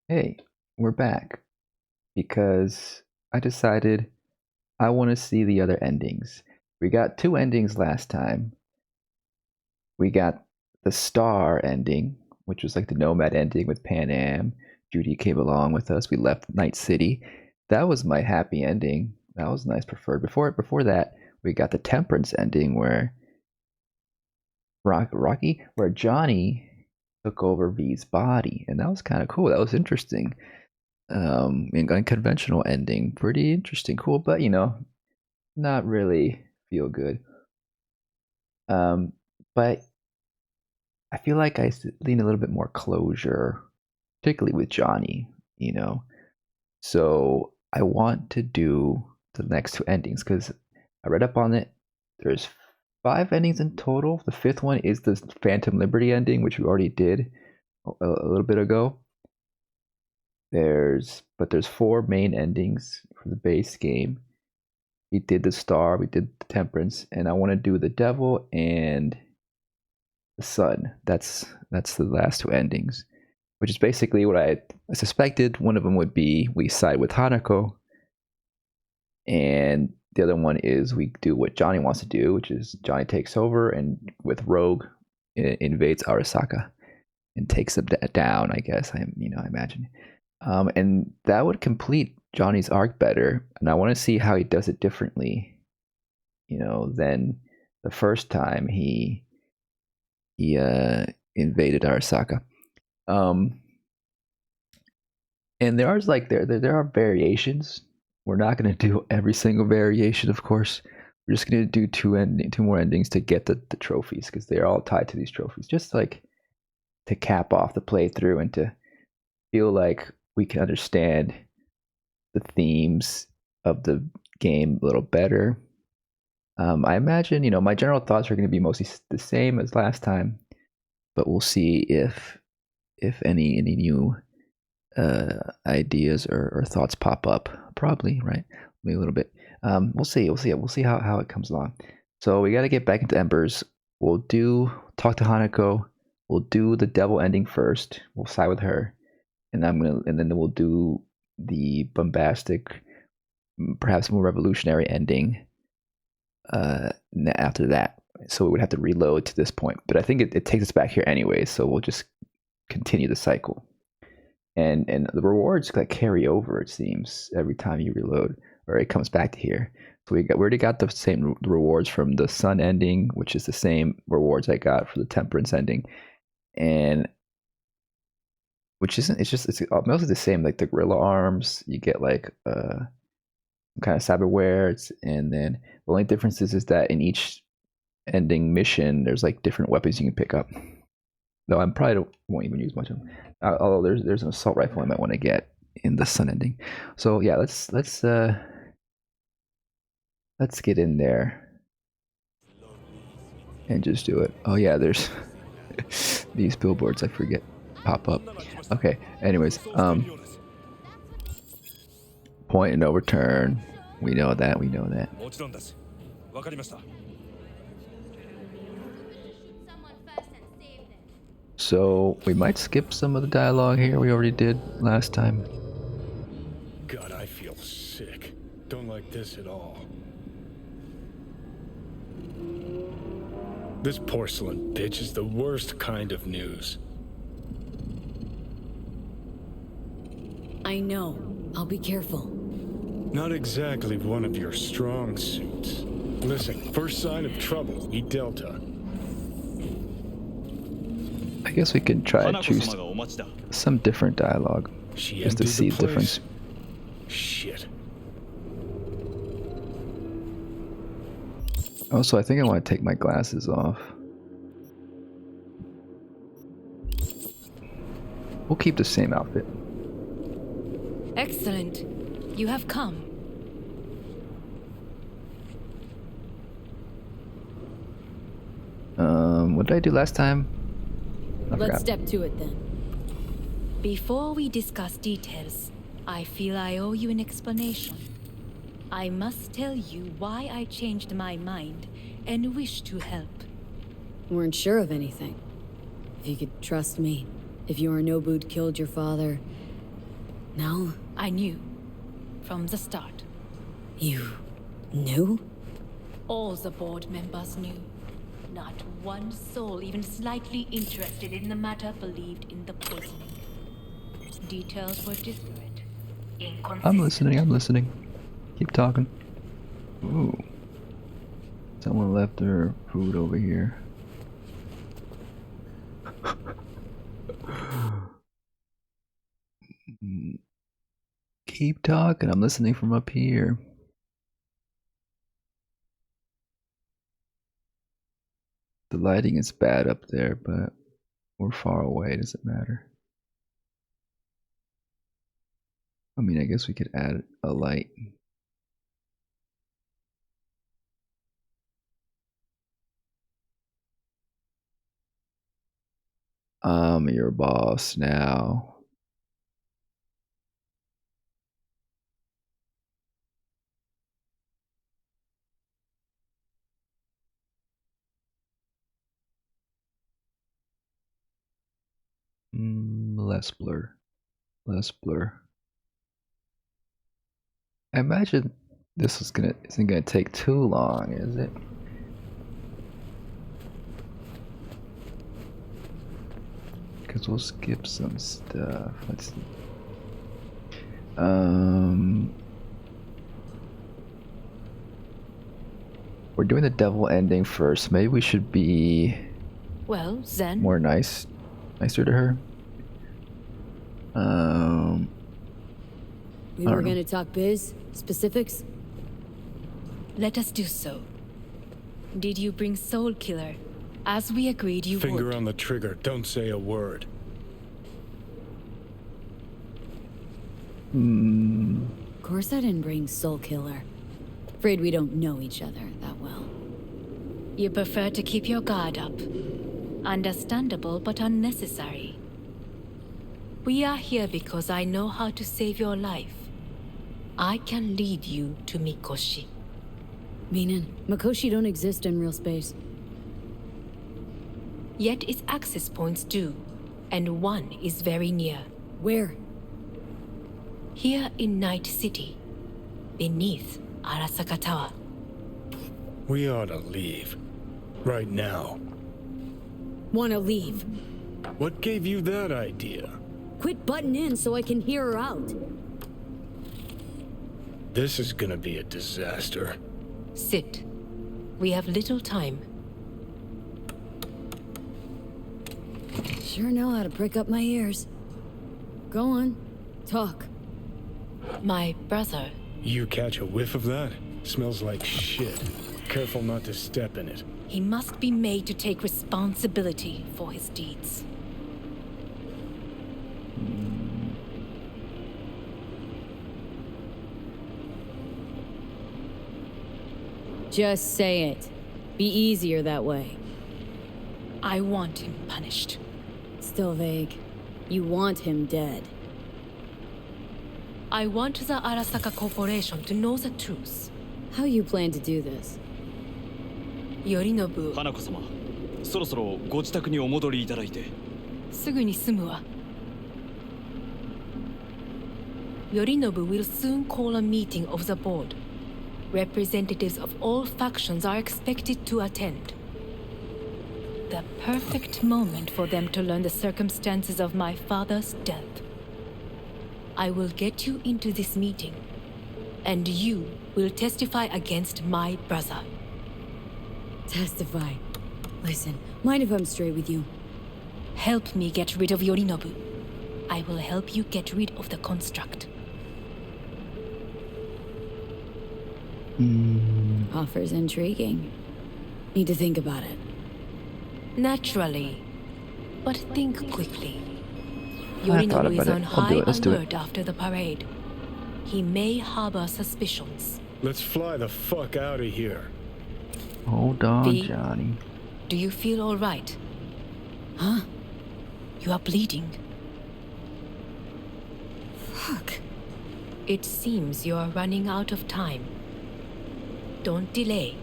Hey, we're back because I decided I want to see the other endings. We got two endings last time. We got the star ending, which was like the Nomad ending with Pan Am. Judy came along with us. We left Night City. That was my happy ending. That was nice preferred. Before that, we got the Temperance ending where Rocky, where Johnny took over V's body, and that was kind of cool. That was interesting. Unconventional ending, pretty interesting, cool, but not really feel good. But I feel like I lean a little bit more closure, particularly with Johnny. So I want to do the next two endings because I read up on it. There's five endings in total. The fifth one is the Phantom Liberty ending, which we already did a little bit ago. There's four main endings for the base game. We did the star, we did the temperance, and I want to do the devil and the sun. That's the last two endings, which is basically what I suspected. One of them would be we side with Hanako, and the other one is we do what Johnny wants to do, which is Johnny takes over and with Rogue invades Arasaka and takes them down. I guess I imagine, and that would complete Johnny's arc better, and I want to see how he does it differently, than the first time he invaded Arasaka. And there are variations. We're not going to do every single variation, of course. We're just going to do two more endings to get the trophies because they're all tied to these trophies, just like to cap off the playthrough and to feel like we can understand the themes of the game a little better. I imagine, my general thoughts are going to be mostly the same as last time, but we'll see if any new ideas or thoughts pop up. Probably, right? Maybe a little bit. We'll see. We'll see how it comes along. So we got to get back into Embers. We'll talk to Hanako. We'll do the devil ending first. We'll side with her, and then we'll do the bombastic, perhaps more revolutionary ending after that. So we would have to reload to this point, but I think it takes us back here anyway. So we'll just continue the cycle, and the rewards like carry over. It seems every time you reload, or it comes back to here. So we already got the same rewards from the sun ending, which is the same rewards I got for the temperance ending, and which isn't. It's mostly the same. Like the gorilla arms, you get like kind of cyberware, and then the only difference is that in each ending mission, there's like different weapons you can pick up. Though I probably won't even use much of them. Although there's an assault rifle I might want to get in the sun ending. So yeah, let's get in there and just do it. Oh yeah, there's these billboards I forget pop up. Okay. Anyways, point and no return. We know that. So we might skip some of the dialogue here we already did last time. God, I feel sick. Don't like this at all. This porcelain bitch is the worst kind of news. I know. I'll be careful. Not exactly one of your strong suits. Listen, first sign of trouble, eat Delta. I guess we could try to choose some different dialogue just to see the difference. Shit. Also, I think I want to take my glasses off. We'll keep the same outfit. Excellent. You have come. What did I do last time? Let's step to it then. Before we discuss details, I feel I owe you an explanation. I must tell you why I changed my mind and wish to help. Weren't sure of anything. If you could trust me, if Yorinobu'd killed your father, No? I knew. From the start. You knew? All the board members knew. Not one soul even slightly interested in the matter believed in the poisoning. Details were disparate, inconsistent. I'm listening. Keep talking. Ooh. Someone left their food over here. Keep talking, I'm listening from up here. The lighting is bad up there, but we're far away, does it matter? I mean, I guess we could add a light. I'm your boss now. Less blur. Less blur. I imagine this isn't gonna take too long, is it? Because we'll skip some stuff. Let's see. We're doing the devil ending first. Maybe we should be Well, then. more nicer to her. We were gonna talk biz? Specifics? Let us do so. Did you bring Soul Killer? As we agreed you Finger would. on the trigger. Don't say a word. Of course I didn't bring Soul Killer. Afraid we don't know each other that well. You prefer to keep your guard up. Understandable but unnecessary. We are here because I know how to save your life. I can lead you to Mikoshi. Meaning, Mikoshi don't exist in real space. Yet its access points do, and one is very near. Where? Here in Night City, beneath Arasaka Tower. We ought to leave. Right now. Wanna leave? What gave you that idea? Quit butting in so I can hear her out. This is gonna be a disaster. Sit. We have little time. Sure know how to prick up my ears. Go on, talk. My brother. You catch a whiff of that? Smells like shit. Careful not to step in it. He must be made to take responsibility for his deeds. Just say it. Be easier that way. I want him punished. Still vague. You want him dead. I want the Arasaka Corporation to know the truth. How you plan to do this? Yorinobu, 花子様、そろそろご自宅にお戻りいただいて。すぐに済むわ。Yorinobu will soon call a meeting of the board. Representatives of all factions are expected to attend. The perfect moment for them to learn the circumstances of my father's death. I will get you into this meeting, and you will testify against my brother. Testify. Listen, mind if I'm straight with you? Help me get rid of Yorinobu. I will help you get rid of the construct. Offer's intriguing. Need to think about it. Naturally. But think quickly. I thought Yorinobu is about it. on I'll high do it. Let's do it. alert after the parade. He may harbor suspicions. Let's fly the fuck out of here. Hold on, V. Johnny. Do you feel all right? Huh? You are bleeding. Fuck. It seems you are running out of time. Don't delay.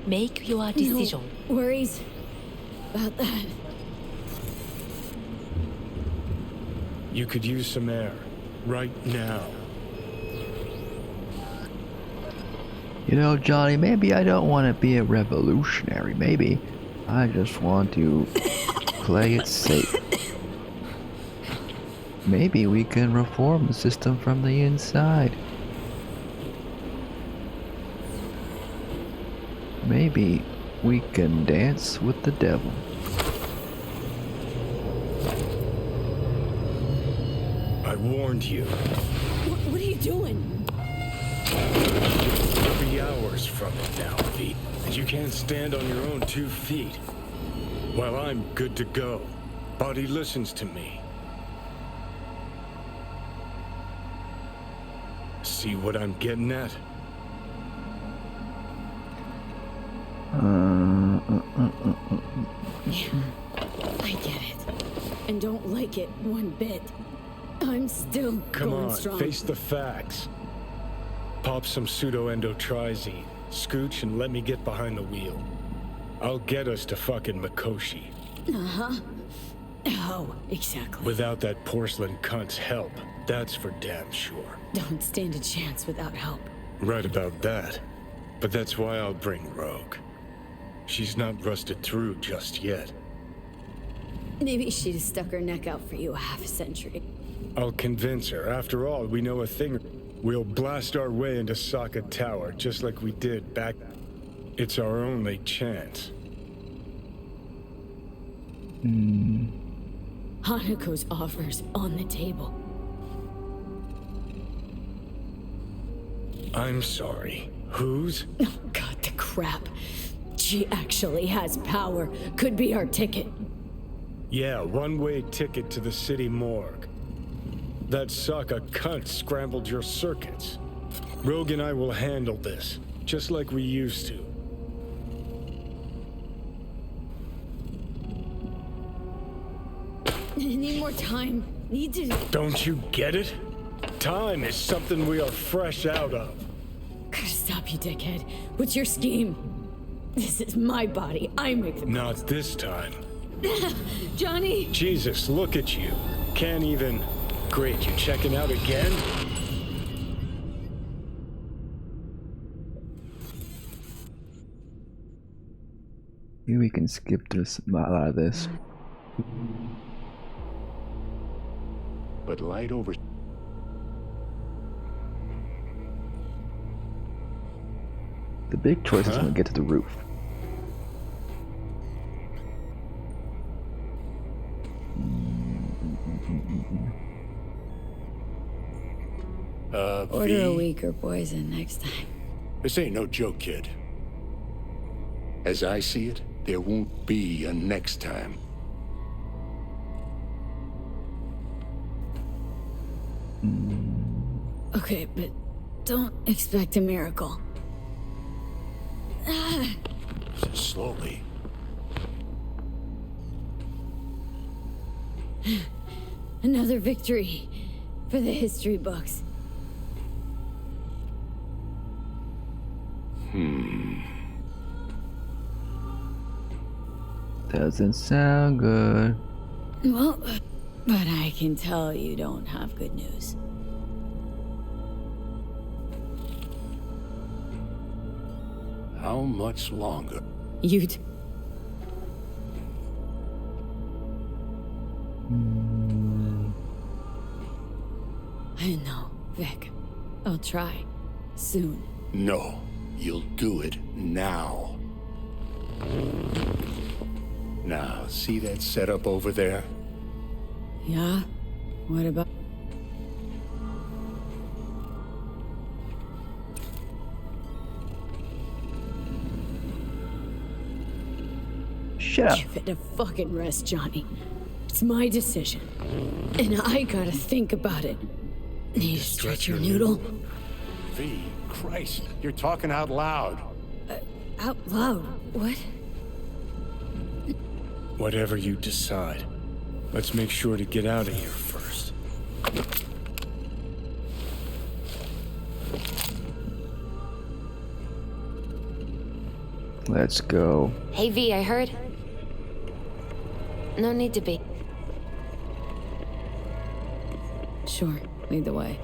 Make your decision. No worries about that. You could use some air. Right now. You know, Johnny, maybe I don't want to be a revolutionary. Maybe I just want to play it safe. Maybe we can reform the system from the inside. Maybe we can dance with the devil. I warned you. What are you doing? 3 hours from it now, V. And you can't stand on your own 2 feet. Well, I'm good to go. Body listens to me. See what I'm getting at? Yeah, I get it. And don't like it one bit. I'm still Come going on, strong. face the facts. Pop some pseudo-endotrizine, scooch, and let me get behind the wheel. I'll get us to fucking Mikoshi. Uh-huh. Oh, exactly. Without that porcelain cunt's help, that's for damn sure. Don't stand a chance without help. Right about that. But that's why I'll bring Rogue. She's not rusted through just yet. Maybe she'd have stuck her neck out for you a half a century. I'll convince her. After all, we know a thing. We'll blast our way into Arasaka Tower, just like we did back. It's our only chance. Hanako's offer's on the table. I'm sorry. Whose? Oh, God, the crap. She actually has power. Could be our ticket. Yeah, one-way ticket to the city morgue. That Saka cunt scrambled your circuits. Rogue and I will handle this, just like we used to. I need more time. Need to... Don't you get it? Time is something we are fresh out of. Gotta stop you, dickhead. What's your scheme? This is my body. I make the... Not this time. Johnny! Jesus, look at you. Can't even... Great, you checking out again? Maybe we can skip this, a lot of this. But light over. The big choice is when we get to the roof. Order a V, weaker poison next time. this ain't no joke, kid. As I see it, there won't be a next time. Okay, but don't expect a miracle. Slowly. Another victory for the history books. Doesn't sound good. Well, but I can tell you don't have good news. How much longer? You I know, Vic. I'll try. Soon. No, you'll do it now. Now, see that setup over there? Yeah? What about... Shut up. Give it a fucking rest, Johnny. It's my decision. And I gotta think about it. Need to stretch your noodle? V, Christ, you're talking out loud. Out loud? What? Whatever you decide. Let's make sure to get out of here first. Let's go. Hey V, I heard. No need to be. Sure. Lead the way.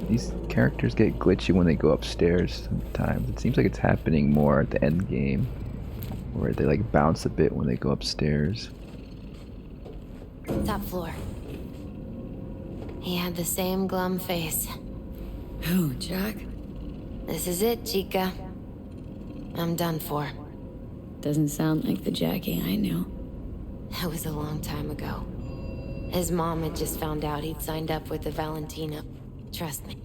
These characters get glitchy when they go upstairs sometimes. It seems like it's happening more at the end game, where they like bounce a bit when they go upstairs. Top floor. He had the same glum face. Who, Jack? This is it, chica. I'm done for. Doesn't sound like the Jackie I knew. That was a long time ago. His mom had just found out he'd signed up with the Valentino. Trust me.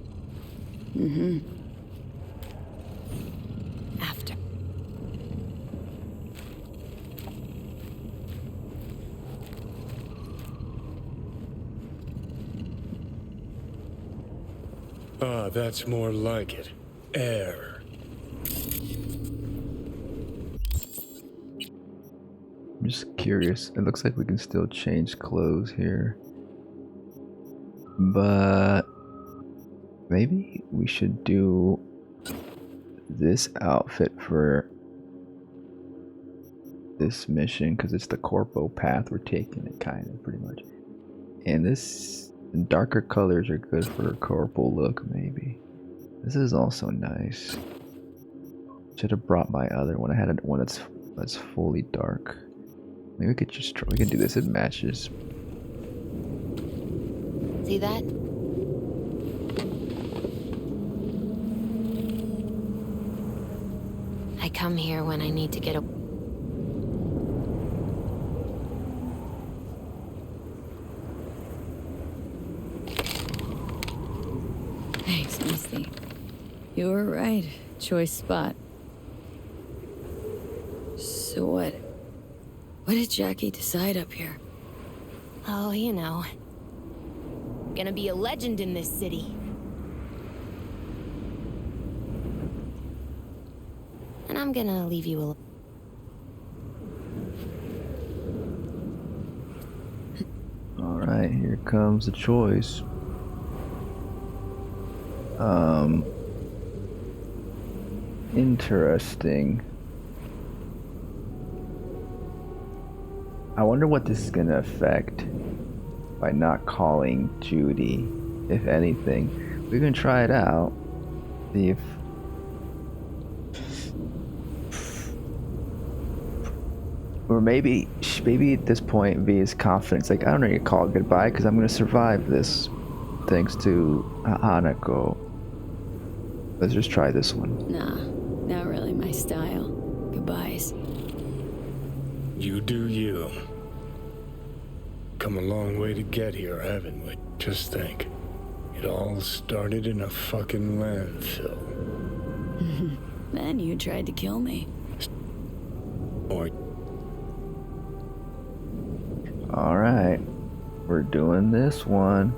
Mm-hmm. After. Ah, that's more like it. Air. I'm just curious. It looks like we can still change clothes here. But maybe we should do this outfit for this mission because it's the corpo path we're taking it kind of pretty much. And this darker colors are good for a corporal look maybe. This is also nice. Should have brought my other one. I had one that's fully dark. Maybe we could just try, we can do this. It matches. See that? I come here when I need to get a... Thanks, Misty. You were right. Choice spot. So what? What did Jackie decide up here? Oh, you know. Gonna be a legend in this city. And I'm gonna leave you alone. Alright, here comes the choice. Interesting. I wonder what this is gonna affect by not calling Judy, if anything. We can try it out. See if... Or maybe at this point V is confident. It's like, I don't need to call it goodbye because I'm gonna survive this thanks to Hanako. Let's just try this one. Nah, not really my style. Goodbyes. You do you. Come a long way to get here, haven't we? Just think. It all started in a fucking landfill. Then you tried to kill me. Or Alright. We're doing this one.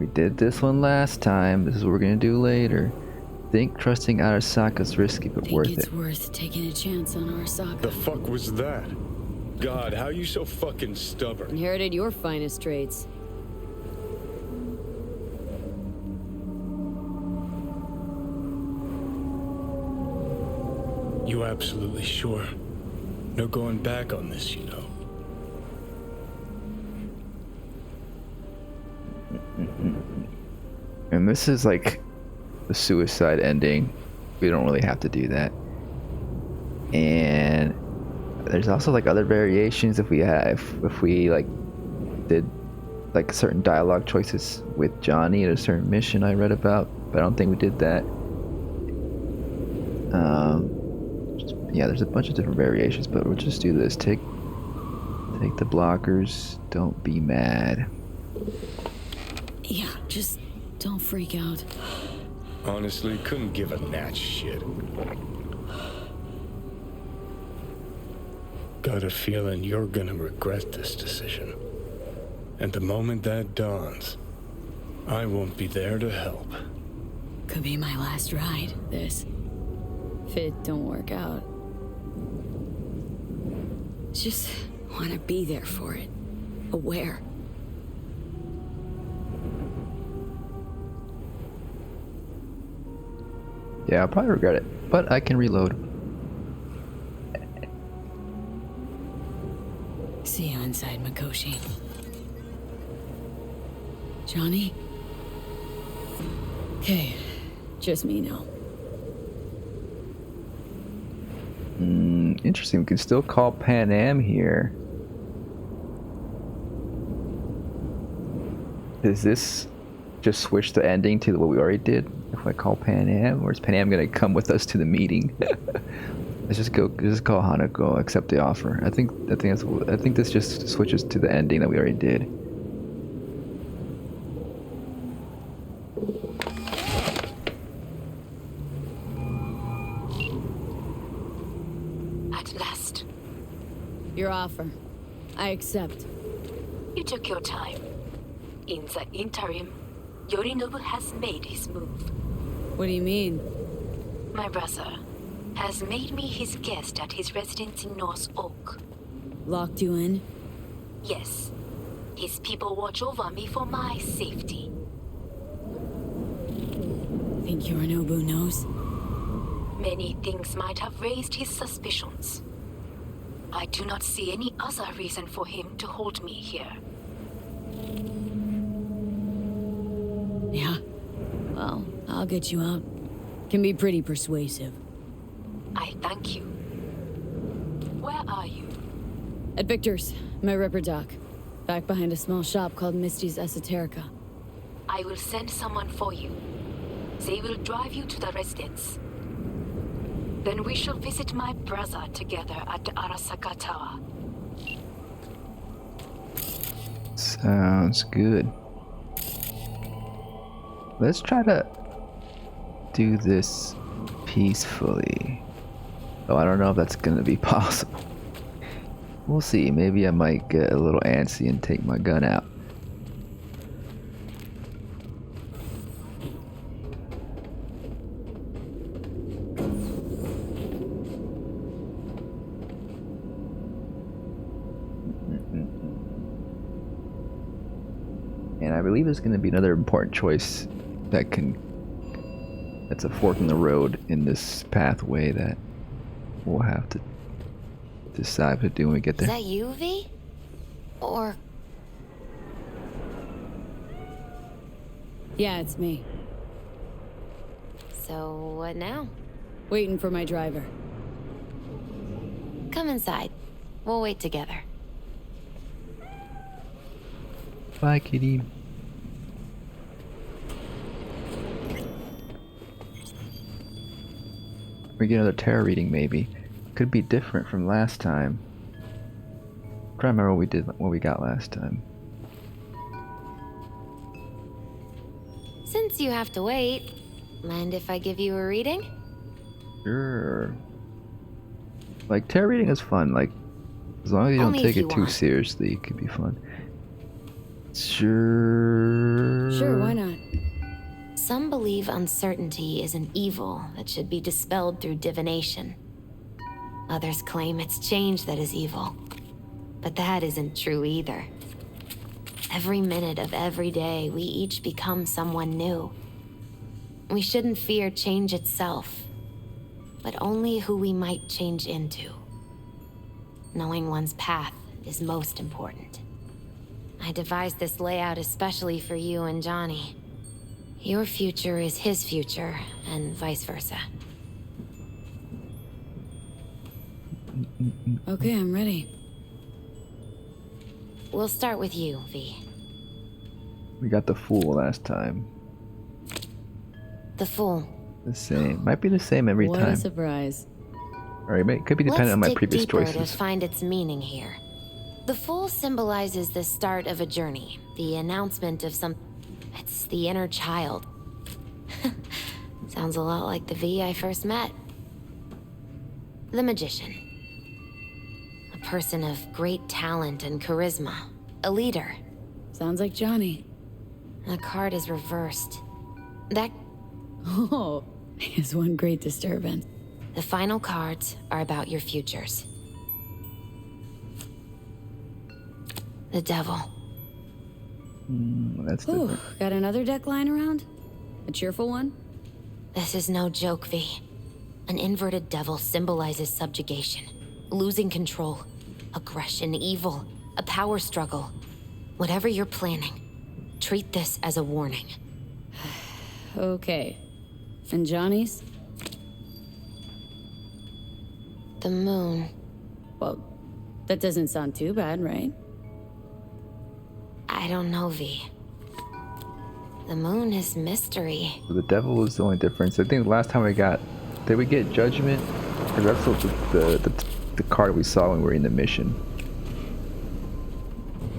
We did this one last time. This is what we're gonna do later. Think trusting Arasaka's risky but worth Think it's it. worth taking a chance on Arasaka. the fuck was that? God, how you so fucking stubborn? Inherited your finest traits. You absolutely sure? No going back on this, you know. And this is like the suicide ending. We don't really have to do that. And there's also like other variations if we have, if we like did like certain dialogue choices with Johnny at a certain mission I read about, but I don't think we did that. Yeah, there's a bunch of different variations, but we'll just do this. Take the blockers. Don't be mad. Yeah, just don't freak out. Honestly, couldn't give a gnat shit. Got a feeling you're gonna regret this decision. And the moment that dawns, I won't be there to help. Could be my last ride, this. If it don't work out. Just want to be there for it. Aware. Yeah, I'll probably regret it, but I can reload. inside, Mikoshi. Johnny? Okay, just me now. Interesting. We can still call Pan Am here. Does this just switch the ending to what we already did? If I call Pan Am, or is Pan Am gonna come with us to the meeting? Let's just call Hanako, accept the offer. I think this just switches to the ending that we already did. At last. Your offer. I accept. You took your time. In the interim, Yorinobu has made his move. What do you mean? My brother has made me his guest at his residence in North Oak. Locked you in? Yes. His people watch over me for my safety. Think Yorinobu knows? Many things might have raised his suspicions. I do not see any other reason for him to hold me here. Yeah. Well, I'll get you out. Can be pretty persuasive. I thank you. Where are you? At Victor's, my ripper dock. Back behind a small shop called Misty's Esoterica. I will send someone for you. They will drive you to the residence. Then we shall visit my brother together at the Arasaka Tower. Sounds good. Let's try to do this peacefully. Oh, I don't know if that's gonna be possible. We'll see. Maybe I might get a little antsy and take my gun out. And I believe there's going to be another important choice that's a fork in the road in this pathway that we'll have to decide what to do when we get Is there. that you, V? Or... Yeah, it's me. So, what now? Waiting for my driver. Come inside. We'll wait together. Bye, kitty. We get another tarot reading, maybe. Could be different from last time. I'm trying to remember what we got last time. Since you have to wait, mind if I give you a reading? Sure. Like, tarot reading is fun. Like, as long as you don't Only take if you it too want. seriously, it could be fun. Sure. Sure, why not? Some believe uncertainty is an evil that should be dispelled through divination. Others claim it's change that is evil. But that isn't true either. Every minute of every day, we each become someone new. We shouldn't fear change itself, but only who we might change into. Knowing one's path is most important. I devised this layout especially for you and Johnny. Your future is his future, and vice versa. Okay, I'm ready. We'll start with you, V. We got the Fool last time. The Fool. The same. Might be the same every What time. a surprise. Or it could be dependent on my Let's dig previous deeper choices. to find its meaning here. The Fool symbolizes the start of a journey, the announcement of some... It's the inner child. Sounds a lot like the V I first met. The Magician. A person of great talent and charisma. A leader. Sounds like Johnny. The card is reversed. That... Oh, is one great disturbance. The final cards are about your futures. The Devil. That's Ooh, different. got another deck lying around? A cheerful one? This is no joke, V. An inverted devil symbolizes subjugation, losing control, aggression, evil, A power struggle. Whatever you're planning, treat this as a warning. Okay. And Johnny's? The moon. Well, that doesn't sound too bad, right? I don't know, V. The moon is mystery. The devil is the only difference. I think last time did we get judgment? Or that's the card we saw when we were in the mission.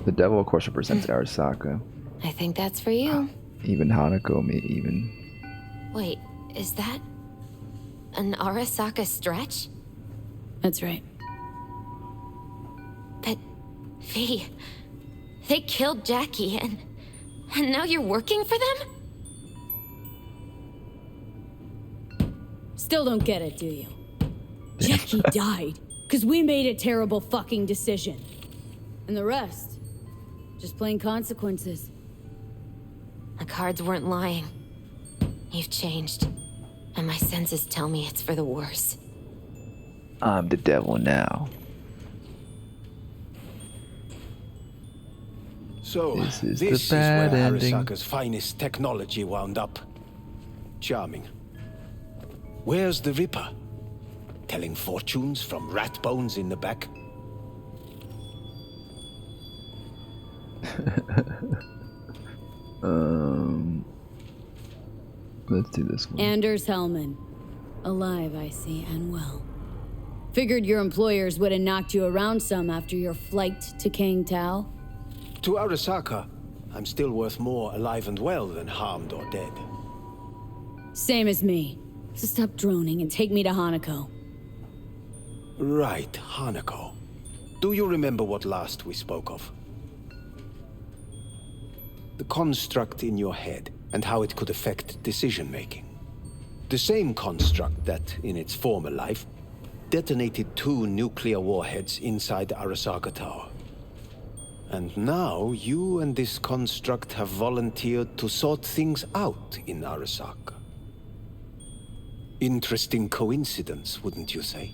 The devil, of course, represents Arasaka. I think that's for you. Even Hanako, maybe even. Wait, is that an Arasaka stretch? That's right. But, V, they killed Jackie and now you're working for them? Still don't get it, do you? Jackie died because we made a terrible fucking decision. And the rest, just plain consequences. The cards weren't lying. You've changed. And my senses tell me it's for the worse. I'm the devil now. So, This is this the is where bad ending. Arasaka's finest technology wound up. Charming. Where's the Ripper? Telling fortunes from rat bones in the back? Let's do this one. Anders Hellman. Alive, I see, and well. Figured your employers would have knocked you around some after your flight to Kang Tao. To Arasaka, I'm still worth more alive and well than harmed or dead. Same as me. So stop droning and take me to Hanako. Right, Hanako. Do you remember what last we spoke of? The construct in your head and how it could affect decision-making. The same construct that, in its former life, detonated 2 nuclear warheads inside Arasaka Tower. And now, you and this construct have volunteered to sort things out in Arasaka. Interesting coincidence, wouldn't you say?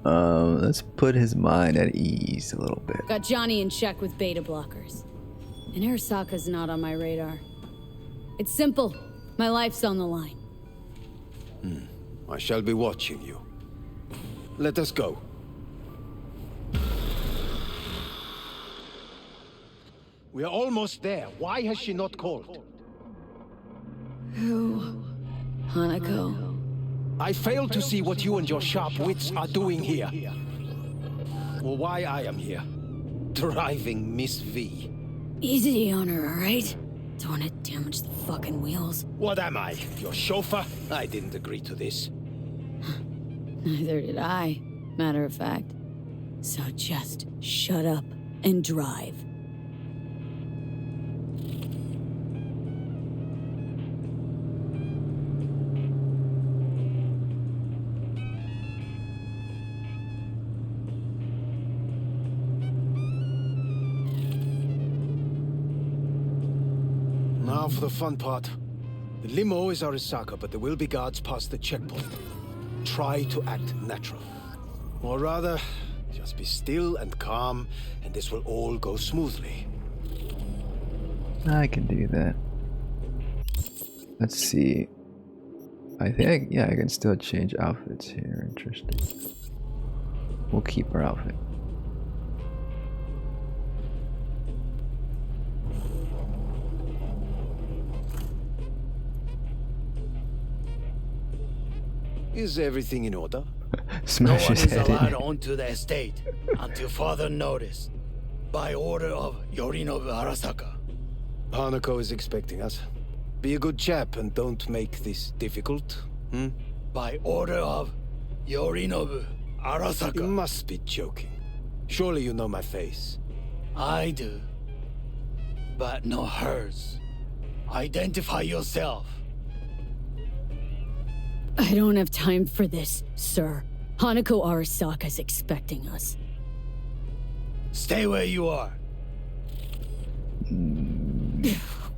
Let's put his mind at ease a little bit. Got Johnny in check with beta blockers. And Arasaka's not on my radar. It's simple. My life's on the line. I shall be watching you. Let us go. We are almost there. Why has she not called? Who? Hanako. I fail to see what you and your sharp wits are doing here. Or why I am here. Driving Miss V. Easy on her, alright? Don't want to damage the fucking wheels. What am I? Your chauffeur? I didn't agree to this. Neither did I, matter of fact. So just shut up and drive. Now for the fun part. The limo is Arasaka, but there will be guards past the checkpoint. Try to act natural. Or rather, just be still and calm, and this will all go smoothly. I can do that. Let's see. I think, yeah, I can still change outfits here. Interesting. We'll keep our outfit. Is everything in order? Smash No one his is head in. allowed onto the estate until further notice, by order of Yorinobu Arasaka. Hanako is expecting us. Be a good chap and don't make this difficult. By order of Yorinobu You Arasaka. must be joking. Surely you know my face. I do, but not hers. Identify yourself. I don't have time for this, sir. Hanako Arasaka's expecting us. Stay where you are.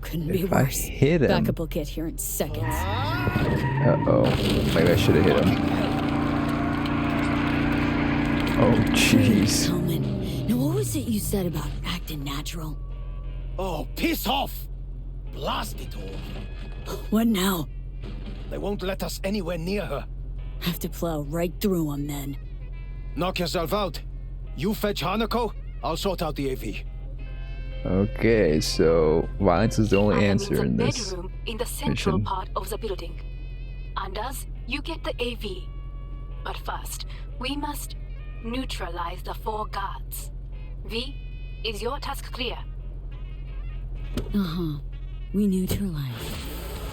Couldn't be If I worse. hit him. Backup will get here in seconds. Uh-oh. Maybe I should have hit him. Oh, jeez. Hellman. Now, what was it you said about acting natural? Oh, piss off! Blast it all. What now? They won't let us anywhere near her. Have to plow right through them then. Knock yourself out. You fetch Hanako, I'll sort out the AV. Okay, so violence is the only I am answer in in the this bedroom in the central mission. part of the building. Anders, you get the AV. But first, we must neutralize the 4 guards. V, is your task clear? Uh-huh. We neutralize.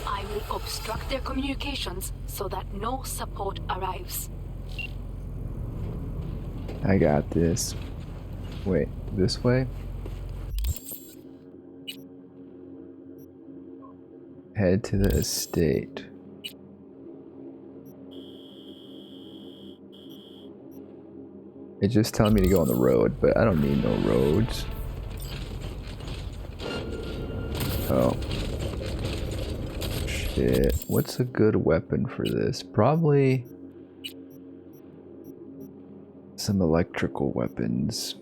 I will obstruct their communications so that no support arrives. I got this. Wait, this way? Head to the estate. It's just telling me to go on the road, but I don't need no roads. Oh. Shit. What's a good weapon for this? Probably some electrical weapons.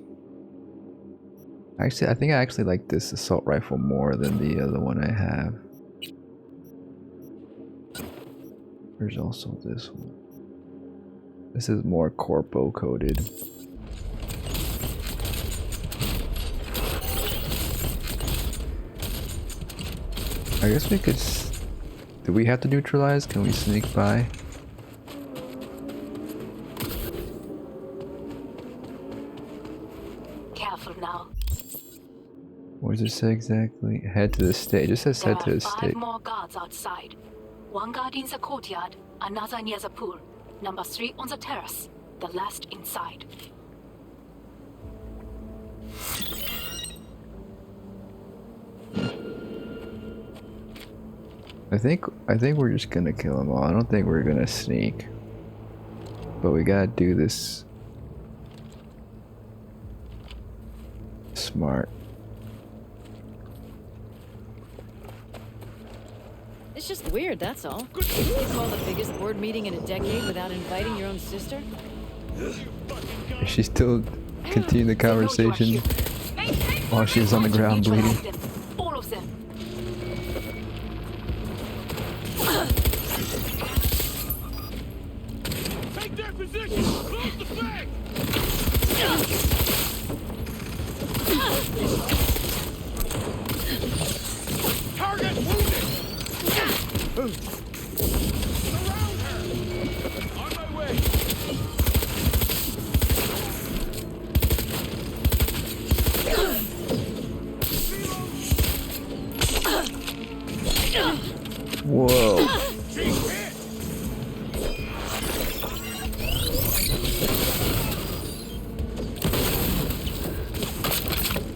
Actually, I think I actually like this assault rifle more than the other one I have. There's also this one. This is more corpo coded. I guess we could. Do we have to neutralize? Can we sneak by? Careful now. What does it say exactly? Head to the estate. It just says There head to are the 5 estate. more guards outside. 1 guard in the courtyard, another near the pool, number 3 on the terrace, the last inside. I think we're just gonna kill them all. I don't think we're gonna sneak. But we gotta do this smart. It's just weird, that's all. You call the biggest board meeting in a decade without inviting your own sister? She still continued the conversation while she was on the ground bleeding. All of them. Take their position! Close the flank! Target wounded! Surround her! On my way! Whoa.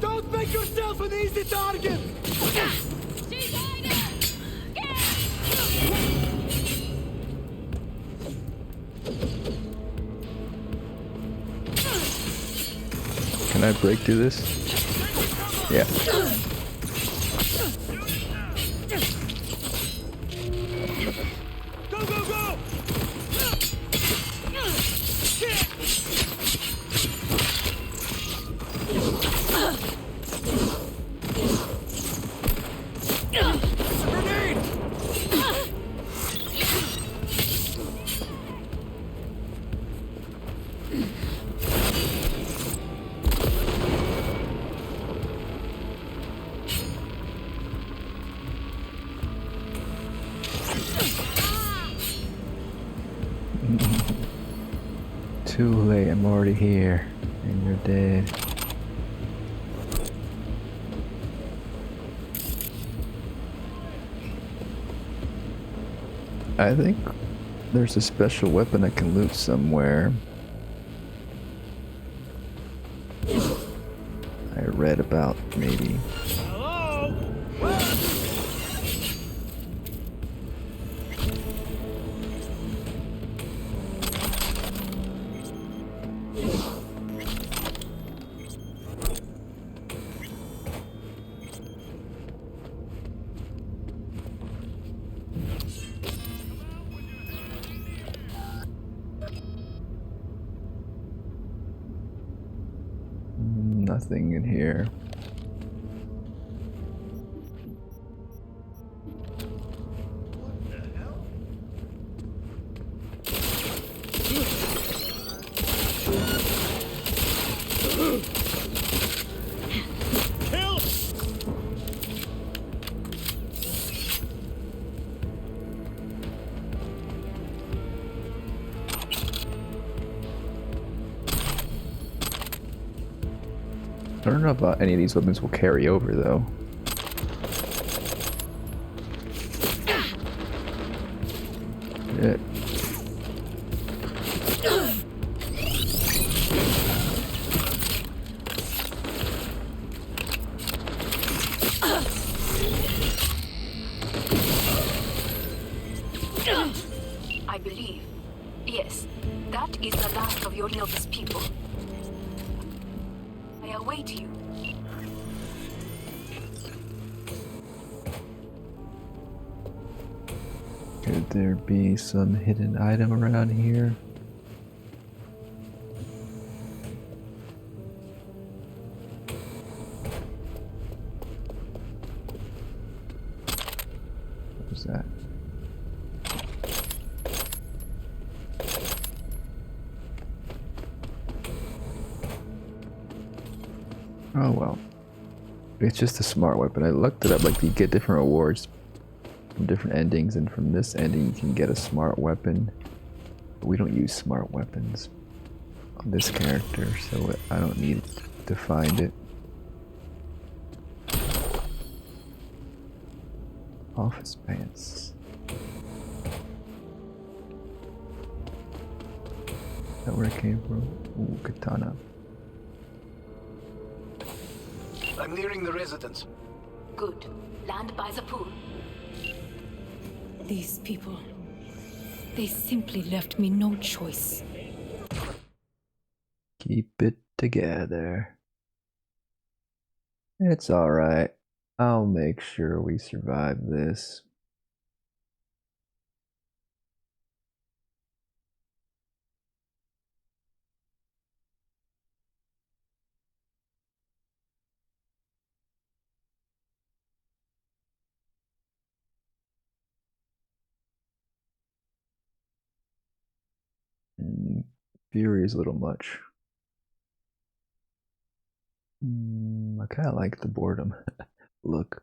Don't make yourself an easy target! Can I break through this? Yeah. Go, go, go! Grenade! Too late, I'm already here. And you're dead. I think there's a special weapon I can loot somewhere. I read about, maybe. Hello? nothing in here. I don't know if any of these weapons will carry over, though. Shit. I believe. Yes, that is the last of Yorinobu's people. I await you. Could there be some hidden item around here? What was that? Oh well. It's just a smart weapon. I looked it up, like you get different rewards from different endings, and from this ending you can get a smart weapon. But we don't use smart weapons on this character, so I don't need to find it. Office pants. Is that where it came from? Ooh, katana. I'm nearing the residence. Good. Land by the pool. These people, they simply left me no choice. Keep it together. It's alright. I'll make sure we survive this. Fury is a little much. I kind of like the boredom. Look.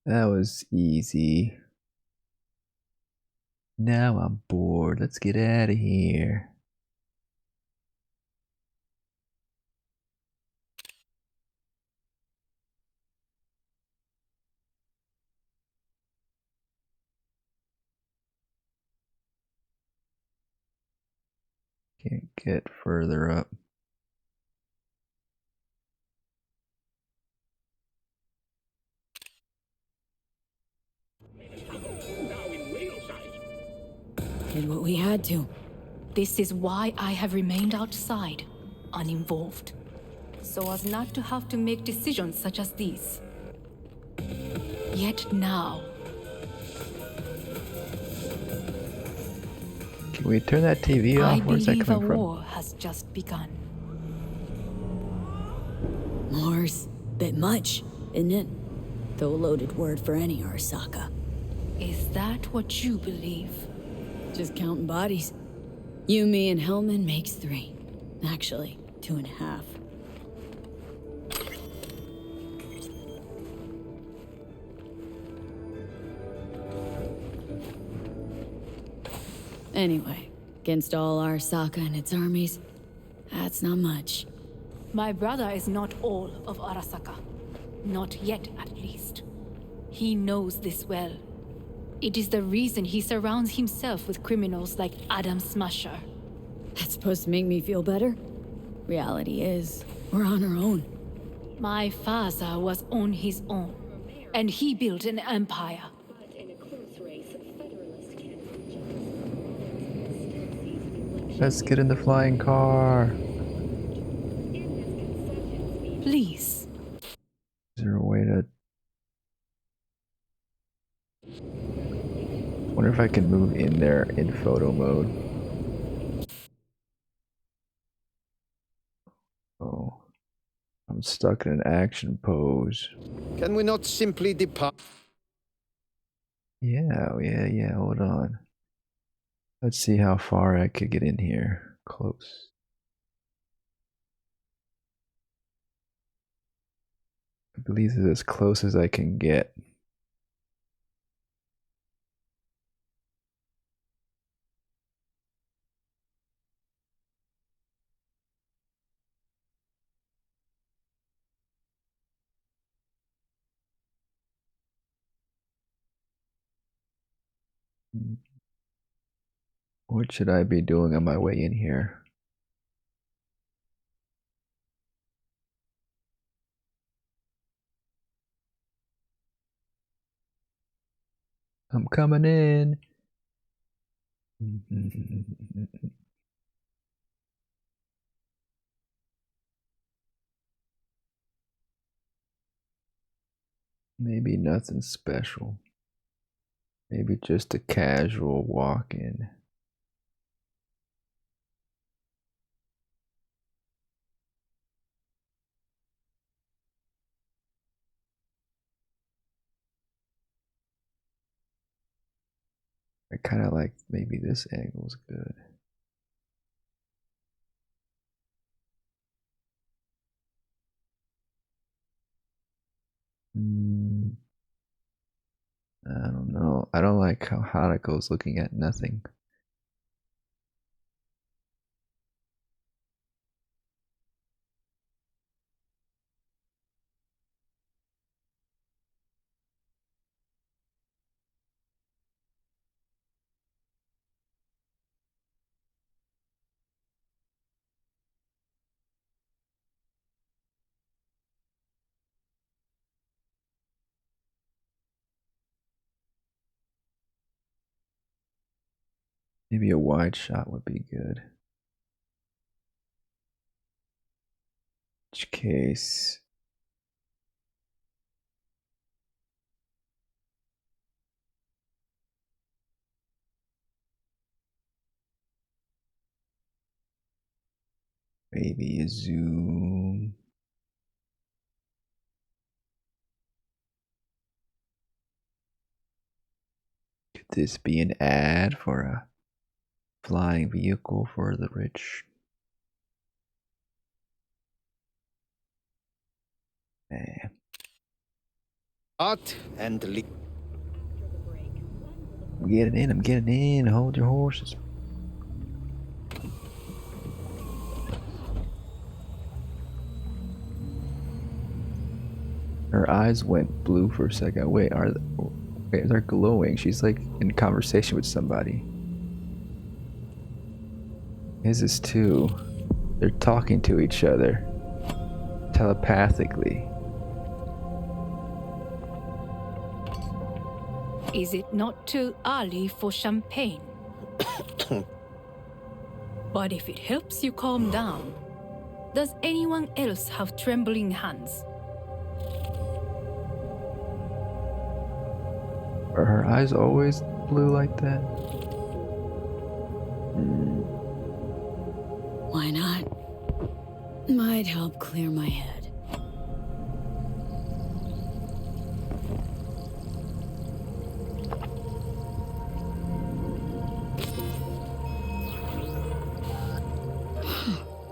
That was easy. Now I'm bored. Let's get out of here. Can't get further up. Did what we had to. This is why I have remained outside, uninvolved, so as not to have to make decisions such as these. Yet now, Can we turn that TV off? I Where's that believe a coming from? war has just begun. More's bit much, isn't it? Though a loaded word for any Arasaka. Is that what you believe? Just counting bodies. You, me, and Hellman makes 3. Actually, 2.5. Anyway, against all Arasaka and its armies, that's not much. My brother is not all of Arasaka. Not yet, at least. He knows this well. It is the reason he surrounds himself with criminals like Adam Smasher. That's supposed to make me feel better? Reality is, we're on our own. My father was on his own, and he built an empire. Let's get in the flying car. Please. Is there a way to... I wonder if I can move in there in photo mode. Oh. I'm stuck in an action pose. Can we not simply depart? Yeah, hold on. Let's see how far I could get in here. Close. I believe this is as close as I can get. What should I be doing on my way in here? I'm coming in. Maybe nothing special. Maybe just a casual walk-in. I kind of like maybe this angle's good. I don't know. I don't like how Hanako's looking at nothing. Maybe a wide shot would be good. Which case, maybe a zoom. Could this be an ad for a flying vehicle for the rich? Art and leave. I'm getting in. Hold your horses. Her eyes went blue for a second. Wait, they're glowing. She's like in conversation with somebody. His is too. They're talking to each other telepathically. Is it not too early for champagne? But if it helps you calm down, does anyone else have trembling hands? Are her eyes always blue like that? Why not? Might help clear my head.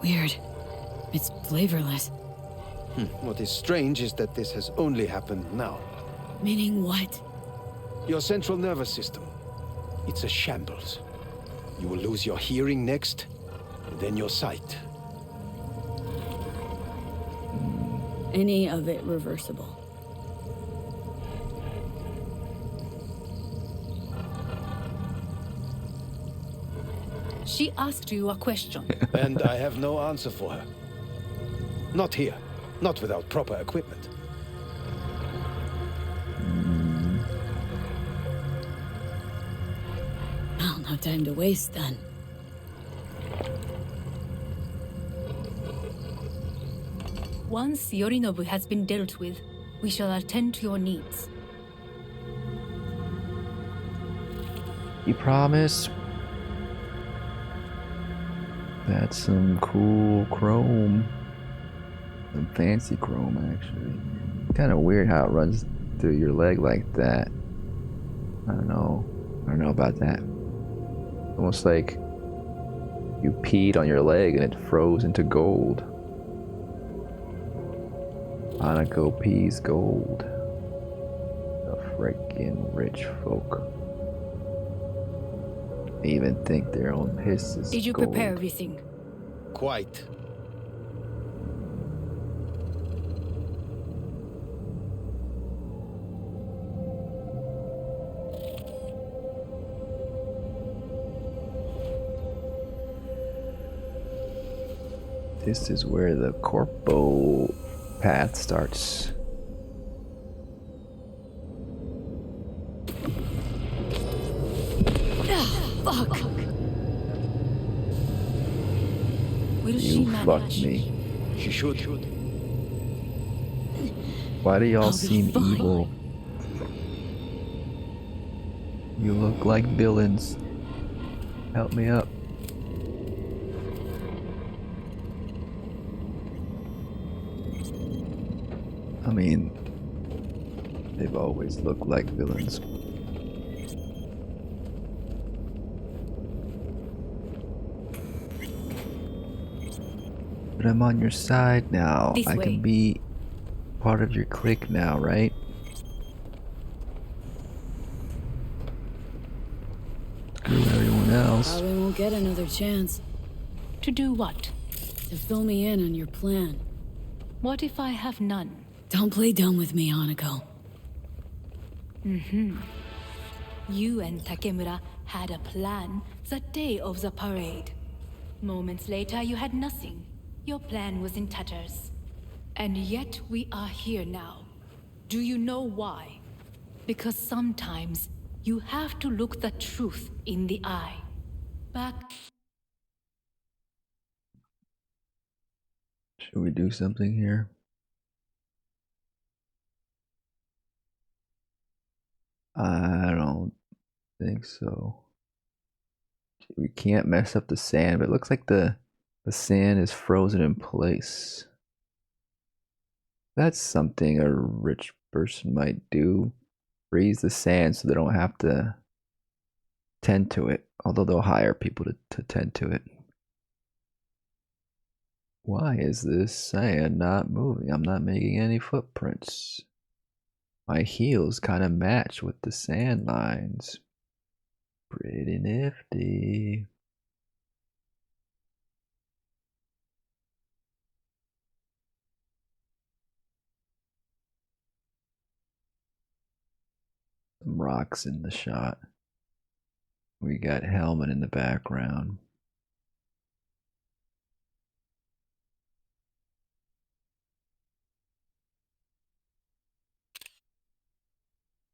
Weird. It's flavorless. What is strange is that this has only happened now. Meaning what? Your central nervous system. It's a shambles. You will lose your hearing next, and then your sight. Any of it reversible? She asked you a question. And I have no answer for her. Not here. Not without proper equipment. Well, no time to waste then. Once Yorinobu has been dealt with, we shall attend to your needs. You promise? That's some cool chrome. Some fancy chrome, actually. Kind of weird how it runs through your leg like that. I don't know. I don't know about that. Almost like you peed on your leg and it froze into gold. Hanako pees gold. The freaking rich folk. They even think their own piss is Did you gold. prepare everything? Quite. This is where the corpo path starts. Fuck! Will she You manage? fucked me. She should. Why do y'all I'll be seem fine. evil? You look like villains. Help me up. I mean, they've always looked like villains. But I'm on your side now. This I way. can be part of your clique now, right? Screw everyone else. Probably won't get another chance To do what? to fill me in on your plan. What if I have none? Don't play dumb with me, Hanako. You and Takemura had a plan the day of the parade. Moments later, you had nothing. Your plan was in tatters. And yet we are here now. Do you know why? Because sometimes you have to look the truth in the eye. Back Should we do something here? I don't think so. We can't mess up the sand, but it looks like the sand is frozen in place. That's something a rich person might do. Freeze the sand so they don't have to tend to it. Although they'll hire people to tend to it. Why is this sand not moving? I'm not making any footprints. My heels kind of match with the sand lines. Pretty nifty. Some rocks in the shot. We got Helmet in the background.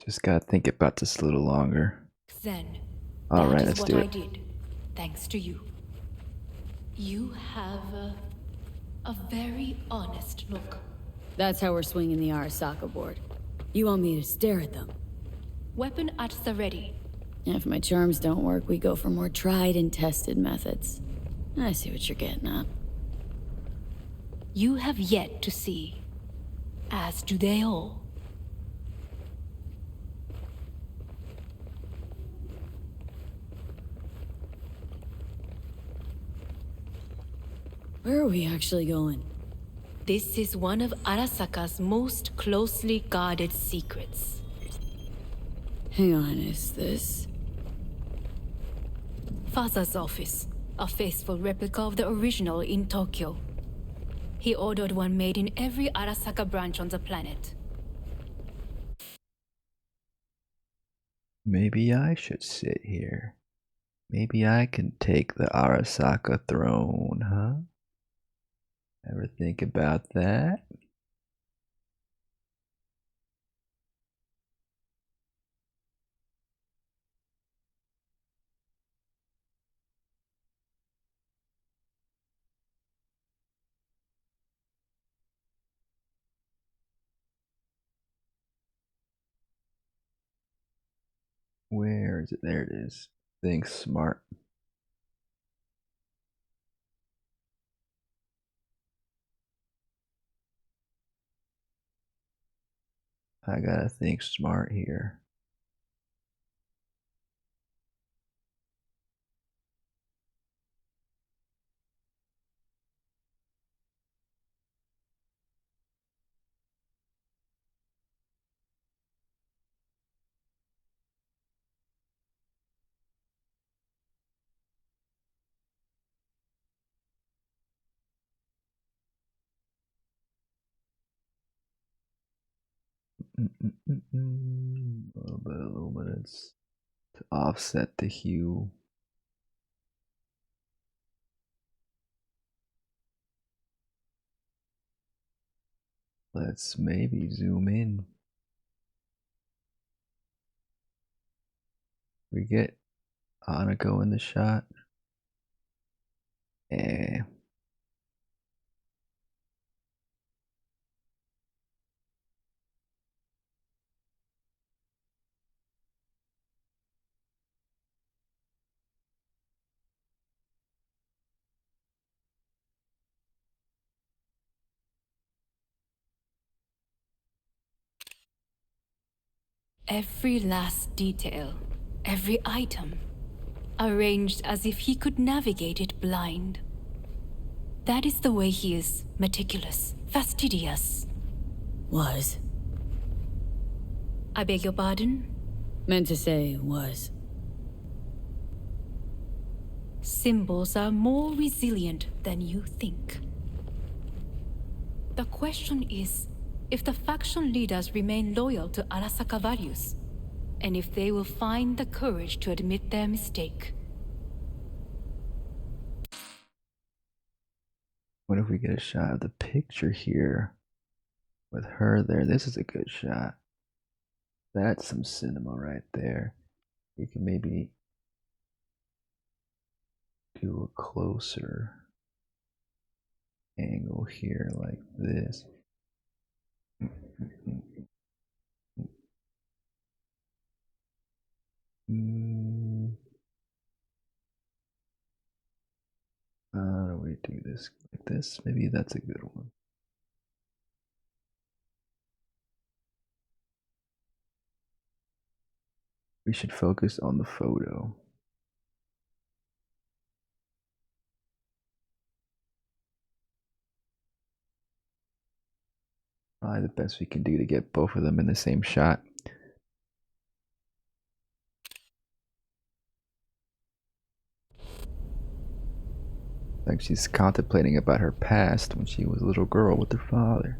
Just gotta think about this a little longer. then, All right, that is let's what do I it. did, thanks to you. You have a very honest look. That's how we're swinging the Arasaka board. You want me to stare at them? Weapon at the ready. If my charms don't work, we go for more tried and tested methods. I see what you're getting at. You have yet to see, as do they all. Where are we actually going? This is one of Arasaka's most closely guarded secrets. Hang on, is this... Father's office, a faithful replica of the original in Tokyo. He ordered one made in every Arasaka branch on the planet. Maybe I should sit here. Maybe I can take the Arasaka throne, huh? Ever think about that? Where is it? There it is. Think smart. I gotta think smart here. A little bit of luminance to offset the hue. Let's maybe zoom in. We get Hanako in the shot. Eh. Every last detail, every item, arranged as if he could navigate it blind. That is the way he is, meticulous, fastidious. Was. I beg your pardon? Meant to say was. Symbols are more resilient than you think. The question is, if the faction leaders remain loyal to Arasaka values, and if they will find the courage to admit their mistake. What if we get a shot of the picture here with her there? This is a good shot. That's some cinema right there. We can maybe do a closer angle here like this. How do we do this like this? Maybe that's a good one. We should focus on the photo. Probably the best we can do to get both of them in the same shot. Like she's contemplating about her past when she was a little girl with her father,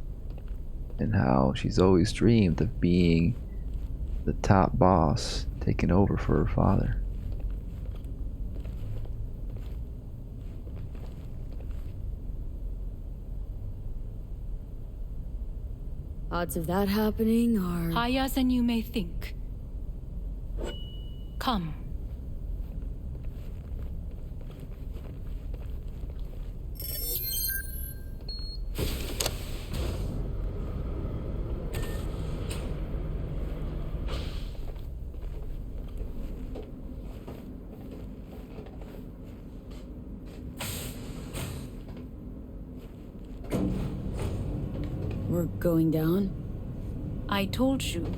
and how she's always dreamed of being the top boss, taking over for her father. Odds of that happening are higher than you may think. Come. We're going down? I told you.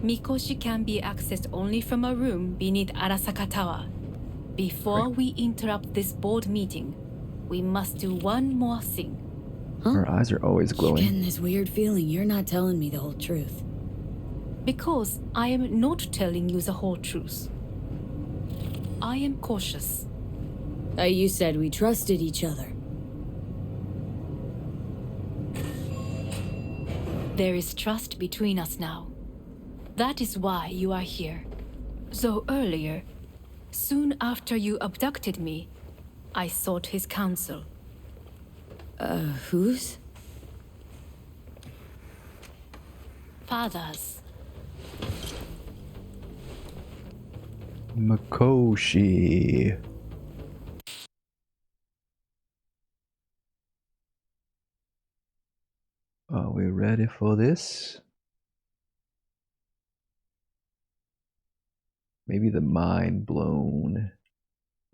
Mikoshi can be accessed only from a room beneath Arasaka Tower. Before we interrupt this board meeting, we must do one more thing. Huh? Her eyes are always glowing. Getting this weird feeling you're not telling me the whole truth. Because I am not telling you the whole truth. I am cautious. You said we trusted each other. There is trust between us now. That is why you are here. So earlier, soon after you abducted me, I sought his counsel. Whose? Father's. Mikoshi. Are we ready for this? Maybe the mind blown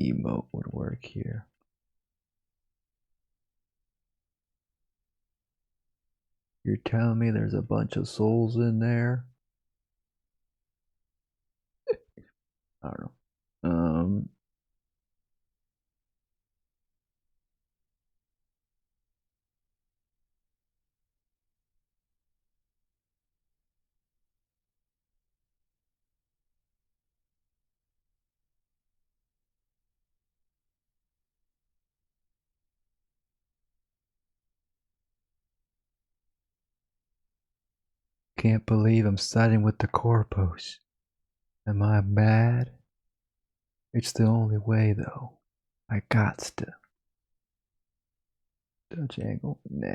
emote would work here. You're telling me there's a bunch of souls in there? I don't know. Can't believe I'm siding with the corpos. Am I bad? It's the only way, though. I gots to. Dutch angle? Nah.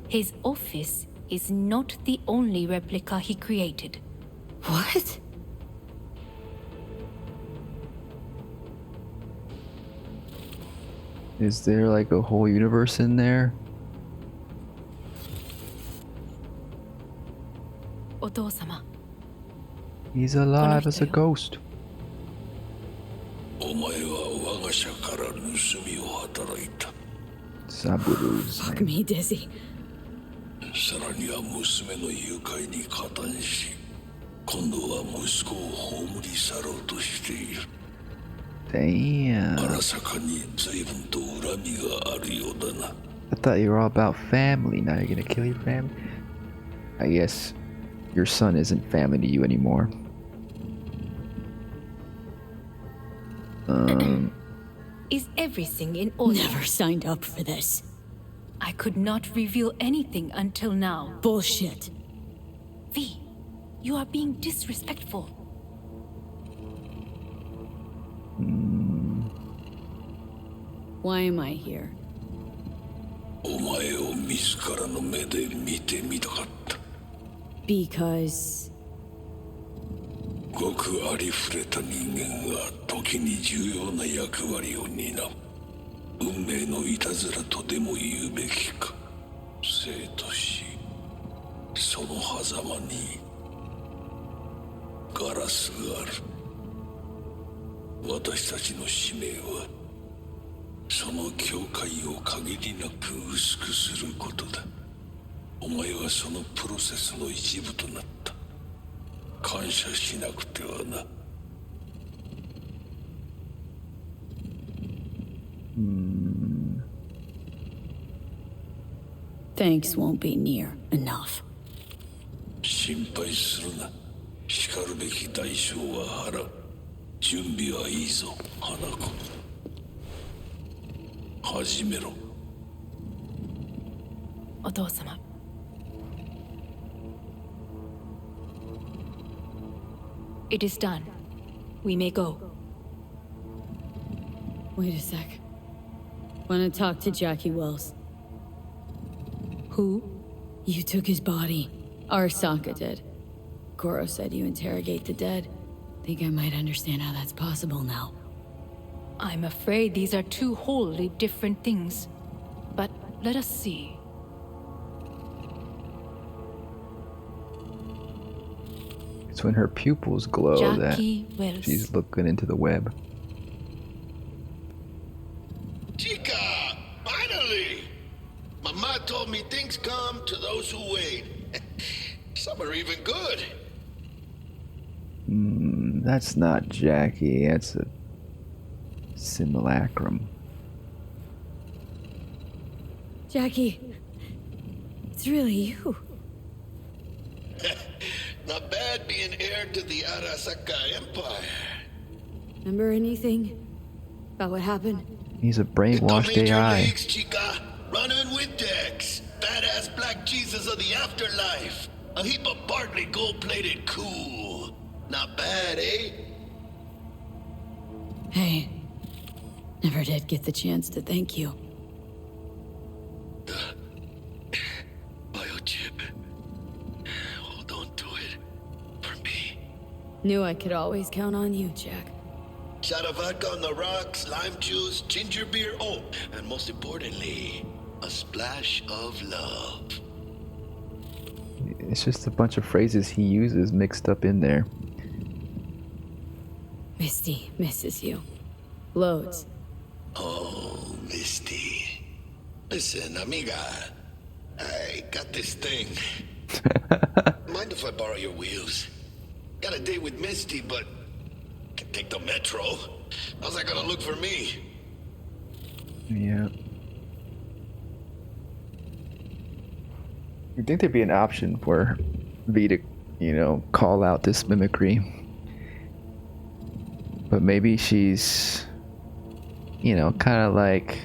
His office is not the only replica he created. What? Is there like a whole universe in there? Oto-sama. He's alive as a ghost. Saburu's Fuck me, Dizzy. さらには娘の誘拐に加担し、今度は息子を葬り去ろうとしている。Damn. 荒坂に随分と恨みがあるようだな。I thought you were all about family. Now you're gonna kill your family? I guess your son isn't family to you anymore. Is everything in order? Never signed up for this. I could not reveal anything until now. Bullshit. V, you are being disrespectful. Why am I here? お前を自らの目で見てみたかった。Because... ごくありふれた人間が時に重要な役割を担う。運命のいたずらとでも言うべきか。生と死、その狭間にガラスがある。私たちの使命はその境界を限りなく薄くすることだ。お前はそのプロセスの一部となった。感謝しなくてはな。Thanks won't be near enough. 心配するな。しかるべき代償は払う。準備はいいぞ、花子。始めろ。お父様。It is done. We may go. Wait a sec. Wanna talk to Jackie Wells? Who? You took his body. Arasaka did. Goro said you interrogate the dead. Think I might understand how that's possible now. I'm afraid these are two wholly different things. But let us see. It's when her pupils glow Jackie that Wells. she's looking into the web. Chica! Finally! Mama told me things come to those who wait. Some are even good. That's not Jackie. That's a simulacrum. Jackie, it's really you. Not bad being heir to the Arasaka Empire. Remember anything about what happened? He's a brainwashed Major AI. leagues, Chica. Running with Dex. Badass black Jesus of the Afterlife. A heap of Bartley gold-plated cool. Not bad, eh? Hey, never did get the chance to thank you. Biochip. Knew I could always count on you, Jack. Shot of vodka on the rocks, lime juice, ginger beer, oh, and most importantly, a splash of love. It's just a bunch of phrases he uses mixed up in there. Misty misses you. Loads. Oh, Misty. Listen, amiga. I got this thing. Mind if I borrow your wheels? Got a date with Misty, but can take the metro. How's that gonna look for me? Yeah. You'd think there'd be an option for V to, you know, call out this mimicry. But maybe she's, you know, kind of like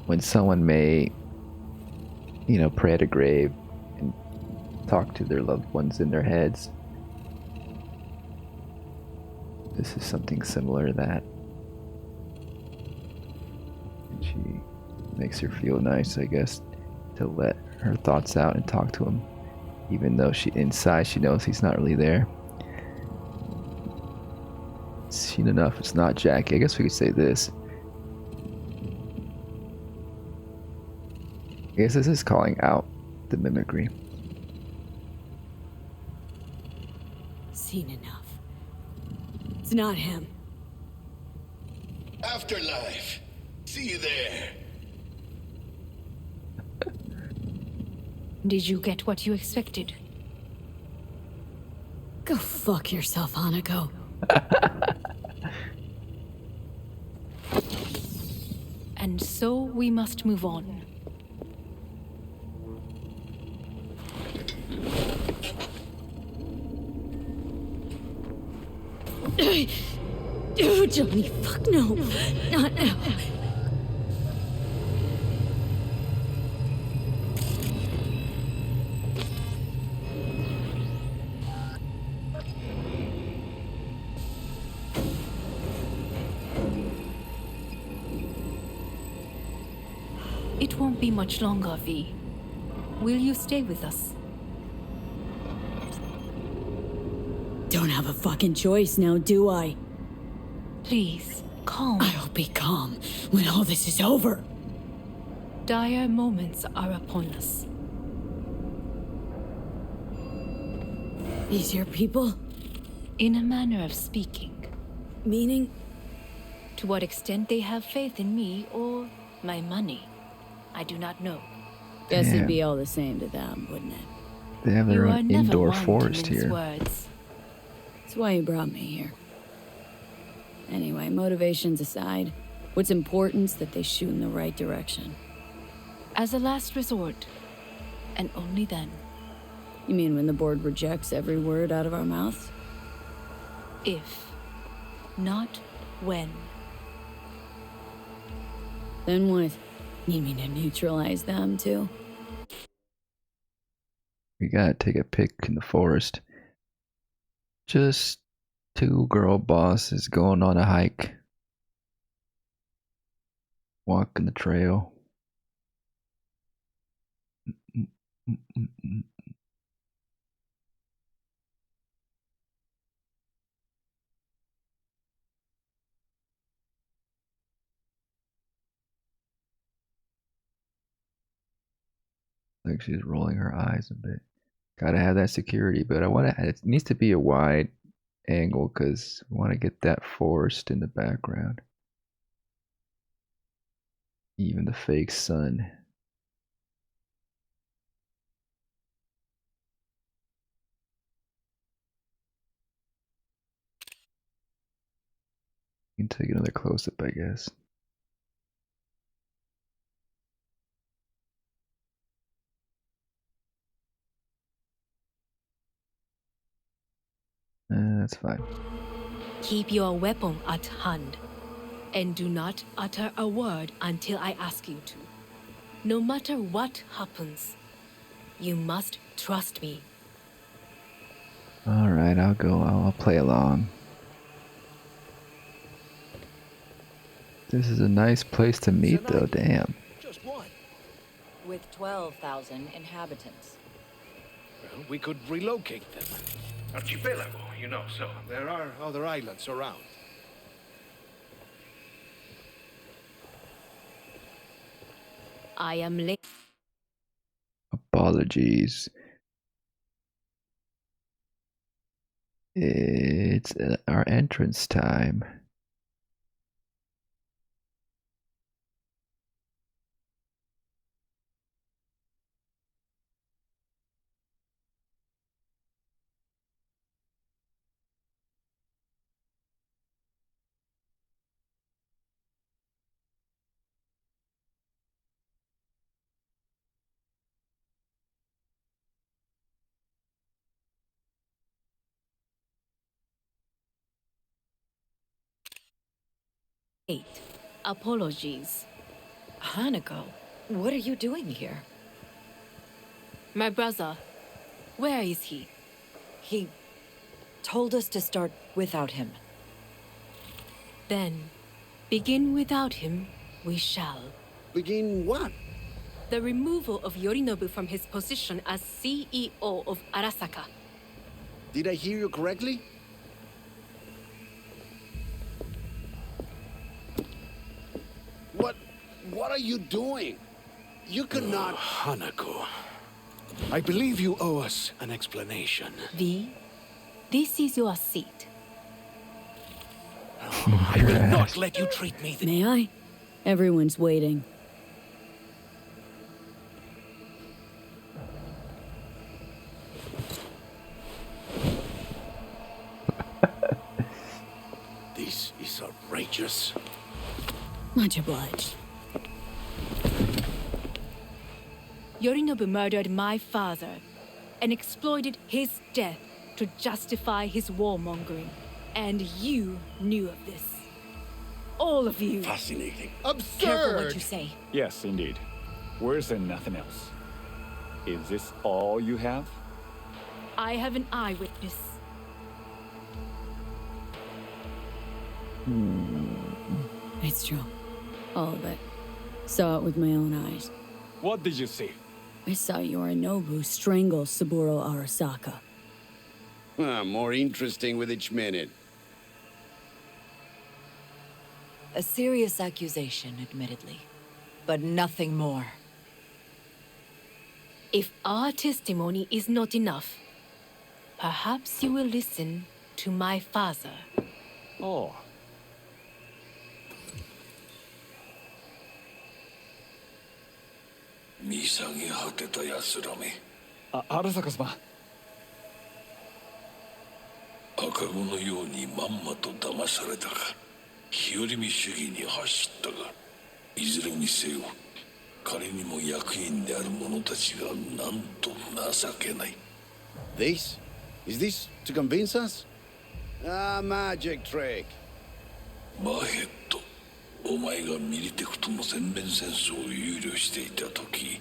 when someone may, you know, pray at a grave and talk to their loved ones in their heads. This is something similar to that. And she makes her feel nice, I guess, to let her thoughts out and talk to him, even though inside she knows he's not really there. Seen enough, it's not Jackie. I guess we could say this. I guess this is calling out the mimicry. Seen enough. It's not him. Afterlife. See you there. Did you get what you expected? Go fuck yourself, Hanako. And so we must move on. Oh, Johnny, fuck no. Not now. It won't be much longer, V. Will you stay with us? Don't have a fucking choice now, do I? Please, calm. I'll be calm when all this is over. Dire moments are upon us. These your people? In a manner of speaking. Meaning? To what extent they have faith in me or my money, I do not know. Guess it'd be all the same to them, wouldn't it? They have their own indoor forest here. Words. That's why you brought me here. Anyway, motivations aside, what's important's that they shoot in the right direction. As a last resort, and only then. You mean when the board rejects every word out of our mouths? If, not when. Then what? You mean to neutralize them, too? We gotta take a pic in the forest. Just two girl bosses going on a hike. Walking the trail. Like she's rolling her eyes a bit. Gotta have that security, but it needs to be a wide angle because I want to get that forest in the background. Even the fake sun. You can take another close-up, I guess. That's fine. Keep your weapon at hand, and do not utter a word until I ask you to. No matter what happens, you must trust me. Alright, I'll go. I'll play along. This is a nice place to meet, though, damn. Just one. With 12,000 inhabitants. Well, we could relocate them. archipelago, you know, so there are other islands around. I am late. Apologies. It's our entrance time. Apologies. Hanako, what are you doing here? My brother, where is he? He told us to start without him. Then, begin without him, we shall. Begin what? The removal of Yorinobu from his position as CEO of Arasaka. Did I hear you correctly? What are you doing? You cannot... Hanako, I believe you owe us an explanation. This is your seat. I will not let you treat me. May I? Everyone's waiting. This is outrageous. Much obliged. Yorinobu murdered my father and exploited his death to justify his warmongering. And you knew of this. All of you. Fascinating. Absurd! Careful what you say. Yes, indeed. Where's there nothing else? Is this all you have? I have an eyewitness. It's true. All of it. Saw it with my own eyes. What did you see? I saw Yorinobu strangle Saburo Arasaka. More interesting with each minute. A serious accusation, admittedly. But nothing more. If our testimony is not enough, perhaps you will listen to my father. Oh. Arasaka-sama. 赤子のようにまんまと騙されたか日和見主義に走ったがいずれにせよ彼にも役員である者たちがなんと情けない This? Is this to convince us? Magic trick. マーヘッドお前がミリテクとの全面戦争を憂慮していた時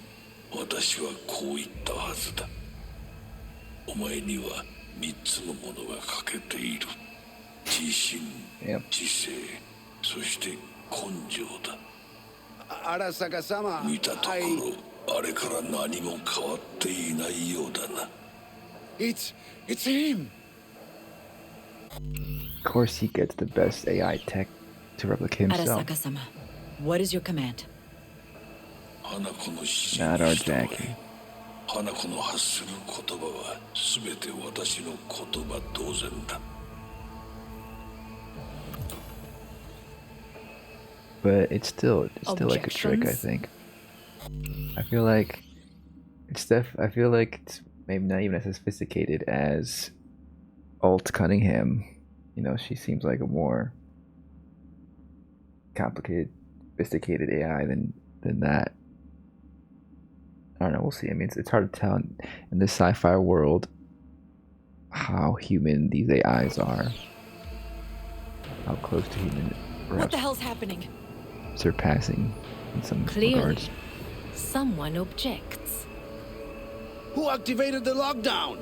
私はこう言ったはずだお前には3つのものが欠けている自信、知性、そして根性だ Arasaka-sama, 見たところ、あれから何も変わっていないようだな It's him! Of course he gets the best AI tech to replicate himself. Arasaka-sama, what is your command? 花子の指示 Not に our 従え Jackie. 花子の発する言葉は全て私の言葉同然だ But it's still like a trick, I think. I feel like it's maybe not even as sophisticated as Alt Cunningham. You know, she seems like a more complicated, sophisticated AI than that. I don't know, we'll see. I mean, it's hard to tell in this sci-fi world how human these AIs are. How close to human, perhaps. What the hell's happening? Surpassing in some Clearly, regards. someone objects. Who activated the lockdown?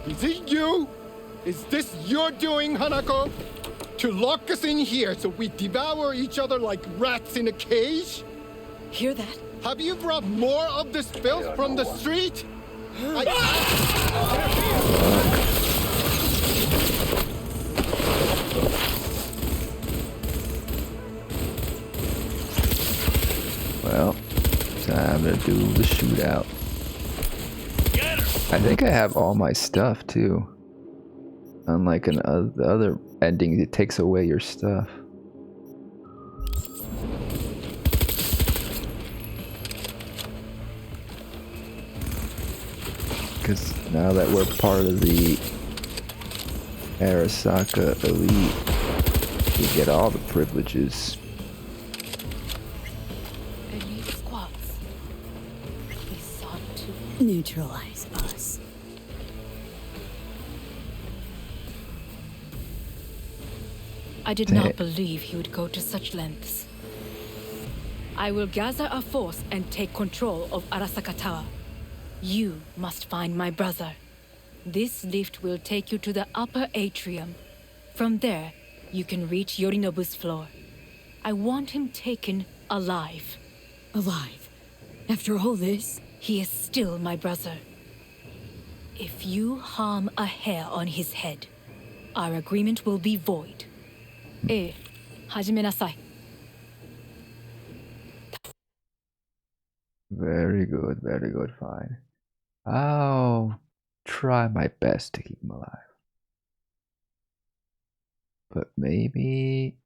Is it you? Is this your doing, Hanako? To lock us in here so we devour each other like rats in a cage? Hear that? Have you brought more of this filth from the street? do the shootout. I think I have all my stuff too. Unlike the other endings, it takes away your stuff. Because now that we're part of the Arasaka elite, we get all the privileges. Elite squads. They sought to neutralize us. I did not believe he would go to such lengths. I will gather a force and take control of Arasaka Tower. You must find my brother. This lift will take you to the upper atrium. From there, you can reach Yorinobu's floor. I want him taken alive. Alive? After all this? He is still my brother. If you harm a hair on his head, our agreement will be void. Hajime nasai. Very good, fine. I'll try my best to keep him alive. But maybe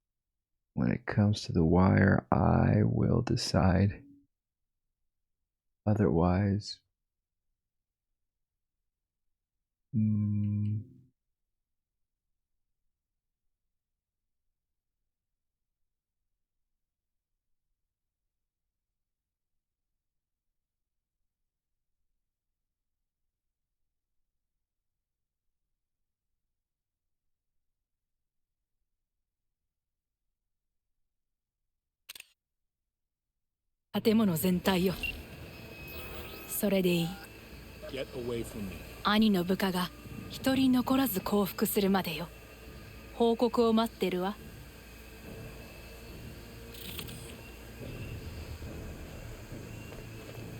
when it comes to the wire, I will decide. Otherwise, Get away from me. 兄の部下が一人残らず降伏するまでよ。報告を待ってるわ。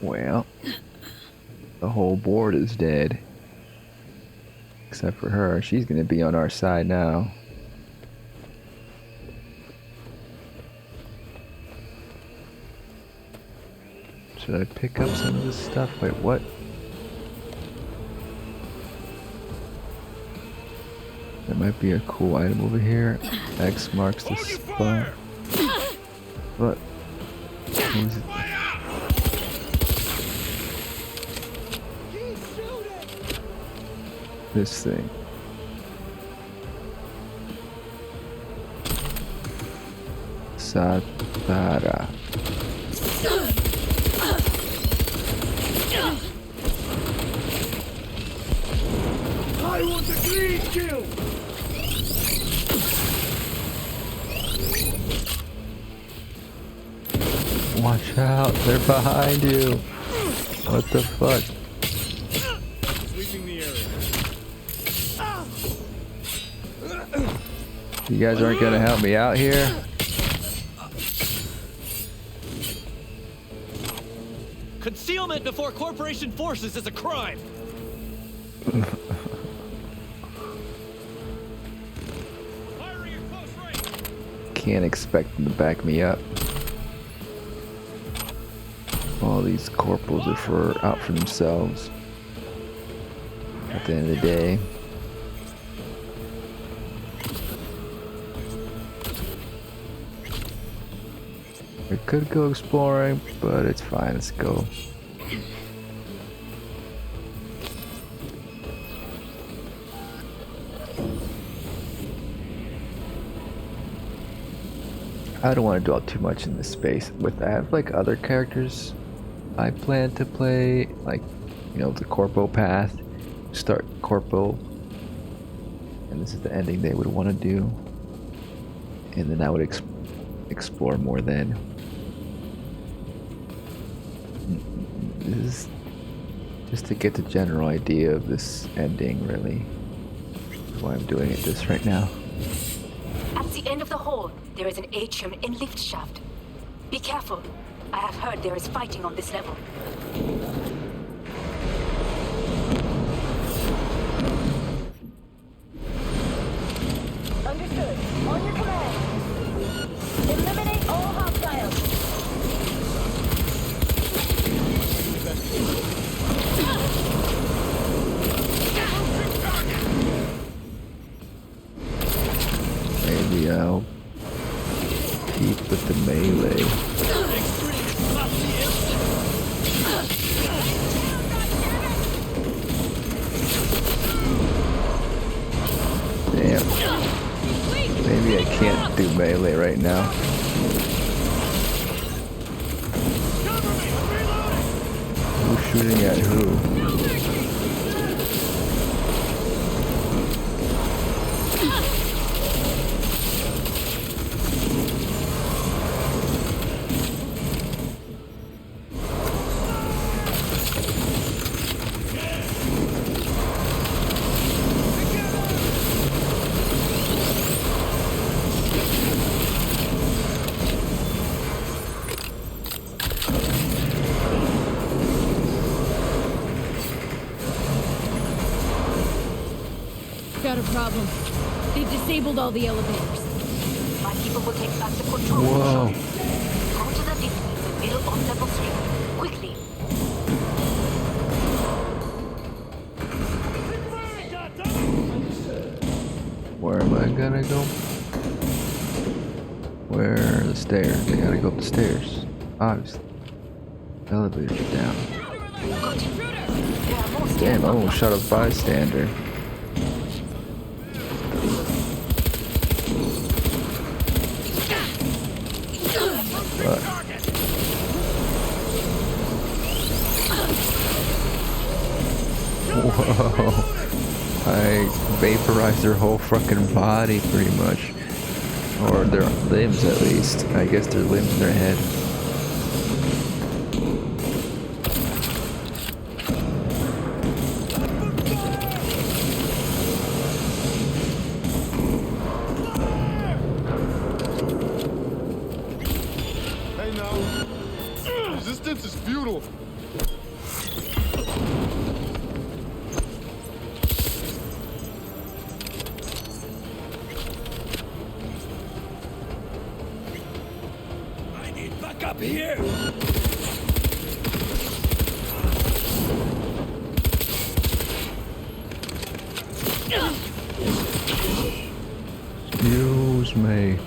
Well, the whole board is dead. Except for her. She's gonna be on our side now. Should I pick up some of this stuff? Wait, what? There might be a cool item over here. X marks the spot. What? What is it? This thing. Satara. I want the clean kill! Watch out, they're behind you. What the fuck? Sweeping the area. You guys aren't gonna help me out here? Concealment before corporation forces is a crime. Can't expect them to back me up. All these corporals are out for themselves. At the end of the day. We could go exploring, but it's fine, let's go. I don't want to dwell too much in this space. I have like other characters I plan to play, like, you know, the Corpo path, start Corpo, and this is the ending they would want to do, and then I would explore more then. This is just to get the general idea of this ending, really. That's why I'm doing this right now. At the end of the hall, there is an atrium and lift shaft. Be careful. I have heard there is fighting on this level. Understood. On your command. Eliminate all hostiles. now. Keep with the melee. Damn. Maybe I can't do melee right now. Who's shooting at who? Got a problem. They've disabled all the elevators. My people will take back the control. Whoa. Go to the lift in the middle of level 3. Quickly. Where am I gonna go? Where are the stairs? I gotta go up the stairs. Obviously. Elevators are down. Damn, I almost shot a bystander. Whoa. I vaporized their whole fucking body pretty much. Or their limbs at least. I guess their limbs and their head. Hey now. Resistance is futile. Up here! Excuse me.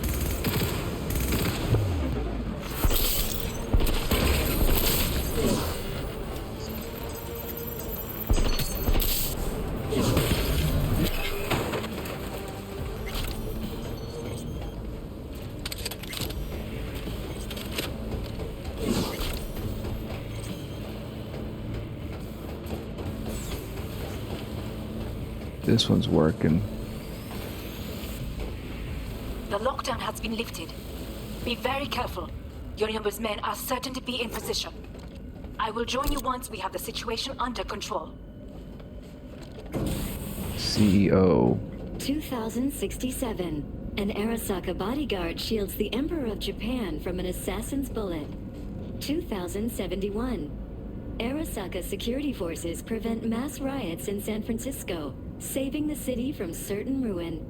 This one's working. The lockdown has been lifted. Be very careful. Yorinobu's men are certain to be in position. I will join you once we have the situation under control. CEO. 2067. An Arasaka bodyguard shields the Emperor of Japan from an assassin's bullet. 2071. Arasaka security forces prevent mass riots in San Francisco, saving the city from certain ruin.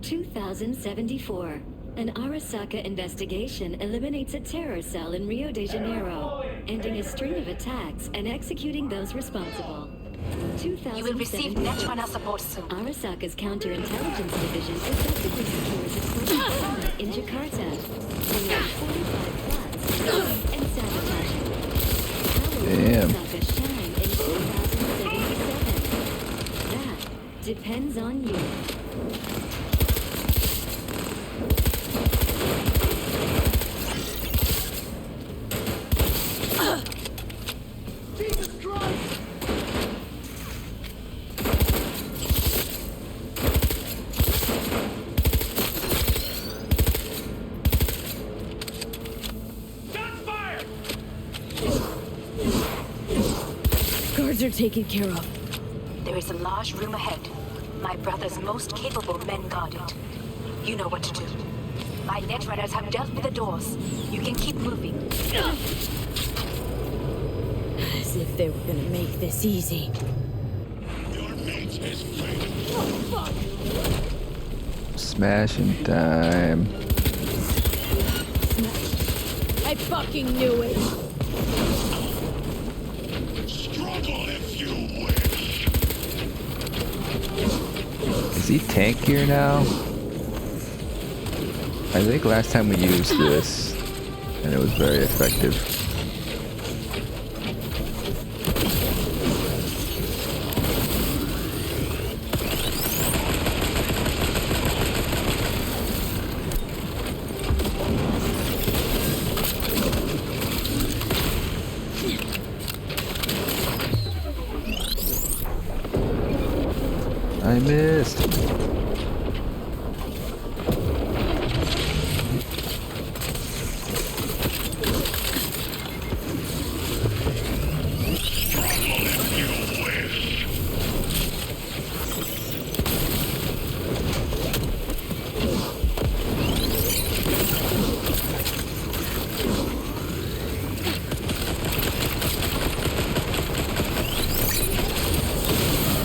2074. An Arasaka investigation eliminates a terror cell in Rio de Janeiro, ending a string of attacks and executing those responsible. You will receive Netrunner support soon. Arasaka's counterintelligence division effectively secures its location in Jakarta, bringing 45 plots and sabotaging. Damn. Arasaka shine in 2077. That depends on you. Jesus Christ! Guards are taken care of. There is a large room ahead. My brother's most capable men guard it. You know what to do. My Netrunners have dealt with the doors. You can keep moving. As if they were gonna make this easy. Oh, fuck! Smashing time. I fucking knew it! Struggle if you wish. Is he tankier now? I think last time we used this, and it was very effective. I missed.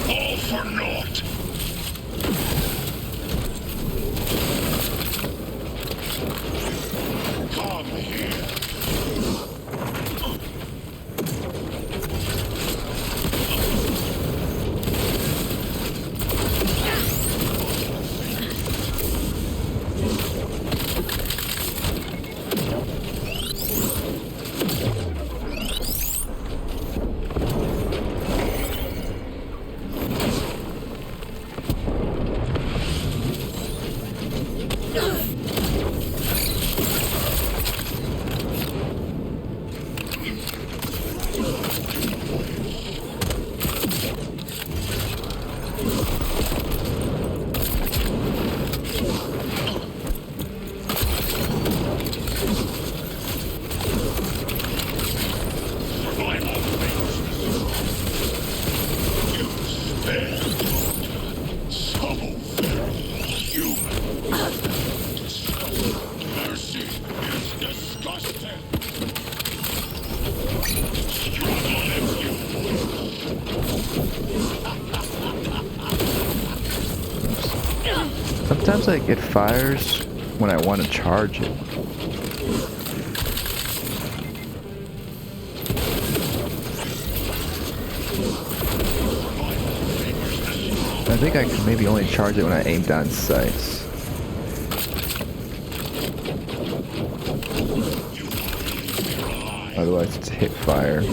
All for naught. Come here. Sometimes like it fires when I want to charge it. I think I can maybe only charge it when I aim down sights. Otherwise it's hip fire.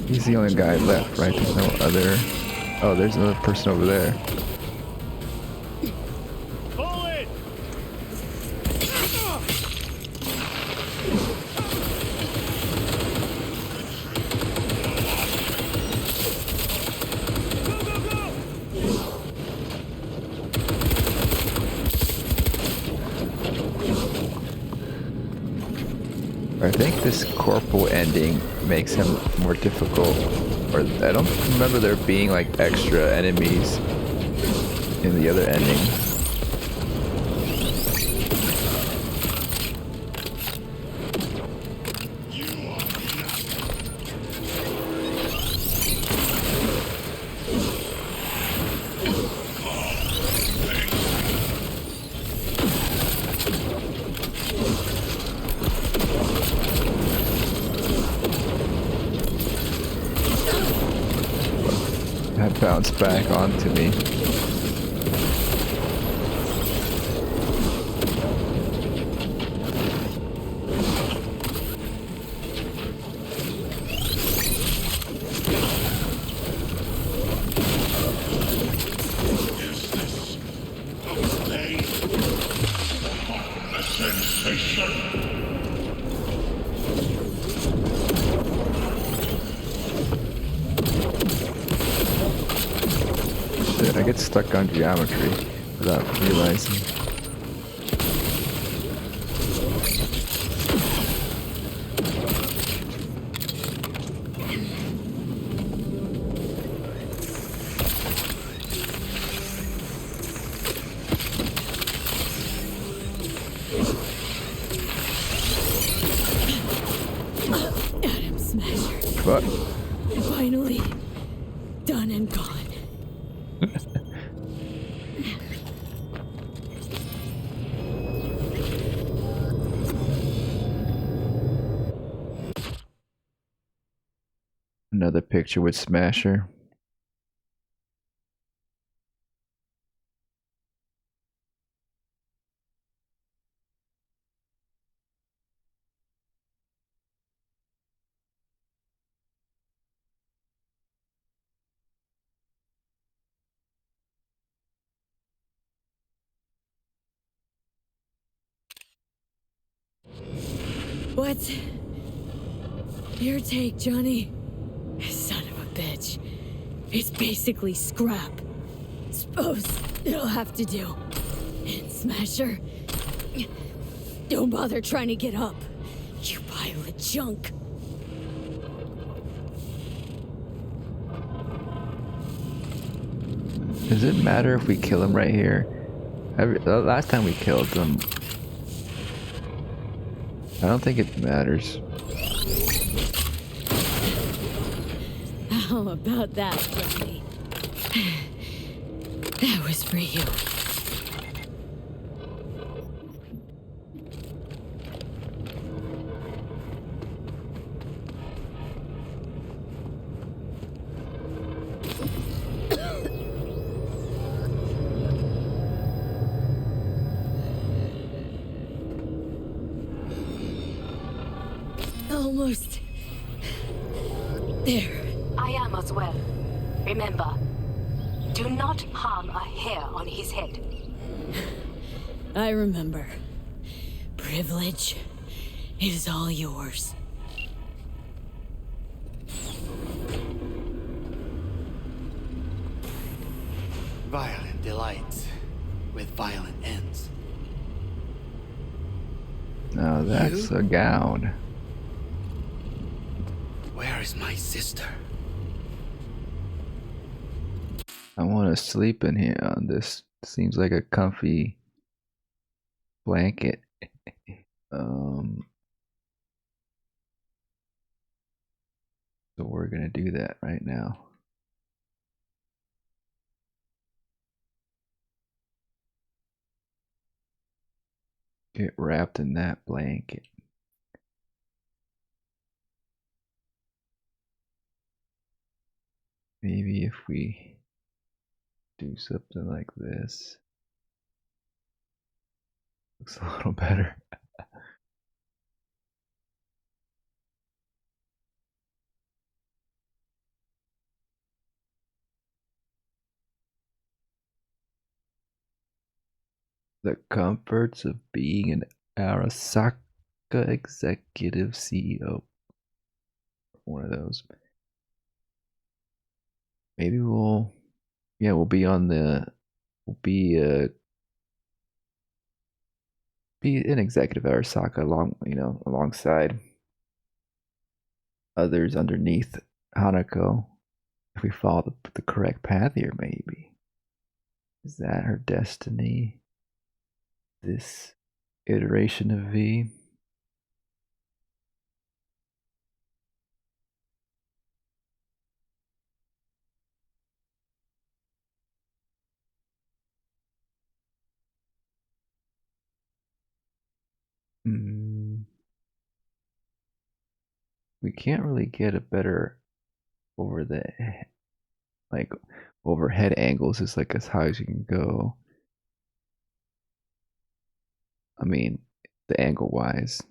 He's the only guy left, right? There's no other... Oh, there's another person over there. I think this corporal ending makes him more difficult, or I don't remember there being like extra enemies in the other ending. Bounce back onto me. stuck on geometry without realizing. Adam Smasher. What? Finally done and gone. Another picture with Smasher. What's your take, Johnny? Son of a bitch. It's basically scrap. Suppose it'll have to do. And Smasher, don't bother trying to get up, you pile of junk. Does it matter if we kill him right here? The last time we killed him, I don't think it matters. How about that, Johnny? That was for you. Almost there. I am as well. Remember, do not harm a hair on his head. I remember. Privilege is all yours. Violent delights with violent ends. Now that's a gown. Where is my sister? I want to sleep in here on this. Seems like a comfy blanket. So we're gonna do that right now. Get wrapped in that blanket. Maybe if we do something like this, looks a little better. The comforts of being an Arasaka executive CEO. One of those. Maybe we'll be on the, be an executive Arasaka alongside others underneath Hanako. If we follow the correct path here, maybe. Is that her destiny? This iteration of V? We can't really get a better overhead angles is like as high as you can go. I mean, the angle wise.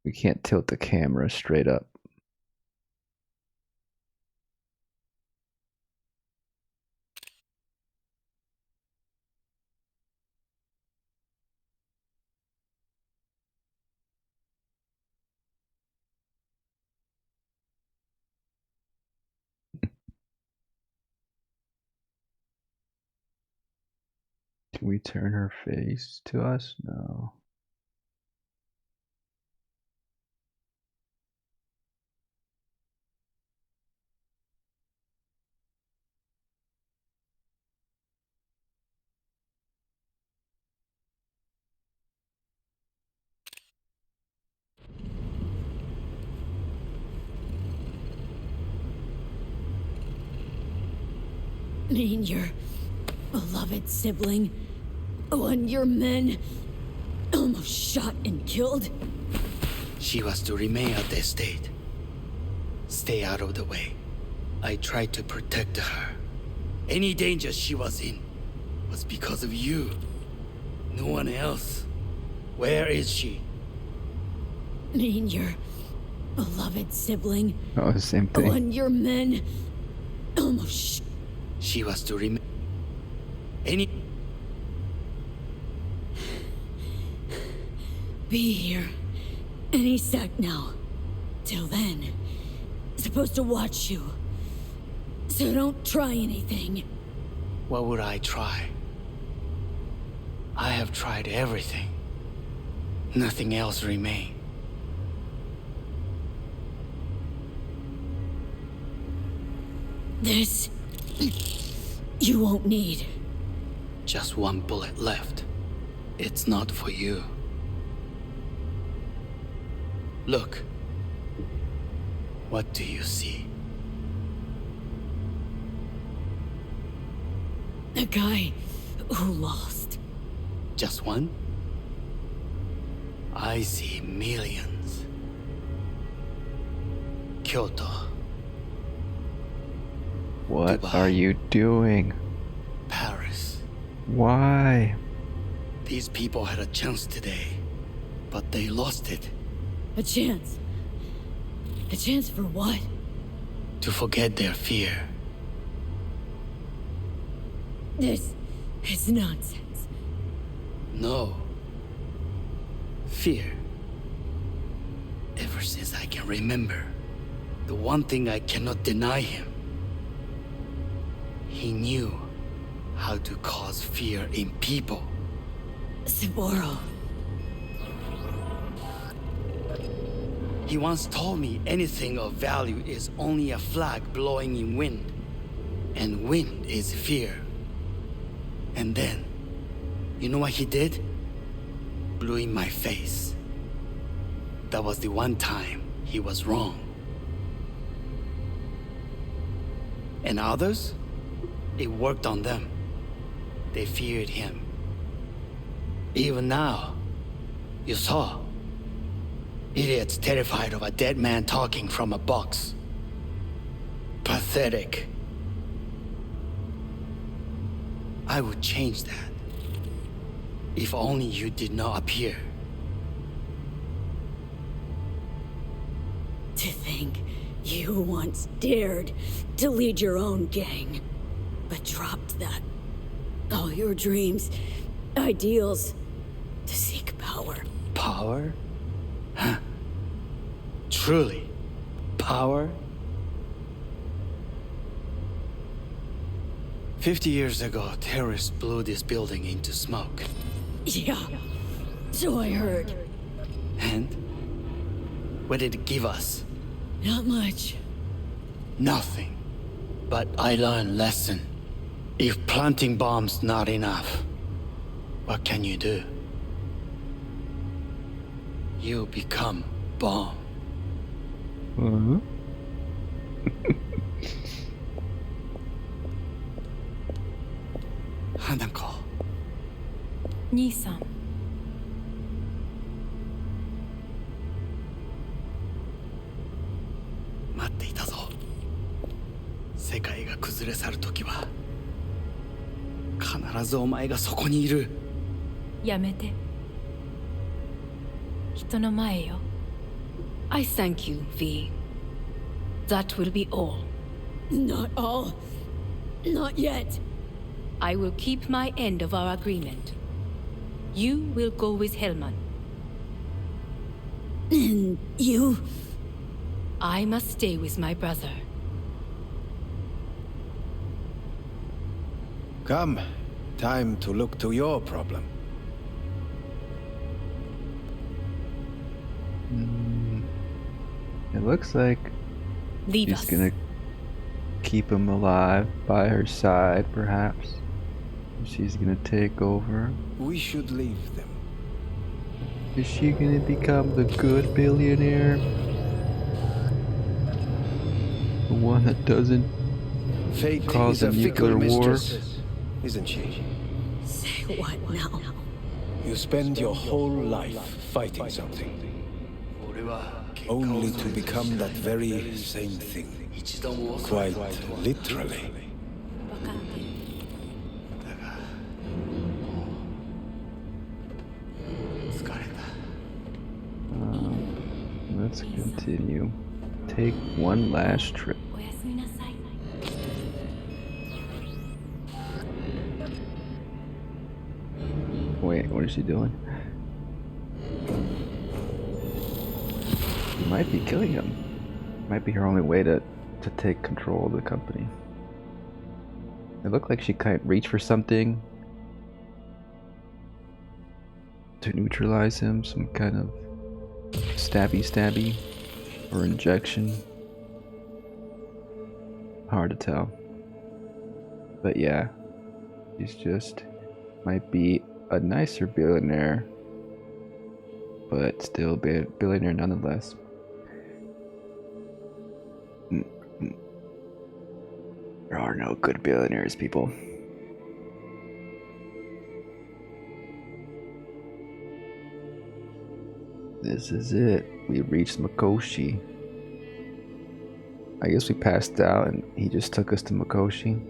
We can't tilt the camera straight up. Can we turn her face to us? No. Mean your beloved sibling, one your men almost shot and killed? She was to remain at the estate. Stay out of the way. I tried to protect her. Any danger she was in was because of you. No one else. Where is she? Mean your beloved sibling, Oh, the same thing. one your men almost. She was to remain. Any. Be here any sec now. Till then, supposed to watch you. So don't try anything. What would I try? I have tried everything. Nothing else remains. This you won't need. Just one bullet left. It's not for you. Look. What do you see? The guy who lost. Just one? I see millions. Kyoto. What Dubai. are you doing? Paris. Why? These people had a chance today, but they lost it. A chance? A chance for what? To forget their fear. This is nonsense. No. Fear. Ever since I can remember, the one thing I cannot deny him. He knew how to cause fear in people. Saburo. He once told me anything of value is only a flag blowing in wind. And wind is fear. And then, you know what he did? Blew in my face. That was the one time he was wrong. And others? It worked on them. They feared him. Even now, you saw. Idiots terrified of a dead man talking from a box. Pathetic. I would change that. If only you did not appear. To think you once dared to lead your own gang, but dropped that. All your dreams, ideals, to seek power. Power? Huh. Truly, power? 50 years ago, terrorists blew this building into smoke. Yeah, so I heard. And? What did it give us? Not much. Nothing. But I learned lesson. If planting bombs not enough, what can you do? You become bomb. Uh-huh. Hanako. 兄さん。待っていたぞ。世界が崩れ去るときは必ずお前がそこにいる。やめて。人の前よ。I thank you, V. That will be all. Not all. Not yet. I will keep my end of our agreement. You will go with Hellman. And you? I must stay with my brother. Come. Time to look to your problem. It looks like Leave she's us. gonna keep him alive by her side, perhaps. She's gonna take over. We should leave them. Is she gonna become the good billionaire? The one that doesn't Fate cause is a a nuclear fickle war? mistress, isn't she? Say what now? You spend your whole life fighting something, only to become that very same thing. Quite literally. Let's continue. Take one last trip. Wait, what is she doing? She might be killing him. Might be her only way to take control of the company. It looked like she kind of reached for something to neutralize him, some kind of stabby or injection. Hard to tell. But yeah, she's just might be a nicer billionaire, but still be a billionaire nonetheless. There are no good billionaires, people. This is it. We reached Mikoshi. I guess we passed out and he just took us to Mikoshi.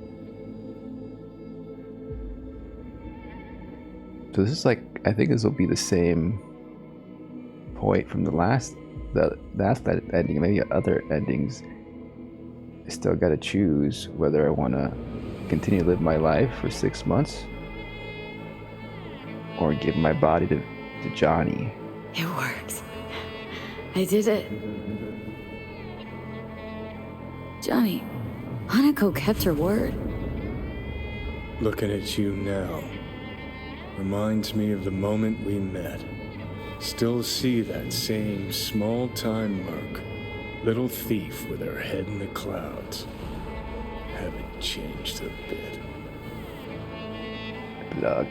So this is like, I think this will be the same point from the last ending, maybe other endings. I still gotta choose whether I wanna continue to live my life for 6 months or give my body to Johnny. It worked. I did it. Johnny, Hanako kept her word. Looking at you now reminds me of the moment we met. Still see that same small-time merc. Little thief with her head in the clouds. Haven't changed a bit. Plug.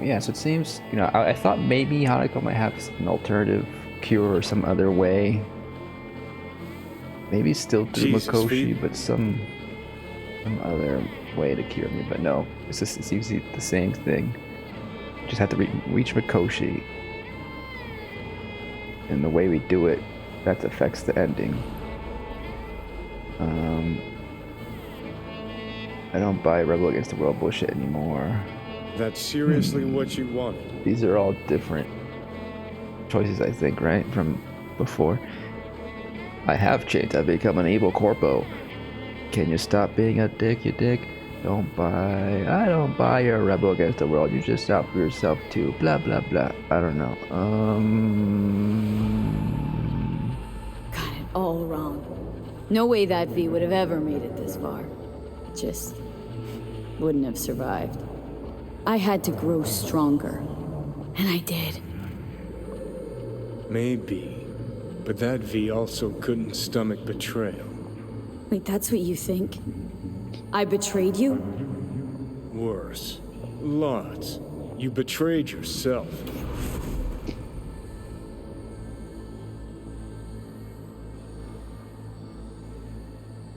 Yeah, so it seems, I thought maybe Hanako might have an alternative cure or some other way. Maybe still through Mikoshi, but some other way to cure me. But no, it seems to be the same thing. Just have to reach Mikoshi. And the way we do it, that affects the ending. I don't buy Rebel Against the World bullshit anymore. That's seriously what you wanted? These are all different choices, I think, right? From before. I have changed. I've become an evil corpo. Can you stop being a dick, you dick? I don't buy your Rebel Against the World. You're just out for yourself too. Blah, blah, blah. I don't know. Got it all wrong. No way that V would have ever made it this far. Just wouldn't have survived. I had to grow stronger. And I did. Maybe. But that V also couldn't stomach betrayal. Wait, that's what you think? I betrayed you? Worse. Lots. You betrayed yourself.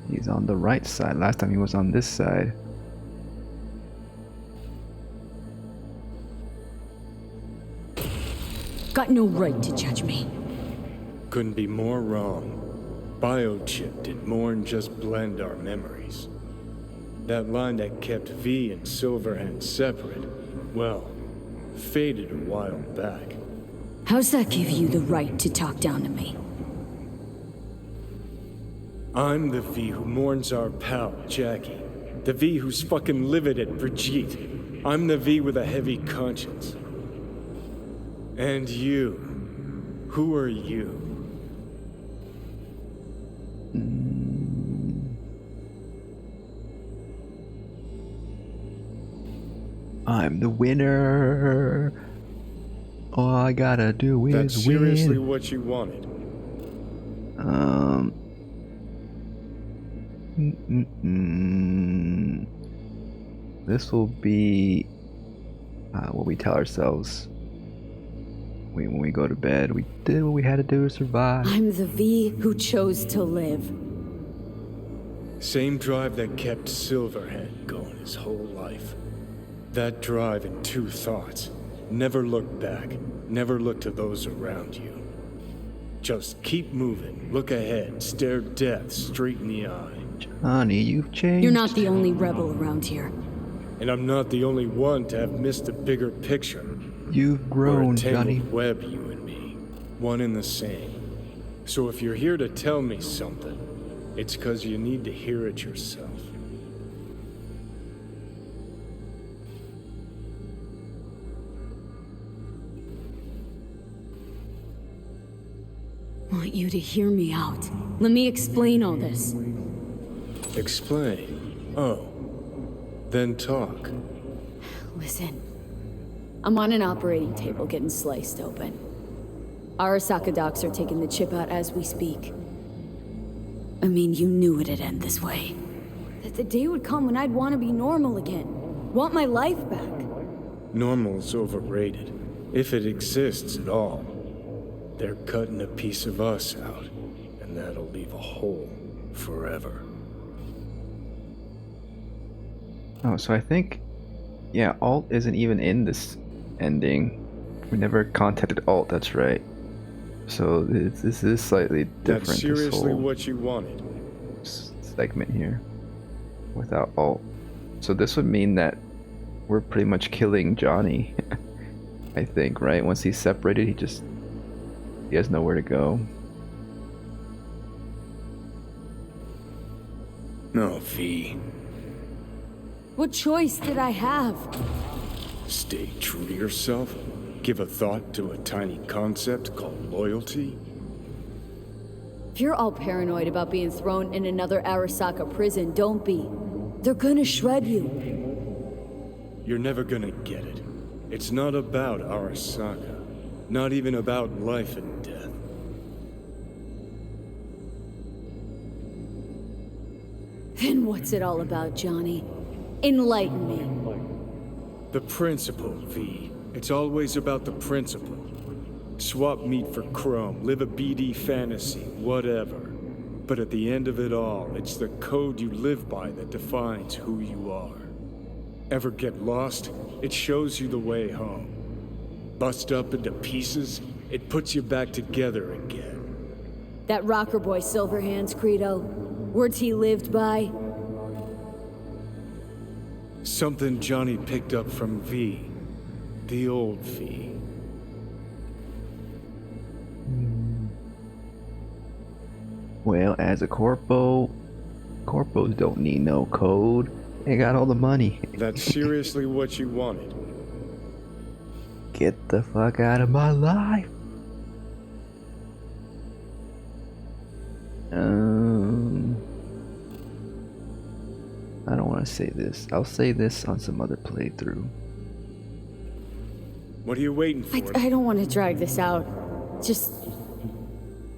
He's on the right side. Last time he was on this side. Got no right to judge me. Couldn't be more wrong. Biochip did more than just blend our memories. That line that kept V and Silverhand separate, well, faded a while back. How's that give you the right to talk down to me? I'm the V who mourns our pal, Jackie. The V who's fucking livid at Brigitte. I'm the V with a heavy conscience. And you. Who are you? I'm the winner. All I gotta do is That's seriously win. what you wanted. This will be what we tell ourselves when we go to bed. We did what we had to do to survive. I'm the V who chose to live. Same drive that kept Silverhead going his whole life. That drive and two thoughts. Never look back. Never look to those around you. Just keep moving. Look ahead. Stare death straight in the eye. Johnny, you've changed. You're not the only rebel around here. And I'm not the only one to have missed the bigger picture. You've grown, We're a Johnny. tangled web, you and me. One and the same. So if you're here to tell me something, it's because you need to hear it yourself. I want you to hear me out. Let me explain all this. Explain. Oh. Then talk. Listen. I'm on an operating table getting sliced open. Arasaka docs are taking the chip out as we speak. I mean, you knew it'd end this way. That the day would come when I'd want to be normal again. Want my life back. Normal's overrated. If it exists at all. They're cutting a piece of us out, and that'll leave a hole forever. Oh, so I think, yeah, Alt isn't even in this ending. We never contacted Alt, that's right. So this is slightly different. That's seriously this whole what you wanted. segment here, without Alt. So this would mean that we're pretty much killing Johnny, I think, right? Once he's separated, he has nowhere to go. No, V. What choice did I have? Stay true to yourself. Give a thought to a tiny concept called loyalty. If you're all paranoid about being thrown in another Arasaka prison, don't be. They're gonna shred you. You're never gonna get it. It's not about Arasaka. Not even about life and death. Then what's it all about, Johnny? Enlighten me. The principle, V. It's always about the principle. Swap meat for chrome, live a BD fantasy, whatever. But at the end of it all, it's the code you live by that defines who you are. Ever get lost? It shows you the way home. Bust up into pieces, it puts you back together again. That rocker boy Silverhand's credo. Words he lived by. Something Johnny picked up from V. The old V. Well, as a corpos don't need no code. They got all the money. That's seriously what you wanted. Get the fuck out of my life. I don't want to say this. I'll say this on some other playthrough. What are you waiting for? I don't want to drag this out. Just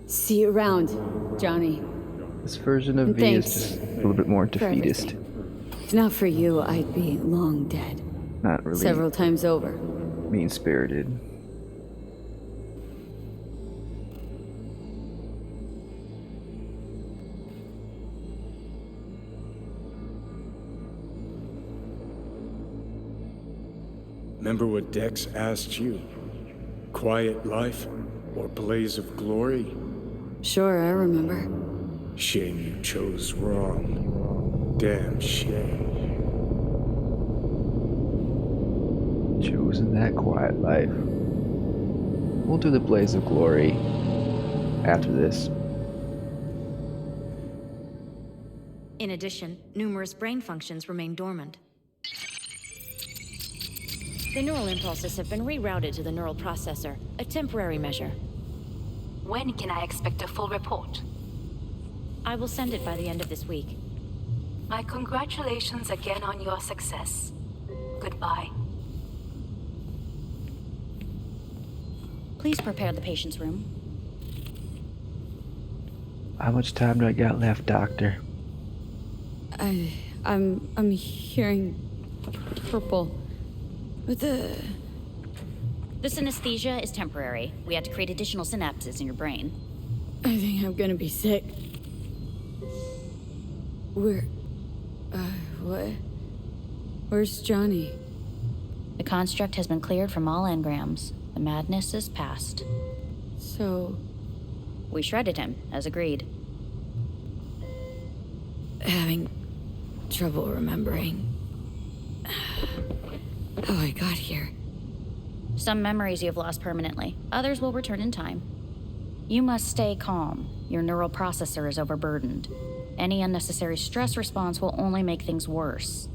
see you around, Johnny. This version of And V is thanks just a little bit more for defeatist. everything. If not for you, I'd be long dead. Not really Several times over. mean-spirited. Remember what Dex asked you? Quiet life or blaze of glory? Sure, I remember. Shame you chose wrong. Damn shame. Choosing that quiet life. We'll do the blaze of glory after this. In addition, numerous brain functions remain dormant. The neural impulses have been rerouted to the neural processor, a temporary measure. When can I expect a full report? I will send it by the end of this week. My congratulations again on your success. Goodbye. Please prepare the patient's room. How much time do I got left, doctor? I'm hearing purple. What the? This anesthesia is temporary. We had to create additional synapses in your brain. I think I'm gonna be sick. What? Where's Johnny? The construct has been cleared from all engrams. The madness is past. So... We shredded him, as agreed. Having trouble remembering how I got here. Some memories you have lost permanently. Others will return in time. You must stay calm. Your neural processor is overburdened. Any unnecessary stress response will only make things worse.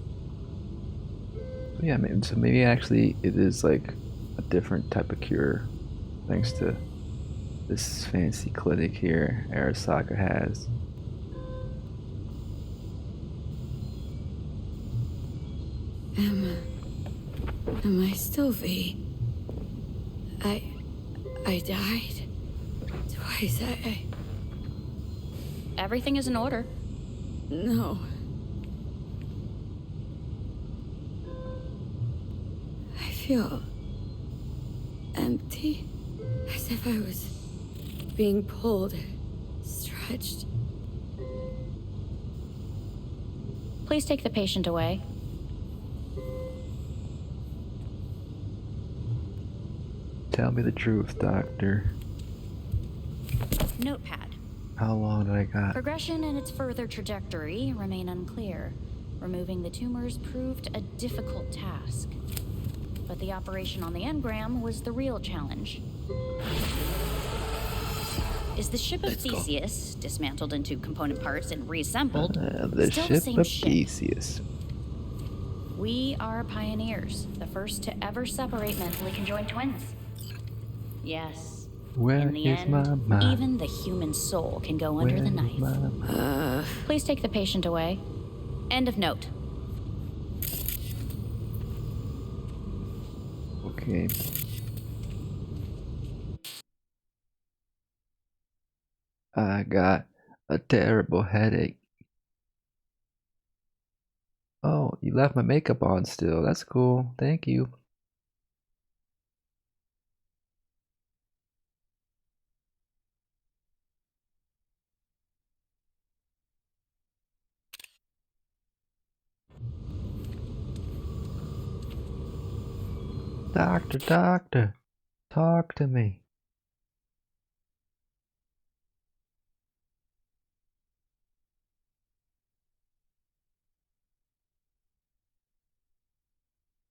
Yeah, so maybe actually it is like a different type of cure, thanks to this fancy clinic here Arasaka has. Am I still V? I died twice. Everything is in order. No. I feel empty, as if I was being pulled, stretched. Please take the patient away. Tell me the truth, doctor. Notepad. How long do I got? Progression and its further trajectory remain unclear. Removing the tumors proved a difficult task. But the operation on the engram was the real challenge. Is the ship of Theseus, dismantled into component parts and reassembled, the still ship the same of ship? Theseus. We are pioneers, the first to ever separate mentally conjoined twins. Yes. Where in the is end, my mind? even the human soul can go under the knife. Please take the patient away. End of note. Okay. I got a terrible headache. Oh, you left my makeup on still. That's cool. Thank you. Doctor, talk to me.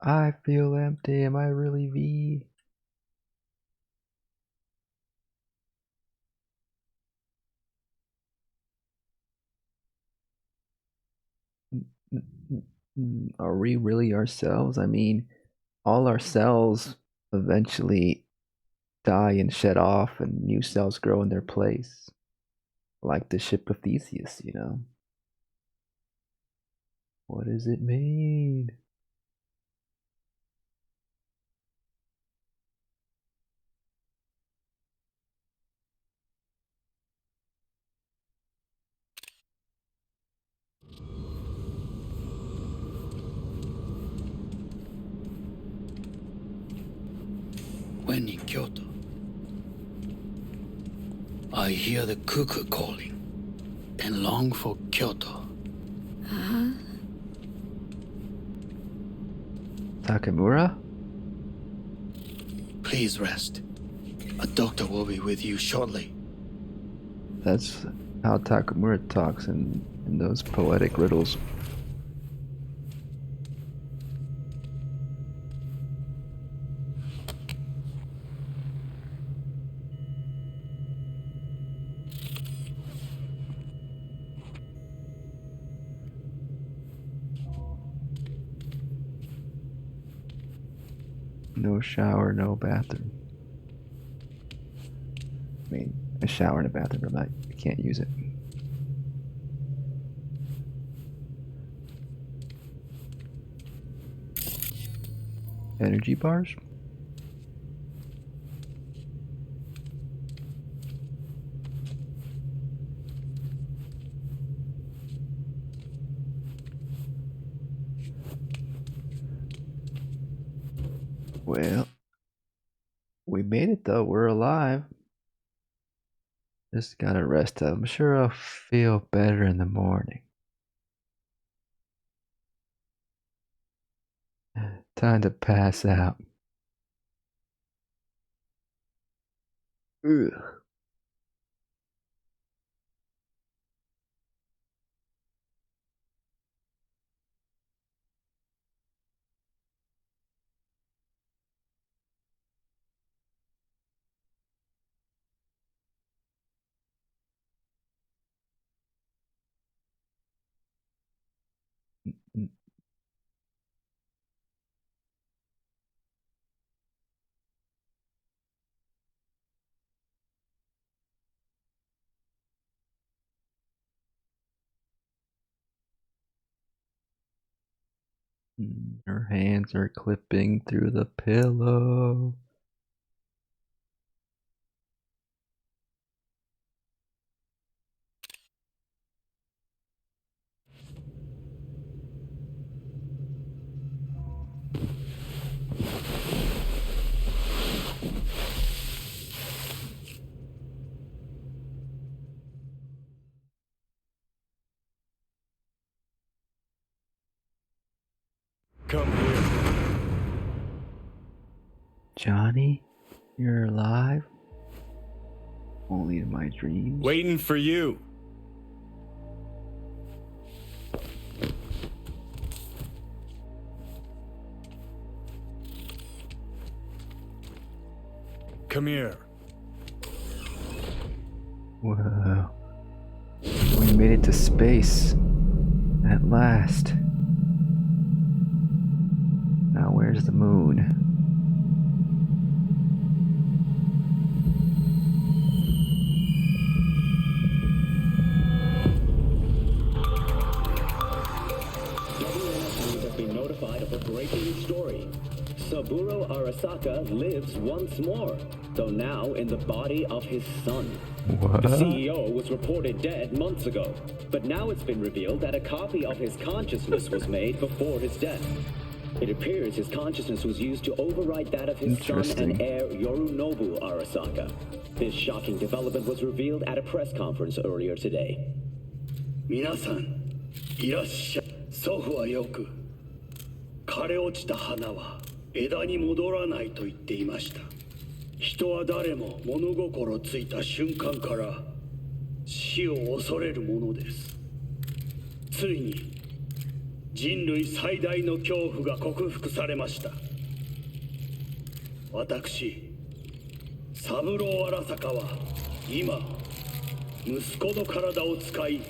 I feel empty. Am I really V? Are we really ourselves? I mean, all our cells eventually die and shed off, and new cells grow in their place. Like the ship of Theseus, you know? What does it mean? When in Kyoto, I hear the cuckoo calling and long for Kyoto. Huh? Takamura? Please rest. A doctor will be with you shortly. That's how Takamura talks in those poetic riddles. No shower, no bathroom. I mean, a shower and a bathroom, but I can't use it. Energy bars? Well, we made it though. We're alive. Just gotta rest up. I'm sure I'll feel better in the morning. Time to pass out. Ugh. Her hands are clipping through the pillow. Come here. Johnny, you're alive? Only in my dreams. Waiting for you. Come here. Whoa. We made it to space. At last. Now where's the moon? Has been notified of a breaking story. Saburo Arasaka lives once more, though now in the body of his son. What? The CEO was reported dead months ago, but now it's been revealed that a copy of his consciousness was made before his death. It appears his consciousness was used to override that of his son and heir Yorinobu Arasaka. This shocking development was revealed at a press conference earlier today. 皆さん、いらっしゃい。祖父はよく、枯れ落ちた花は枝に戻らないと言っていました。人は誰も物心ついた瞬間から死を恐れるものです。ついに人類最大の恐怖が克服されました。私、三郎荒坂は今、息子の体を使い、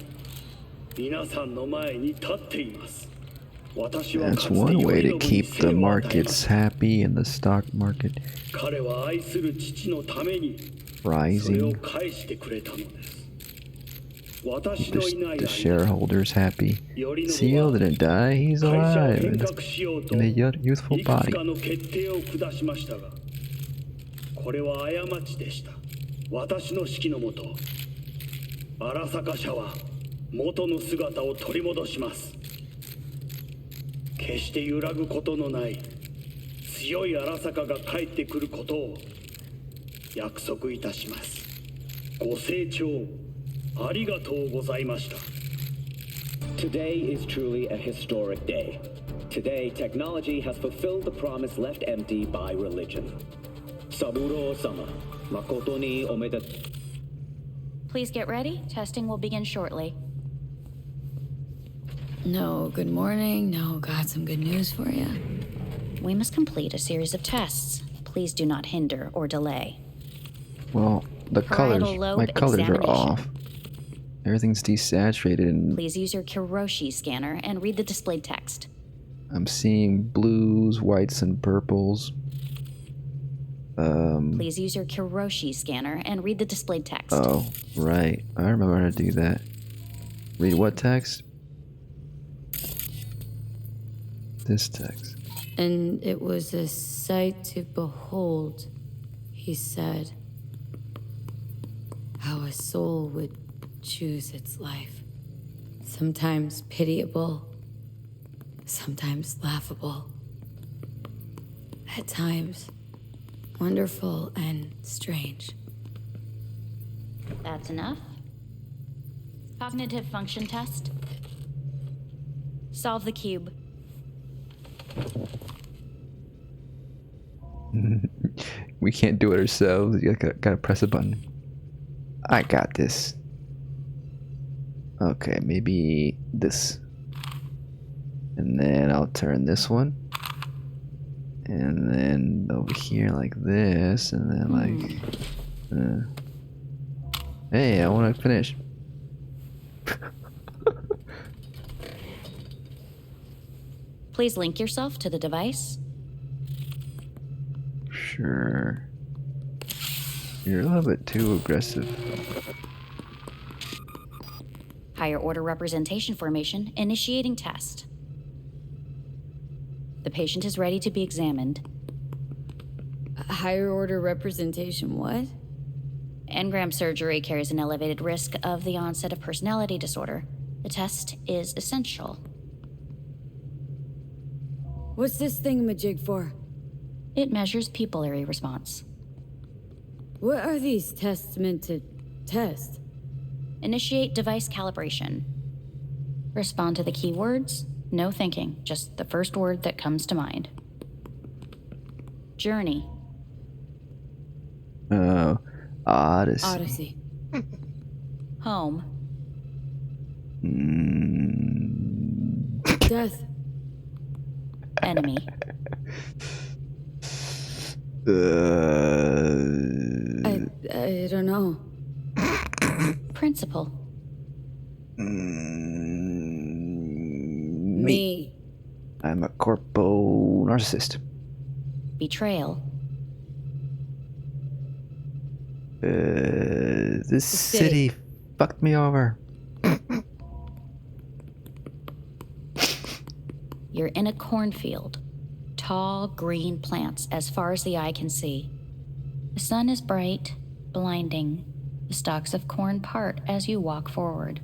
皆さんの前に立っています。That's one way to keep the markets happy and the stock market 彼は愛する父のためにそれを rising. 返してくれたのです。 The shareholders happy. Seal didn't die, he's alive in a youthful いくつ body. かの決定を下しましたが、これは過ちでした。私の指揮のもと、荒坂社は元の姿を取り戻します。決して揺らぐことのない強い荒坂が帰ってくることを約束いたします。ご清聴ありがとうございました。 Today is truly a historic day. Today, technology has fulfilled the promise left empty by religion. Saburo-sama, makoto ni omedetou. Please get ready. Testing will begin shortly. No, good morning. No, got some good news for you. We must complete a series of tests. Please do not hinder or delay. Well, the colors, Parietal lobe my colors are examination. off. Everything's desaturated and Please use your Kiroshi scanner and read the displayed text. I'm seeing blues, whites, and purples. Please use your Kiroshi scanner and read the displayed text. Oh, right. I remember how to do that. Read what text? This text. And it was a sight to behold, he said, how a soul would choose its life. Sometimes pitiable, sometimes laughable. At times, wonderful and strange. That's enough. Cognitive function test. Solve the cube. We can't do it ourselves. You gotta press a button. I got this. Okay, maybe this. And then I'll turn this one. And then over here like this. And then like... hey, I want to finish. Please link yourself to the device. Sure. You're a little bit too aggressive. Higher order representation formation, initiating test. The patient is ready to be examined. Higher order representation, what? Engram surgery carries an elevated risk of the onset of personality disorder. The test is essential. What's this thingamajig for? It measures pupillary response. What are these tests meant to test? Initiate device calibration. Respond to the keywords. No thinking, just the first word that comes to mind. Journey. Oh, Odyssey. Odyssey. Home. Death. Enemy. I don't know. Principal. Me. I'm a corpo narcissist. Betrayal. This city fucked me over. You're in a cornfield. Tall, green plants as far as the eye can see. The sun is bright, blinding. The stalks of corn part as you walk forward.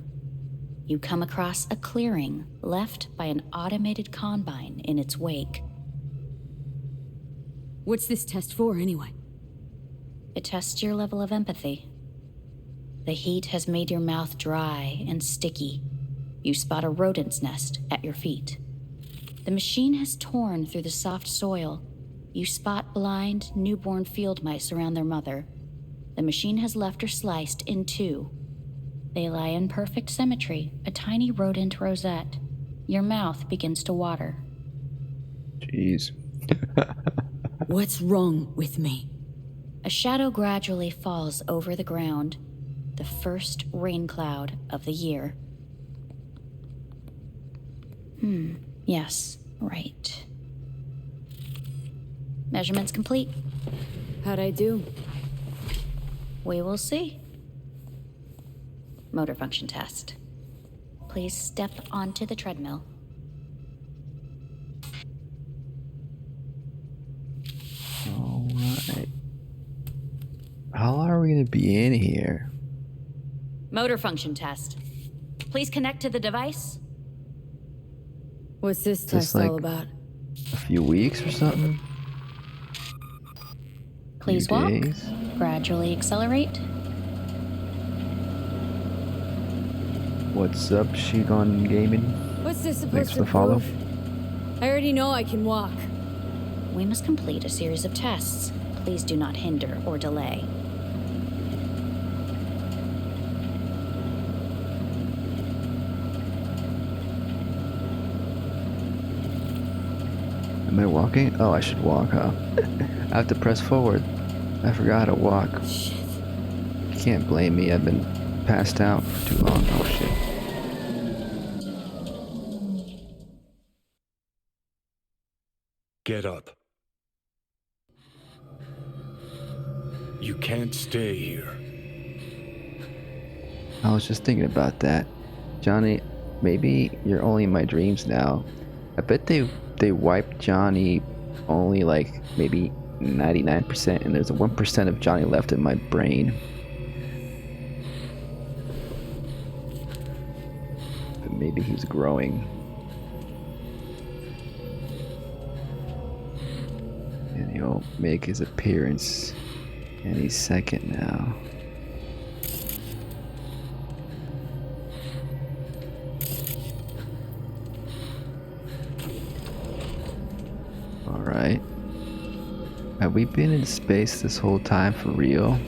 You come across a clearing left by an automated combine in its wake. What's this test for, anyway? It tests your level of empathy. The heat has made your mouth dry and sticky. You spot a rodent's nest at your feet. The machine has torn through the soft soil. You spot blind, newborn field mice around their mother. The machine has left her sliced in two. They lie in perfect symmetry, a tiny rodent rosette. Your mouth begins to water. Jeez. What's wrong with me? A shadow gradually falls over the ground, the first rain cloud of the year. Yes, right. Measurements complete. How'd I do? We will see. Motor function test. Please step onto the treadmill. Alright. How long are we gonna be in here? Motor function test. Please connect to the device. What's this test like all about? A few weeks or something? Please walk. Gradually accelerate. What's up, Shigon Gaming? What's this Thanks supposed for to the follow. prove? I already know I can walk. We must complete a series of tests. Please do not hinder or delay. Am I walking? Oh, I should walk, huh? I have to press forward. I forgot how to walk. Shit. You can't blame me. I've been passed out for too long. Oh, shit. Get up. You can't stay here. I was just thinking about that. Johnny, maybe you're only in my dreams now. I bet they wiped Johnny only like maybe 99% and there's a 1% of Johnny left in my brain. But maybe he's growing. And He'll make his appearance any second now. Alright. Have we been in space this whole time for real?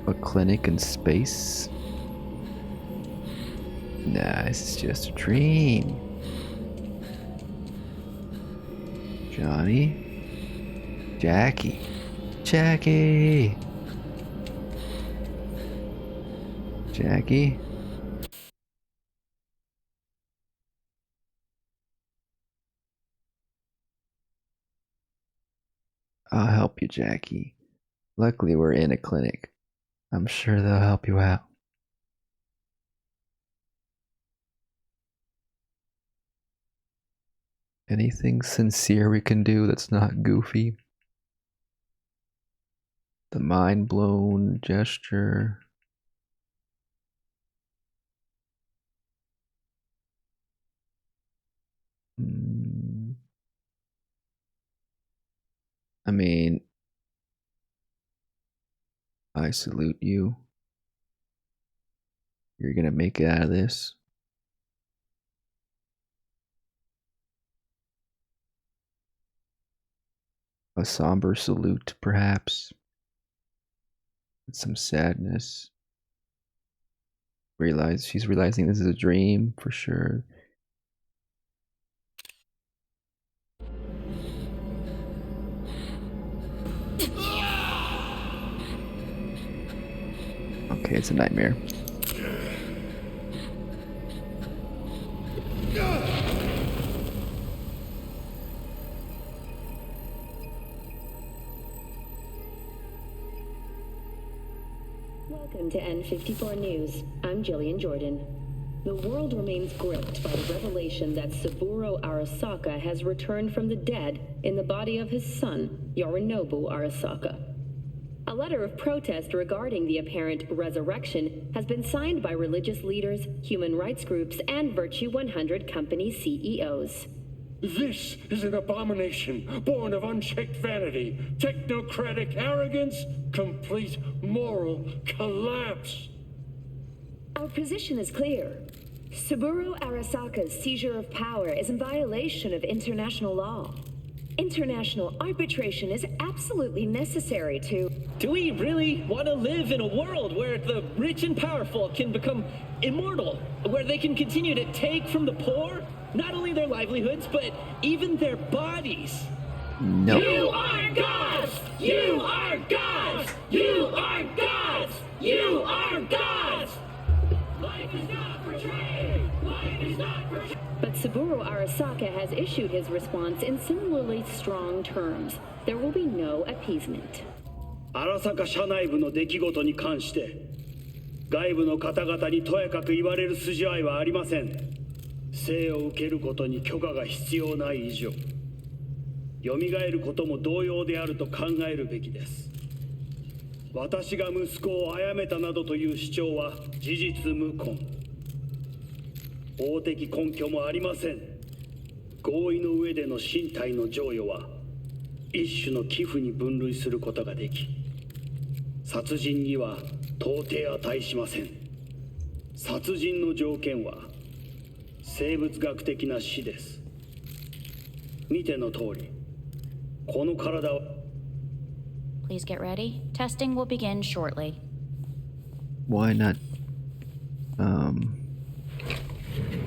A clinic in space? Nah, this is just a dream. Johnny? Jackie? Jackie! Jackie? I'll help you, Jackie. Luckily, we're in a clinic. I'm sure they'll help you out. Anything sincere we can do that's not goofy? The mind blown gesture. I mean, I salute you. You're gonna make it out of this. A somber salute, perhaps. With some sadness. She's realizing this is a dream for sure. Okay, it's a nightmare. Welcome to N54 News. I'm Jillian Jordan. The world remains gripped by the revelation that Saburo Arasaka has returned from the dead in the body of his son, Yorinobu Arasaka. A letter of protest regarding the apparent resurrection has been signed by religious leaders, human rights groups, and Virtue 100 company CEOs. This is an abomination born of unchecked vanity, technocratic arrogance, complete moral collapse. Our position is clear. Saburo Arasaka's seizure of power is in violation of international law. International arbitration is absolutely necessary to... Do we really want to live in a world where the rich and powerful can become immortal? Where they can continue to take from the poor? Not only their livelihoods, but even their bodies? No. You are gods! You are gods! You are gods! You are gods! Life is not portrayed! Life is not portrayed! But Saburo Arasaka has issued his response in similarly strong terms. There will be no appeasement. 荒坂社内部の出来事に関して外部の方々にとやかく言われる筋合いはありません。生を受けることに許可が必要ない以上、蘇ることも同様であると考えるべきです。私が息子を殺めたなどという主張は事実無根。法的根拠もありません。合意の上での身体の贈与は一種の寄付に分類することができ、殺人には到底値しません。殺人の条件は生物学的な死です。見ての通り、この体は Please get ready. Testing will begin shortly. Why not?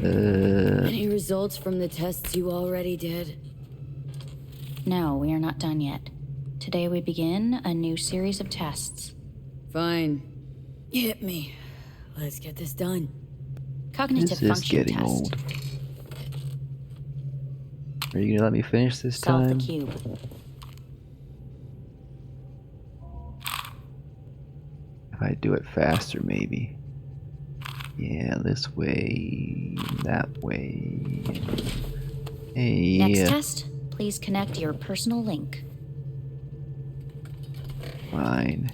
Any results from the tests you already did? No, we are not done yet. Today we begin a new series of tests. Fine. Hit me. Let's get this done. Cognitive This is function getting test. old. Are you gonna let me finish this Solve time? the cube. If I do it faster, maybe. Yeah, this way, that way. Hey. Next test, please connect your personal link. Fine.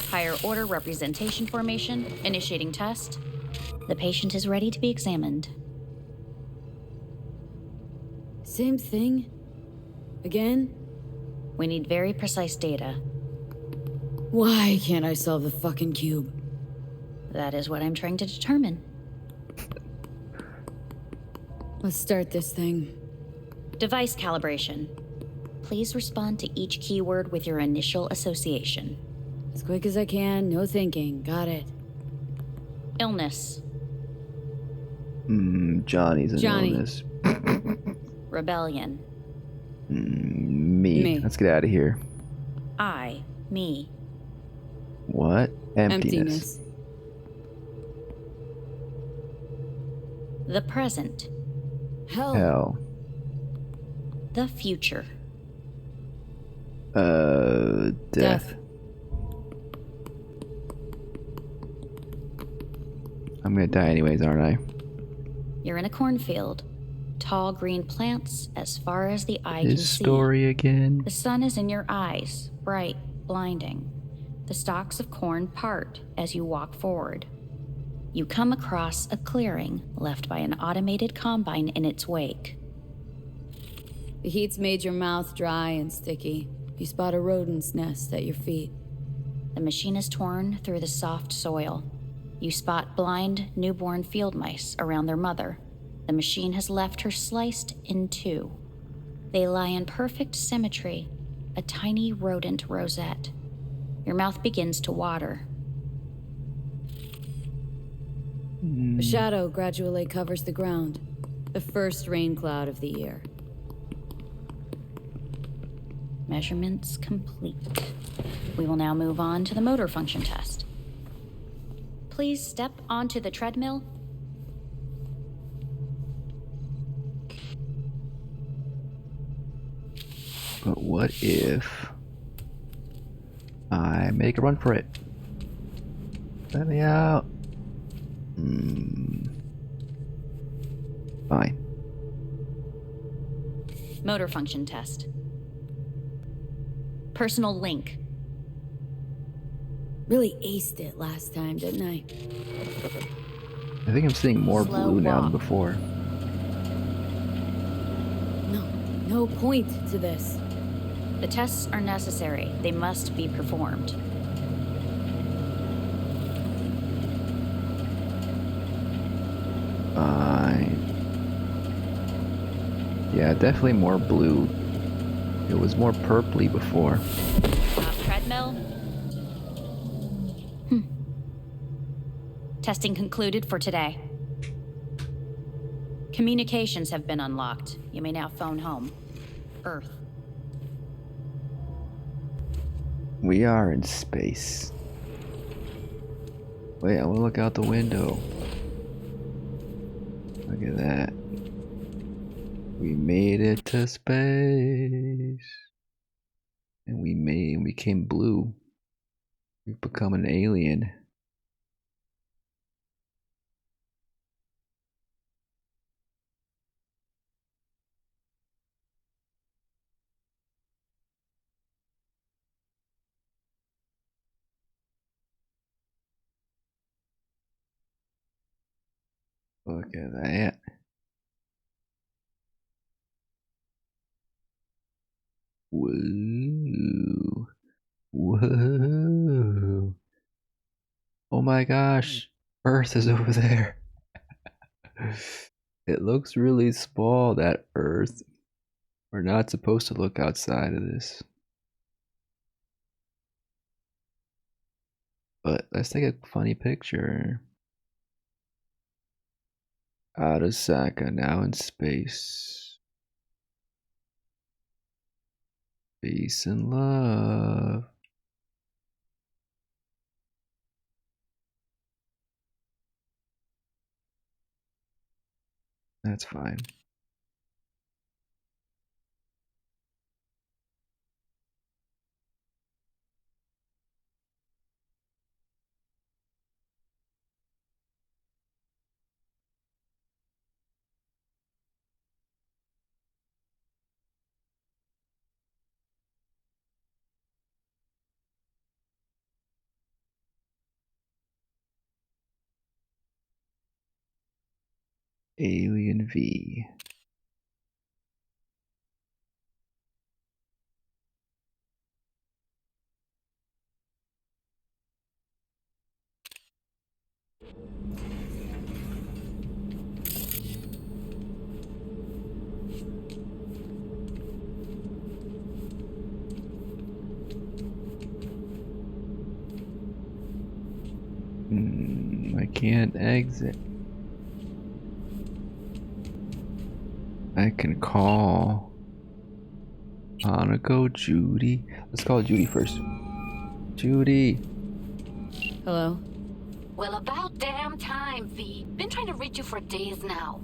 Higher order representation formation, initiating test. The patient is ready to be examined. Same thing? Again? We need very precise data. Why can't I solve the fucking cube? That is what I'm trying to determine. Let's start this thing. Device calibration. Please respond to each keyword with your initial association. As quick as I can, no thinking. Got it. Illness. Johnny's an illness. Rebellion. Me. Let's get out of here. Me. What? Emptiness. The present. Hell. The future. Death. I'm gonna die anyways, aren't I? You're in a cornfield. Tall green plants as far as the eye can see. His story again. The sun is in your eyes, bright, blinding. The stalks of corn part as you walk forward. You come across a clearing left by an automated combine in its wake. The heat's made your mouth dry and sticky. You spot a rodent's nest at your feet. The machine is torn through the soft soil. You spot blind, newborn field mice around their mother. The machine has left her sliced in two. They lie in perfect symmetry, a tiny rodent rosette. Your mouth begins to water. A shadow gradually covers the ground. The first rain cloud of the year. Measurements complete. We will now move on to the motor function test. Please step onto the treadmill. But what if I make a run for it? Let me out. Fine. Motor function test. Personal link. Really aced it last time, didn't I? I think I'm seeing more Slow blue now than walk. before. No point to this. The tests are necessary. They must be performed. Fine. Yeah, definitely more blue. It was more purpley before. Treadmill. Testing concluded for today. Communications have been unlocked. You may now phone home. Earth. We are in space. Wait, I want to look out the window. Look at that. We made it to space. And we became blue. We've become an alien. Look at that. Whoa. Whoa. Oh my gosh. Earth is over there. It looks really small, that Earth. We're not supposed to look outside of this. But let's take a funny picture. Arasaka now in space. Peace and love. That's fine. Alien V. I can't exit. I can call Hanako, Judy. Let's call Judy first. Judy. Hello? Well, about damn time, V. Been trying to reach you for days now.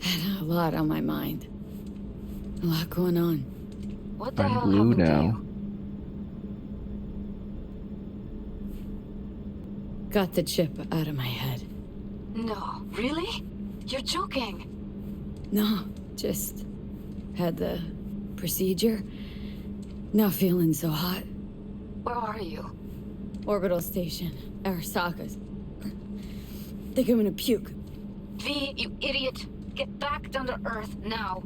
Had a lot on my mind. A lot going on. What the I'm hell blue happened to now. you? Got the chip out of my head. No, really? You're joking. No, just had the procedure. Not feeling so hot. Where are you? Orbital station, Arasaka's. Think I'm gonna puke. V, you idiot. Get back down to Earth now.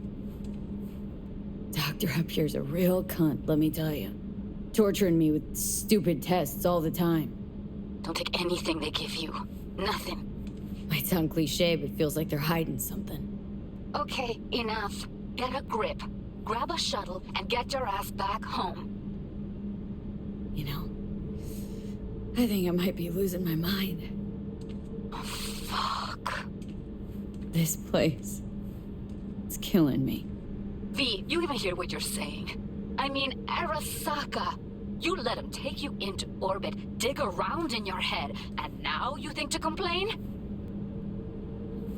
Doctor up here's a real cunt, let me tell you. Torturing me with stupid tests all the time. Don't take anything they give you. Nothing. Might sound cliche, but feels like they're hiding something. Okay, enough. Get a grip. Grab a shuttle and get your ass back home. You know, I think I might be losing my mind. Oh, fuck. This place. It's killing me. V, you even hear what you're saying? I mean, Arasaka. You let him take you into orbit, dig around in your head, and now you think to complain?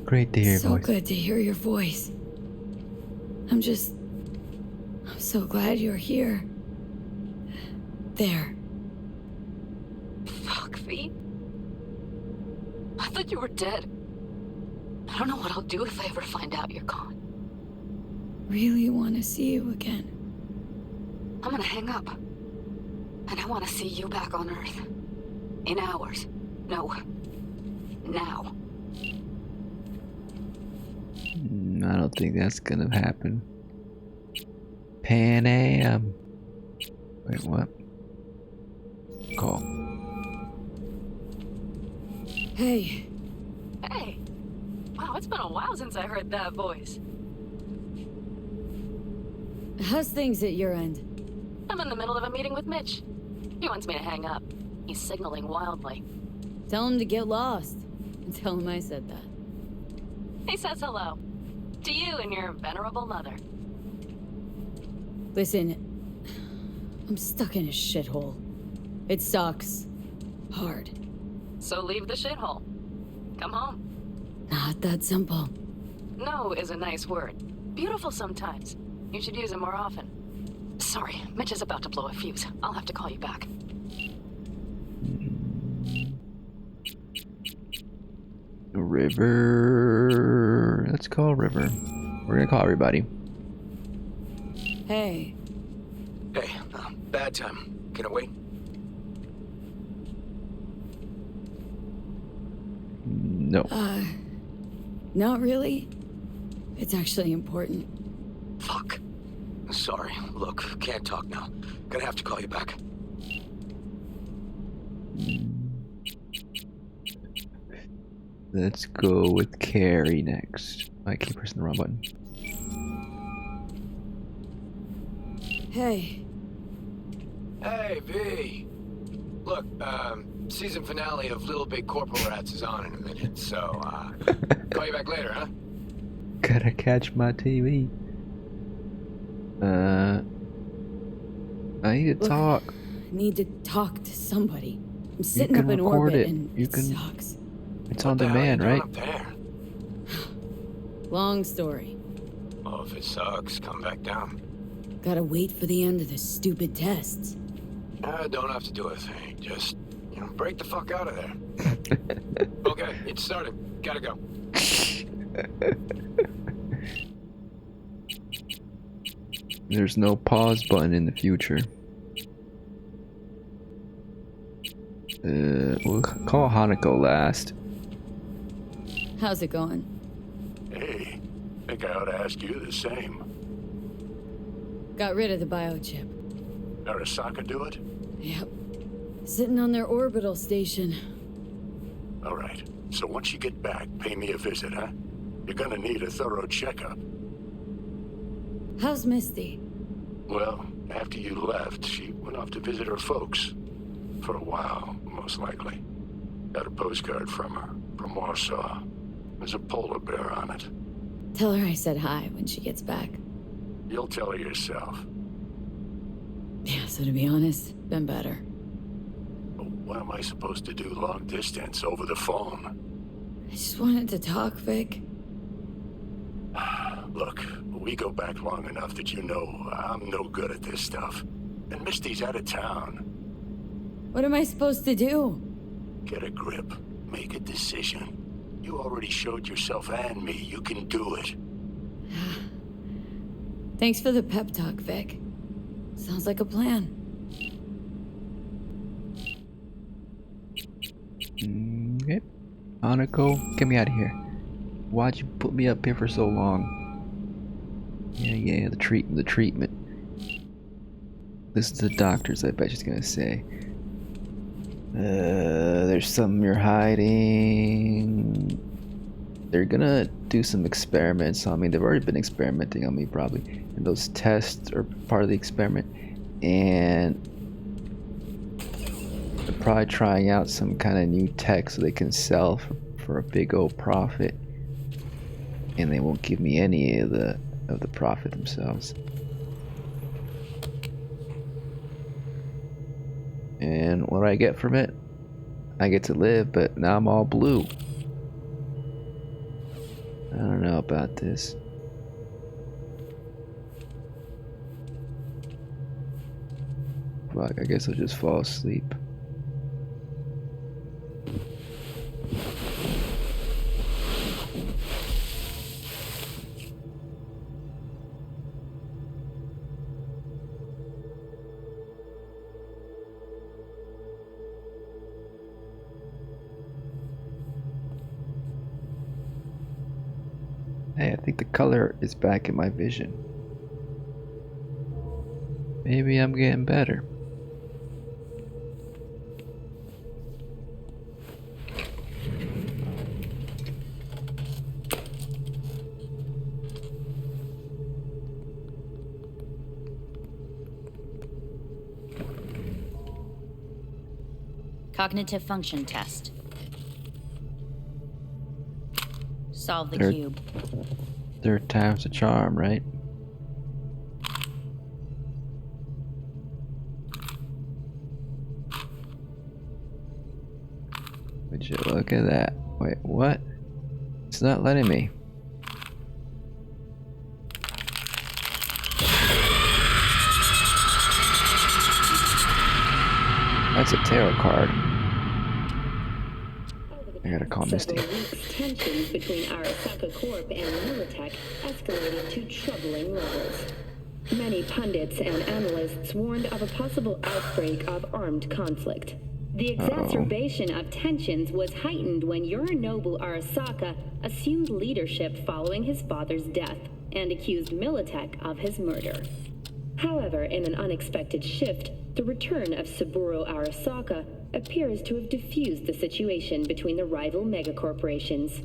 Great to hear your so voice. Good to hear your voice. I'm so glad you're here. There. Fuck, V. I thought you were dead. I don't know what I'll do if I ever find out you're gone. Really want to see you again. I'm gonna hang up. And I want to see you back on Earth. In hours. No. Now. I don't think that's gonna happen. Pan Am. Wait, what? Call. Hey. Hey. Wow, it's been a while since I heard that voice. How's things at your end? I'm in the middle of a meeting with Mitch. He wants me to hang up. He's signaling wildly. Tell him to get lost. And tell him I said that. He says hello. To you and your venerable mother. Listen, I'm stuck in a shithole. It sucks. Hard. So leave the shithole. Come home. Not that simple. No is a nice word. Beautiful sometimes. You should use it more often. Sorry, Mitch is about to blow a fuse. I'll have to call you back. River. Let's call River. We're gonna call everybody. Hey. Hey, bad time. Can I wait? No. Not really. It's actually important. Fuck. Sorry. Look, can't talk now. Gonna have to call you back. Let's go with Carrie next. I keep pressing the wrong button. Hey. Hey, V. Look, season finale of Little Big Corporal Rats is on in a minute, so, call you back later, huh? Gotta catch my TV. I need to talk. I need to talk to somebody. I'm sitting can up in record orbit it. and You it can- sucks. It's on demand, right? Up there. Long story. Oh, if it sucks, come back down. Gotta wait for the end of the stupid tests. Don't have to do a thing. Just, break the fuck out of there. Okay, it's started. Gotta go. There's no pause button in the future. We'll call Hanako last. How's it going? Hey, think I ought to ask you the same. Got rid of the biochip. Arasaka do it? Yep. Sitting on their orbital station. All right. So once you get back, pay me a visit, huh? You're gonna need a thorough checkup. How's Misty? Well, after you left, she went off to visit her folks. For a while, most likely. Got a postcard from her, from Warsaw. There's a polar bear on it. Tell her I said hi when she gets back. You'll tell her yourself. Yeah, so to be honest, been better. What am I supposed to do long distance over the phone? I just wanted to talk, Vic. Look, we go back long enough that you know I'm no good at this stuff. And Misty's out of town. What am I supposed to do? Get a grip. Make a decision. You already showed yourself and me you can do it. Thanks for the pep talk, Vic. Sounds like a plan. Okay. Hanako, get me out of here. Why'd you put me up here for so long? Yeah, the treatment. This is the doctors, I bet she's gonna say. There's something you're hiding. They're gonna do some experiments on me. They've already been experimenting on me, probably. And those tests are part of the experiment. And they're probably trying out some kind of new tech so they can sell for a big old profit. And they won't give me any of the profit themselves. And what do I get from it? I get to live, but now I'm all blue. I don't know about this. Fuck, I guess I'll just fall asleep. Hey, I think the color is back in my vision. Maybe I'm getting better. Cognitive function test. Solve the cube. Third time's a charm, right? Would you look at that? Wait, what? It's not letting me. That's a tarot card. I gotta call Misty. Tensions between Arasaka Corp and Militech escalated to troubling levels. Many pundits and analysts warned of a possible outbreak of armed conflict. The exacerbation of tensions was heightened when Yorinobu Arasaka assumed leadership following his father's death and accused Militech of his murder. However, in an unexpected shift, the return of Saburo Arasaka appears to have diffused the situation between the rival megacorporations.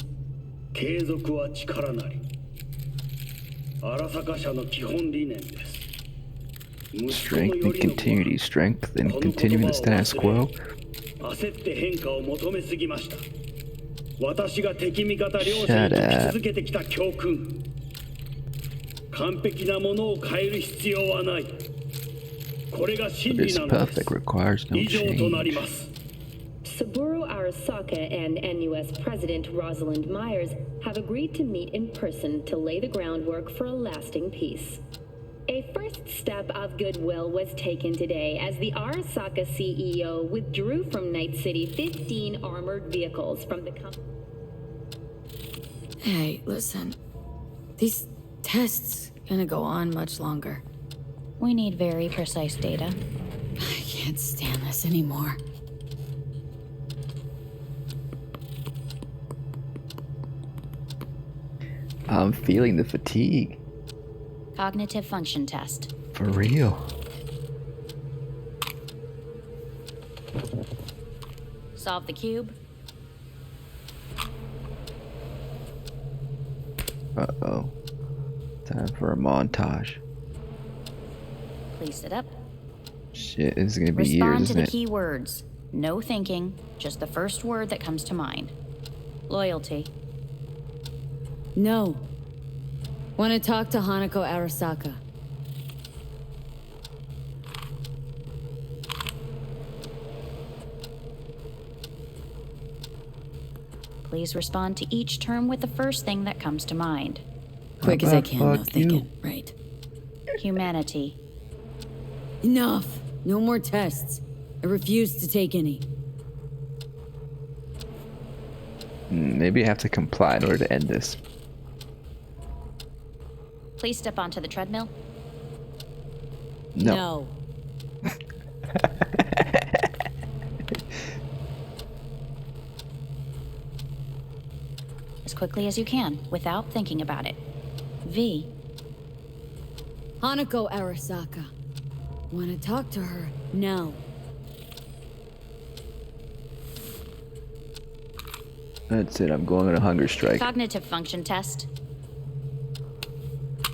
Strength and continuity. Strength and continuing the status quo. Shut up. What is perfect requires no change. Saburo Arasaka and NUS President Rosalind Myers have agreed to meet in person to lay the groundwork for a lasting peace. A first step of goodwill was taken today as the Arasaka CEO withdrew from Night City 15 armored vehicles from the company. Hey, listen. These tests gonna go on much longer. We need very precise data. I can't stand this anymore. I'm feeling the fatigue. Cognitive function test. For real. Solve the cube. Uh-oh. Time for a montage. Please sit up. Shit, this is gonna be Respond years, to isn't the it? key words. No thinking, just the first word that comes to mind. Loyalty. No. Want to talk to Hanako Arasaka. Please respond to each term with the first thing that comes to mind. Quick as I can, no thinking. Right. Humanity. Enough! No more tests. I refuse to take any. Maybe I have to comply in order to end this. Please step onto the treadmill. No. As quickly as you can, without thinking about it. V. Hanako Arasaka. Want to talk to her now. That's it, I'm going on a hunger strike. Cognitive function test.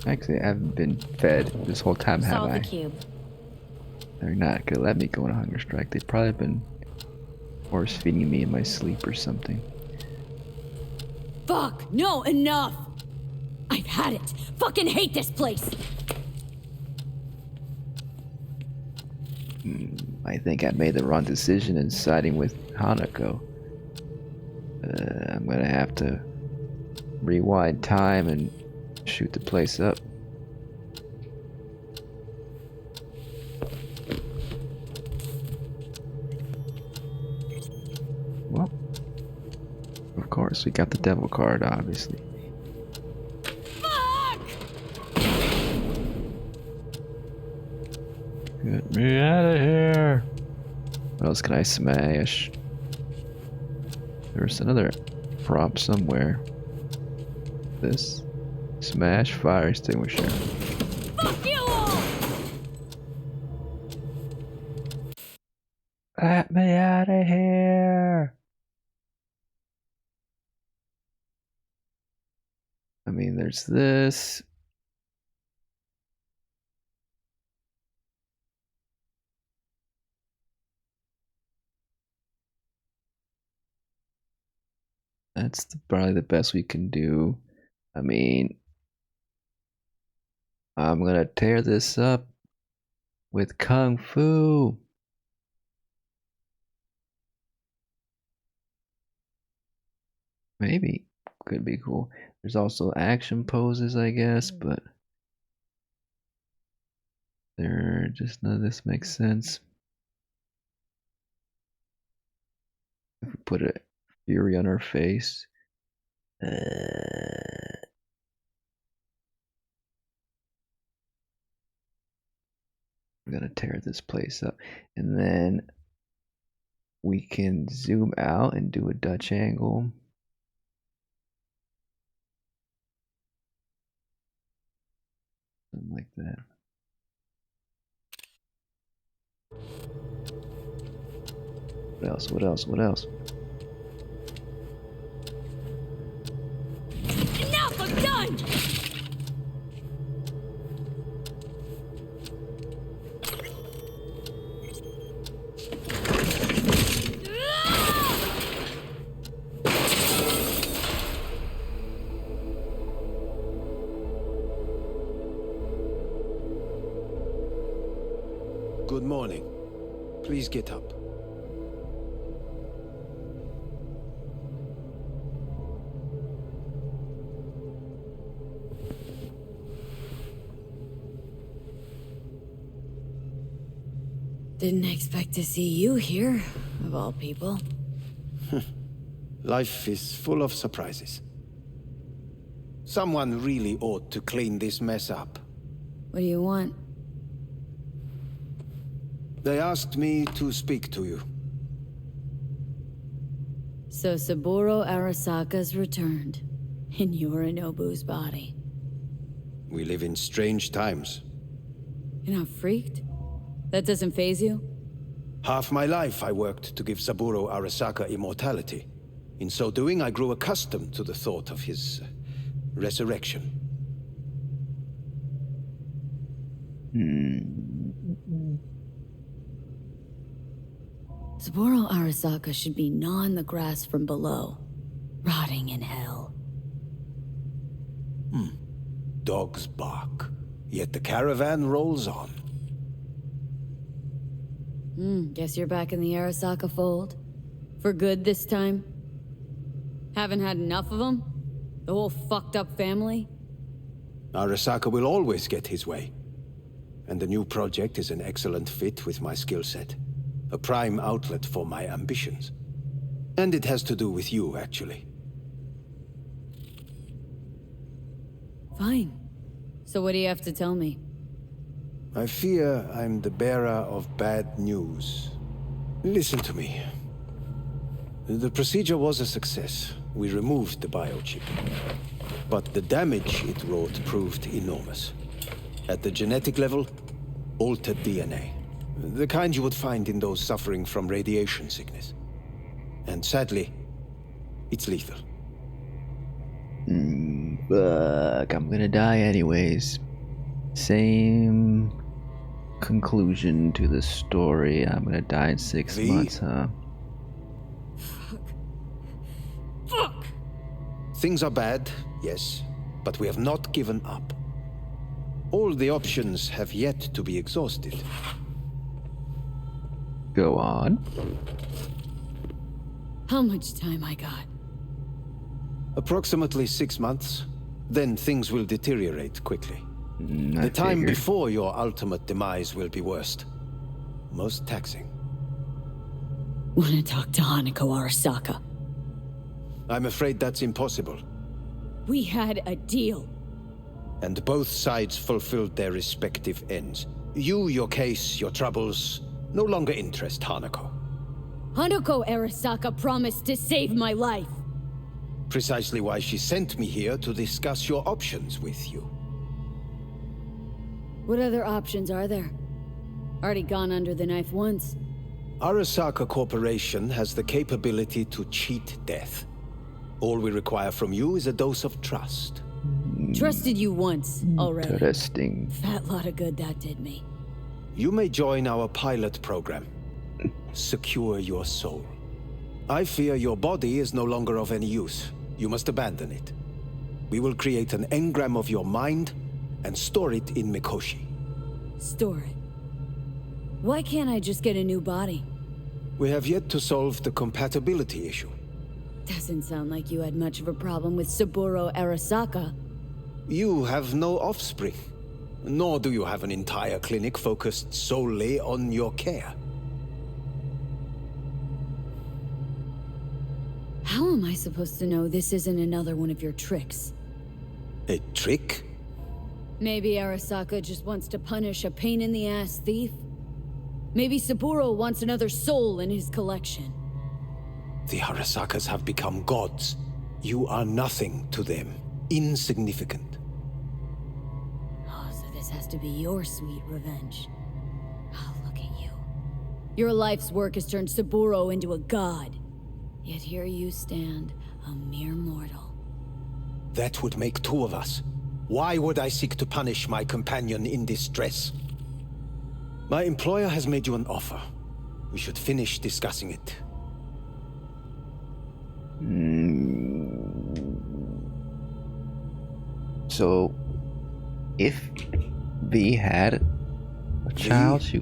Actually, I haven't been fed this whole time, have Solve I? the cube. They're not gonna let me go on a hunger strike. They've probably been force feeding me in my sleep or something. Fuck! No, enough! I've had it. Fucking hate this place! I think I made the wrong decision in siding with Hanako. I'm gonna have to rewind time and shoot the place up. Well, of course, we got the devil card, obviously. Get me out of here! What else can I smash? There's another prop somewhere. This. Smash fire extinguisher. Fuck you all! Let me out of here! I mean, there's this. That's probably the best we can do. I mean, I'm gonna tear this up with Kung Fu. Maybe. Could be cool. There's also action poses, I guess, but they're just none of this makes sense. If we put a fury on her face. I'm gonna tear this place up. And then we can zoom out and do a Dutch angle. Something like that. What else? What else? What else? Enough! I'm done! Good morning. Please get up. Didn't expect to see you here, of all people. Life is full of surprises. Someone really ought to clean this mess up. What do you want? They asked me to speak to you. So Saburo Arasaka's returned, in Yorinobu's body. We live in strange times. You're not freaked? That doesn't faze you? Half my life I worked to give Saburo Arasaka immortality. In so doing, I grew accustomed to the thought of his resurrection. Saburo Arasaka should be gnawing the grass from below, rotting in hell. Dogs bark, yet the caravan rolls on. Guess you're back in the Arasaka fold? For good this time? Haven't had enough of them? The whole fucked up family? Arasaka will always get his way. And the new project is an excellent fit with my skill set. A prime outlet for my ambitions. And it has to do with you, actually. Fine. So what do you have to tell me? I fear I'm the bearer of bad news. Listen to me. The procedure was a success. We removed the biochip. But the damage it wrought proved enormous. At the genetic level, altered DNA. The kind you would find in those suffering from radiation sickness. And sadly, it's lethal. Fuck, I'm gonna die anyways. Same conclusion to the story. I'm gonna die in 6 months, huh? Fuck! Things are bad, yes, but we have not given up. All the options have yet to be exhausted. Go on. How much time I got? Approximately 6 months. Then things will deteriorate quickly. The time before your ultimate demise will be worst. Most taxing. Wanna talk to Hanako Arasaka? I'm afraid that's impossible. We had a deal. And both sides fulfilled their respective ends. You, your case, your troubles, no longer interest Hanako. Hanako Arasaka promised to save my life. Precisely why she sent me here to discuss your options with you. What other options are there? Already gone under the knife once. Arasaka Corporation has the capability to cheat death. All we require from you is a dose of trust. Trusted you once already. Interesting. Fat lot of good that did me. You may join our pilot program. Secure your soul. I fear your body is no longer of any use. You must abandon it. We will create an engram of your mind and store it in Mikoshi. Store it? Why can't I just get a new body? We have yet to solve the compatibility issue. Doesn't sound like you had much of a problem with Saburo Arasaka. You have no offspring. Nor do you have an entire clinic focused solely on your care. How am I supposed to know this isn't another one of your tricks? A trick? Maybe Arasaka just wants to punish a pain-in-the-ass thief? Maybe Saburo wants another soul in his collection. The Arasakas have become gods. You are nothing to them. Insignificant. Oh, so this has to be your sweet revenge. Oh, look at you. Your life's work has turned Saburo into a god. Yet here you stand, a mere mortal. That would make two of us. Why would I seek to punish my companion in distress? My employer has made you an offer. We should finish discussing it. So, if V had a child, she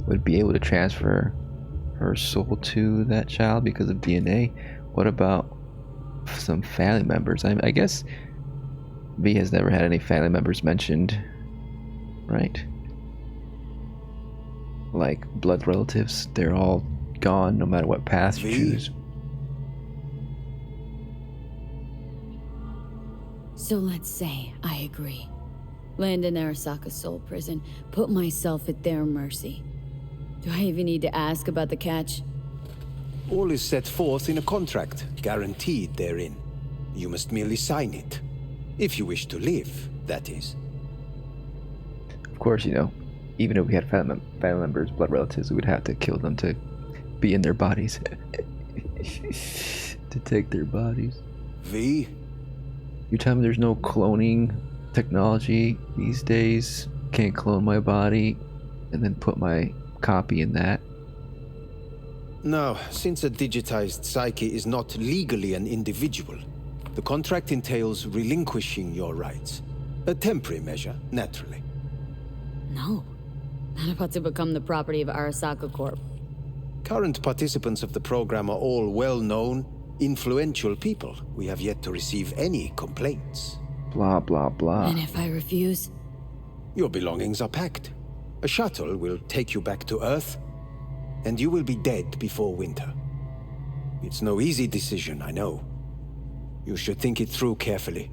would be able to transfer her soul to that child because of DNA. What about some family members? I guess V has never had any family members mentioned, right? Like blood relatives, they're all gone no matter what path you choose. So let's say I agree. Land in Arasaka's soul prison, put myself at their mercy. Do I even need to ask about the catch? All is set forth in a contract, guaranteed therein. You must merely sign it. If you wish to live, that is. Of course, you know, even if we had family members, blood relatives, we would have to kill them to be in their bodies. To take their bodies. V, You tell me there's no cloning technology these days? Can't clone my body and then put my copy in that? No, since a digitized psyche is not legally an individual, the contract entails relinquishing your rights. A temporary measure, naturally. No. Not about to become the property of Arasaka Corp. Current participants of the program are all well-known, influential people. We have yet to receive any complaints. Blah, blah, blah. And if I refuse? Your belongings are packed. A shuttle will take you back to Earth, and you will be dead before winter. It's no easy decision, I know. You should think it through carefully.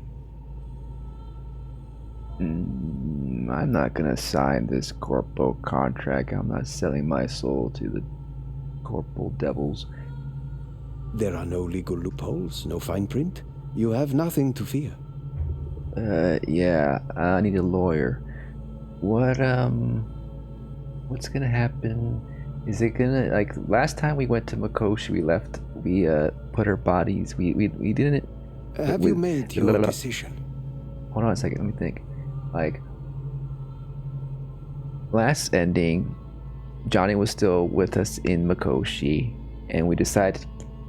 I'm not gonna sign this corpo contract. I'm not selling my soul to the corporal devils. There are no legal loopholes, no fine print. You have nothing to fear. Yeah, I need a lawyer. What's gonna happen? Is it gonna, like, last time we went to Mikoshi, we put our bodies, we didn't... Have you made your decision? Hold on a second, let me think. Like, last ending, Johnny was still with us in Mikoshi, and we decided to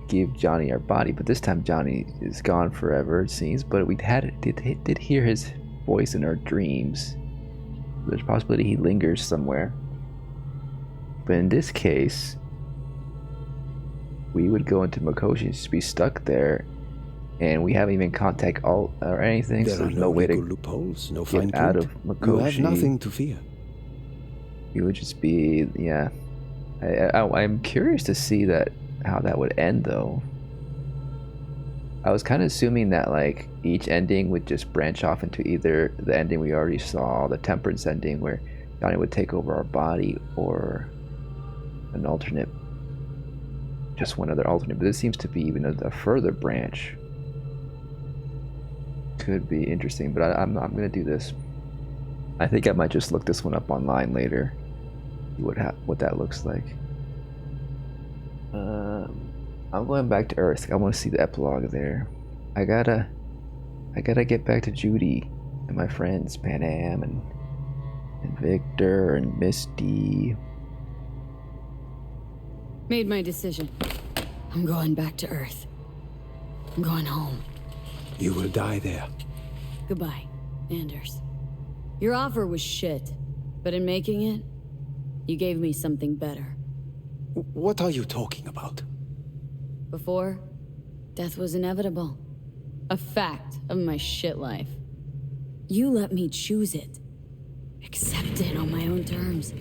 give Johnny our body, but this time Johnny is gone forever, it seems, but we did hear his voice in our dreams. There's a possibility he lingers somewhere. But in this case, we would go into Mikoshi and just be stuck there, and we haven't even contact Alt or anything, There so are there's no no way to loopholes, no get fine out print. of Mikoshi. You have nothing to fear. We would just be, yeah. I'm curious to see how that would end, though. I was kind of assuming that, like, each ending would just branch off into either the ending we already saw, the Temperance ending, where Johnny would take over our body, or an alternate, just one other alternate. But this seems to be even a further branch. Could be interesting, but I'm gonna do this. I think I might just look this one up online later. See what that looks like. I'm going back to Earth. I want to see the epilogue there. I gotta get back to Judy and my friends, Panam and Victor and Misty. Made my decision. I'm going back to Earth. I'm going home. You will die there. Goodbye, Anders. Your offer was shit, but in making it, you gave me something better. What are you talking about? Before, death was inevitable. A fact of my shit life. You let me choose it. Accept it on my own terms.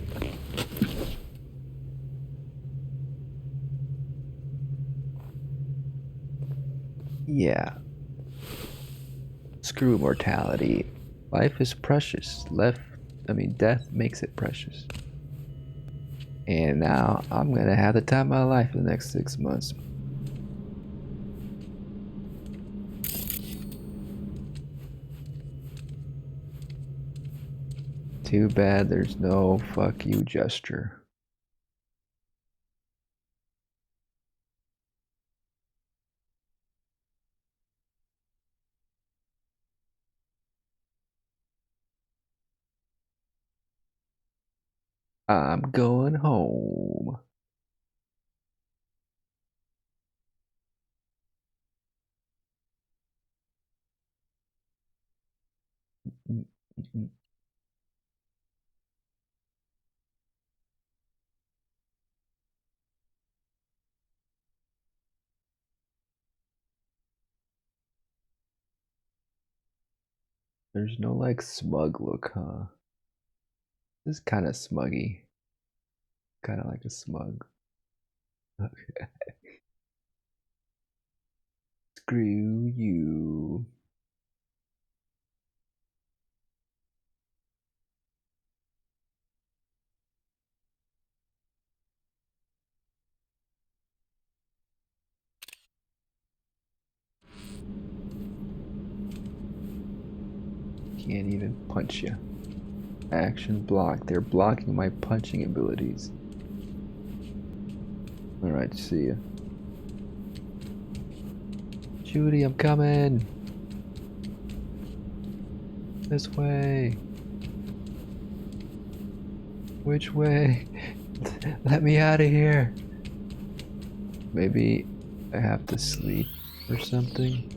Yeah. Screw mortality. Life is precious. Death makes it precious. And now I'm gonna have the time of my life for the next 6 months. Too bad there's no fuck you gesture. I'm going home. There's no like smug look, huh? This is kind of smuggy. Kind of like a smug. Okay. Screw you. Can't even punch you. Action block. They're blocking my punching abilities. Alright, see ya. Judy, I'm coming! This way. Which way? Let me out of here. Maybe I have to sleep or something.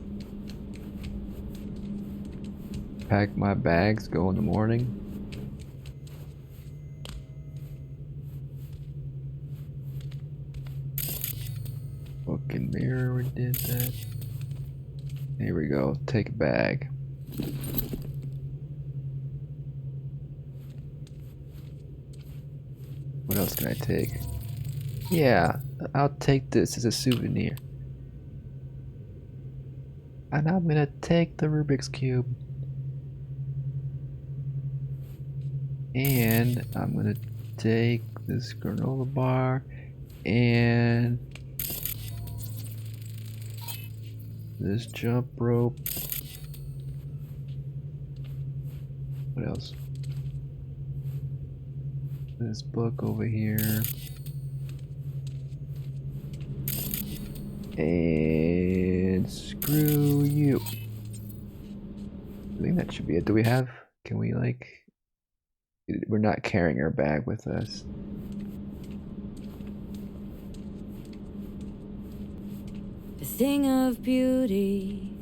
Pack my bags, go in the morning. Fucking mirror, we did that. Here we go, take a bag. What else can I take? Yeah, I'll take this as a souvenir. And I'm gonna take the Rubik's Cube. And I'm gonna take this granola bar and this jump rope. What else? This book over here. And screw you. I think that should be it. Do we have, can we like, we're not carrying our bag with us. The thing of beauty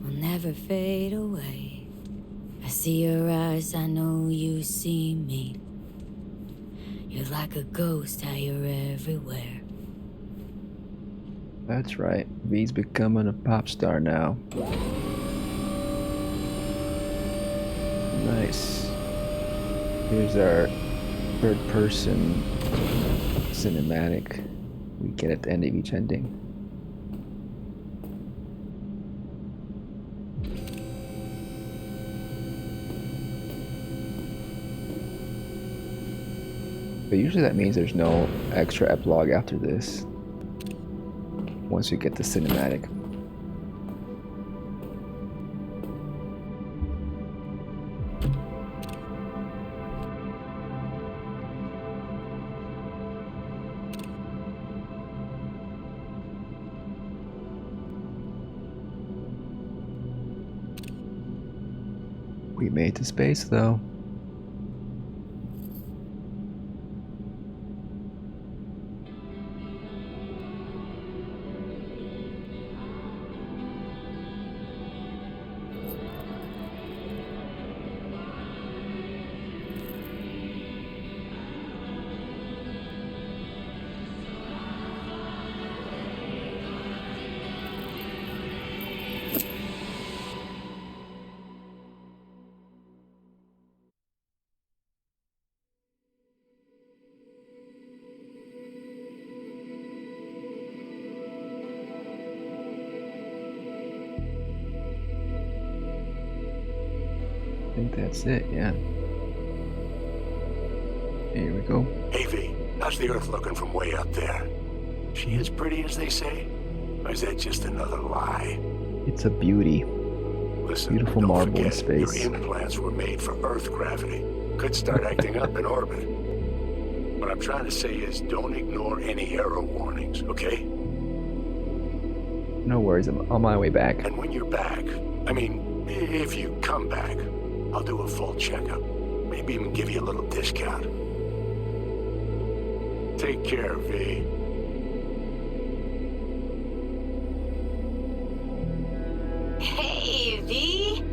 will never fade away. I see your eyes, I know you see me. You're like a ghost, how you're everywhere. That's right, V's becoming a pop star now. Nice. Here's our third person cinematic we get at the end of each ending. But usually that means there's no extra epilogue after this. Once you get the cinematic. We made it to space though. I think that's it, yeah. Here we go. Hey V, how's the Earth looking from way up there? She as pretty as they say? Or is that just another lie? It's a beauty. Listen, beautiful don't marble in forget, space. Your implants were made for Earth gravity. Could start acting up in orbit. What I'm trying to say is don't ignore any error warnings, okay? No worries, I'm on my way back. And when you're back, I mean, if you come back, I'll do a full checkup. Maybe even give you a little discount. Take care, V. Hey, V!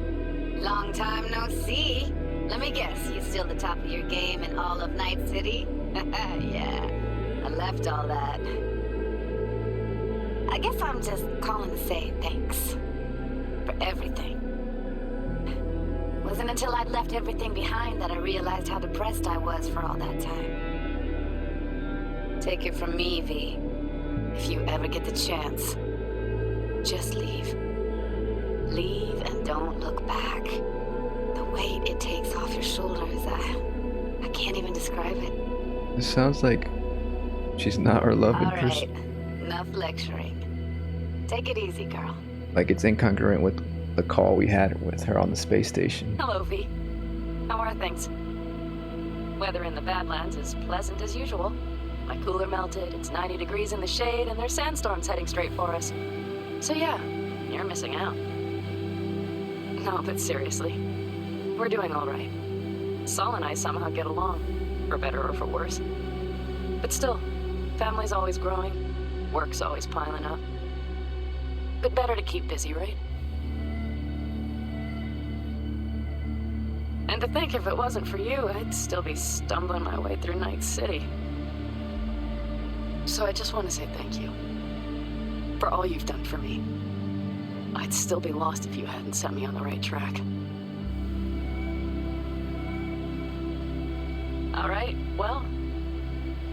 Long time no see. Let me guess, you still the top of your game in all of Night City? Yeah, I left all that. I guess I'm just calling to say thanks. For everything. Wasn't until I'd left everything behind that I realized how depressed I was for all that time. Take it from me, V. If you ever get the chance, just leave. Leave and don't look back. The weight it takes off your shoulders, I can't even describe it. This sounds like she's not our love interest. All right, enough lecturing. Take it easy, girl. Like it's incongruent with the call we had with her on the space station. Hello, V. How are things? Weather in the Badlands is pleasant as usual. My cooler melted, it's 90 degrees in the shade, and there's sandstorms heading straight for us. So yeah, you're missing out. No, but seriously, we're doing all right. Saul and I somehow get along, for better or for worse. But still, family's always growing, work's always piling up. But better to keep busy, right? And to think if it wasn't for you, I'd still be stumbling my way through Night City. So I just want to say thank you for all you've done for me. I'd still be lost if you hadn't set me on the right track. All right, well,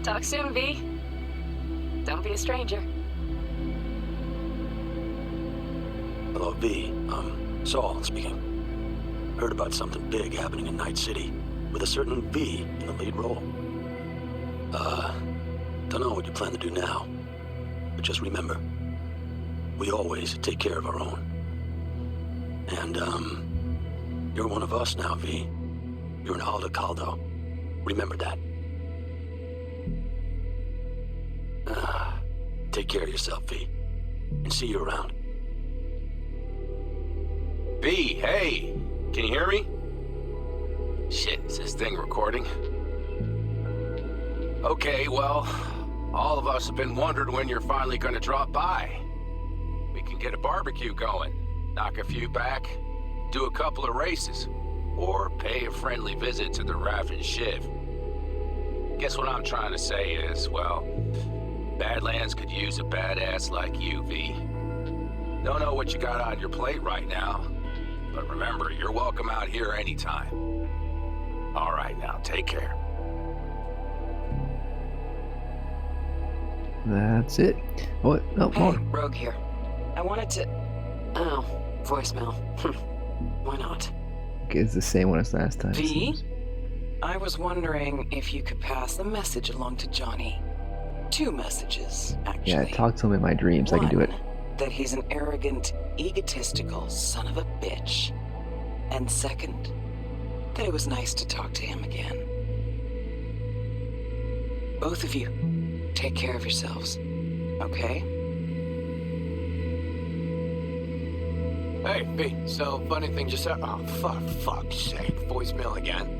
talk soon, V. Don't be a stranger. Hello, V. Saul speaking. Heard about something big happening in Night City, with a certain V in the lead role. Don't know what you plan to do now, but just remember, we always take care of our own. And, you're one of us now, V. You're an Alda Caldo. Remember that. Take care of yourself, V. And see you around. V, hey! Can you hear me? Shit, is this thing recording? Okay, well, all of us have been wondering when you're finally gonna drop by. We can get a barbecue going, knock a few back, do a couple of races, or pay a friendly visit to the Raff and Shiv. Guess what I'm trying to say is, well, Badlands could use a badass like you, V. Don't know what you got on your plate right now, but remember, you're welcome out here anytime. All right, now, take care. That's it. What? No, Hey, more. Rogue here. I wanted to... Oh, voicemail. Why not? It's the same one as last time. it V? seems. I was wondering if you could pass the message along to Johnny. 2 messages, actually. Yeah, talk to him in my dreams. I can do it. That he's an arrogant, egotistical son of a bitch. And second, that it was nice to talk to him again. Both of you, take care of yourselves, okay? Hey, V, so funny thing just said. Oh, fuck's sake, voicemail again.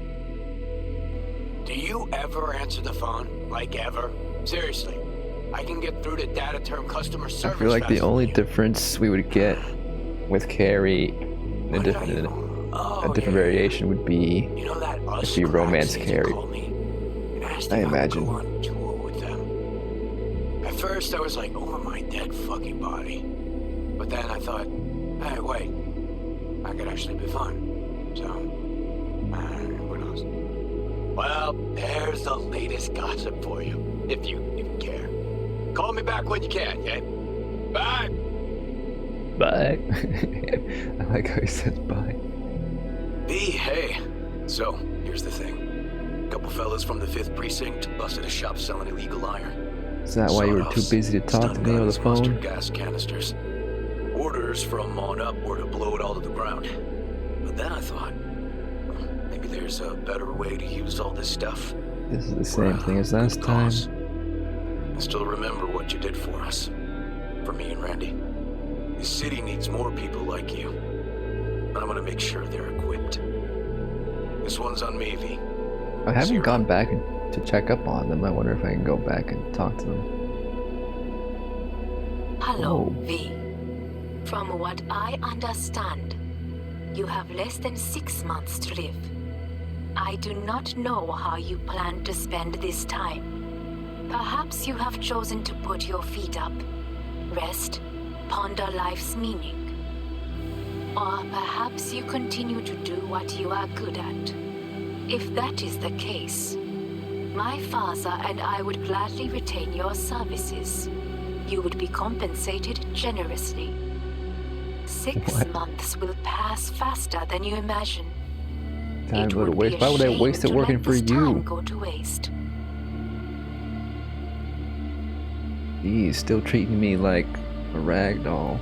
Do you ever answer the phone? Like ever? Seriously, I can get through to data term customer service. I feel like the faster only than you. difference we would get with Carrie, a different variation would be if we romance Carrie. I imagine. At first, I was like, over my dead fucking body. But then I thought, hey, wait, I could actually be fun. So, who knows? Well, there's the latest gossip for you, if you care. Call me back when you can, okay? Bye! Bye. I like how he says bye. V, hey. So, here's the thing. A couple fellas from the 5th Precinct busted a shop selling illegal iron. Is that why you were too busy to talk to me on the phone? Mustard gas canisters. Orders from on up were to blow it all to the ground. But then I thought, maybe there's a better way to use all this stuff. This is the same thing as last time. I still remember what you did for us. For me and Randy. The city needs more people like you. And I'm gonna make sure they're equipped. This one's on me, V. I haven't gone back to check up on them. I wonder if I can go back and talk to them. Hello, V. From what I understand, you have less than 6 months to live. I do not know how you plan to spend this time. Perhaps you have chosen to put your feet up, rest, ponder life's meaning. Or perhaps you continue to do what you are good at. If that is the case, my father and I would gladly retain your services. You would be compensated generously. 6 months will pass faster than you imagine. Time go to waste. Why would I waste it working for you? Go to waste. He's still treating me like a rag doll.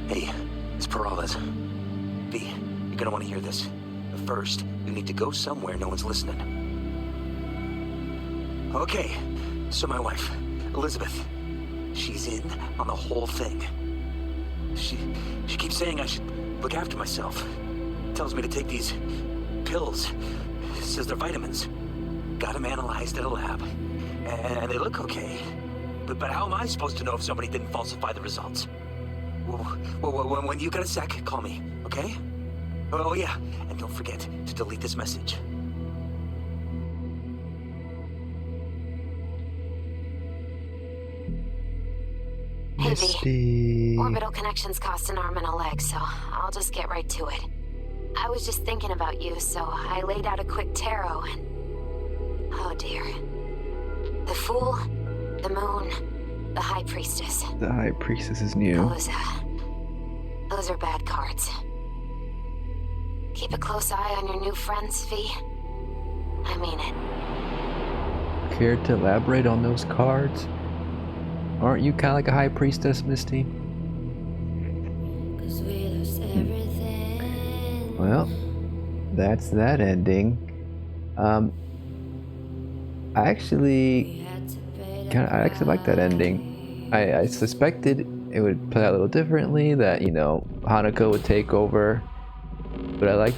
Hey, it's Peralez. V, you're gonna want to hear this. But first, you need to go somewhere no one's listening. Okay, so my wife, Elizabeth, she's in on the whole thing. She keeps saying I should look after myself. Tells me to take these pills. Says they're vitamins. Got them analyzed at a lab. And they look okay. But how am I supposed to know if somebody didn't falsify the results? Well, when you got a sec, call me, okay? Oh yeah, and don't forget to delete this message. Hey V, orbital connections cost an arm and a leg, so I'll just get right to it. I was just thinking about you, so I laid out a quick tarot and... Oh dear. The Fool, the Moon, the High Priestess. The High Priestess is new. Those are bad cards. Keep a close eye on your new friends, V. I mean it. Care to elaborate on those cards? Aren't you kind of like a High Priestess, Misty? Well, that's that ending. I actually like that ending. I suspected it would play out a little differently, that, you know, Hanako would take over, but I like,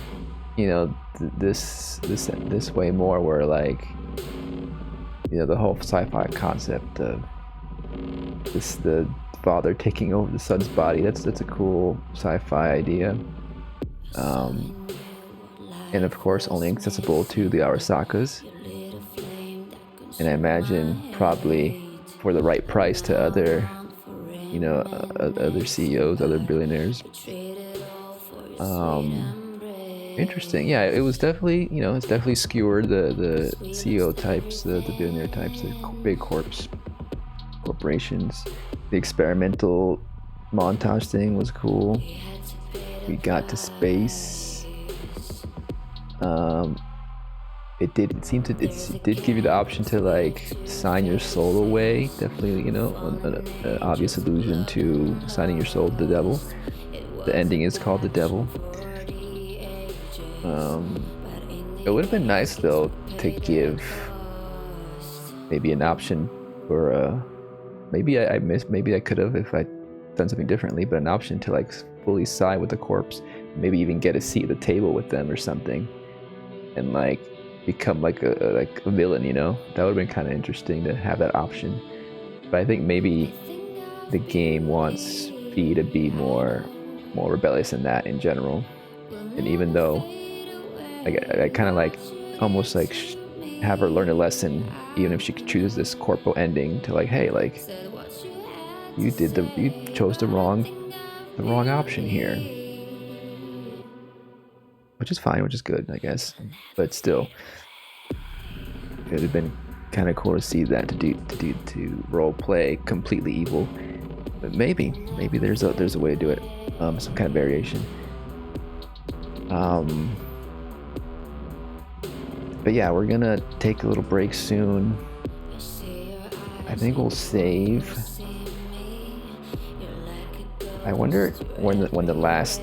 you know, this way more, where, like, you know, the whole sci-fi concept of the father taking over the son's body. That's a cool sci-fi idea. And of course only accessible to the Arasakas, and I imagine probably for the right price to other, you know, other CEOs, other billionaires. Interesting. Yeah, it was definitely, you know, it's definitely skewered the CEO types, the billionaire types, the big corporations. The experimental montage thing was cool. We got to space. It did give you the option to, like, sign your soul away. Definitely, you know, an obvious allusion to signing your soul to the devil. The ending is called The Devil. It would have been nice though to give maybe an option for maybe I could have, if I done something differently, but an option to, like, fully side with the corpse, maybe even get a seat at the table with them or something, and, like, become like a villain, you know. That would have been kind of interesting to have that option. But I think maybe the game wants V to be more rebellious than that in general. And even though I kind of like almost like have her learn a lesson, even if she chooses this corpo ending, to, like, hey, like, you chose the wrong option here, which is fine, which is good, I guess. But still, it would have been kind of cool to see that, to role play completely evil. But maybe there's a way to do it, some kind of variation. But yeah, we're gonna take a little break soon. I think we'll save. I wonder when the last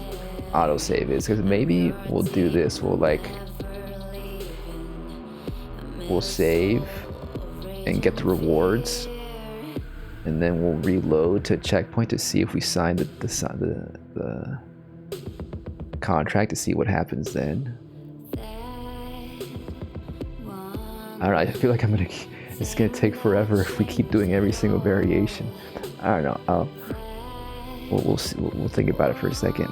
autosave is, because maybe we'll do this. We'll save and get the rewards, and then we'll reload to a checkpoint to see if we signed the contract, to see what happens then. I don't know, I feel like it's gonna take forever if we keep doing every single variation. I don't know. We'll think about it for a second.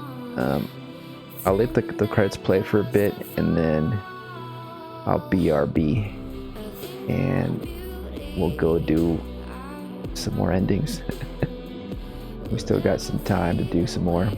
I'll let the credits play for a bit, and then I'll BRB, and we'll go do some more endings. We still got some time to do some more.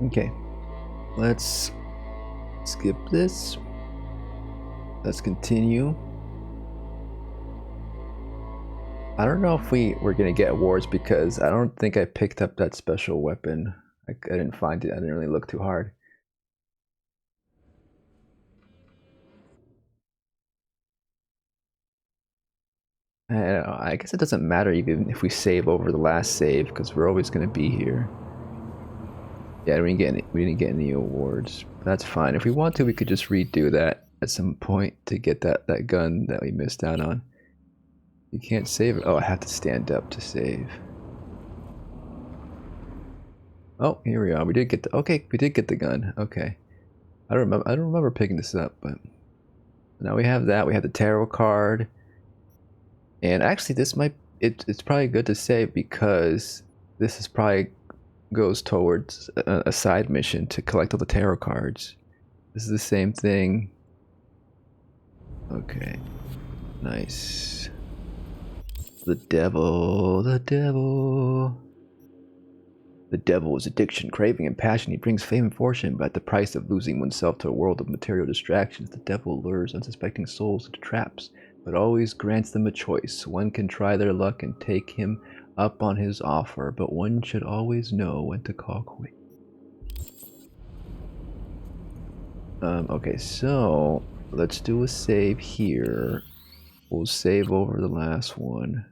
Okay, let's skip this. Let's continue. I don't know if we're gonna get awards because I don't think I picked up that special weapon. I didn't find it. I didn't really look too hard. I don't know, I guess it doesn't matter even if we save over the last save because we're always gonna be here. Yeah, we didn't get any awards. That's fine. If we want to, we could just redo that at some point to get that gun that we missed out on. You can't save it. Oh, I have to stand up to save. Oh, here we are. We did get the gun. Okay. I don't remember picking this up, but now we have that. We have the tarot card. And actually it's probably good to save because this is probably goes towards a side mission to collect all the tarot cards. This is the same thing. Okay. Nice. The devil. The devil is addiction, craving, and passion. He brings fame and fortune, but at the price of losing oneself to a world of material distractions. The devil lures unsuspecting souls into traps, but always grants them a choice. One can try their luck and take him up on his offer, but one should always know when to call quits. Okay, so let's do a save here. We'll save over the last one.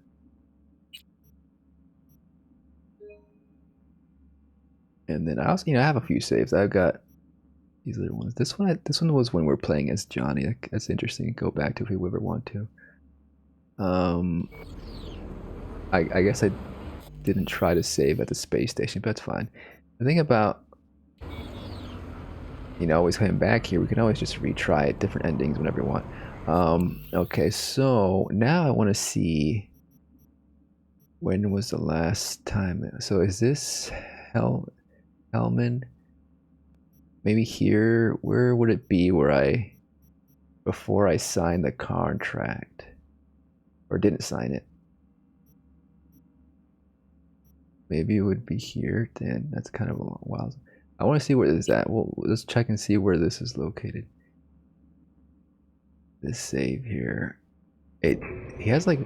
And then I also, I have a few saves. I've got these other ones. This one was when we were playing as Johnny. That's interesting to go back to if we ever want to. I guess I didn't try to save at the space station, but that's fine. The thing about always coming back here, we can always just retry it, different endings whenever you want. Okay, so now I want to see when was the last time. So is this Hellman? Maybe here. Where would it be where before I signed the contract? Or didn't sign it? Maybe it would be here then. That's kind of a while. I want to see where this is at. Well, let's check and see where this is located. This save here. He has like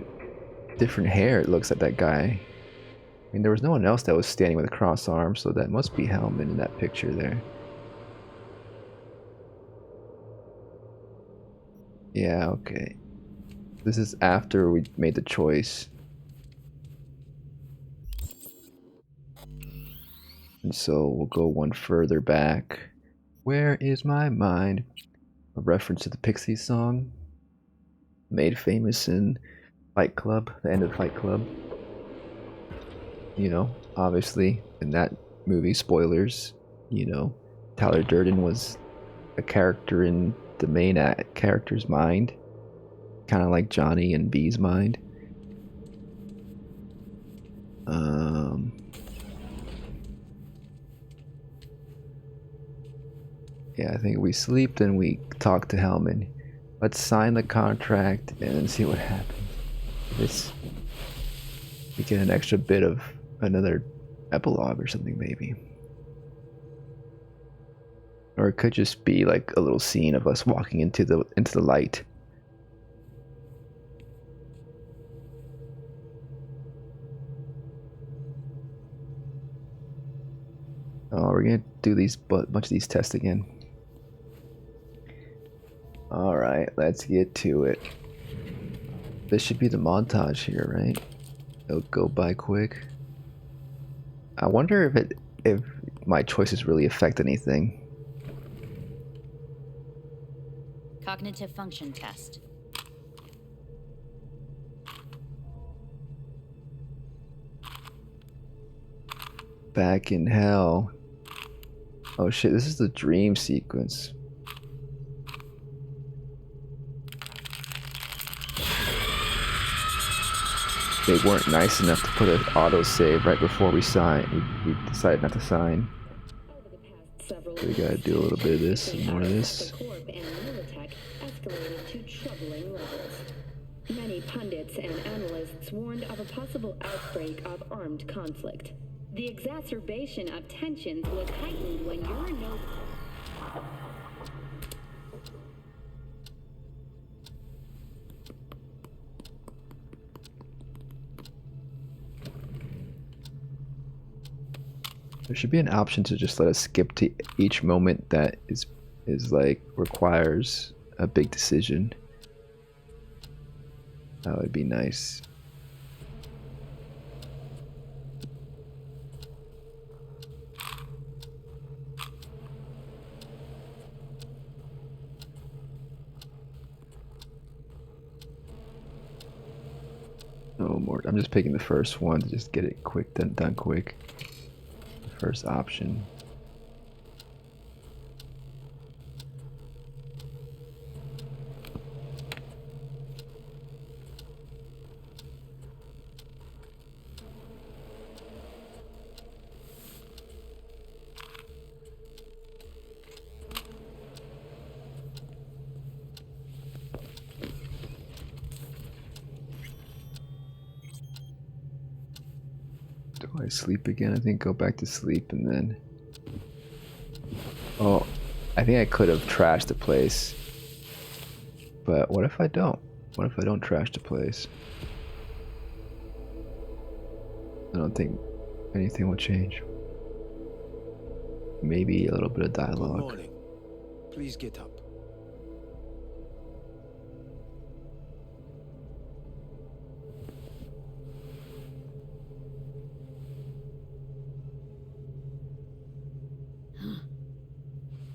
different hair, it looks like that guy. I mean, there was no one else that was standing with a crossed arm, so that must be Hellman in that picture there. Yeah, okay. This is after we made the choice. And so we'll go one further back. Where is my mind? A reference to the Pixies song. Made famous in Fight Club, the end of Fight Club. Obviously, in that movie, spoilers, Tyler Durden was a character in the main character's mind. Kind of like Johnny and B's mind. Yeah, I think we sleep, then we talk to Hellman. Let's sign the contract and then see what happens. We get an extra bit of another epilogue or something, maybe. Or it could just be like a little scene of us walking into the light. Oh, we're gonna do bunch of these tests again. Alright, let's get to it. This should be the montage here, right? It'll go by quick. I wonder if my choices really affect anything. Cognitive function test. Back in hell. Oh shit, this is the dream sequence. They weren't nice enough to put an autosave right before we signed. We decided not to sign. So we gotta do a little bit of this, and more of this. Escalated to troubling levels. Many pundits and analysts warned of a possible outbreak of armed conflict. The exacerbation of tensions was heightened when Yorinobu... There should be an option to just let us skip to each moment that is like requires a big decision. That would be nice. No more. I'm just picking the first one to just get it quick, done quick. The first option. Do I sleep again? I think go back to sleep and then... Oh, I think I could have trashed the place. But what if I don't? What if I don't trash the place? I don't think anything will change. Maybe a little bit of dialogue. Good morning. Please get up.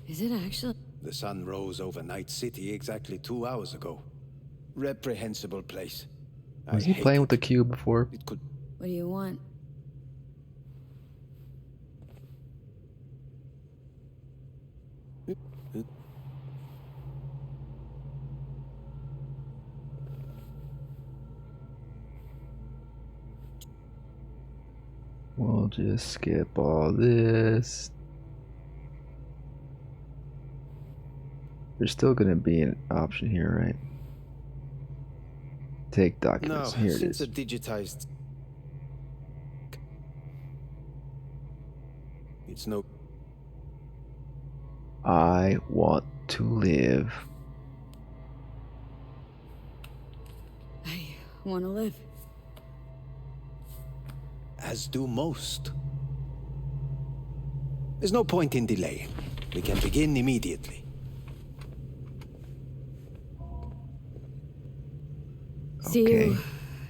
Is it actually? The sun rose over Night City exactly 2 hours ago. Reprehensible place. Was he playing with the cube before? It could. What do you want? We'll just skip all this. There's still gonna be an option here, right? Take documents. No, Here it since is. the digitized. It's no. I want to live. I want to live. As do most. There's no point in delaying. We can begin immediately. See you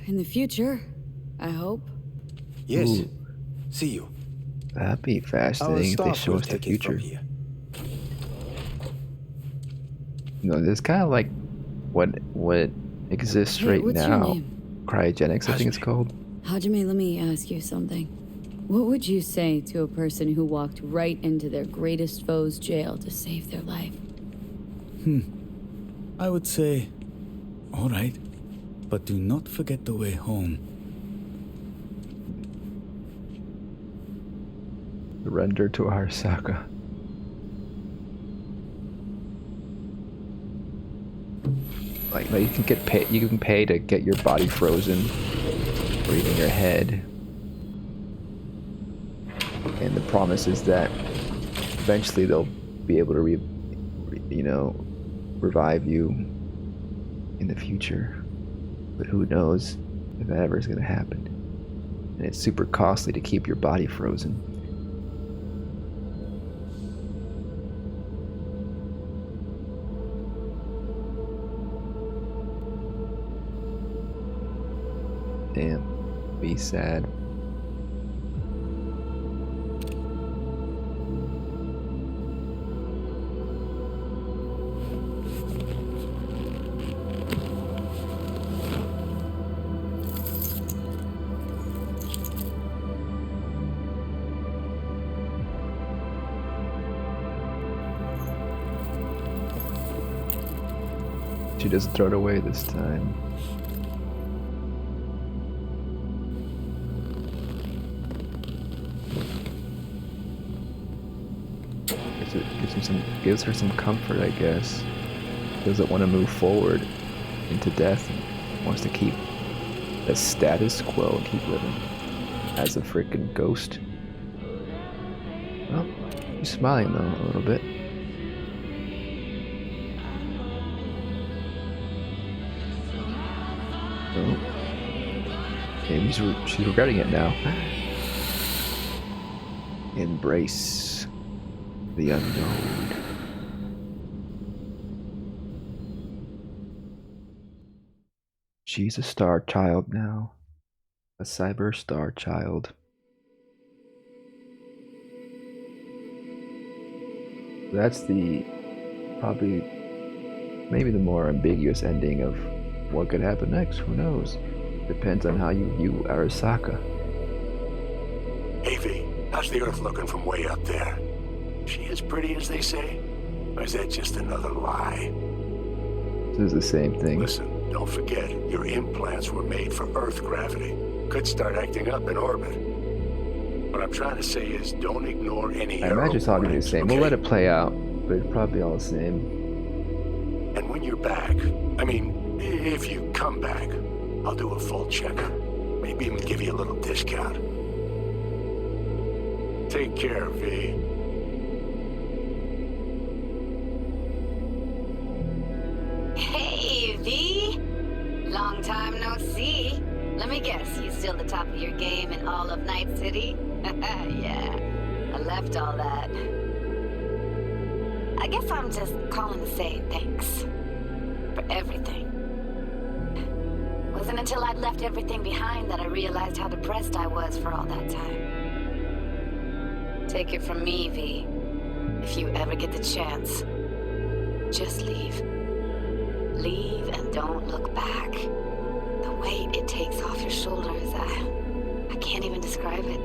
in the future, I hope. Yes. Ooh. See you. That'd be fascinating if they show us the future. No, this kind of like what exists Hey, right what's your now. name? Cryogenics, I think it's called. Hajime, let me ask you something. What would you say to a person who walked right into their greatest foe's jail to save their life? I would say, all right, but do not forget the way home. Surrender to Arasaka. Like you can get paid. You can pay to get your body frozen, or even your head. And the promise is that eventually they'll be able to, revive you in the future. But who knows if that ever is going to happen? And it's super costly to keep your body frozen. Damn, be sad. She doesn't throw it away this time. Gives her some comfort, I guess. Doesn't want to move forward into death and wants to keep the status quo and keep living as a freaking ghost. Oh, he's smiling though a little bit. Oh. Maybe she's regretting it now. Embrace the unknown. She's a star child now. A cyber star child. That's the probably maybe the more ambiguous ending of what could happen next. Who knows? Depends on how you view Arasaka. Hey V, how's the Earth looking from way up there? She as pretty as they say? Or is that just another lie? This is the same thing. Listen, don't forget, your implants were made for Earth gravity. Could start acting up in orbit. What I'm trying to say is, don't ignore any I imagine it's all gonna be the same. okay? We'll let it play out, but it's probably all the same. And when you're back, I mean, if you come back, I'll do a full checkup. Maybe even give you a little discount. Take care, V. Hey, V! Long time no see. Let me guess, you still the top of your game in all of Night City? Yeah, I left all that. I guess I'm just calling to say thanks. For everything. Wasn't until I'd left everything behind that I realized how depressed I was for all that time. Take it from me, V. If you ever get the chance, just leave. Leave and don't look back. The weight it takes off your shoulders, I can't even describe it.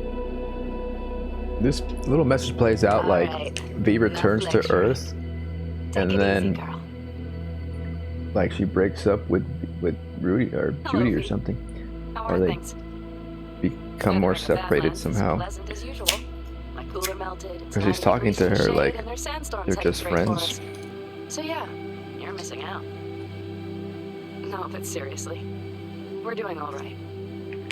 This little message plays out All like right. V returns to Earth, and then like she breaks up with Rudy or Judy or something, How or are they things? become more separated somehow. Pleasant as usual. My cooler melted. Because he's talking to her like they're just friends. So yeah, you're missing out. No, but seriously, we're doing all right.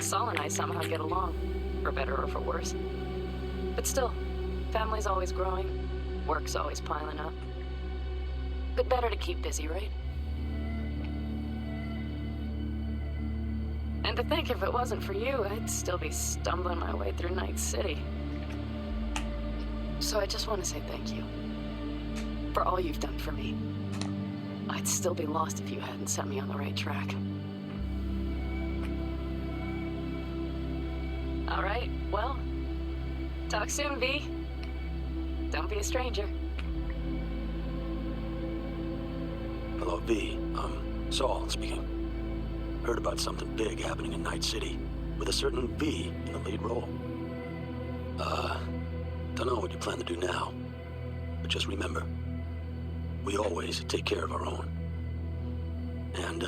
Saul and I somehow get along, for better or for worse. But still, family's always growing, work's always piling up. But better to keep busy, right? And to think if it wasn't for you, I'd still be stumbling my way through Night City. So I just want to say thank you for all you've done for me. I'd still be lost if you hadn't set me on the right track. All right, well, talk soon, V. Don't be a stranger. Hello, V. Saul speaking. Heard about something big happening in Night City, with a certain V in the lead role. Don't know what you plan to do now, but just remember, we always take care of our own. And,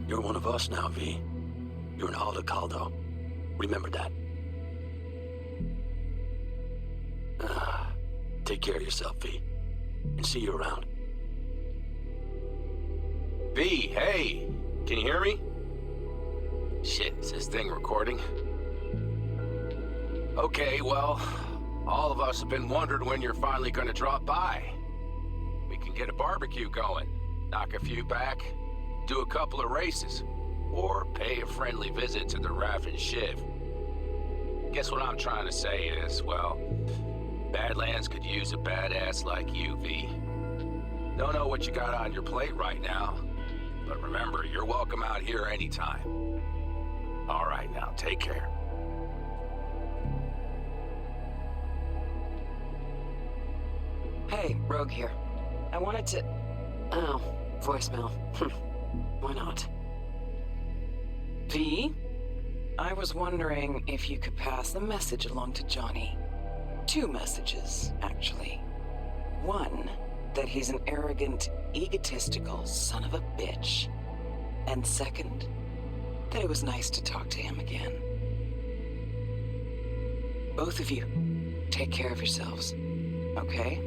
you're one of us now, V. You're an Alda Caldo. Remember that. Take care of yourself, V. And see you around. V, hey! Can you hear me? Shit, is this thing recording? Okay, well, all of us have been wondering when you're finally gonna drop by. We can get a barbecue going, knock a few back, do a couple of races, or pay a friendly visit to the Raven Shiv. Guess what I'm trying to say is, well, Badlands could use a badass like you, V. Don't know what you got on your plate right now, but remember, you're welcome out here anytime. All right, now, take care. Hey, Rogue here. I wanted to... Oh, voicemail. Why not? V? I was wondering if you could pass the message along to Johnny. 2 messages, actually. One, that he's an arrogant, egotistical son of a bitch. And second, that it was nice to talk to him again. Both of you, take care of yourselves, okay?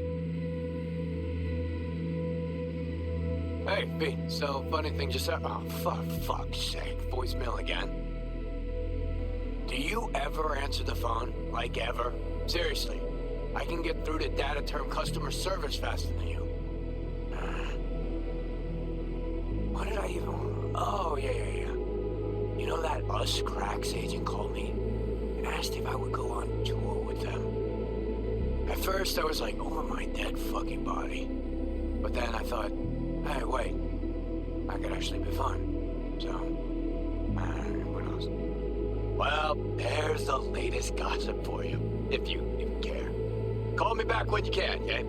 Hey, V, so funny thing just said. Oh, fuck's sake. Voicemail again. Do you ever answer the phone? Like, ever? Seriously. I can get through to data term customer service faster than you. What did I even... Oh, yeah. You know that Us Cracks agent called me and asked if I would go on tour with them. At first, I was like, over my dead fucking body. But then I thought, hey, wait, I could actually be fun. So, what else? Well, there's the latest gossip for you, if you care. Call me back when you can, okay?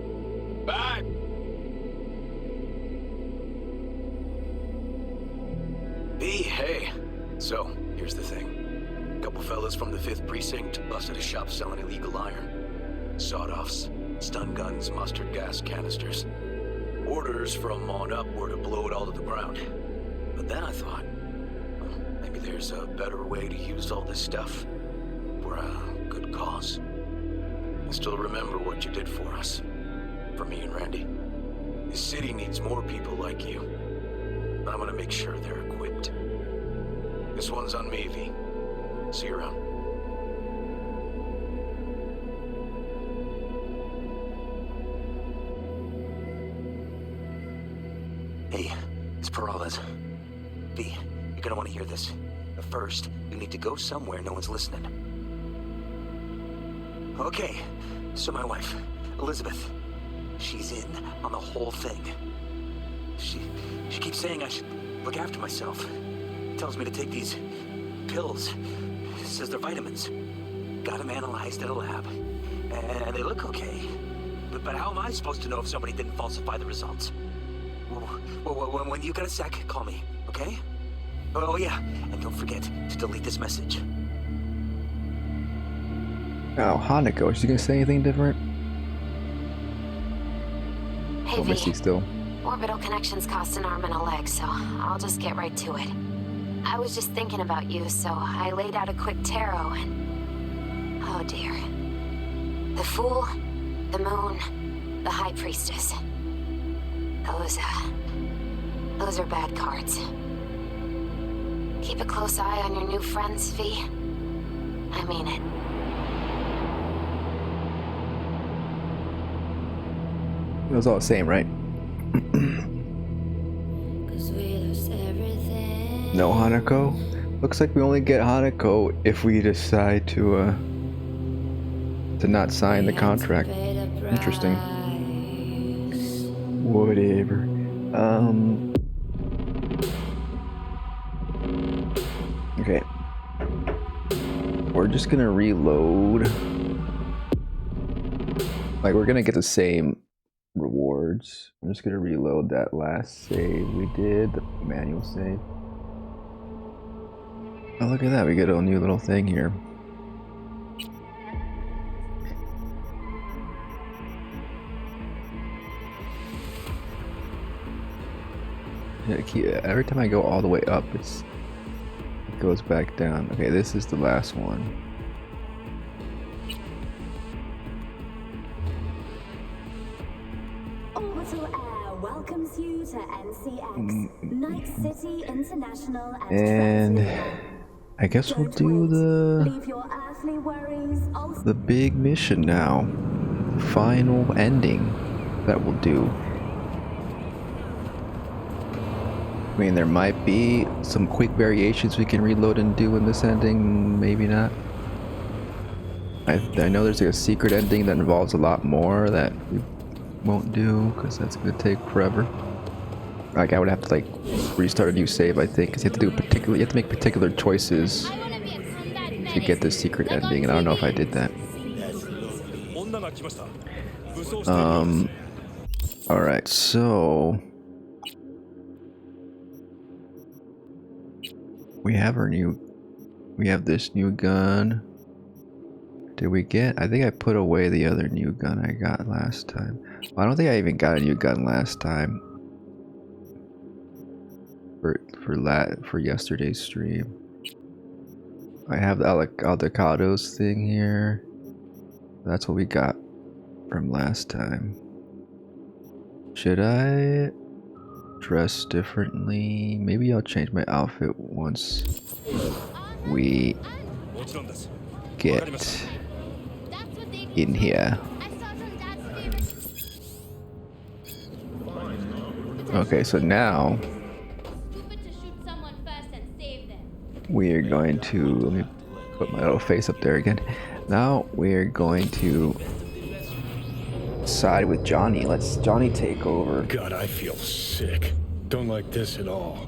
Bye! B, hey. So, here's the thing. A couple fellas from the 5th Precinct busted a shop selling illegal iron. Sawed-offs, stun guns, mustard gas canisters. Orders from on up were to blow it all to the ground. But then I thought, well, maybe there's a better way to use all this stuff for a good cause. I still remember what you did for us. For me and Randy. This city needs more people like you. I'm gonna make sure they're equipped. This one's on me, V. See you around. Hey, it's Peralez. V, you're gonna want to hear this. But first, you need to go somewhere no one's listening. Okay, so my wife, Elizabeth, she's in on the whole thing. She keeps saying I should look after myself. Tells me to take these pills. Says they're vitamins. Got them analyzed at a lab. And they look okay. But how am I supposed to know if somebody didn't falsify the results? Well, when you got a sec, call me, okay? Oh yeah, and don't forget to delete this message. Oh, Hanako, is she gonna say anything different? Hey, V. Missy still. Orbital connections cost an arm and a leg, so I'll just get right to it. I was just thinking about you, so I laid out a quick tarot and... Oh dear. The Fool, the Moon, the High Priestess. Those are bad cards. Keep a close eye on your new friends, V. I mean it. It was all the same, right? No Hanako? Looks like we only get Hanako if we decide to not sign the contract. Interesting. Whatever. Okay. We're just gonna reload. Like, we're gonna get the same rewards. I'm just gonna reload that last save we did, the manual save. Oh, look at that, we get a new little thing here. Yeah, every time I go all the way up, it goes back down. Okay, this is the last one. Orbital Air welcomes you to NCX, Night City International And I guess we'll do the big mission now. Final ending that we'll do. I mean, there might be some quick variations we can reload and do in this ending, maybe not. I know there's like a secret ending that involves a lot more that we won't do, because that's gonna take forever. Like, I would have to like restart a new save, I think, because you have to make particular choices to get the secret ending, and I don't know if I did that. Alright, so we have this new gun. Did we get? I think I put away the other new gun I got last time. Well, I don't think I even got a new gun last time. For yesterday's stream. I have the Aldecados thing here. That's what we got from last time. Should I dress differently? Maybe I'll change my outfit once we get in here. Okay, so now we're going to, let me put my little face up there again. Now we're going to side with Johnny. Let's Johnny take over. God, I feel sick. Don't like this at all.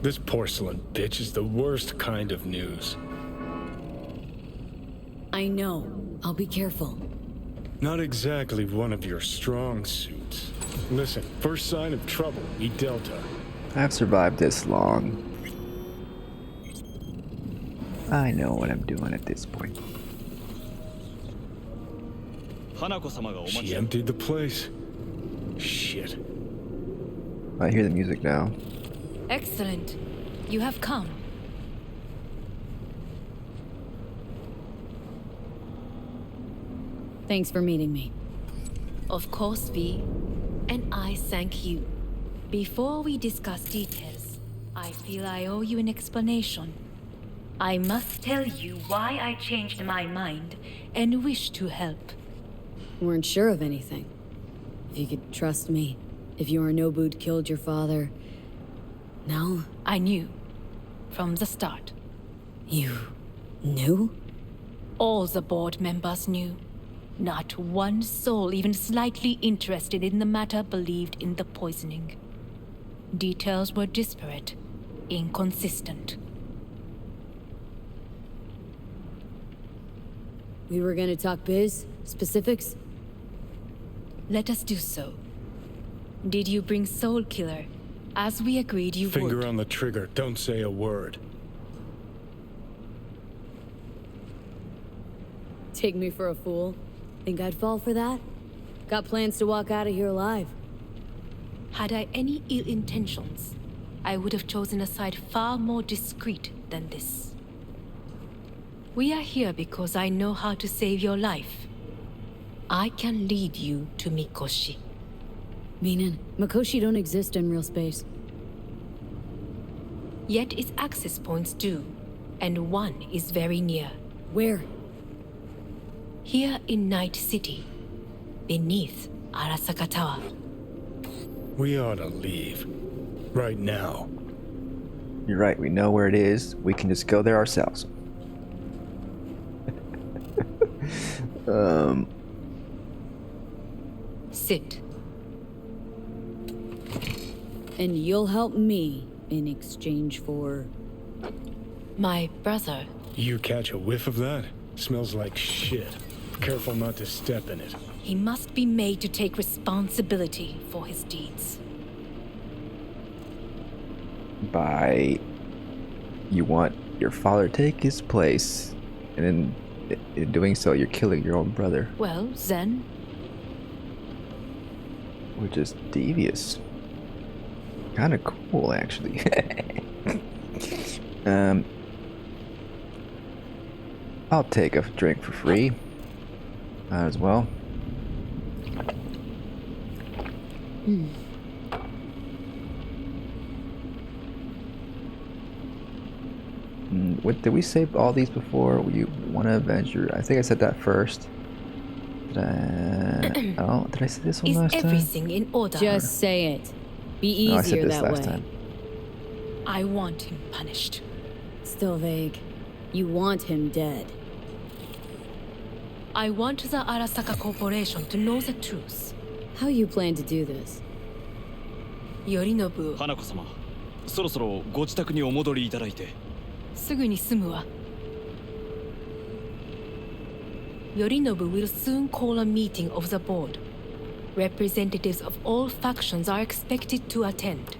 This porcelain bitch is the worst kind of news. I know. I'll be careful. Not exactly one of your strong suits. Listen, first sign of trouble, eat Delta. I've survived this long. I know what I'm doing at this point. She emptied the place. Shit. I hear the music now. Excellent. You have come. Thanks for meeting me. Of course, V. And I thank you. Before we discuss details, I feel I owe you an explanation. I must tell you why I changed my mind and wish to help. Weren't sure of anything. If you could trust me, if Yorinobu killed your father... No? I knew. From the start. You... knew? All the board members knew. Not one soul even slightly interested in the matter believed in the poisoning. Details were disparate, inconsistent. We were gonna talk biz? Specifics? Let us do so. Did you bring Soul Killer, as we agreed you would? Finger on the trigger, don't say a word. Take me for a fool? Think I'd fall for that? Got plans to walk out of here alive. Had I any ill intentions, I would have chosen a side far more discreet than this. We are here because I know how to save your life. I can lead you to Mikoshi. Meaning, Mikoshi don't exist in real space. Yet its access points do, and one is very near. Where? Here in Night City, beneath Arasaka Tower. We ought to leave. Right now. You're right, we know where it is. We can just go there ourselves. Sit. And you'll help me in exchange for... My brother. You catch a whiff of that? Smells like shit. Careful not to step in it. He must be made to take responsibility for his deeds. By... You want your father to take his place, and then in doing so, you're killing your own brother. Well, then... Which is devious. Kinda cool, actually. I'll take a drink for free. Might as well. What did we save all these before? You want to avenge your... I think I said that first. Oh, did I say this one last time? Is everything in order? Just say it. Be easier I said this that last way. time. I want him punished. Still vague. You want him dead. I want the Arasaka Corporation to know the truth. How you plan to do this? Yorinobu. Hanako-sama, そろそろご自宅にお戻りいただいて。すぐに済むわ。Yorinobu will soon call a meeting of the board. Representatives of all factions are expected to attend.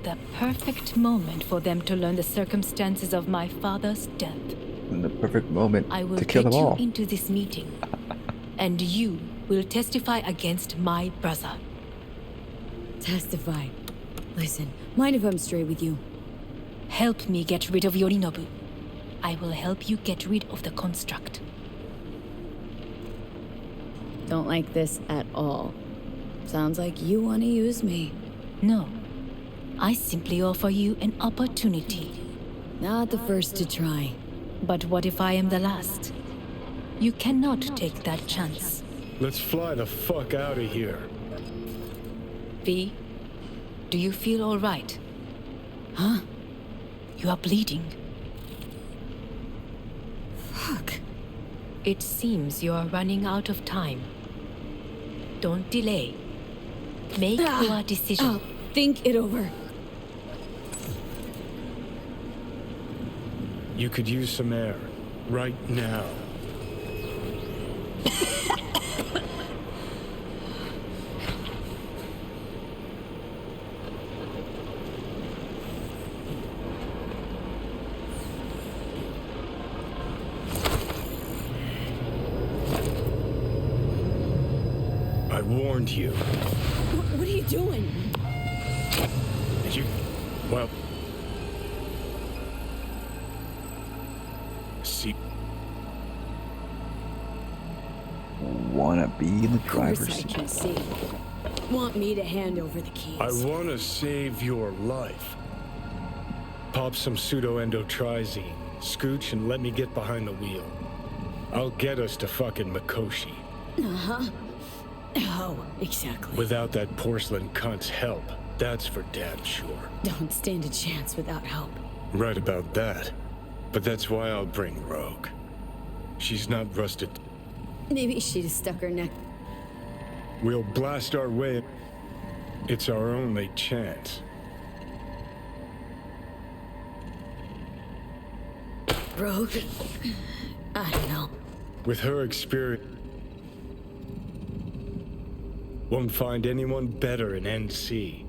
The perfect moment for them to learn the circumstances of my father's death. And the perfect moment I will to kill get them you all. into this meeting, and you will testify against my brother. Testify. Listen, mind if I'm straight with you? Help me get rid of Yorinobu. I will help you get rid of the construct. Don't like this at all. Sounds like you want to use me. No. I simply offer you an opportunity. Not the first to try. But what if I am the last? You cannot take that chance. Let's fly the fuck out of here. V, do you feel all right? Huh? You are bleeding. Fuck. It seems you are running out of time. Don't delay. Make your decision. I'll think it over. You could use some air. Right now. I warned you. What are you doing? Well... See... Wanna be in the Of course driver's I seat. can see. Want me to hand over the keys? I want to save your life. Pop some pseudo-endotrizine, scooch, and let me get behind the wheel. I'll get us to fucking Mikoshi. Uh-huh. How exactly? Without that porcelain cunt's help, that's for damn sure. Don't stand a chance without help. Right about that. But that's why I'll bring Rogue. She's not rusted. Maybe she'd have stuck her neck. We'll blast our way. It's our only chance. Rogue? I don't know. With her experience, won't find anyone better in NC.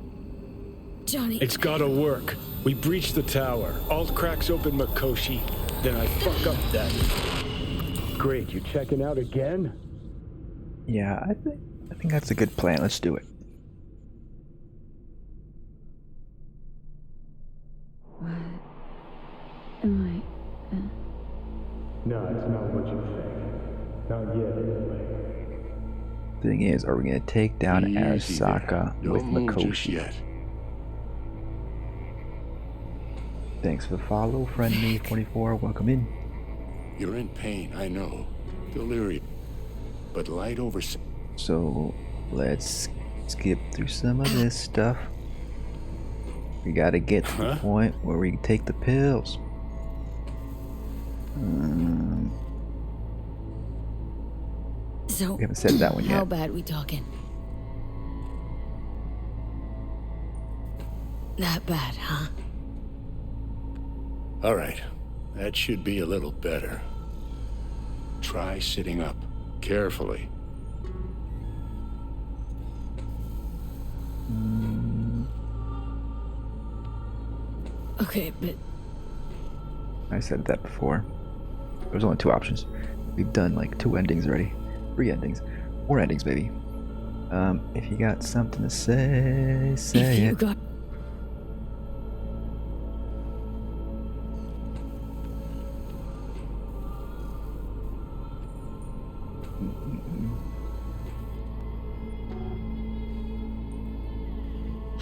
Johnny... It's gotta work. We breach the tower. Alt cracks open Mikoshi. Then I fuck up that. Great, you checking out again? Yeah, I think that's a good plan. Let's do it. What am I... No, it's not what you think. Not yet, anyway. Thing is, are we gonna take down Easy Arasaka there. with Don't move just Mikoshi? yet. Thanks for the follow, friend me 44. Welcome in. You're in pain, I know. Delirium. But light over... So let's skip through some of this stuff. We gotta get to the point where we can take the pills. So, we haven't said that one yet. How bad we talking? That bad, huh? All right. That should be a little better. Try sitting up. Carefully. Okay, but... I said that before. There's only 2 options. We've done like 2 endings already. 3 endings. 4 endings, baby. If you got something to say, say it. Got...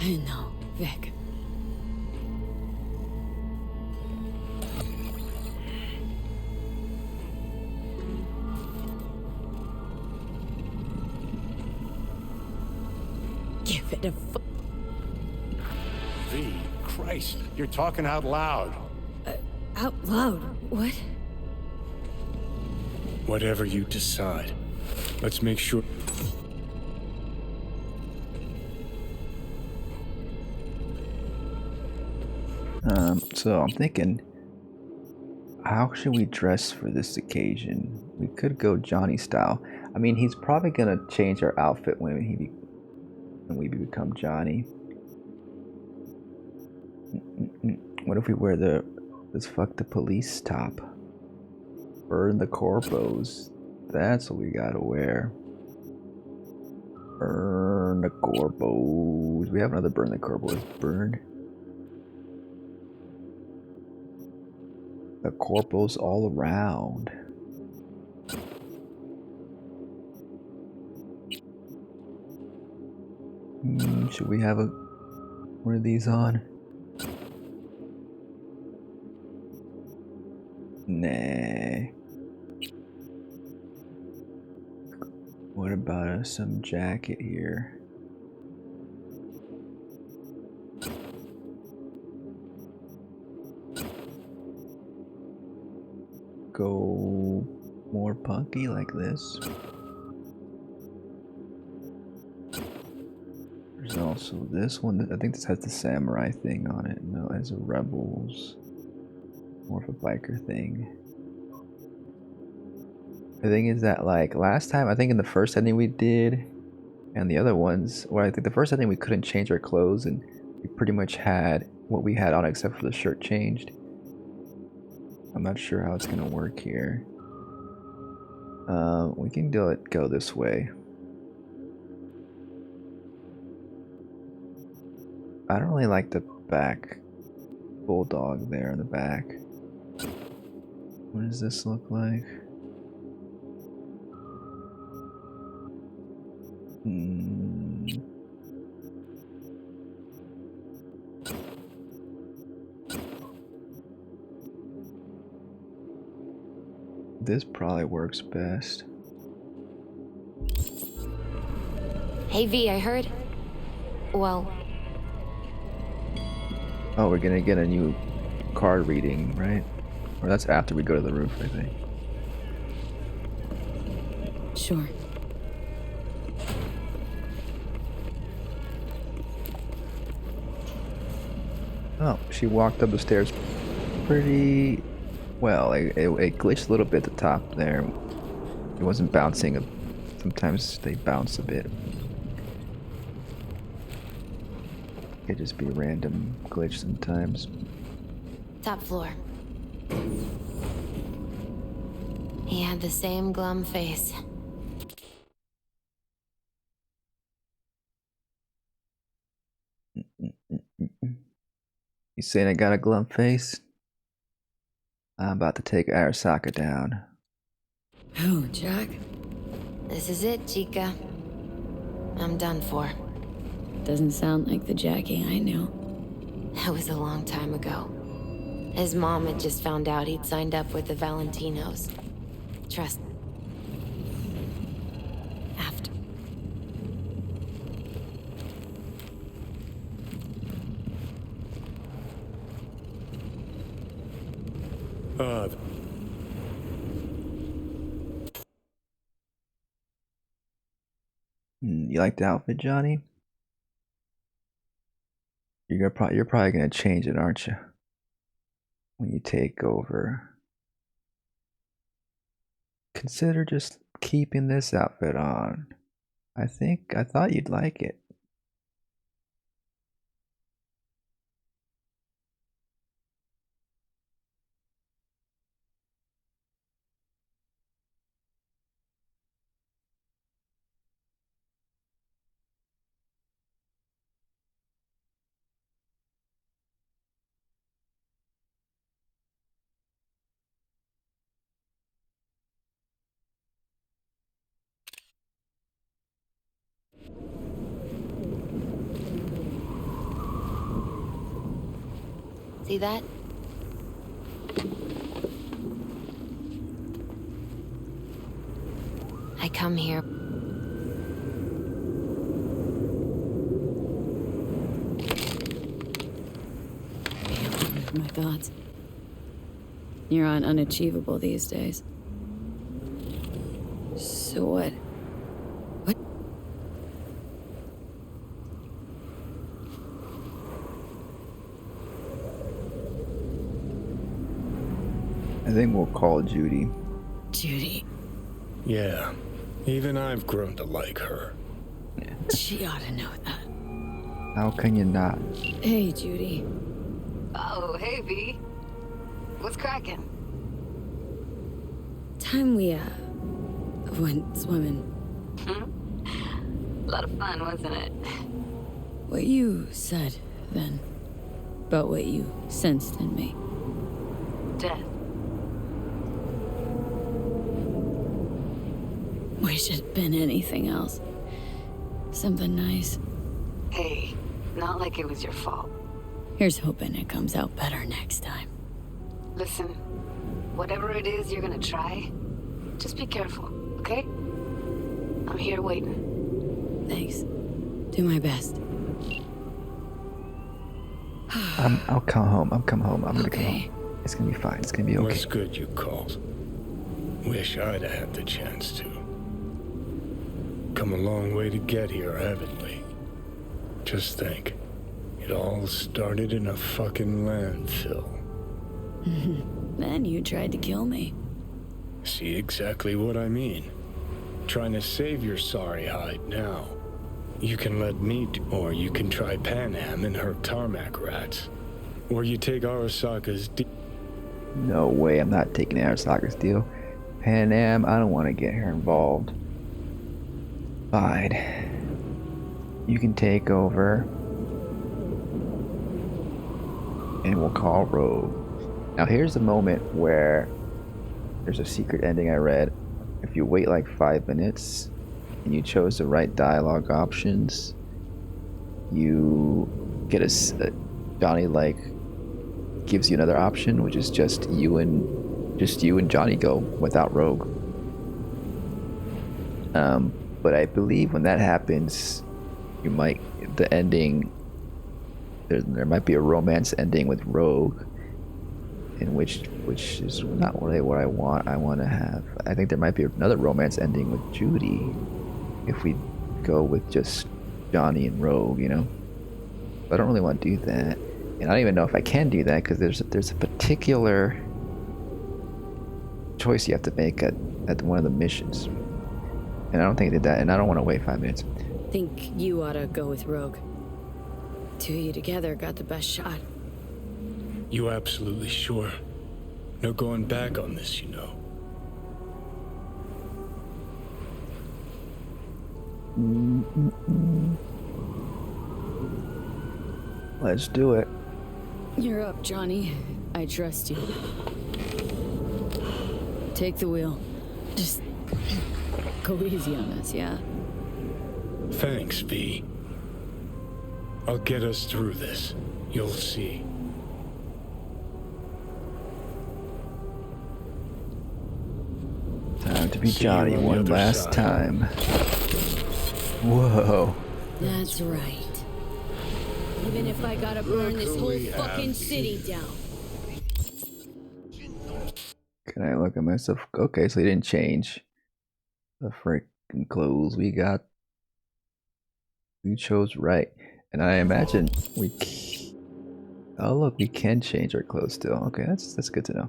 I know, Vic. Give it a V, Christ, you're talking out loud. out loud? What? Whatever you decide. Let's make sure... So I'm thinking, how should we dress for this occasion? We could go Johnny style. I mean, he's probably gonna change our outfit when we become Johnny. What if we wear this fuck the police top? Burn the corpos. That's what we gotta wear. Burn the corpos. We have another burn the corpos. Burn the corpos all around. Should we have one of these on? Nah. What about some jacket here? go more punky like this. There's also this one. I think this has the samurai thing on it. No, it has a rebels. More of a biker thing. The thing is that, like, last time, I think in the first ending we did, and the other ones, or I think the first ending we couldn't change our clothes, and we pretty much had what we had on except for the shirt changed. I'm not sure how it's gonna work here. We can go this way. I don't really like the back bulldog there in the back. What does this look like? This probably works best. Hey V, I heard. Well. Oh, we're gonna get a new card reading, right? Or that's after we go to the roof, I think. Sure. Oh, she walked up the stairs pretty well. It glitched a little bit at the top there. It wasn't bouncing. Sometimes they bounce a bit. It could just be a random glitch sometimes. Top floor. He had the same glum face. You saying I got a glum face? I'm about to take Arasaka down. Oh, Jack? This is it, Chica. I'm done for. Doesn't sound like the Jackie I knew. That was a long time ago. His mom had just found out he'd signed up with the Valentinos. Trust me. After. You like the outfit, Johnny? You're probably gonna change it, aren't you? When you take over. Consider just keeping this outfit on. I thought you'd like it. See that? I come here. My thoughts. You're on unachievable these days. So what? What? I think we'll call Judy. Judy. Yeah, even I've grown to like her. She ought to know that. How can you not? Hey, Judy. Oh, hey, V. What's cracking? Time we, went swimming. A lot of fun, wasn't it? What you said then, about what you sensed in me. Death. Wish it'd been anything else. Something nice. Hey, not like it was your fault. Here's hoping it comes out better next time. Listen, whatever it is you're gonna try, just be careful, okay? I'm here waiting. Thanks. Do my best. I'll come home. I'm gonna come home. It's gonna be fine. It's gonna be okay. That's good you called. Wish I'd had the chance to. Come a long way to get here, haven't we? Just think. It all started in a fucking landfill. Then you tried to kill me. See exactly what I mean. Trying to save your sorry hide now. You can let me do, or you can try Panam and her tarmac rats. Or you take Arasaka's No way, I'm not taking Arasaka's deal. Pan Am, I don't want to get her involved. Fine. You can take over. And we'll call Rogue. Now here's the moment where there's a secret ending I read. If you wait like 5 minutes and you chose the right dialogue options, you get Johnny like gives you another option, which is just you and Johnny go without Rogue. But I believe when that happens, you might the ending. There might be a romance ending with Rogue, in which is not really what I want. I want to have. I think there might be another romance ending with Judy, if we go with just Johnny and Rogue, you know. But I don't really want to do that, and I don't even know if I can do that because there's a particular choice you have to make at one of the missions, and I don't think I did that, and I don't want to wait 5 minutes. Think you ought to go with Rogue. Two of you together got the best shot. You absolutely sure? No going back on this, you know. Let's do it. You're up, Johnny. I trust you. Take the wheel. Just go easy on us, yeah? Thanks, V. I'll get us through this. You'll see. Time to be Johnny one last time. Whoa. That's right. Even if I gotta burn this whole fucking city down. Can I look at myself? Okay, so they didn't change the freaking clothes we got. We chose right. And I imagine oh look, we can change our clothes still. Okay, that's good to know.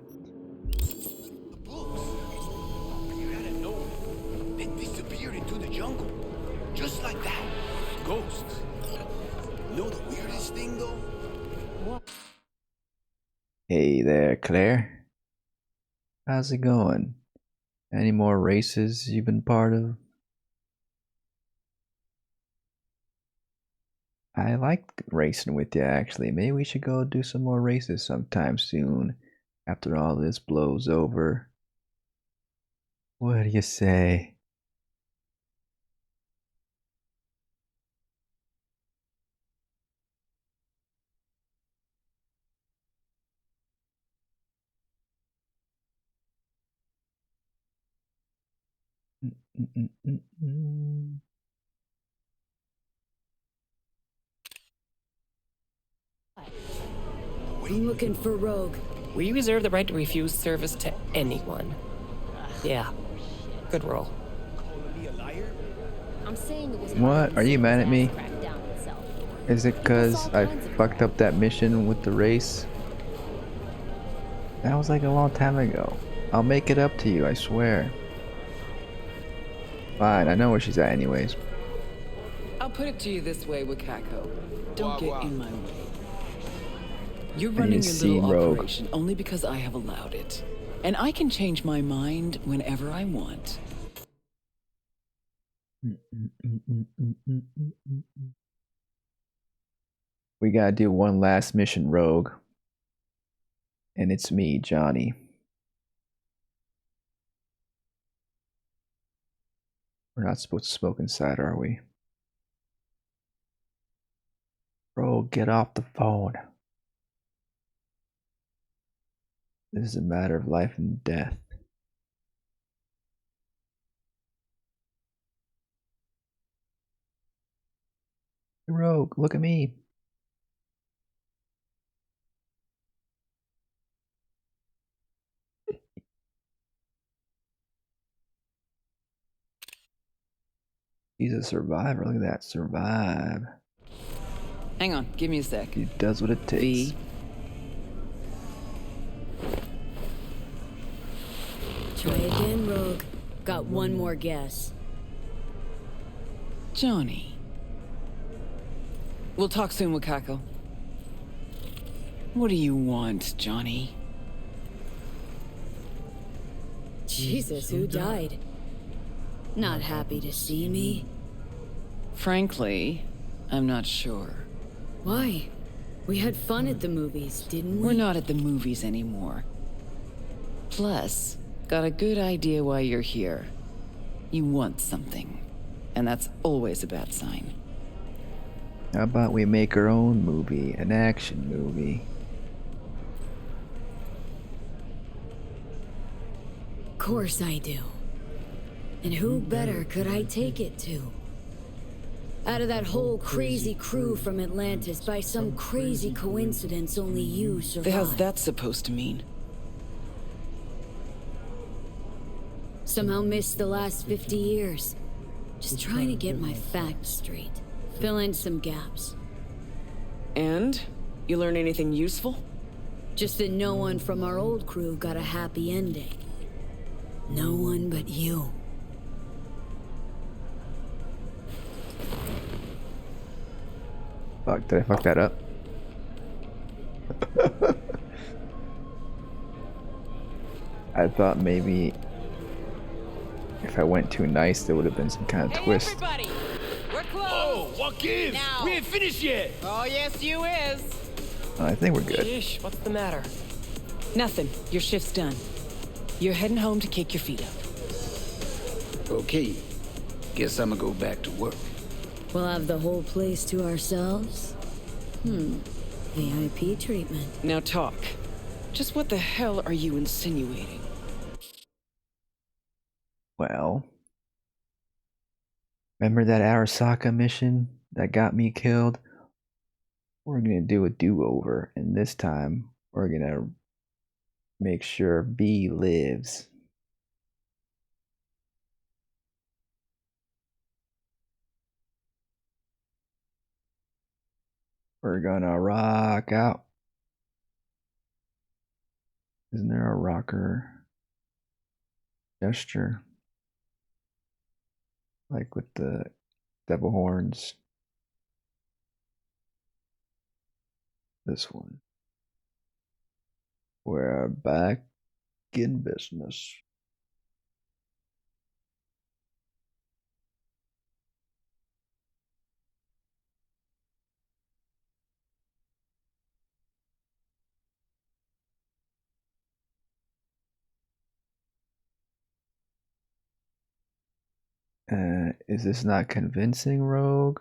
You gotta know, they disappeared into the jungle. Just like that. Ghosts. Know the weirdest thing though? What? Hey there, Claire. How's it going? Any more races you've been part of? I like racing with you, actually. Maybe we should go do some more races sometime soon, after all this blows over. What do you say? I'm looking for Rogue. We reserve the right to refuse service to anyone. Yeah. Good roll. I'm saying it was What? Are you mad at me? Is it because I fucked up that mission with the race? That was like a long time ago. I'll make it up to you, I swear. Fine, I know where she's at anyways. I'll put it to you this way, Wakako. Don't get in my way. You're I running need your to see little Rogue. operation only because I have allowed it. And I can change my mind whenever I want. We gotta do one last mission, Rogue. And it's me, Johnny. We're not supposed to smoke inside, are we? Rogue, get off the phone. This is a matter of life and death. Rogue, look at me. He's a survivor. Look at that. Survive. Hang on, give me a sec. He does what it takes. Try again, Rogue. Got one more guess. Johnny. We'll talk soon, Wakako. What do you want, Johnny? Jesus, who died? Not happy to see me? Frankly, I'm not sure. Why? We had fun at the movies, didn't we? We're not at the movies anymore. Plus, got a good idea why you're here. You want something. And that's always a bad sign. How about we make our own movie, an action movie? Of course I do. And who better could I take it to? Out of that whole crazy crew from Atlantis, by some crazy coincidence, only you survived. The hell's that supposed to mean? Somehow missed the last 50 years. Just trying to get my facts straight. Fill in some gaps. And? You learn anything useful? Just that no one from our old crew got a happy ending. No one but you. Fuck, did I fuck that up? I thought maybe if I went too nice, there would have been some kind of twist. Everybody, we're close. Oh, what gives? Now. We ain't finished yet. Oh, yes, you is. I think we're good. Ish, what's the matter? Nothing. Your shift's done. You're heading home to kick your feet up. Okay. Guess I'ma go back to work. We'll have the whole place to ourselves? VIP treatment. Now talk. Just what the hell are you insinuating? Well, remember that Arasaka mission that got me killed? We're gonna do a do-over, and this time we're gonna make sure B lives. We're gonna rock out. Isn't there a rocker gesture? Like with the devil horns. This one. We're back in business. Is this not convincing, Rogue?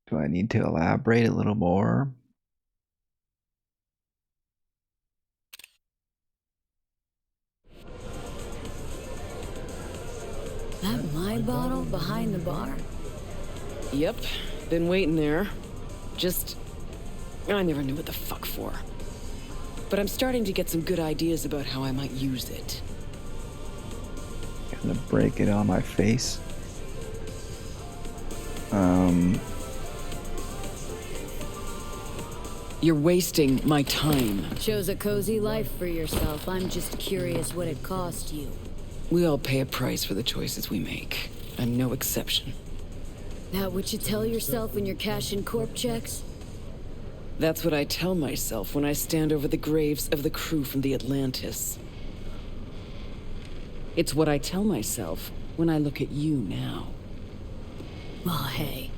Do I need to elaborate a little more? That my bottle behind the bar? Yep, been waiting there. I never knew what the fuck for. But I'm starting to get some good ideas about how I might use it. Gonna break it on my face. You're wasting my time. Chose a cozy life for yourself. I'm just curious what it cost you. We all pay a price for the choices we make. I'm no exception. That what you tell yourself when you're cashing corp checks? That's what I tell myself when I stand over the graves of the crew from the Atlantis. It's what I tell myself when I look at you now. Well, hey.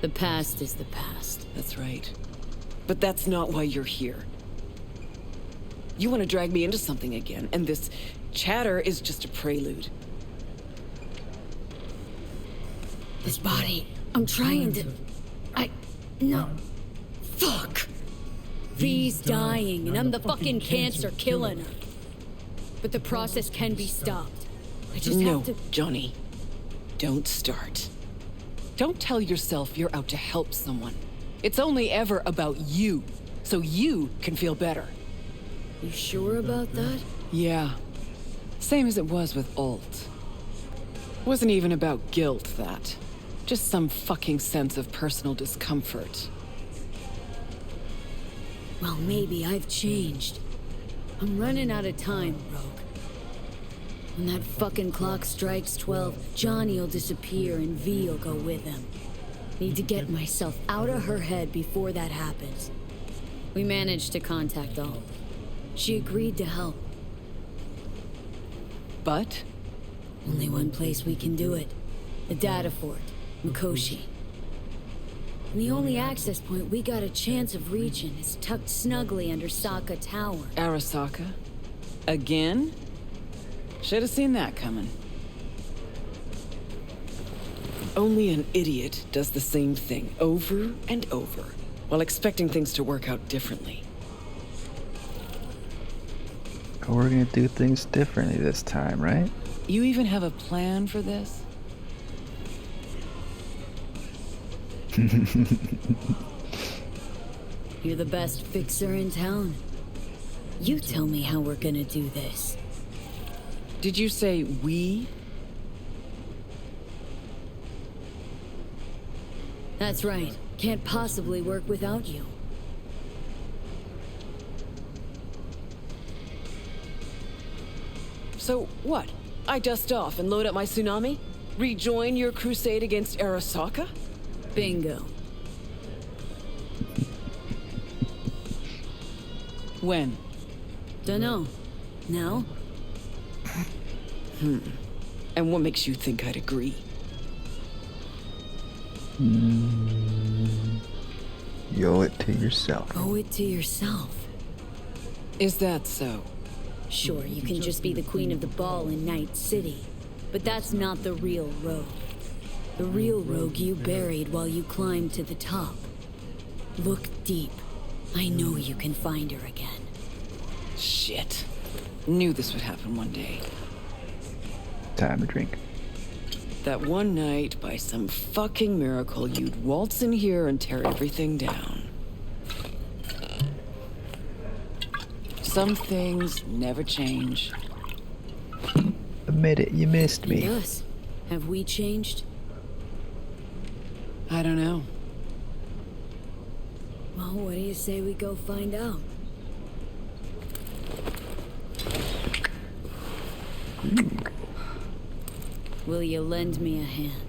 The past is the past. That's right. But that's not why you're here. You want to drag me into something again, and this chatter is just a prelude. This body, I'm trying to... No. Fuck! V's dying, and I'm the fucking cancer killing her. But the process can be stopped. I just have to... No, Johnny. Don't start. Don't tell yourself you're out to help someone. It's only ever about you, so you can feel better. You sure about that? Yeah. Same as it was with Alt. Wasn't even about guilt, that. Just some fucking sense of personal discomfort. Well, maybe I've changed. I'm running out of time, Rogue. When that fucking clock strikes 12, Johnny'll disappear and V'll go with him. Need to get myself out of her head before that happens. We managed to contact All. She agreed to help. But? Only one place we can do it. The data fort, Mikoshi. And the only access point we got a chance of reaching is tucked snugly under Arasaka Tower. Arasaka? Again? Should have seen that coming. Only an idiot does the same thing over and over, while expecting things to work out differently. We're gonna do things differently this time, right? You even have a plan for this? You're the best fixer in town. You tell me how we're gonna do this. Did you say we? That's right. Can't possibly work without you. So what? I dust off and load up my tsunami? Rejoin your crusade against Arasaka? Bingo. When? Dunno. Now? And what makes you think I'd agree? You owe it to yourself. Owe it to yourself. Is that so? Sure, you can just be the queen of the ball in Night City, but that's not the real Rogue. The real Rogue you buried while you climbed to the top. Look deep. I know you can find her again. Shit. Knew this would happen one day. Time to drink. That one night, by some fucking miracle, you'd waltz in here and tear everything down. Some things never change. Admit it, you missed me. And us? Have we changed? I don't know. Well, what do you say we go find out? Will you lend me a hand?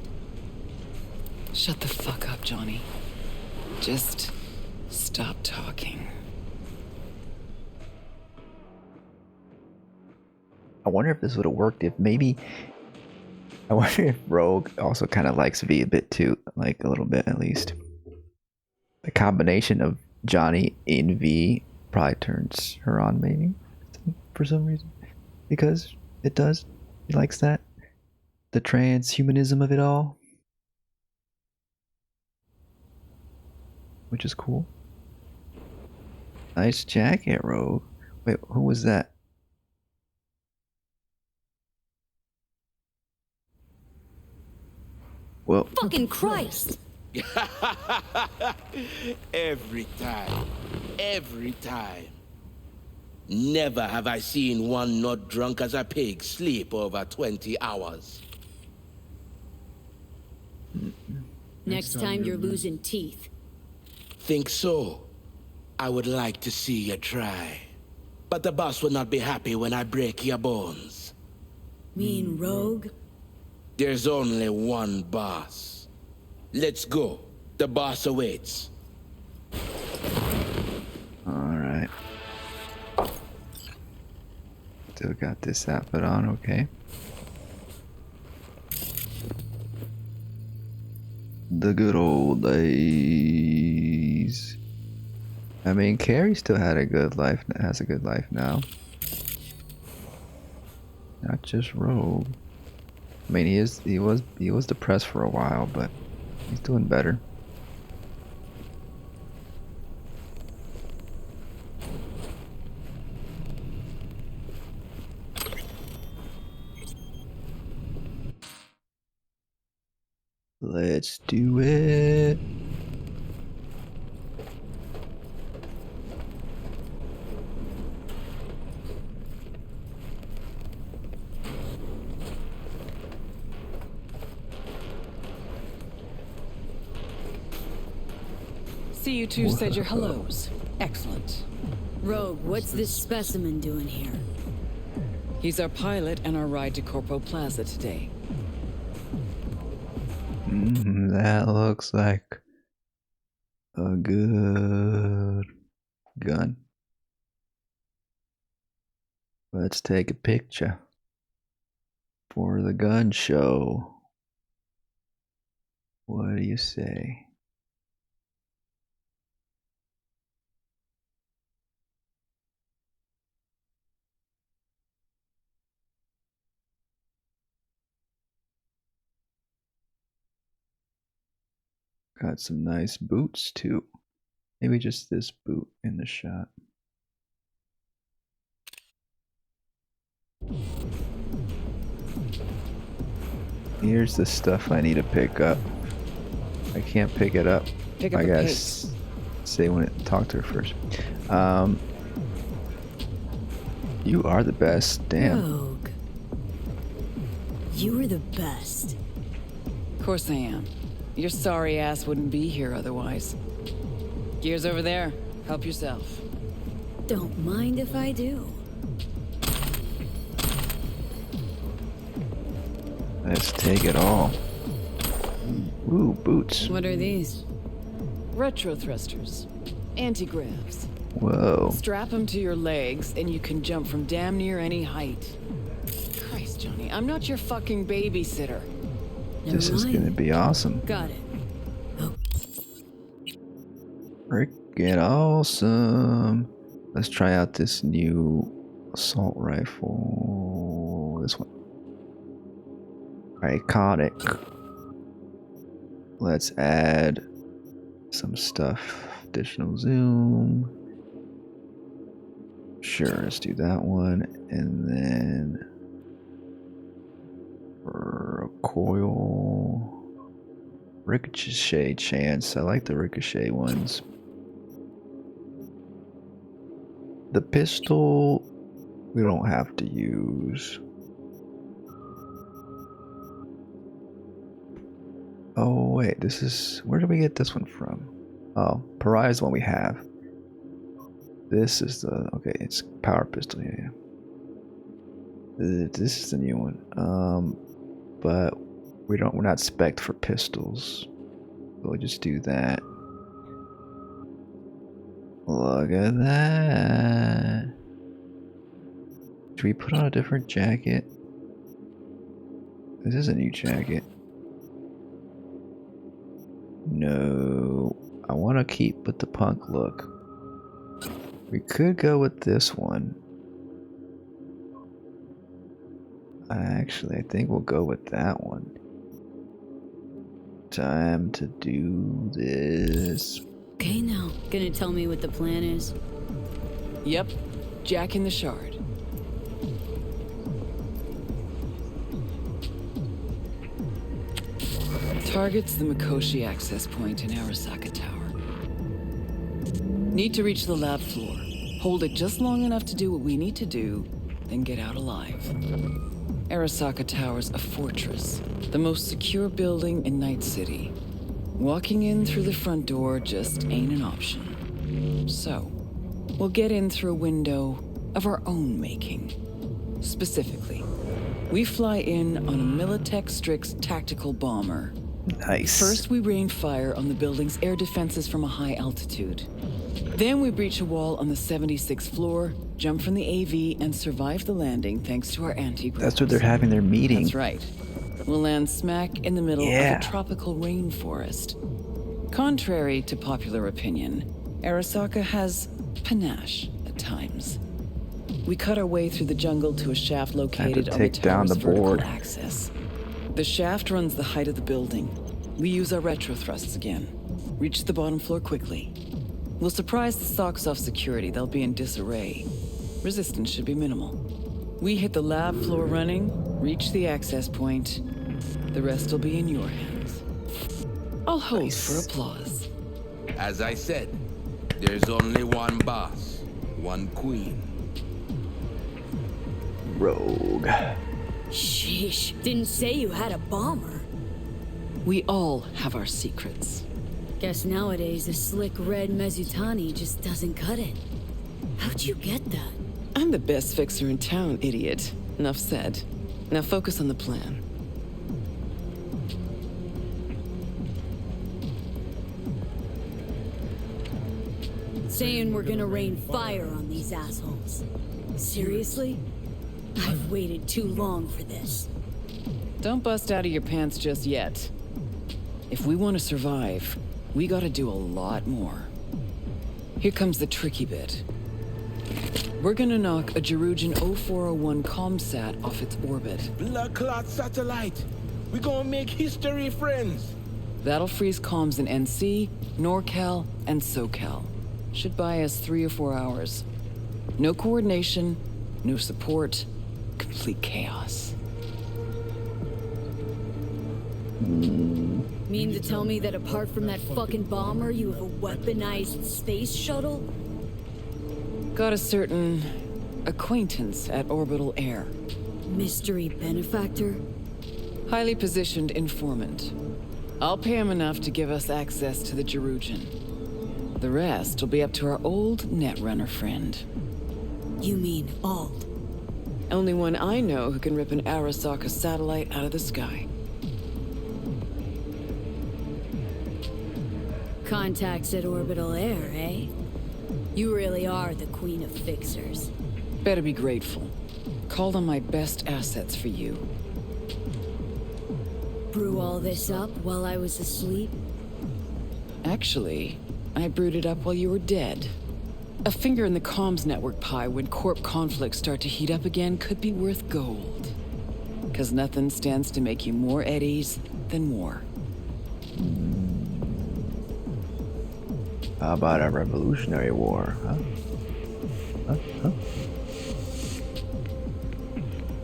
Shut the fuck up, Johnny. Just stop talking. I wonder if this would have worked if maybe... I wonder if Rogue also kind of likes V a bit too. Like a little bit at least. The combination of Johnny in V probably turns her on maybe. For some reason. Because it does. He likes that. The transhumanism of it all. Which is cool. Nice jacket, Rogue. Wait, who was that? Well, fucking Christ! Every time. Every time. Never have I seen one not drunk as a pig sleep over 20 hours. Next time you're losing teeth. Think so? I would like to see you try. But the boss will not be happy when I break your bones. Mean Rogue? There's only one boss. Let's go. The boss awaits. Alright. Still got this outfit on, okay. The good old days. I mean, Carrie still had a good life, has a good life now. Not just Rogue. I mean, he was depressed for a while, but he's doing better. Let's do it. See, you two said your hellos. Excellent. Rogue, what's this specimen doing here? He's our pilot and our ride to Corpo Plaza today. That looks like a good gun. Let's take a picture for the gun show. What do you say? Got some nice boots too. Maybe just this boot in the shot. Here's the stuff I need to pick up. I can't pick it up. Pick up I a gotta pace. say when it talk to her first. You are the best. Damn. Rogue. You were the best. Of course I am. Your sorry ass wouldn't be here otherwise. Gears over there. Help yourself. Don't mind if I do. Let's take it all. Ooh, boots. What are these? Retro thrusters. Anti-gravs. Whoa. Strap them to your legs and you can jump from damn near any height. Christ, Johnny, I'm not your fucking babysitter. This is gonna be awesome. Got it. Freaking awesome. Let's try out this new assault rifle. This one. Iconic. Let's add some stuff. Additional zoom. Sure, let's do that one. And then recoil. Ricochet chance. I like the ricochet ones. The pistol we don't have to use. Oh wait, this is, where did we get this one from? Oh, Pariah is the one we have. This is the, okay, it's power pistol, yeah. This is the new one. But we're not spec'd for pistols. We'll just do that. Look at that. Should we put on a different jacket? This is a new jacket. No, I want to keep with the punk look. We could go with this one. Actually, I think we'll go with that one. Time to do this. Okay, now, gonna tell me what the plan is? Yep, Jack in the Shard. Targets the Mikoshi access point in Arasaka Tower. Need to reach the lab floor. Hold it just long enough to do what we need to do, then get out alive. Arasaka Tower's a fortress, the most secure building in Night City. Walking in through the front door just ain't an option. So, we'll get in through a window of our own making. Specifically, we fly in on a Militech Strix tactical bomber. Nice. First, we rain fire on the building's air defenses from a high altitude. Then we breach a wall on the 76th floor, jump from the AV, and survive the landing thanks to our anti-grav. That's where they're having their meeting. That's right. We'll land smack in the middle of a tropical rainforest. Contrary to popular opinion, Arasaka has panache at times. We cut our way through the jungle to a shaft located on the tower's vertical axis. The shaft runs the height of the building. We use our retro thrusts again. Reach the bottom floor quickly. We'll surprise the socks off security. They'll be in disarray. Resistance should be minimal. We hit the lab floor running, reach the access point. The rest will be in your hands. I'll hold for applause. As I said, there's only one boss, one queen. Rogue. Sheesh, didn't say you had a bomber. We all have our secrets. Guess nowadays a slick red Mezutani just doesn't cut it. How'd you get that? I'm the best fixer in town, idiot. Enough said. Now focus on the plan. Saying we're gonna rain fire on these assholes. Seriously? I've waited too long for this. Don't bust out of your pants just yet. If we want to survive, we gotta do a lot more. Here comes the tricky bit. We're gonna knock a Jerugian 0401 comsat off its orbit. Blood clot satellite. We gonna make history, friends. That'll freeze comms in NC, NorCal, and SoCal. Should buy us 3 or 4 hours. No coordination, no support, complete chaos. Mean to tell me that apart from that fucking bomber, you have a weaponized space shuttle? Got a certain acquaintance at Orbital Air. Mystery benefactor? Highly positioned informant. I'll pay him enough to give us access to the Jerugian. The rest will be up to our old netrunner friend. You mean Ald? Only one I know who can rip an Arasaka satellite out of the sky. Contacts at Orbital Air, eh? You really are the queen of fixers. Better be grateful. Called on my best assets for you. Brew all this up while I was asleep? Actually, I brewed it up while you were dead. A finger in the comms network pie when corp conflicts start to heat up again could be worth gold. 'Cause nothing stands to make you more at ease than war. How about a revolutionary war, huh? Huh?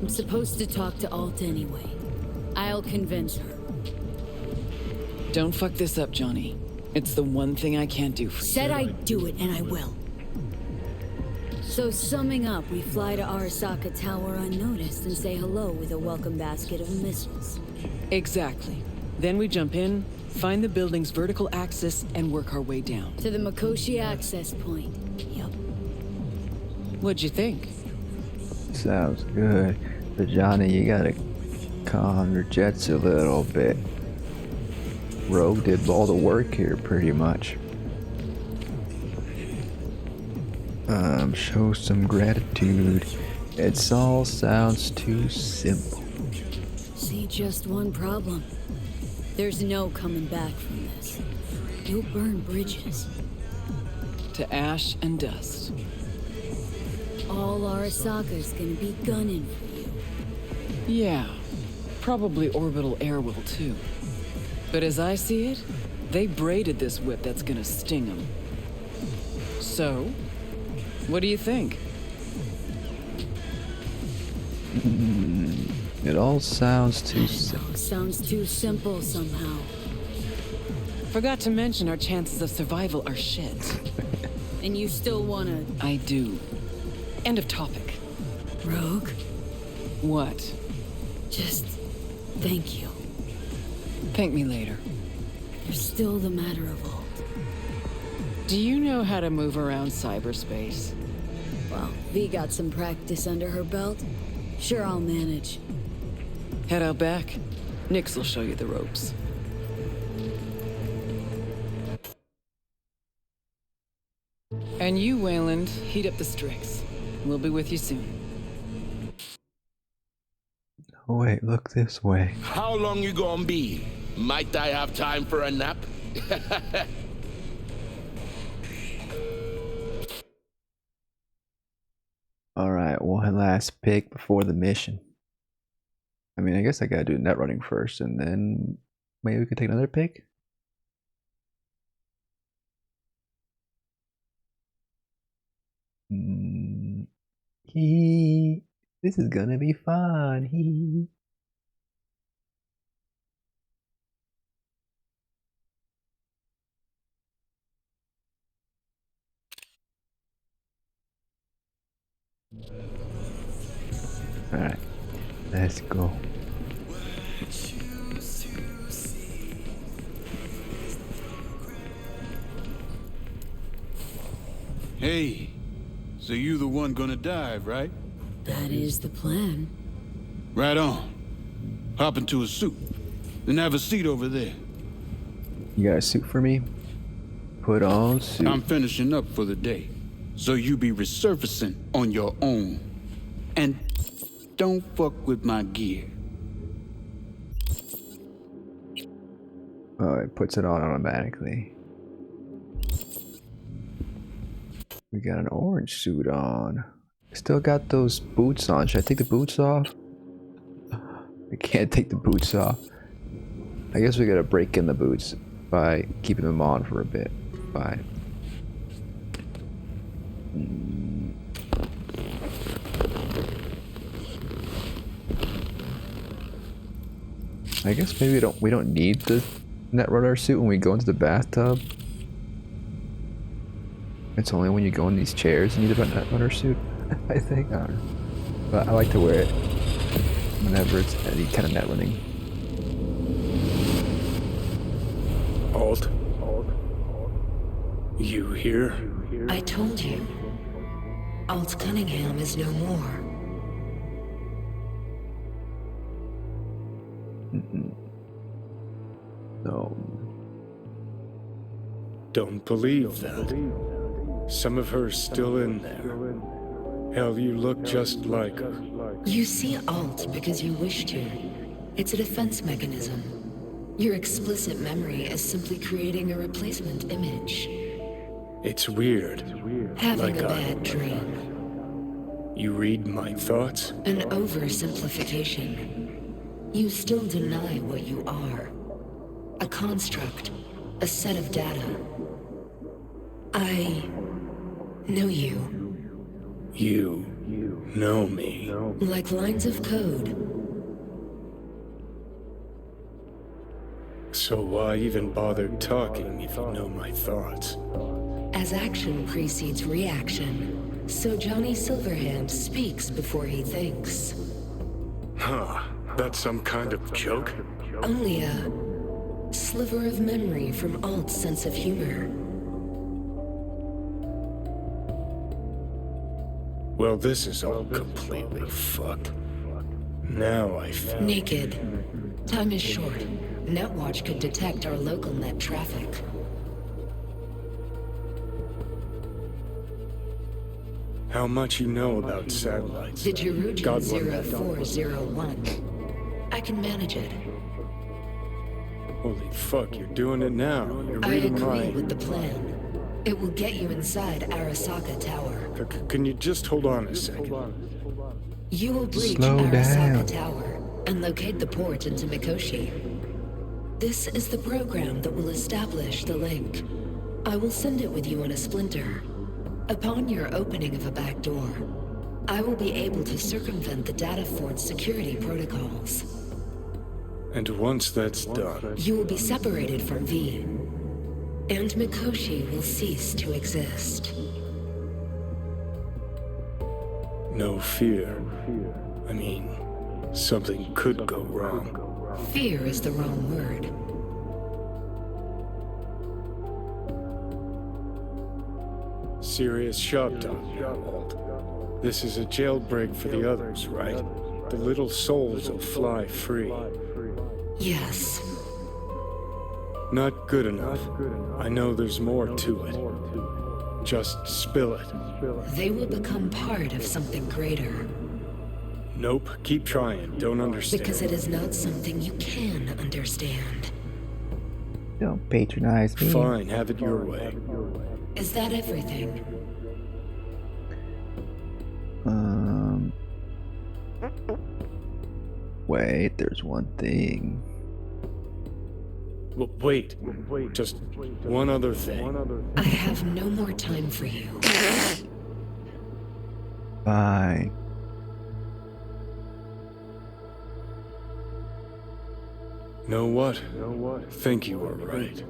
I'm supposed to talk to Alt anyway. I'll convince her. Don't fuck this up, Johnny. It's the one thing I can't do for you. Said I'd do it, and I will. So summing up, we fly to Arasaka Tower unnoticed and say hello with a welcome basket of missiles. Exactly. Then we jump in, find the building's vertical axis, and work our way down. To the Mikoshi access point. Yup. What'd you think? Sounds good. But Johnny, you gotta calm your jets a little bit. Rogue did all the work here, pretty much. Show some gratitude. It all sounds too simple. See, just one problem. There's no coming back from this. You'll burn bridges. To ash and dust. All Arasaka's gonna be gunning for you. Yeah, probably Orbital Air will too. But as I see it, they braided this whip that's gonna sting them. So, what do you think? It all sounds too simple. Sounds too simple somehow. Forgot to mention our chances of survival are shit. And you still wanna... I do. End of topic. Rogue? What? Just... thank you. Thank me later. You're still the matter of all. Do you know how to move around cyberspace? Well, V got some practice under her belt. Sure, I'll manage. Head out back. Nix will show you the ropes. And you, Weyland, heat up the Strix. We'll be with you soon. Oh, wait, look this way. How long you gonna be? Might I have time for a nap? Alright, one last pick before the mission. I mean, I guess I gotta do net running first, and then maybe we could take another pick? This is gonna be fun. Alright, let's go. Hey, so you the one gonna dive, right? That is the plan. Right on. Hop into a suit. Then have a seat over there. You got a suit for me? Put on suit. I'm finishing up for the day, so you be resurfacing on your own. And don't fuck with my gear. Oh, it puts it on automatically. We got an orange suit on. Still got those boots on. Should I take the boots off? I can't take the boots off. I guess we gotta break in the boots by keeping them on for a bit. Fine. I guess maybe we don't need the Netrunner suit when we go into the bathtub. It's only when you go in these chairs you need a Netrunner suit. I think. I don't know. But I like to wear it whenever it's any kind of net running. Alt? You here? I told you. Alt Cunningham is no more. No. Don't believe that. Some of her's still in there. Hell, you look just like her. You see Alt because you wish to. It's a defense mechanism. Your explicit memory is simply creating a replacement image. It's weird. Having like a bad dream. You read my thoughts? An oversimplification. You still deny what you are. A construct. A set of data. I know you. You know me. Like lines of code. So why even bother talking if you know my thoughts? As action precedes reaction, so Johnny Silverhand speaks before he thinks. Huh, that's some kind of joke? Only a sliver of memory from Alt's sense of humor. Well, this is all completely fucked. Now I feel... Naked. Time is short. Netwatch could detect our local net traffic. How much you know about satellites? Digirugen 0401. I can manage it. Holy fuck, you're doing it now. You're I reading agree my... with the plan. It will get you inside Arasaka Tower. Can you just hold on a second? You will breach Slow Arasaka down. Tower and locate the port into Mikoshi. This is the program that will establish the link. I will send it with you on a splinter. Upon your opening of a back door, I will be able to circumvent the data fort's security protocols. And once that's done... You will be separated from V, and Mikoshi will cease to exist. No fear. I mean, something could go wrong. Fear is the wrong word. Serious shop talk now, Alt. This is a jailbreak for the others, right? The little souls will fly free. Yes. Not good enough. I know there's more to it. Just spill it. They will become part of something greater. Nope, keep trying. Don't understand. Because it is not something you can understand. Don't patronize me. Fine, have it your way. Is that everything? Wait, there's one thing. Well, wait. Just one other thing. I have no more time for you. Fine. Know what? Think you were right.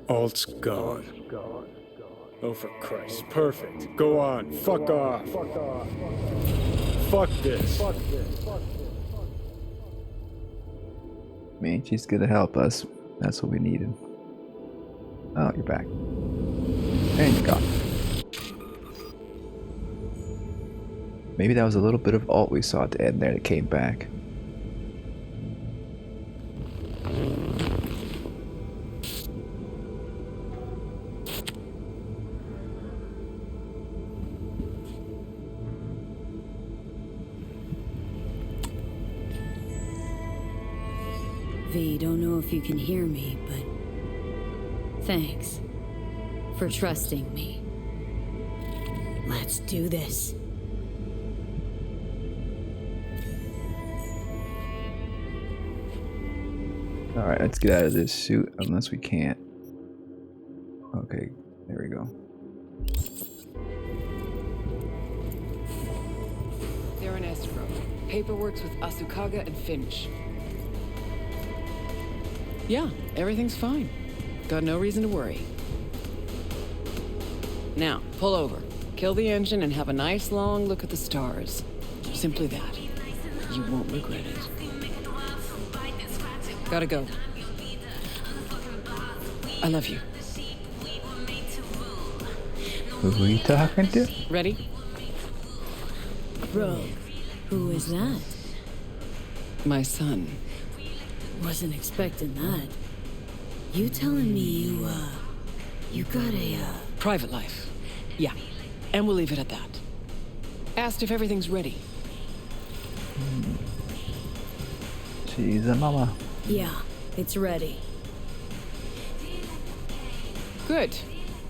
Alt's gone. Oh, for Christ. Perfect. Go on. Fuck off. Fuck this. I mean, she's gonna help us. That's what we needed. Oh, you're back. And you're gone. Maybe that was a little bit of alt we saw at the end there that came back. V, don't know if you can hear me, but thanks for trusting me. Let's do this. Alright, let's get out of this suit, unless we can't. Okay, there we go. They're in Estero. Paperwork's with Asukaga and Finch. Yeah, everything's fine. Got no reason to worry. Now, pull over. Kill the engine and have a nice long look at the stars. Simply that. You won't regret it. Gotta go. I love you. Who are you talking to? Ready? Bro, who is that? My son. Wasn't expecting that. You telling me you got a, Private life. Yeah. And we'll leave it at that. Asked if everything's ready. She's a mama. Yeah, it's ready. Good.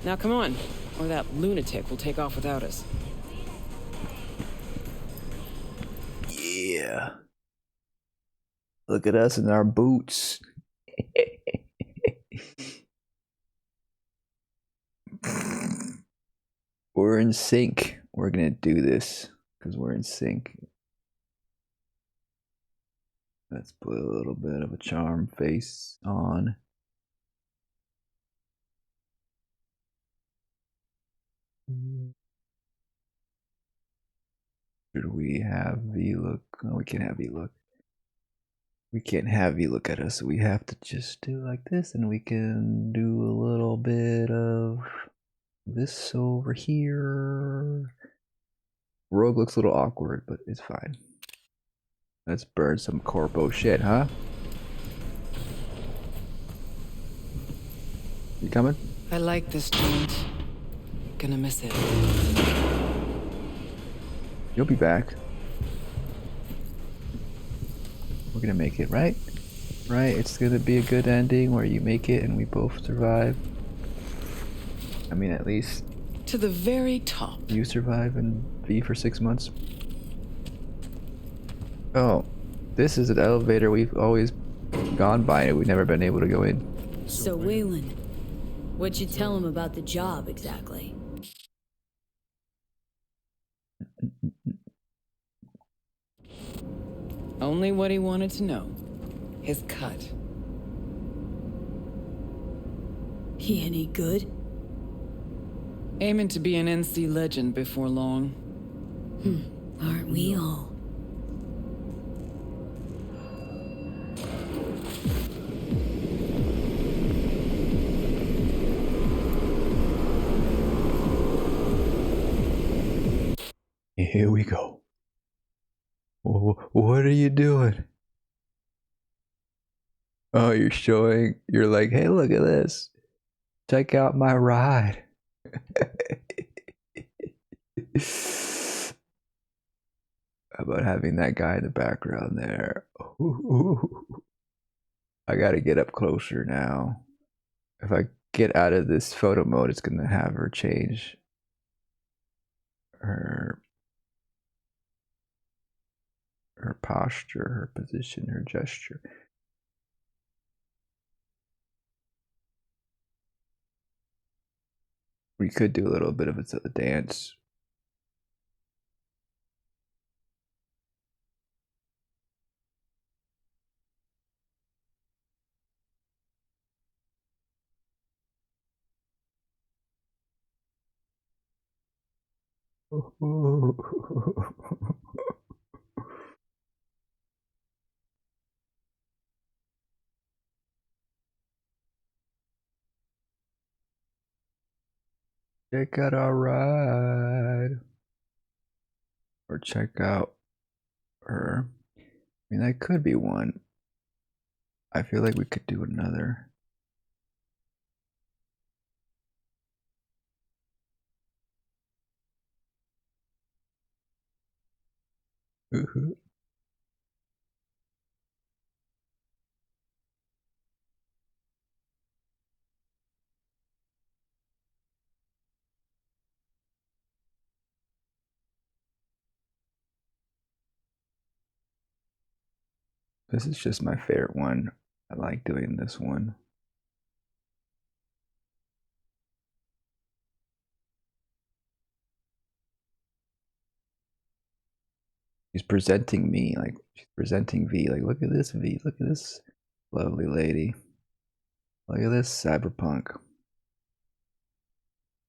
Now come on, or that lunatic will take off without us. Yeah. Look at us in our boots. We're in sync. We're gonna do this because we're in sync. Let's put a little bit of a charm face on. Should we have V look? No, we can't have V look. We can't have V look at us. So we have to just do like this, and we can do a little bit of this over here. Rogue looks a little awkward, but it's fine. Let's burn some corpo shit, huh? You coming? I like this joint. Gonna miss it. You'll be back. We're gonna make it, right? Right? It's gonna be a good ending where you make it and we both survive. I mean, at least to the very top. You survive and V for 6 months. Oh, this is an elevator we've always gone by and we've never been able to go in. So Weyland, what'd you tell him about the job exactly? Only what he wanted to know. His cut. He any good? Aiming to be an NC legend before long. Aren't we all? Here we go. What are you doing? Oh, you're like, hey, look at this. Check out my ride. How about having that guy in the background there? I gotta get up closer now. If I get out of this photo mode, it's gonna have her change her posture, her position, her gesture. We could do a little bit of a dance. Check out our ride. or check out her. I mean, that could be one. I feel like we could do another. Ooh. This is just my favorite one. I like doing this one. She's presenting me, like she's presenting V. Like, look at this V. Look at this lovely lady. Look at this cyberpunk.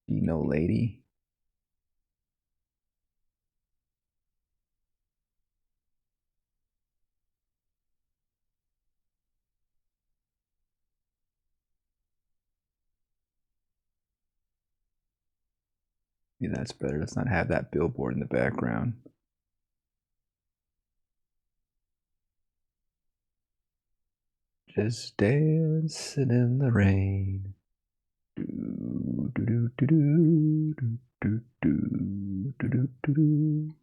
You know, lady. Maybe that's better. Let's not have that billboard in the background. Just dancing in the rain. Do, do, do, do, do, do, do, do, do, do, do.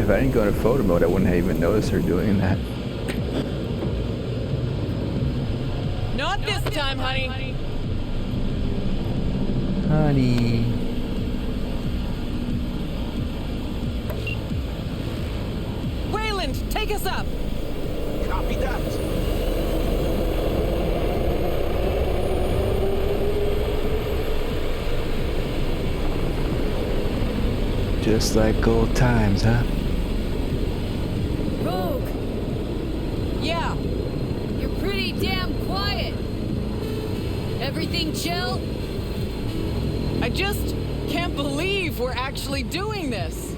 If I didn't go into photo mode, I wouldn't have even noticed her doing that. Not this time, honey. Honey. Weyland, take us up. Copy that. Just like old times, huh? Rogue! Yeah. You're pretty damn quiet. Everything chill? I just can't believe we're actually doing this.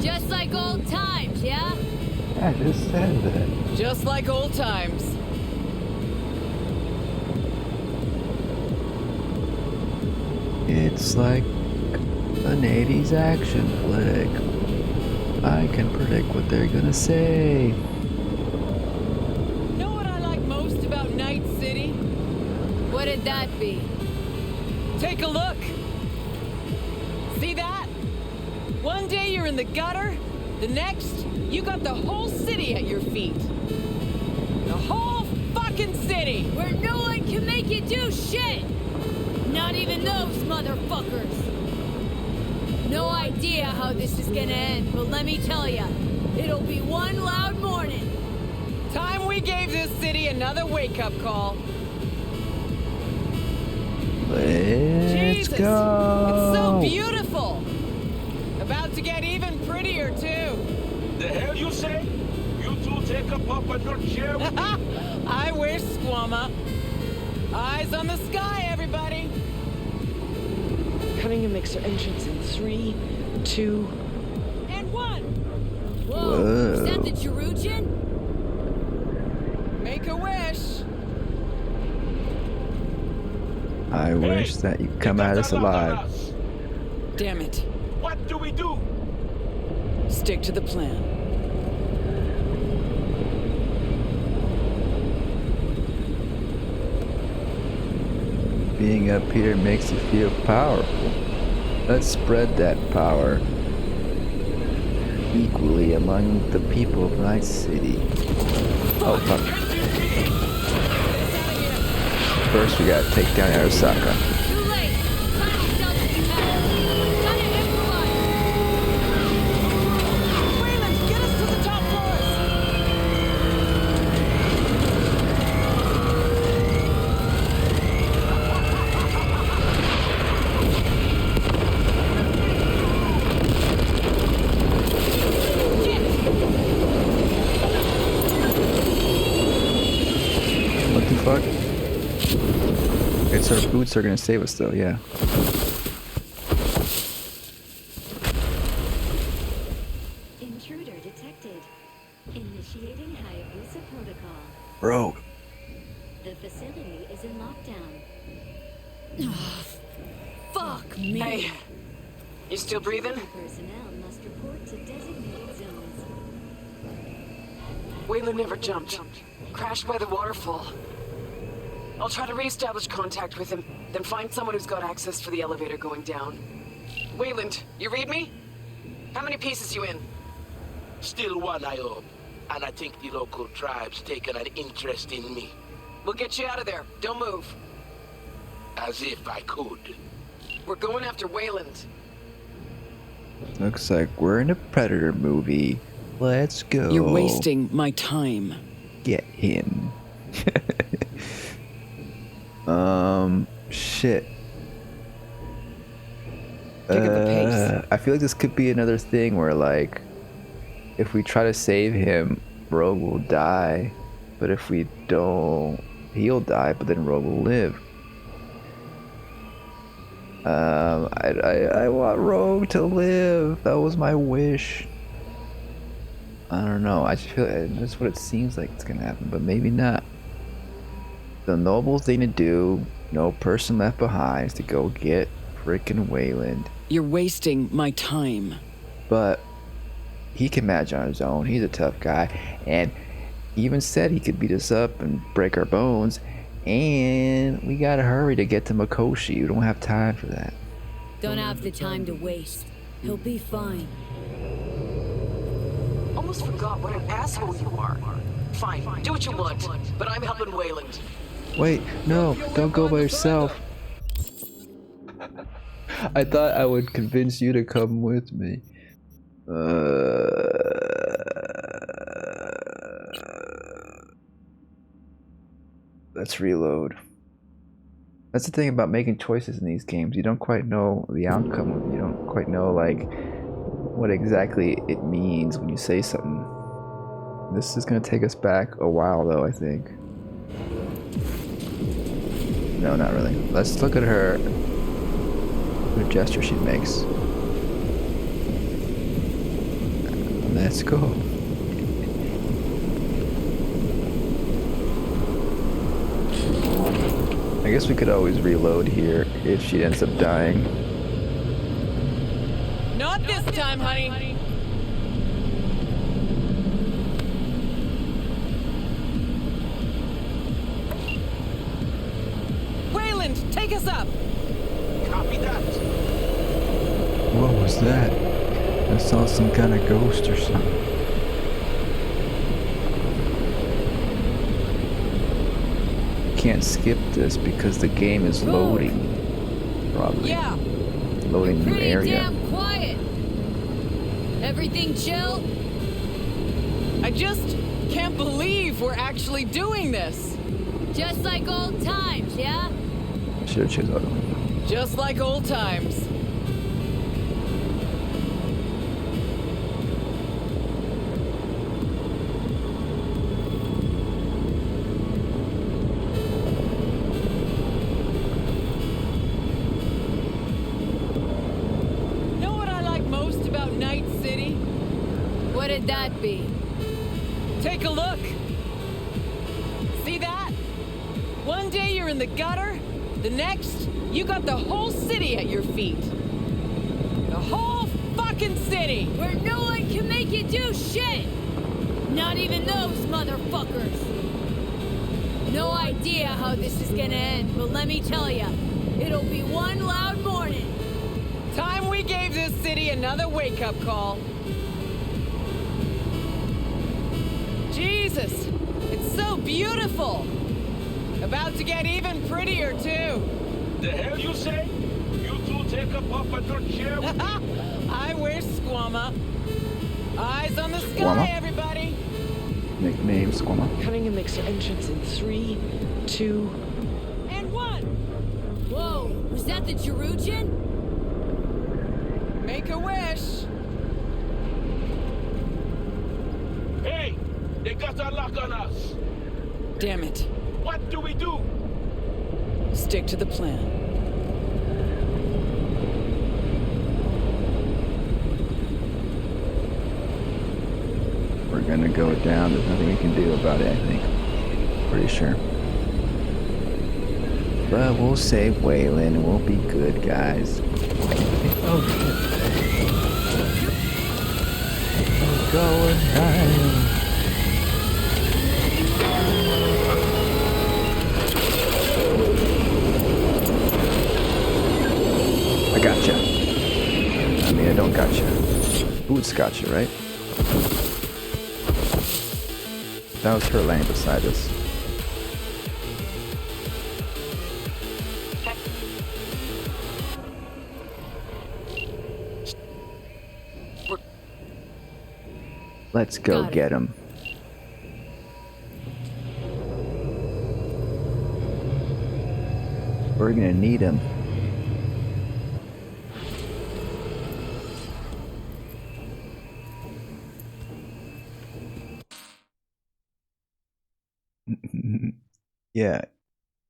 Just like old times, yeah? I just said that. Just like old times. It's like an 80s action flick. I can predict what they're gonna say. Know what I like most about Night City? What'd that be? Take a look. See that? One day you're in the gutter, the next, you got the whole city at your feet. The whole fucking city! Where no one can make you do shit! Not even those motherfuckers! No idea how this is gonna end, but let me tell ya, it'll be one loud morning. Time we gave this city another wake-up call. Let's Jesus, go. It's so beautiful. About to get even prettier, too. The hell you say? You two take a pop on your chair with me? I wish, Squama. Eyes on the sky, everybody. Cutting a mixer entrance in 3, 2, and 1. Whoa, is that the Jerugian? Make a wish. I wish that you come at us alive. Damn it. What do we do? Stick to the plan. Being up here makes you feel powerful. Let's spread that power equally among the people of Night City. Oh, fuck. First, we gotta take down Arasaka. Too late! Time yourself to be mad. Got it improvised! Weyland, get us to the top floors! 「fuck? It's our boots are gonna save us though, yeah. Intruder detected. Initiating Hayabusa protocol. Bro. The facility is in lockdown. Fuck me. Hey, you still breathing? Personnel must report to designated zones. Weyland never jumped. Crashed by the waterfall. I'll try to re-establish contact with him, then find someone who's got access for the elevator going down. Weyland, you read me? How many pieces you in? Still one, I hope. And I think the local tribe's taken an interest in me. We'll get you out of there. Don't move. As if I could. We're going after Weyland. Looks like we're in a Predator movie. Let's go. You're wasting my time. Get him. Shit. Pick up the pace. I feel like this could be another thing where, like, if we try to save him, Rogue will die. But if we don't, he'll die, but then Rogue will live. I want Rogue to live. That was my wish. I don't know. I just feel that's what it seems like it's gonna happen, but maybe not. The noble thing to do, no person left behind, is to go get frickin' Weyland. You're wasting my time. But he can manage on his own. He's a tough guy, and he even said he could beat us up and break our bones. And we gotta hurry to get to Mikoshi. We don't have time for that. Don't have the time to waste. He'll be fine. Almost forgot what an asshole you are. Fine, do what you want, but I'm helping Weyland. Wait, no, don't go by yourself. I thought I would convince you to come with me. Let's reload. That's the thing about making choices in these games. You don't quite know the outcome. You don't quite know, like, what exactly it means when you say something. This is gonna take us back a while, though, I think. No, not really. Let's look at her. What gesture she makes. Let's go. I guess we could always reload here if she ends up dying. Not this time, honey. Weyland, take us up. Copy that. What was that? I saw some kind of ghost or something. Can't skip this because the game is loading. Probably. Yeah. Loading new Pretty area. damn quiet. Everything chill? I just can't believe we're actually doing this. Just like old times, yeah? Should've chose auto. Just like old times. What would that be? Take a look. See that? One day you're in the gutter, the next, you got the whole city at your feet. The whole fucking city! Where no one can make you do shit! Not even those motherfuckers! No idea how this is gonna end, but let me tell ya, it'll be one loud morning. Time we gave this city another wake-up call. Jesus, it's so beautiful. About to get even prettier, too. The hell you say? You two take up off at your chair? I wish, Squamma. Eyes on the sky, everybody. Nickname Squamma. Cunning and makes your entrance in 3, 2, and 1. Whoa, was that the Jerugian? Make a wish. Hey, they got a lock on us. Damn it. What do we do? Stick to the plan. We're gonna go down. There's nothing we can do about it, I think. Pretty sure. But we'll save Weyland. We'll be good, guys. Oh, shit. We're going down. I gotcha. I mean, I don't gotcha. Boots gotcha, right? That was her laying beside us. Let's go get him. We're gonna need him. Yeah,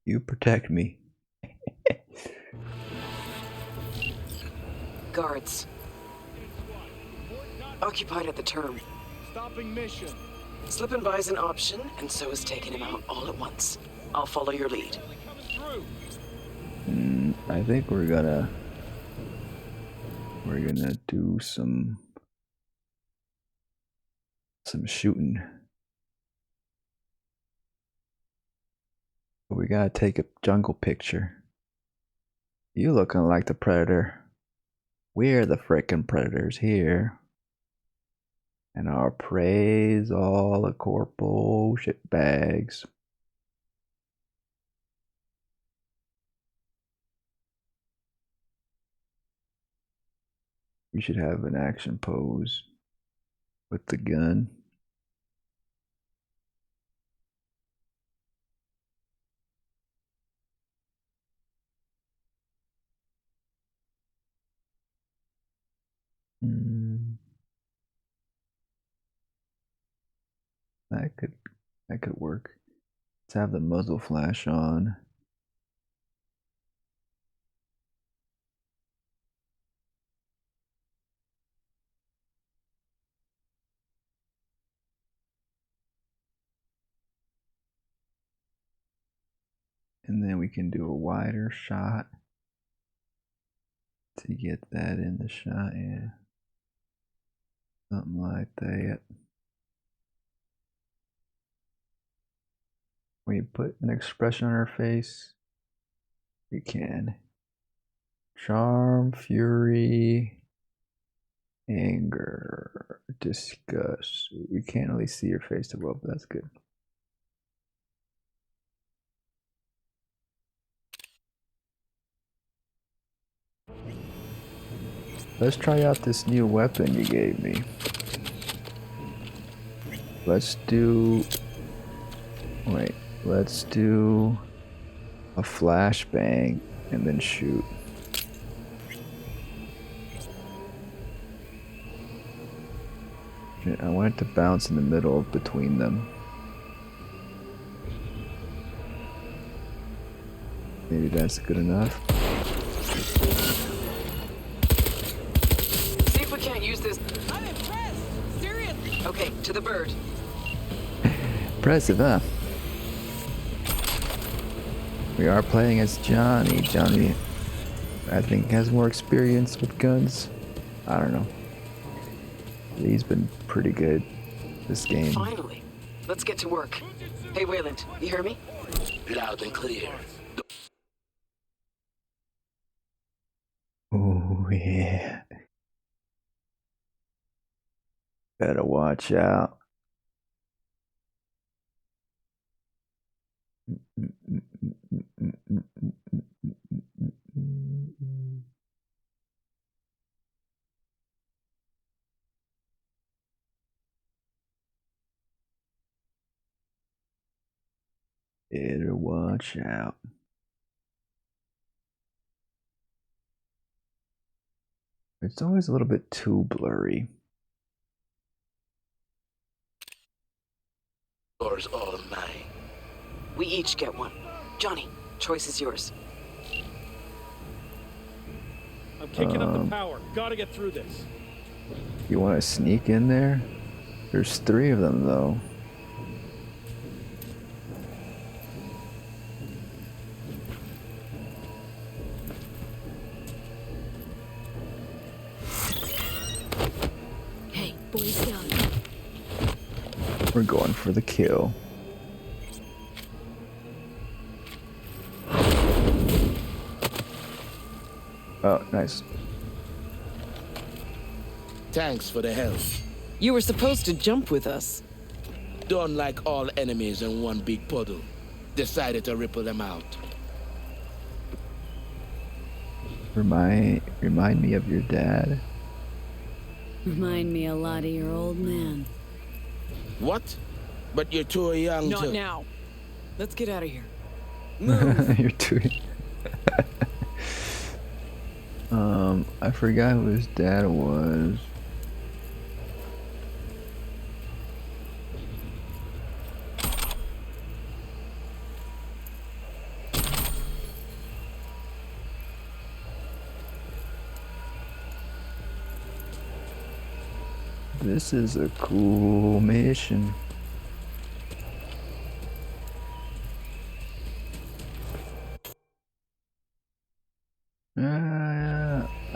you protect me. Guards. Occupied at the term. Stopping mission. Slipping by is an option, and so is taking him out all at once. I'll follow your lead. I think we're gonna do some shooting. But we gotta take a jungle picture. You looking like the predator. We're the frickin' predators here. And our prey's all the corporal shit bags. We should have an action pose with the gun. That could work. Let's have the muzzle flash on. And then we can do a wider shot to get that in the shot, yeah. Something like that. We put an expression on our face. We can. Charm, fury, anger, disgust. We can't really see your face too well, but that's good. Let's try out this new weapon you gave me. Let's do a flashbang and then shoot. I want it to bounce in the middle between them. Maybe that's good enough. See if we can't use this. I'm impressed. Seriously. Okay, to the bird. Impressive, huh? We are playing as Johnny. Johnny, I think, has more experience with guns. I don't know. He's been pretty good this game. Finally. Let's get to work. Hey, Weyland, you hear me? Loud and clear. Oh, yeah. Better watch out. Better watch out. It's always a little bit too blurry. Yours all mine. We each get one. Johnny, choice is yours. I'm kicking up the power. Gotta get through this. You want to sneak in there? There's 3 of them though. Hey, Boy Scout. We're going for the kill. Oh, nice. Thanks for the help. You were supposed to jump with us. Don't like all enemies in one big puddle. Decided to ripple them out. Remind me of your dad. Remind me a lot of your old man. What? But you're too young Not to... now. Let's get out of here. You're too. I forgot who his dad was. This is a cool mission.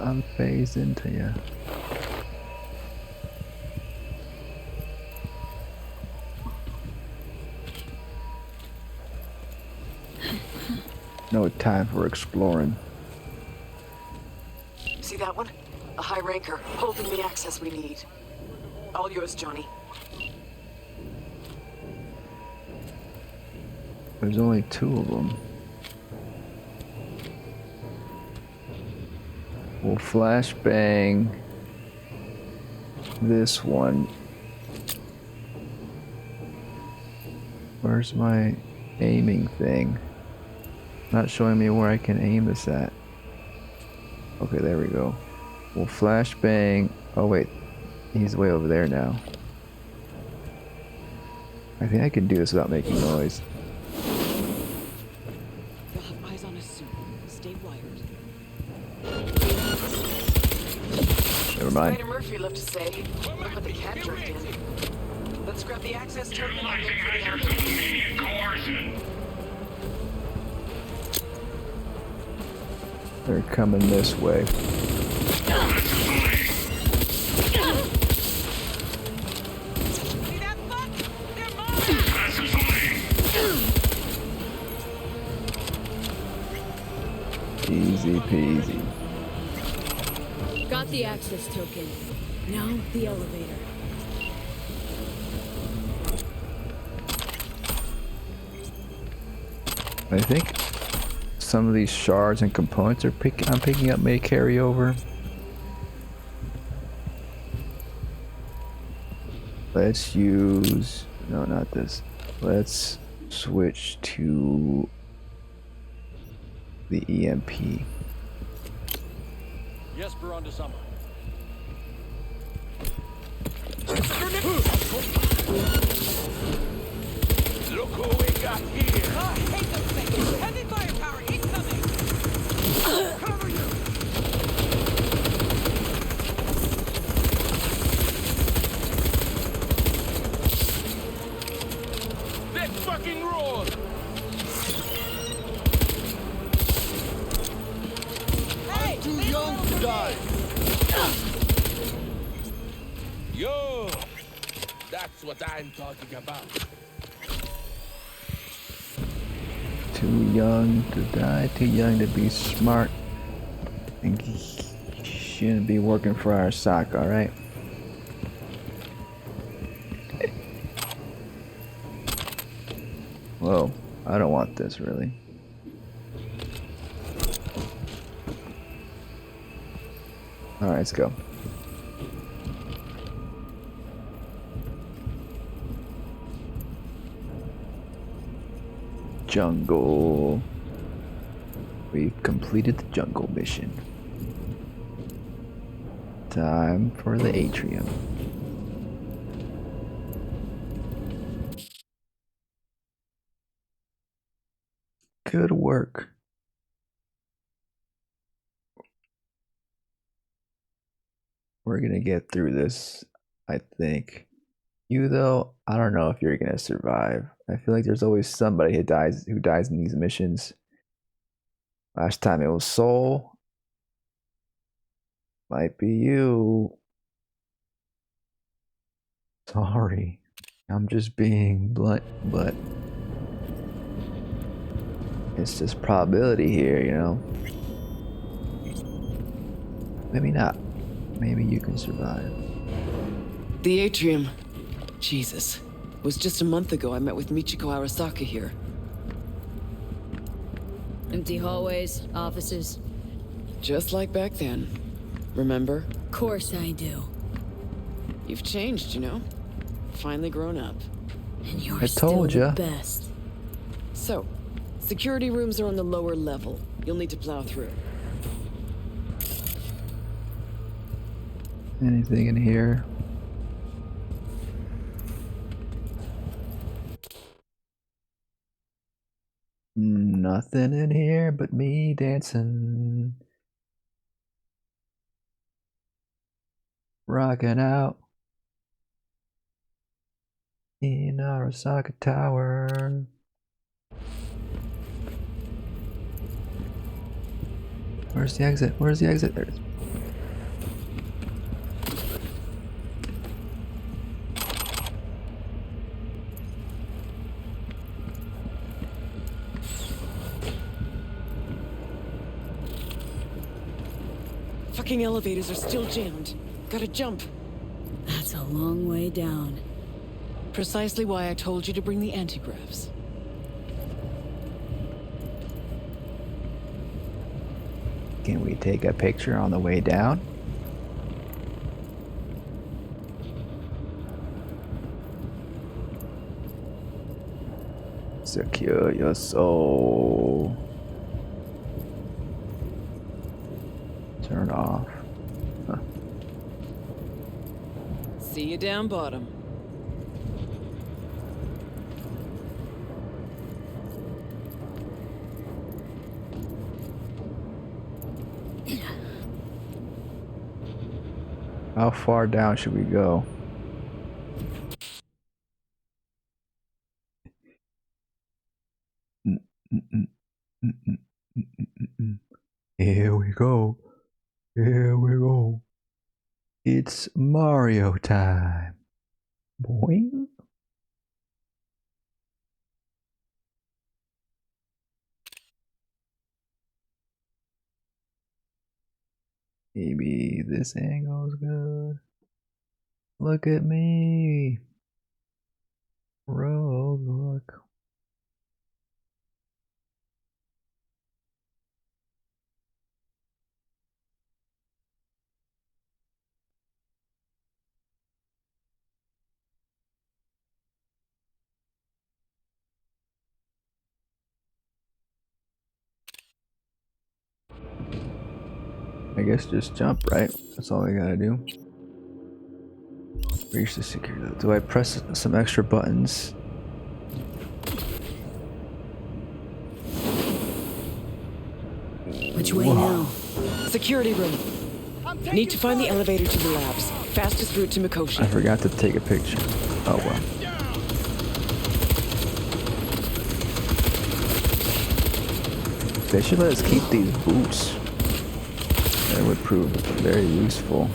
I'm phased into you. No time for exploring. See that one? A high ranker, holding the access we need. All yours, Johnny. There's only 2 of them. We'll flashbang this one. Where's my aiming thing? Not showing me where I can aim this at. Okay, there we go. We'll flashbang. Oh wait, he's way over there now. I think I can do this without making noise. They'll have eyes on us soon. Stay wired. Never mind. Spider Murphy loved to say, look what the cat jerked in. Let's grab the access token and look for the elevator. They're coming this way. Easy peasy. Got the access token. Now the elevator. I think some of these shards and components I'm picking up may carry over. Let's use... no, not this. Let's switch to the EMP. Yes, we're on to summer. Look who we got here! Oh, hate those things! Heavy firepower incoming! Cover you! Let's fucking roll! Hey, I'm too young to die! Yo! That's what I'm talking about. Too young to die, too young to be smart, and shouldn't be working for Arasaka, alright? Whoa, I don't want this really. Alright, let's go. Jungle. We've completed the jungle mission. Time for the atrium. Good work. We're gonna get through this, I think. You though, I don't know if you're gonna survive. I feel like there's always somebody who dies in these missions. Last time it was Soul. Might be you. Sorry. I'm just being blunt, but it's just probability here, you know? Maybe not. Maybe you can survive. The atrium. Jesus. It was just a month ago I met with Michiko Arasaka here. Empty hallways, offices. Just like back then. Remember? Of course I do. You've changed, you know? Finally grown up. And you're I told still ya. the best. So, security rooms are on the lower level. You'll need to plow through. Anything in here? Nothing in here but me dancing. Rocking out in Arasaka Tower. Where's the exit? Where's the exit? There it is. Fucking elevators are still jammed. Gotta jump. That's a long way down. Precisely why I told you to bring the antigraphs. Can we take a picture on the way down? Secure your soul. Turn off. Huh. See you down bottom. How far down should we go? Here we go. Here we go. It's Mario time. Boing. Maybe this angle's good. Look at me. Rogue, look. I guess just jump, right? That's all we gotta do. Reach the security. Do I press some extra buttons? Which way now? Security room. Need to find the elevator to the labs. Fastest route to Mikoshi. I forgot to take a picture. Oh well. They should let us keep these boots. That would prove very useful.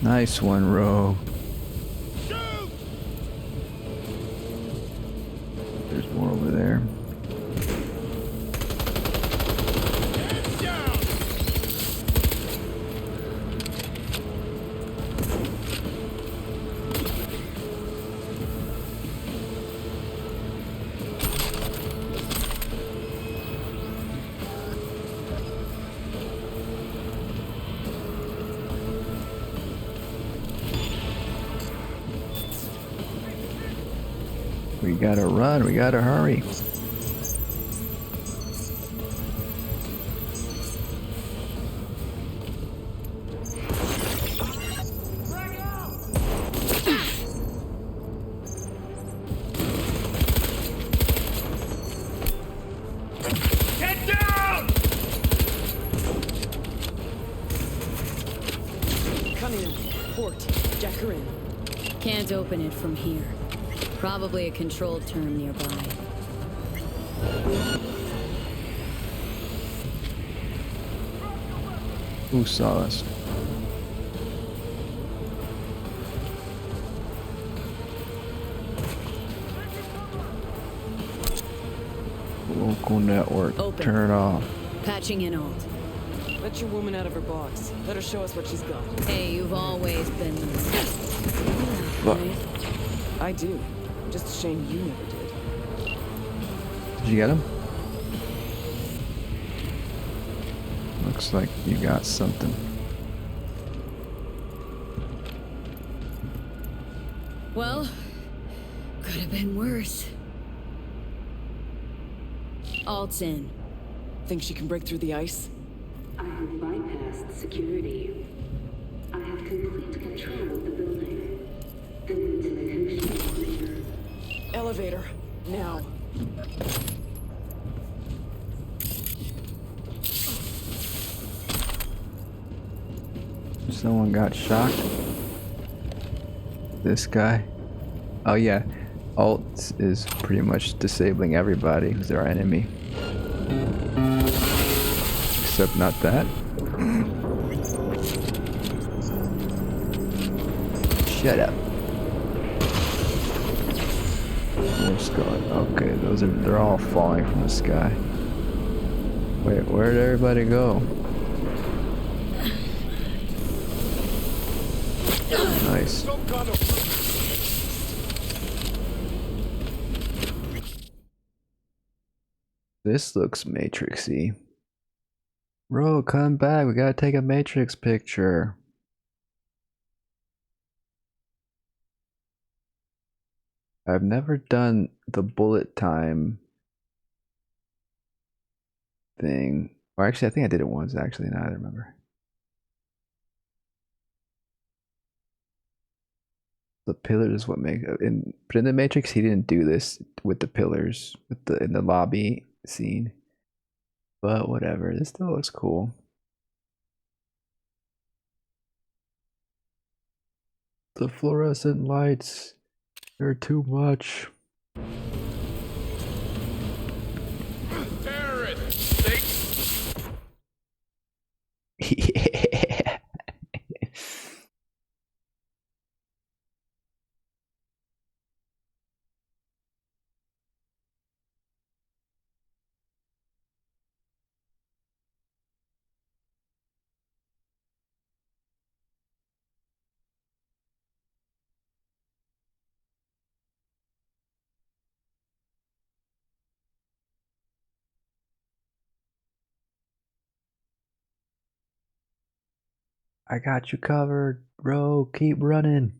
Nice one, Rogue. There's more over there. We gotta run, we gotta hurry. Can't open it from here. Probably a controlled term nearby. Who saw us? Local network. Open. Turn it off. Patching in alt. Let your woman out of her box. Let her show us what she's got. Hey, you've always been What? I do. Just a shame you never did. Did you get him? Looks like you got something. Well, could have been worse. Alt's in. Think she can break through the ice? I have bypassed security. I have complete control of the building. The need to negotiate later. Elevator. Now. Someone got shocked. This guy. Oh yeah. Alt is pretty much disabling everybody who's our enemy. Except not that. Shut up. What's going? Okay, they're all falling from the sky. Wait, where'd everybody go? Nice. This looks Matrixy. Bro, come back. We gotta take a Matrix picture. I've never done the bullet time thing. Or actually, I think I did it once, actually. Now I remember. The pillars is what make but in the Matrix he didn't do this with the pillars in the lobby scene. But whatever, this still looks cool. The fluorescent lights, they're too much. Terrorists! Yeah. I got you covered, bro. Keep running.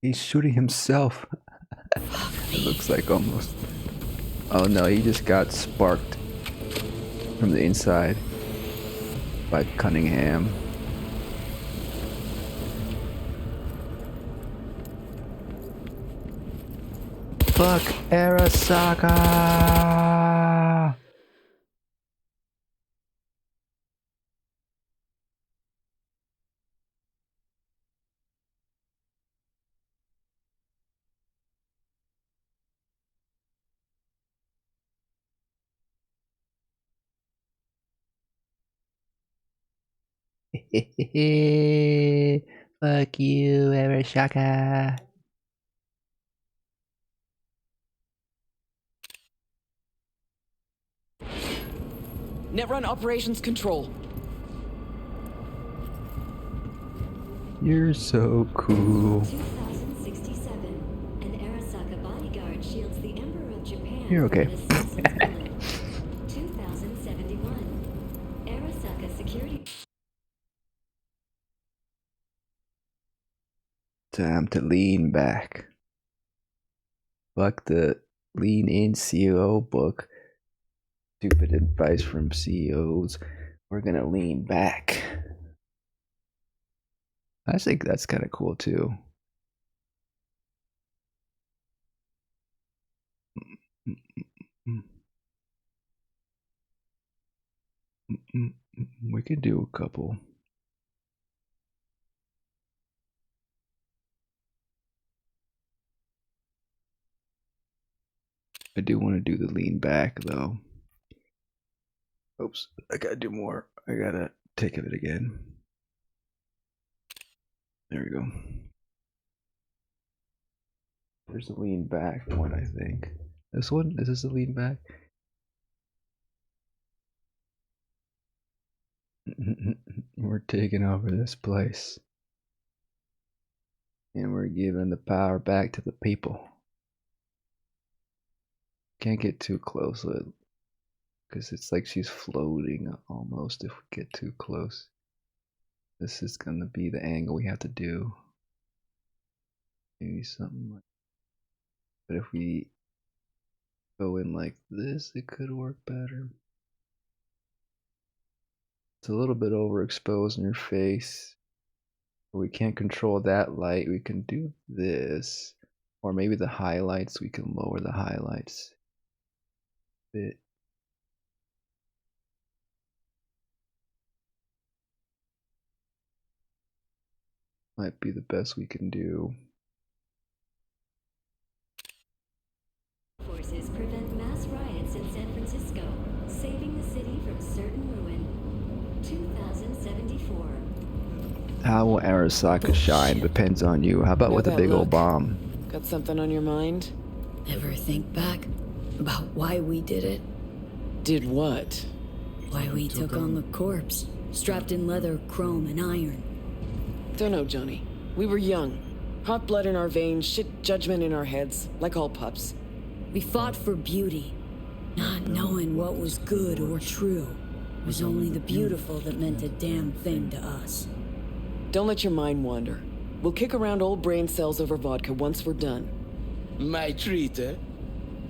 He's shooting himself. It looks like almost. Oh no, he just got sparked from the inside by Cunningham. Fuck Arasaka! Fuck you, Arasaka. Netrun operations control. You're so cool. 2067. An Arasaka bodyguard shields the Emperor of Japan. You're okay. 2071. Arasaka security. Time to lean back. Fuck the lean in CEO book. Stupid advice from CEOs. We're gonna lean back. I think that's kind of cool too. We could do a couple. I do want to do the lean back though. Oops, I gotta do more. I gotta take it again. There we go. There's the lean back one, I think. This one? Is this the lean back? We're taking over this place. And we're giving the power back to the people. Can't get too close because it's like she's floating almost if we get too close. This is gonna be the angle we have to do. Maybe something like, but if we go in like this, it could work better. It's a little bit overexposed in your face. We can't control that light. We can do this, or maybe the highlights. We can lower the highlights a bit. Might be the best we can do. Forces prevent mass riots in San Francisco, saving the city from certain ruin. 2074. How will Arasaka shine? Depends on you. How about with a big old bomb? Got something on your mind? Ever think back about why we did it? Did what? Why we took on the corpse, strapped in leather, chrome, and iron. Don't know, Johnny. We were young. Hot blood in our veins, shit judgment in our heads, like all pups. We fought for beauty, not knowing what was good or true. It was only the beautiful that meant a damn thing to us. Don't let your mind wander. We'll kick around old brain cells over vodka once we're done. My treat, eh?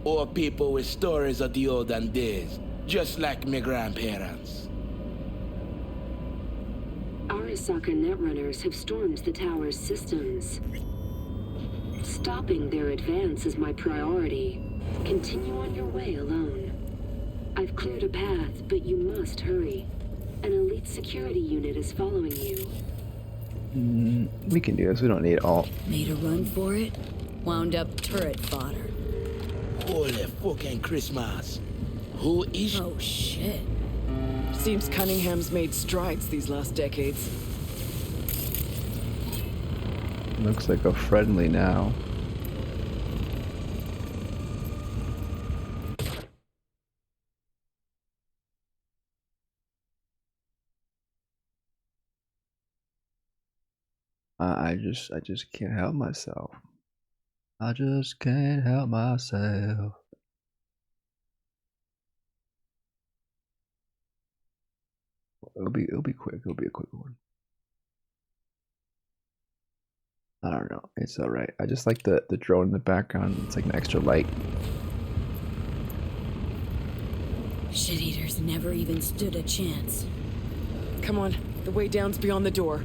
Or people with stories of the olden days, just like my grandparents. Arasaka netrunners have stormed the tower's systems. Stopping their advance is my priority. Continue on your way alone. I've cleared a path, but you must hurry. An elite security unit is following you. We can do this. We don't need all. Made a run for it. Wound up turret fodder. Holy fucking Christmas. Who is... Oh, shit. Seems Cunningham's made strides these last decades. Looks like a friendly now. I just can't help myself. I just can't help myself. It'll be quick. It'll be a quick one. I don't know. It's all right. I just like the drone in the background. It's like an extra light. Shit eaters never even stood a chance. Come on, the way down's beyond the door.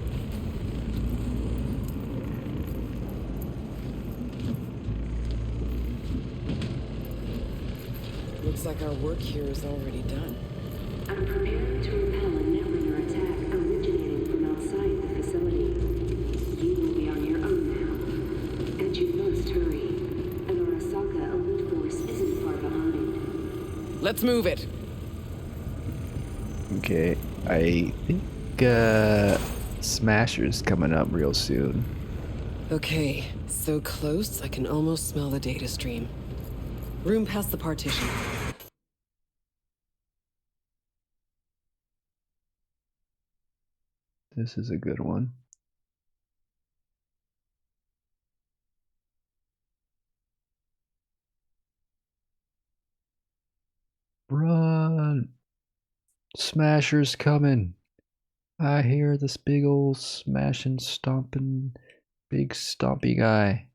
Looks like our work here is already done. I'm preparing to repel a netrunner attack originating from outside the facility. You will be on your own now, and you must hurry. An Arasaka elite force isn't far behind. Let's move it. Okay, I think Smasher's coming up real soon. Okay, so close I can almost smell the data stream. Room past the partition. This is a good one. Run! Smasher's coming. I hear this big old smashing, stomping, big stompy guy.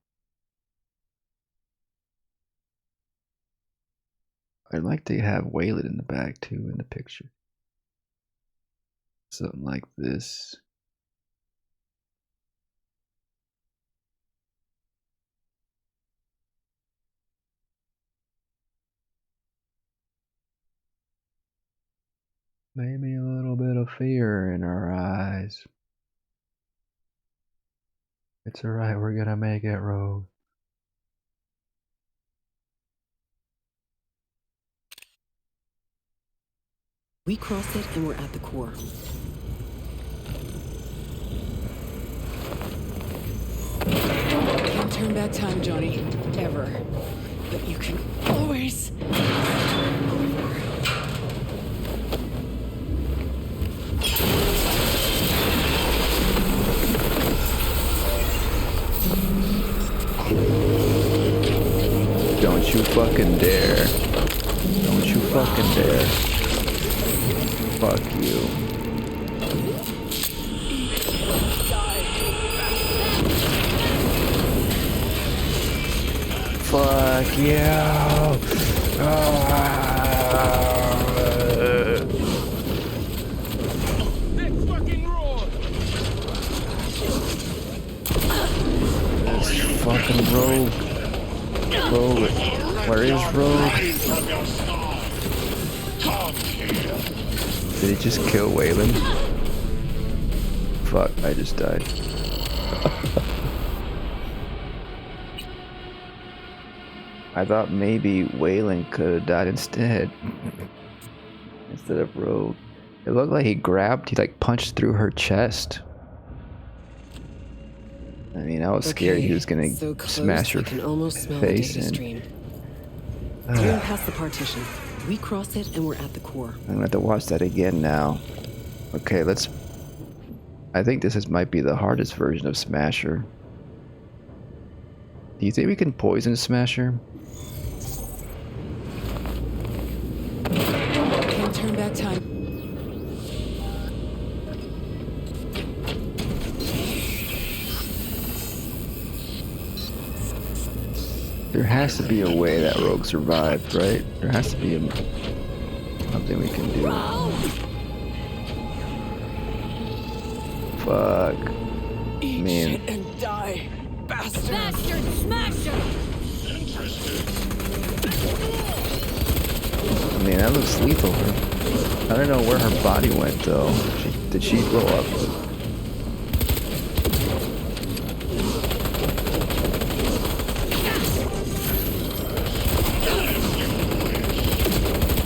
I'd like to have Weyland in the back too in the picture. Something like this. Maybe a little bit of fear in her eyes. It's alright, we're gonna make it, Rogue. We cross it and we're at the core. Can't turn back time, Johnny. Ever. But you can always... Don't you fucking dare. Don't you fucking dare. Fuck you. Fuck you. This fucking Rogue. Rogue. Where is Rogue? Did he just kill Weyland? Fuck, I just died. I thought maybe Weyland could have died instead. Instead of Rogue. It looked like he like punched through her chest. I mean, I was scared he was gonna smash her face in. We're past the partition. We cross it and we're at the core. I'm gonna have to watch that again now. Okay, let's... I think this might be the hardest version of Smasher. Do you think we can poison Smasher? Can't turn back time. There has to be a way that Rogue survived, right? There has to be something we can do. Fuck. Man. And die, bastard! Bastard smasher! I mean, that looks lethal. I don't know where her body went though. Did she blow up?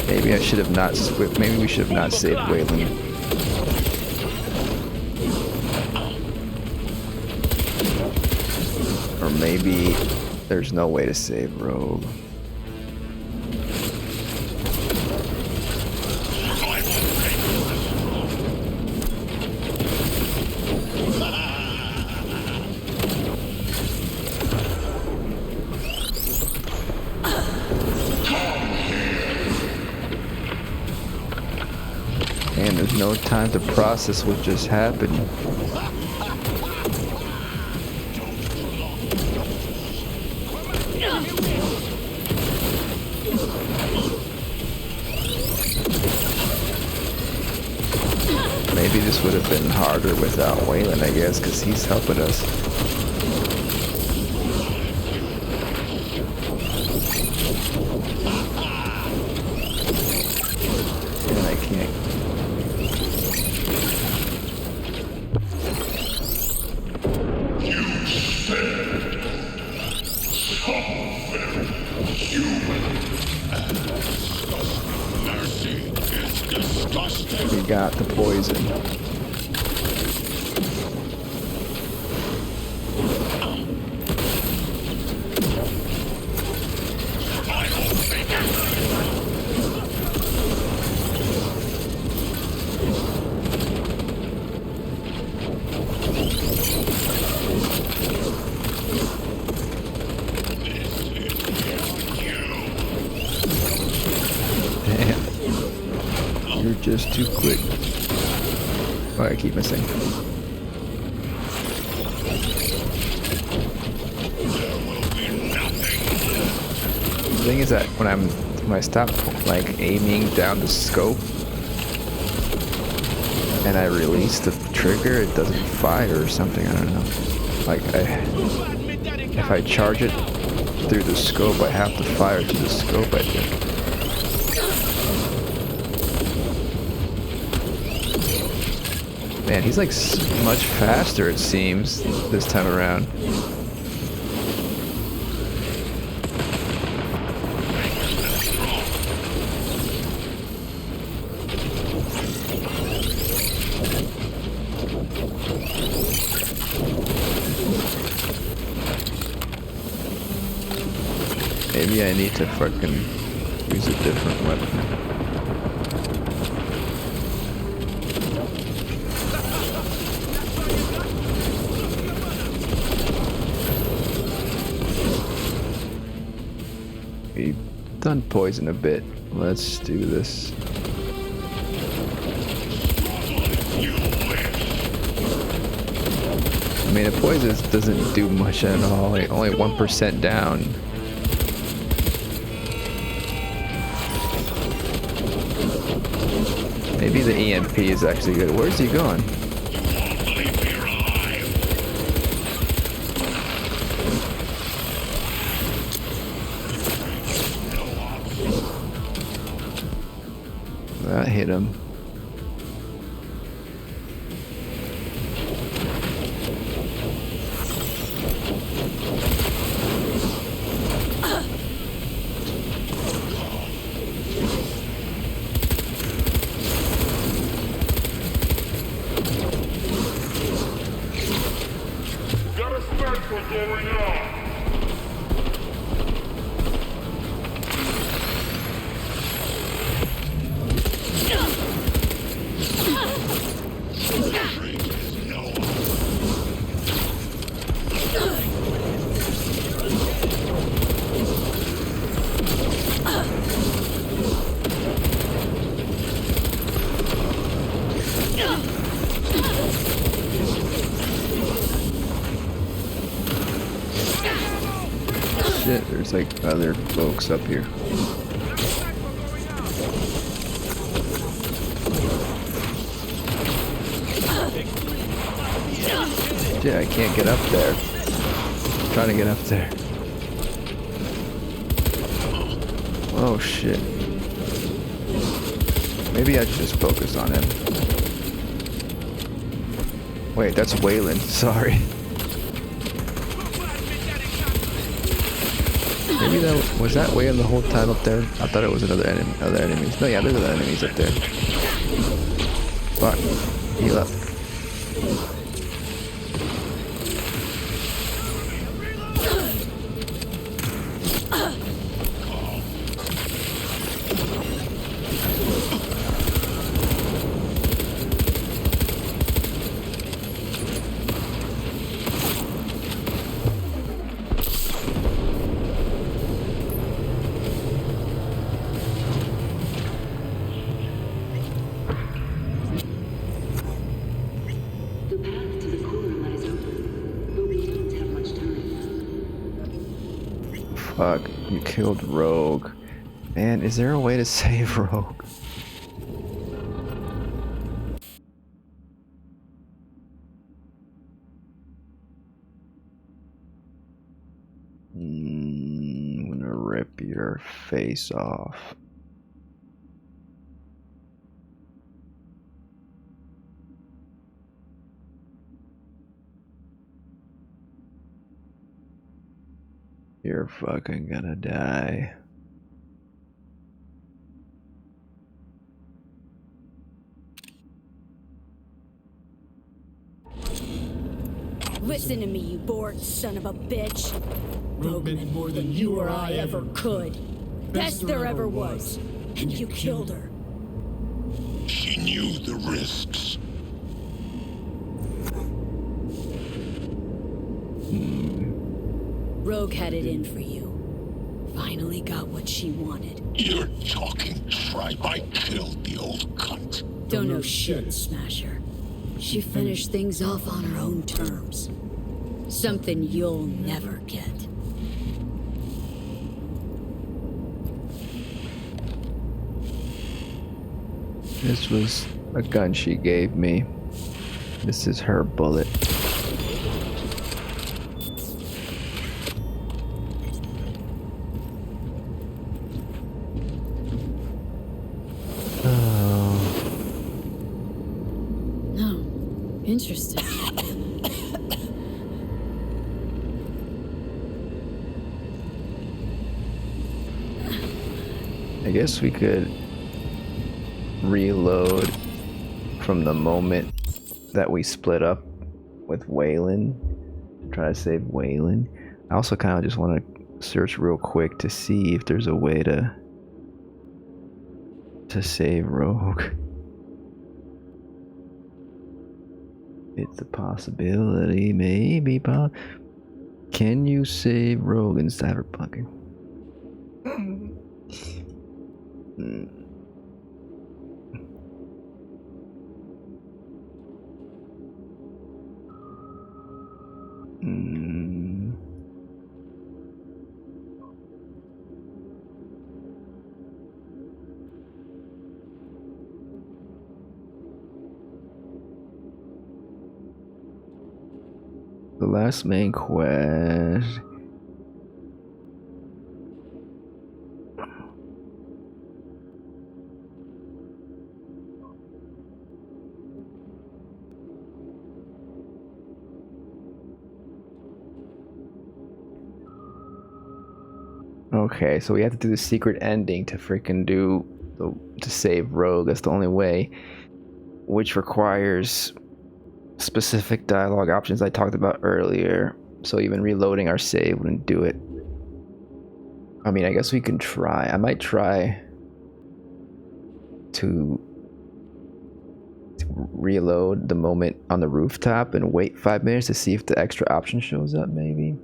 Maybe I should have not. Maybe we should have not saved Weyland. Or maybe there's no way to save Rogue. And there's no time to process what just happened. Maybe this would have been harder without Weyland, I guess, because he's helping us. And I can't. We got the poison. Damn. You're just too quick. Oh, I keep missing. The thing is that when I stop like aiming down the scope and I release the trigger, it doesn't fire or something. I don't know. Like if I charge it through the scope, I have to fire to the scope, I think. Man, he's like much faster, it seems, this time around. Maybe I need to fucking use a different weapon. We've done poison a bit. Let's do this. I mean, the poison doesn't do much at all. Like, only 1% down. Maybe the EMP is actually good. Where's he going? That hit him. There's like other folks up here. Shit, I can't get up there. I'm trying to get up there. Oh shit. Maybe I should just focus on him. Wait, that's Weyland. Sorry. Maybe that was that Weyland the whole time up there. I thought it was other enemies. No, yeah, there's other enemies up there. Fuck. Heal up. Fuck, you killed Rogue. Man, is there a way to save Rogue? I'm gonna rip your face off. You're fucking gonna die. Listen to me, you bored son of a bitch. Rogue meant more than you or I ever could. Best there ever was. And you killed her. She knew the risks. Rogue had it in for you. Finally got what she wanted. You're talking tripe. I killed the old cunt. Don't know shit, Smasher. She finished things off on her own terms. Something you'll never get. This was a gun she gave me. This is her bullet. Interesting. I guess we could reload from the moment that we split up with Weyland. Try to save Weyland. I also kind of just want to search real quick to see if there's a way to save Rogue. It's a possibility, maybe. Can you save Rogue in Cyberpunk? The last main quest. Okay, so we have to do the secret ending to freaking to save Rogue. That's the only way, which requires specific dialogue options I talked about earlier. So even reloading our save wouldn't do it. I mean, I guess we can try. I might try to reload the moment on the rooftop and wait 5 minutes to see if the extra option shows up, maybe.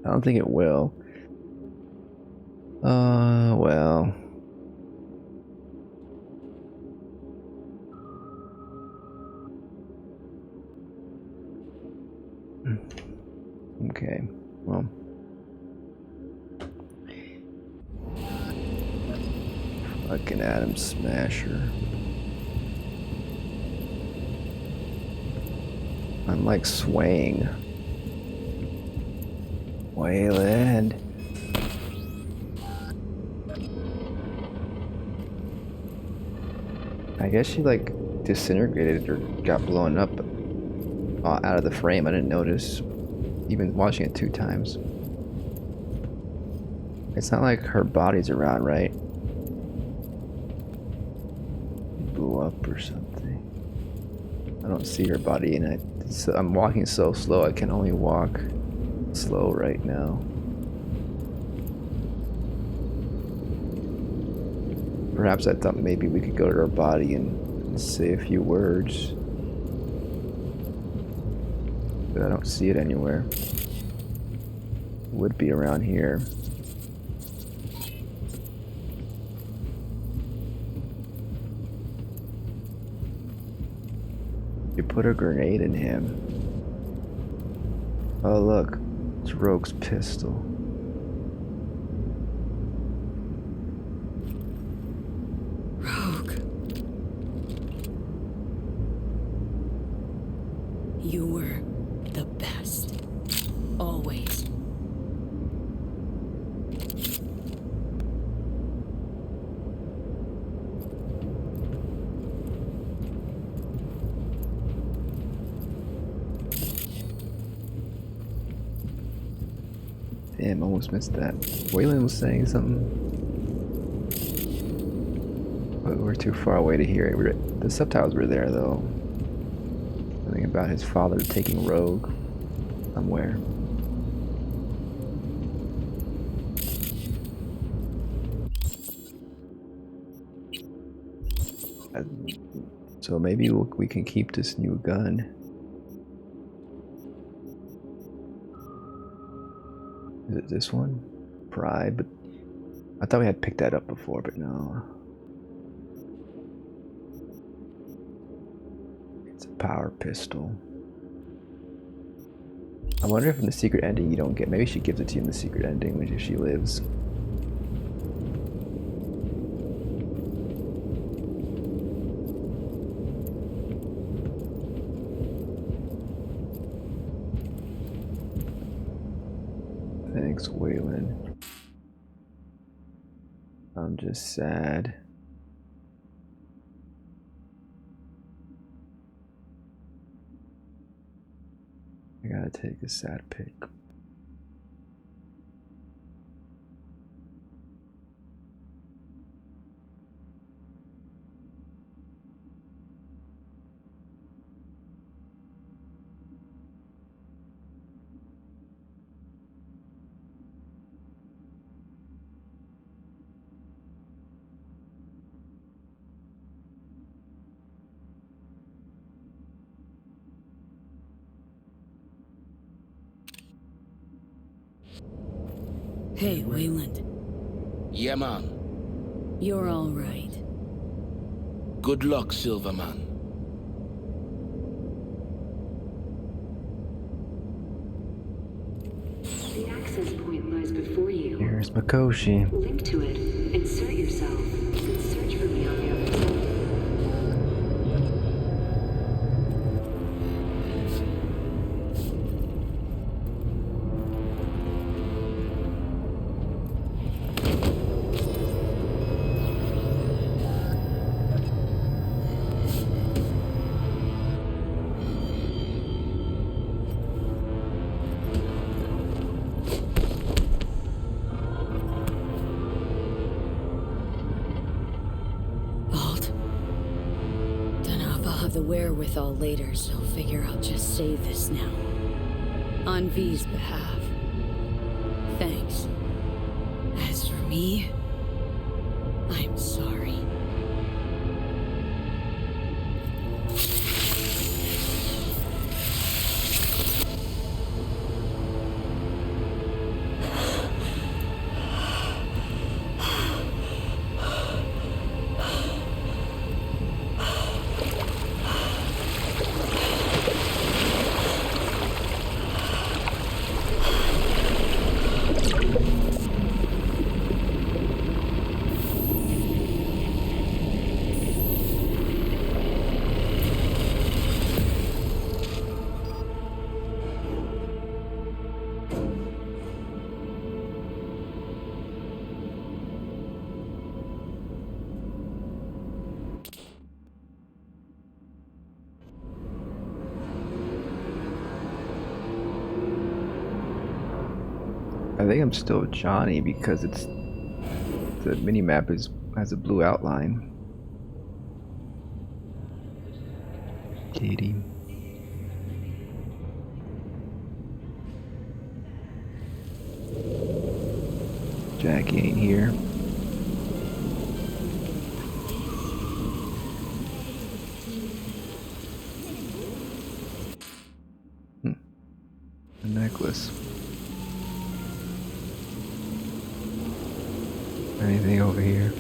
I don't think it will. Well. Okay, well. Fucking Atom Smasher. I'm like swaying. Weyland. I guess she like disintegrated or got blown up out of the frame. I didn't notice, even watching it 2 times. It's not like her body's around, right? Blew up or something. I don't see her body in it. So I'm walking so slow, I can only walk slow right now. Perhaps I thought maybe we could go to her body and say a few words. But I don't see it anywhere. Would be around here. You put a grenade in him. Oh look, it's Rogue's pistol. You were the best. Always. Damn, almost missed that. Weyland was saying something. But we're too far away to hear it. The subtitles were there though. Something about his father taking Rogue somewhere. So maybe we can keep this new gun. Is it this one? Pride, but I thought we had picked that up before, but no. It's a power pistol. I wonder if in the secret ending you don't get, maybe she gives it to you in the secret ending when she lives. Thanks, Weyland. I'm just sad. I gotta take a sad pic. Hey, Weyland. Yeah, man. You're all right. Good luck, Silverman. The access point lies before you. Here's Mikoshi. Link to it, insert yourself, and search for me on the other side. The wherewithal later, so figure I'll just say this now. On V's behalf. Thanks. As for me, I'm sorry. I think I'm still Johnny because it's the minimap has a blue outline. Katie. Jackie ain't here. A necklace. Anything over here?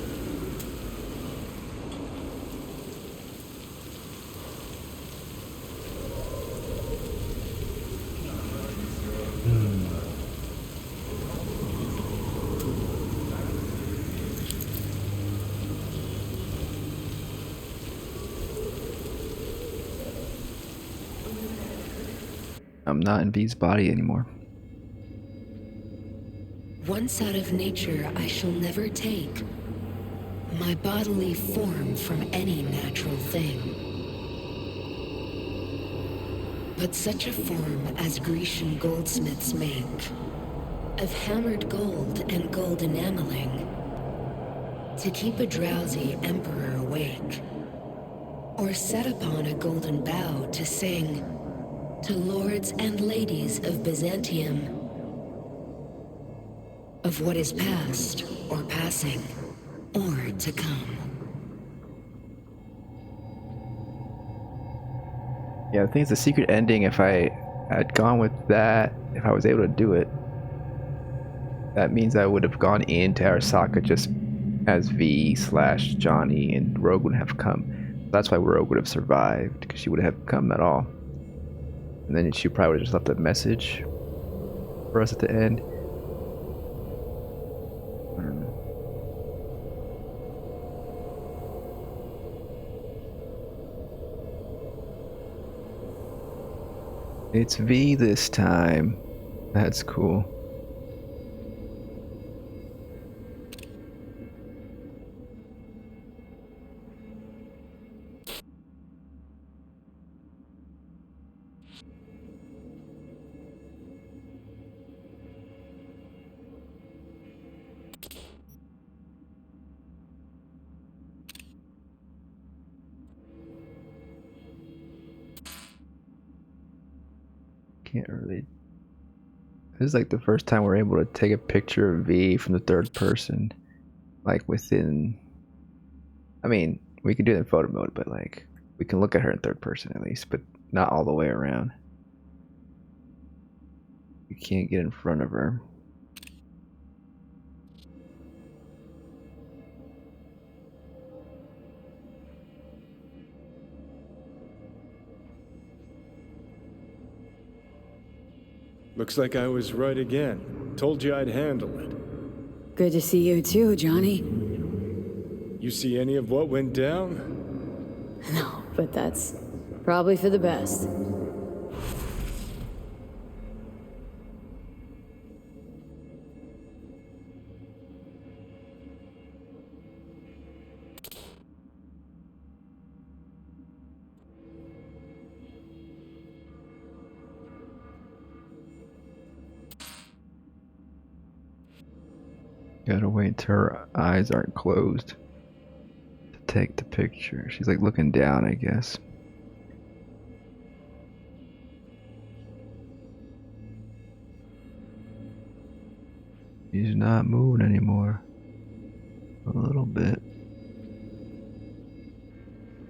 I'm not in V's body anymore. Once out of nature, I shall never take my bodily form from any natural thing. But such a form as Grecian goldsmiths make, of hammered gold and gold enameling, to keep a drowsy emperor awake, or set upon a golden bough to sing to lords and ladies of Byzantium of what is past or passing or to come. Yeah, I think it's a secret ending. If I had gone with that, if I was able to do it, that means I would have gone into Arasaka just as V/Johnny, and Rogue would have come. That's why Rogue would have survived, because she would have come at all. And then she probably would have just left a message for us at the end. I don't know. It's V this time. That's cool. Can't really. This is like the first time we're able to take a picture of V from the third person, like within. I mean, we can do it in photo mode, but like we can look at her in third person at least, but not all the way around. We can't get in front of her. Looks like I was right again. Told you I'd handle it. Good to see you too, Johnny. You see any of what went down? No, but that's probably for the best. Gotta wait till her eyes aren't closed to take the picture. She's like looking down, I guess. He's not moving anymore. A little bit.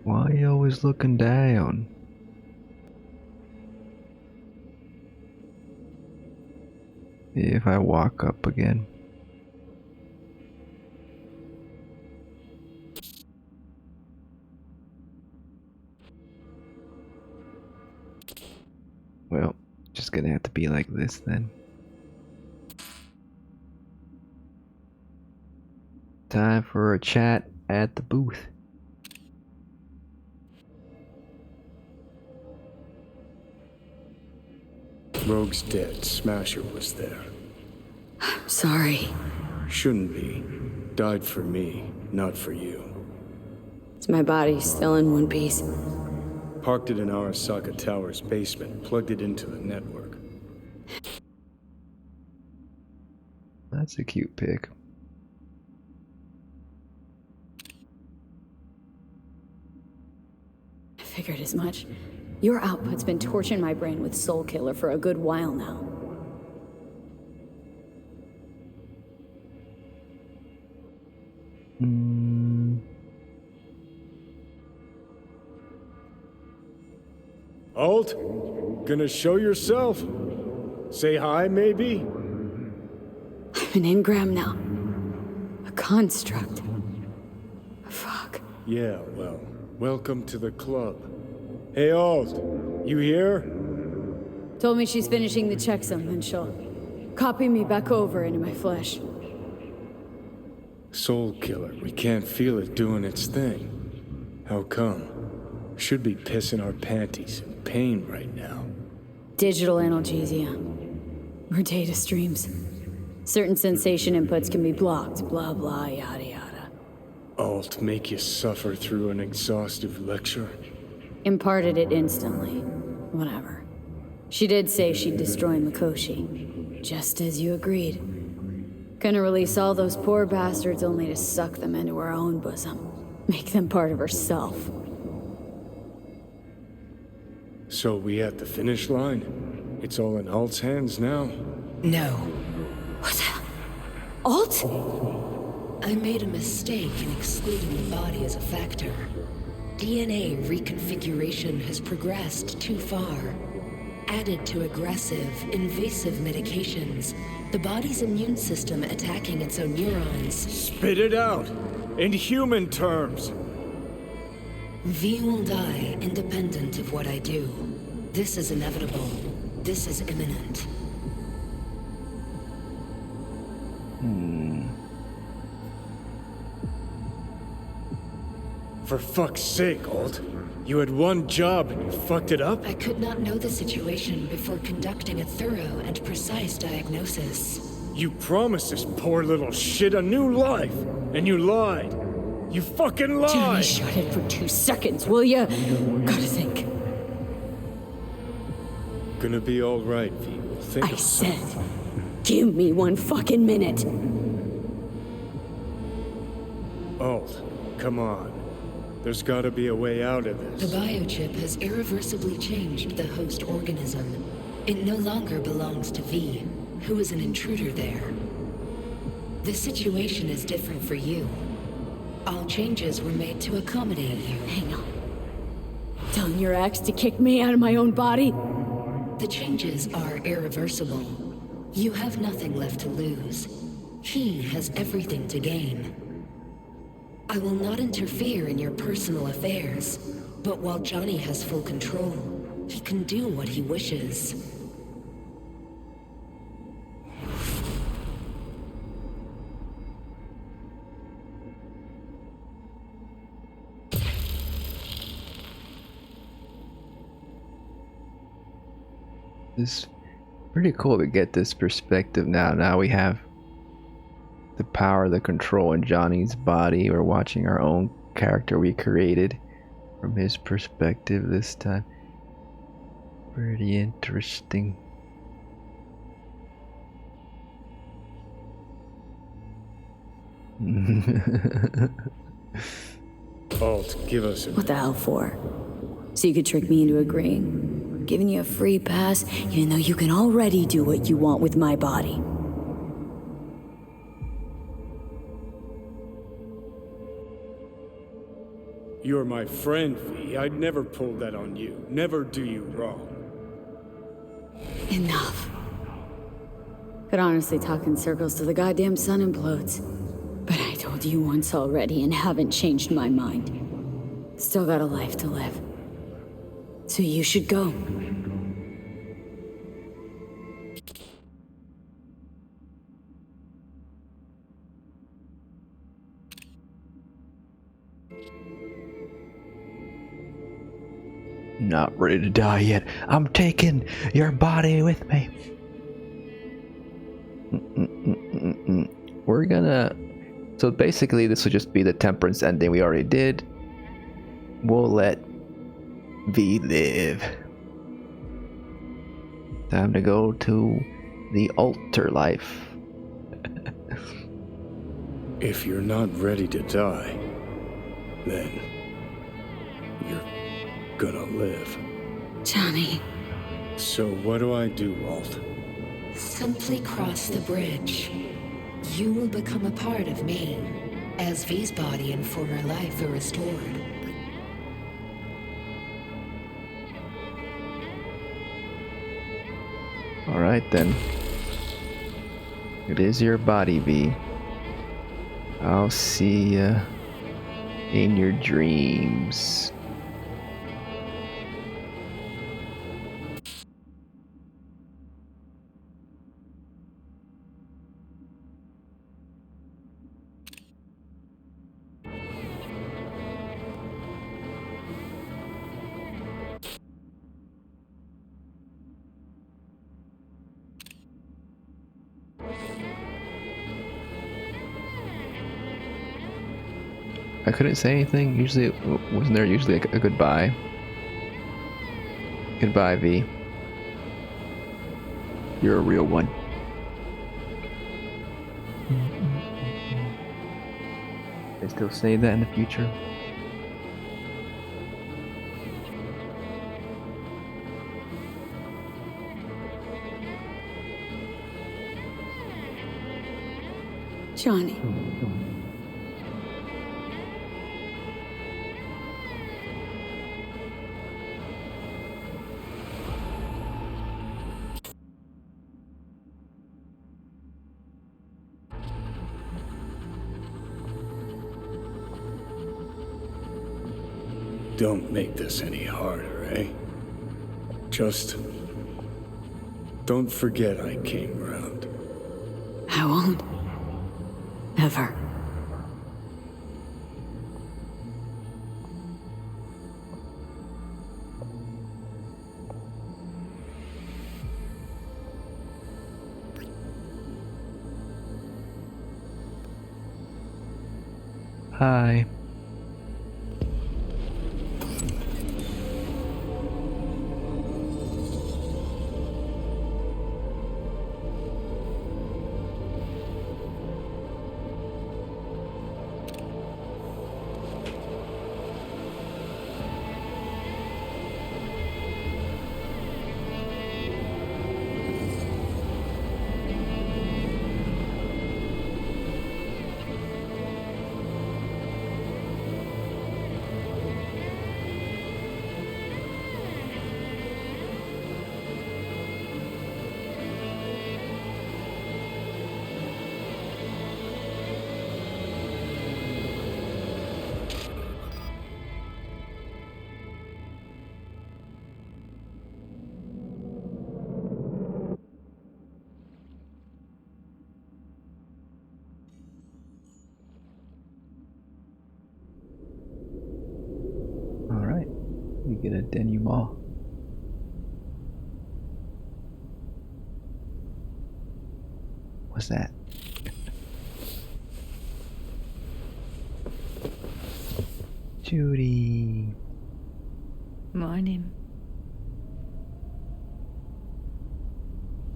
Why are you always looking down? If I walk up again. Well, just gonna have to be like this then. Time for a chat at the booth. Rogue's dead. Smasher was there. I'm sorry. Shouldn't be. Died for me, not for you. Is my body still in one piece? Parked it in Arasaka Tower's basement, plugged it into the network. That's a cute pic. I figured as much. Your output's been torching my brain with Soul Killer for a good while now. Alt? Gonna show yourself? Say hi, maybe? I'm an engram now. A construct. Fuck. Yeah, well, welcome to the club. Hey, Alt, you here? Told me she's finishing the checksum, then she'll copy me back over into my flesh. Soul Killer, we can't feel it doing its thing. How come? Should be pissing our panties in pain right now. Digital analgesia. Or data streams. Certain sensation inputs can be blocked, blah blah, yada yada. Alt make you suffer through an exhaustive lecture? Imparted it instantly. Whatever. She did say she'd destroy Mikoshi. Just as you agreed. Gonna release all those poor bastards only to suck them into her own bosom. Make them part of herself. So we at the finish line? It's all in Alt's hands now? No. What? Alt? I made a mistake in excluding the body as a factor. DNA reconfiguration has progressed too far. Added to aggressive, invasive medications, the body's immune system attacking its own neurons. Spit it out! In human terms! V will die independent of what I do. This is inevitable. This is imminent. For fuck's sake, Alt. You had one job and you fucked it up? I could not know the situation before conducting a thorough and precise diagnosis. You promised this poor little shit a new life, and you lied. You fucking lied! Johnny, shut it for 2 seconds, will ya? Gotta think. Gonna be alright, V. We'll think of said, give me 1 fucking minute. Alt, come on. There's gotta be a way out of this. The biochip has irreversibly changed the host organism. It no longer belongs to V, who is an intruder there. The situation is different for you. All changes were made to accommodate you. Hang on. Telling your ex to kick me out of my own body? The changes are irreversible. You have nothing left to lose. He has everything to gain. I will not interfere in your personal affairs, but while Johnny has full control, he can do what he wishes. It's pretty cool to get this perspective now. Now we have the power, the control in Johnny's body. We're watching our own character we created from his perspective this time. Pretty interesting. Alt, give us a... What the hell for? So you could trick me into agreeing? Giving you a free pass, even though you can already do what you want with my body. You're my friend, V. I'd never pull that on you. Never do you wrong. Enough. Could honestly talk in circles till the goddamn sun implodes. But I told you once already and haven't changed my mind. Still got a life to live. So you should go. Not ready to die yet. I'm taking your body with me. We're gonna... So basically this will just be the temperance ending we already did. We'll let V live. Time to go to the altar life. If you're not ready to die, then you're gonna live. Johnny. So what do I do, Alt? Simply cross the bridge. You will become a part of me, as V's body and former life are restored. Alright then. It is your body, V. I'll see ya in your dreams. I couldn't say anything. Usually, wasn't there usually a goodbye? Goodbye, V. You're a real one. They still say that in the future? Johnny. Don't make this any harder, eh? Just don't forget I came round. I won't. Ever. Hi. get a denouement. What's that? Judy. Morning.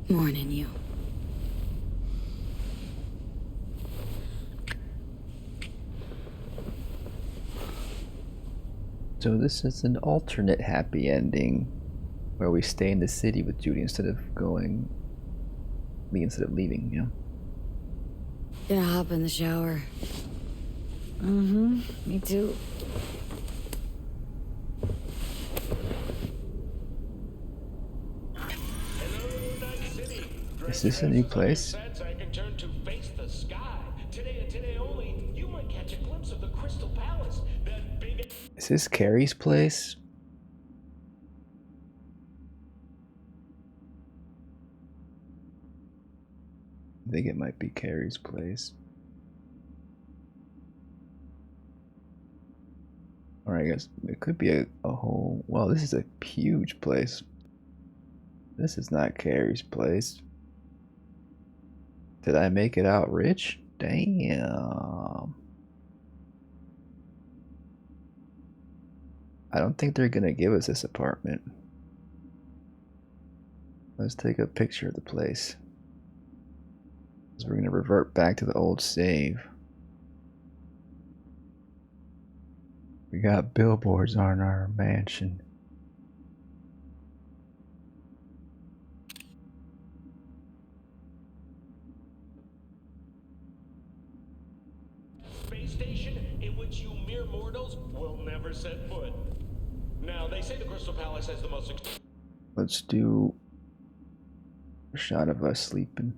Morning, you. So this is an alternate happy ending where we stay in the city with Judy instead of leaving, you know? Gonna hop in the shower. Me too. Is this a new place? I can turn to face the sky. Today and today only, you might catch a glimpse of the Crystal Palace. That big. Is this Carrie's place? I think it might be Carrie's place. Or I guess it could be a whole... Well, this is a huge place. This is not Carrie's place. Did I make it out rich? Damn. I don't think they're gonna give us this apartment. Let's take a picture of the place. Because we're gonna revert back to the old save. We got billboards on our mansion. Space station in which you mere mortals will never set foot. Now, they say the Crystal Palace has the most... Let's do a shot of us sleeping.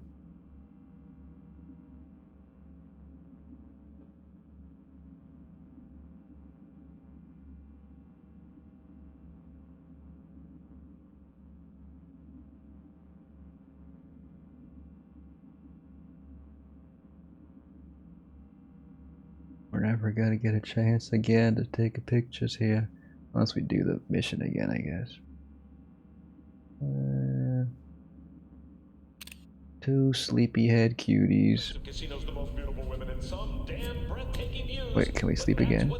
We're never gonna get a chance again to take pictures here. Unless we do the mission again, I guess. Two sleepyhead cuties. Wait, can we sleep again?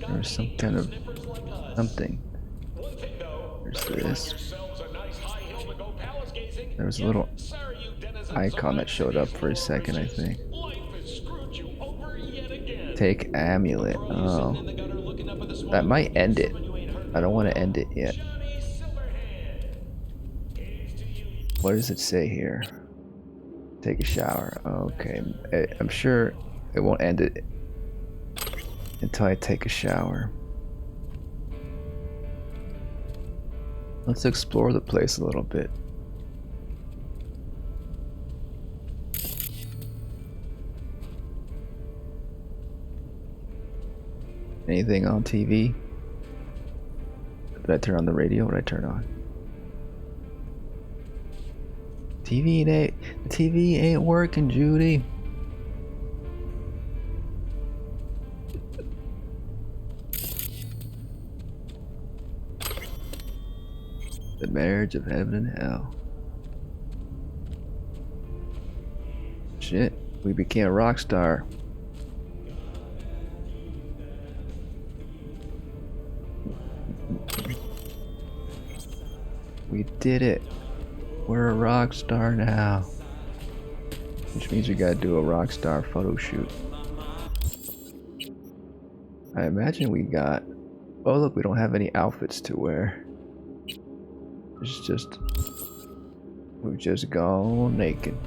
There's some kind of something. There's this. There was a little icon that showed up for a second, I think. Take amulet. Oh. That might end it. I don't want to end it yet. What does it say here? Take a shower. Okay. I'm sure it won't end it until I take a shower. Let's explore the place a little bit. Anything on TV? Did I turn on the radio? What did I turn on? The TV ain't working, Judy. The marriage of heaven and hell. Shit, we became a rock star. We did it. We're a rock star now. Which means we gotta do a rock star photo shoot. I imagine we got... Oh look, we don't have any outfits to wear. It's just... We've just gone naked.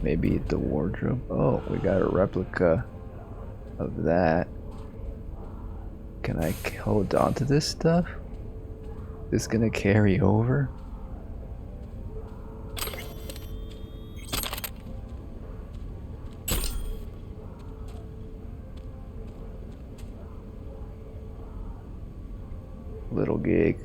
Maybe the wardrobe. Oh, we got a replica of that. Can I hold on to this stuff? Is this gonna carry over? Little gig.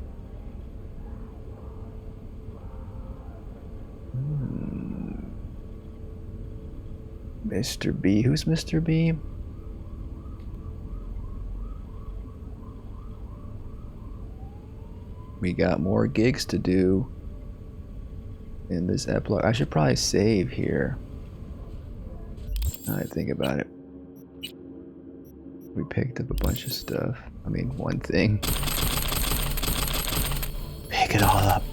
Mr. B. Who's Mr. B? We got more gigs to do in this epilogue. I should probably save here. Now I think about it. We picked up a bunch of stuff. I mean, one thing. Pick it all up.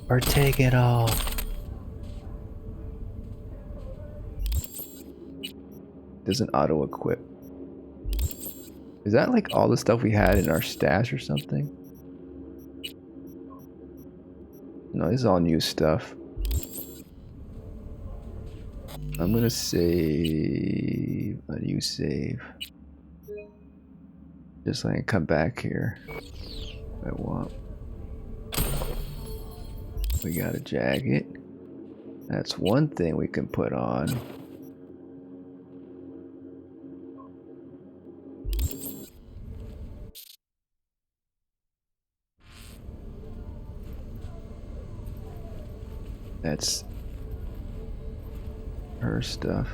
Or take it all. Doesn't auto-equip. Is that like all the stuff we had in our stash or something? No, this is all new stuff. I'm gonna save a new save. Just so I can come back here if I want. We got a jacket. That's one thing we can put on. That's her stuff.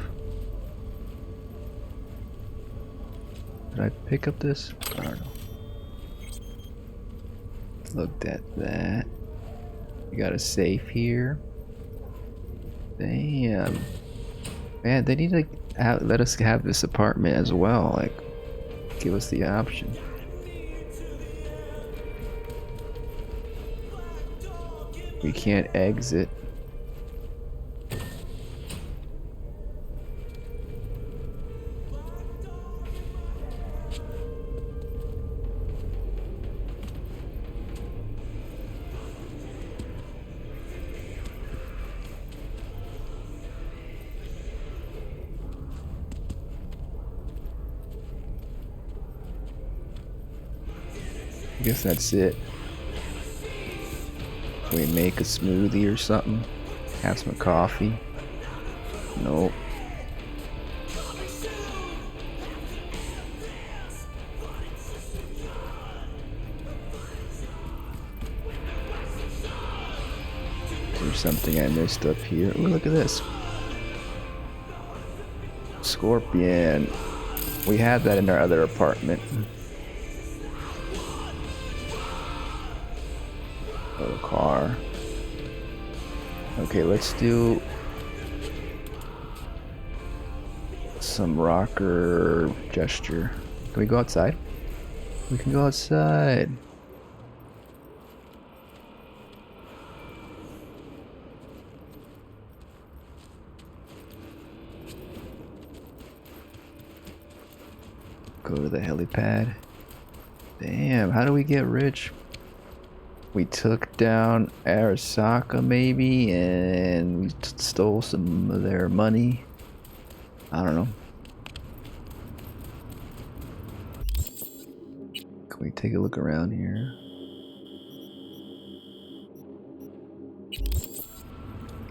Did I pick up this? I don't know. Looked at that. We got a safe here. Damn. Man, they need to let us have this apartment as well. Like, give us the option. We can't exit. I guess that's it. Can we make a smoothie or something? Have some coffee? Nope. There's something I missed up here. Ooh, look at this. Scorpion. We had that in our other apartment. Oh, car. Okay, let's do some rocker gesture. Can we go outside? We can go outside. Go to the helipad. Damn, how do we get rich? We took down Arasaka maybe, and we stole some of their money. I don't know. Can we take a look around here?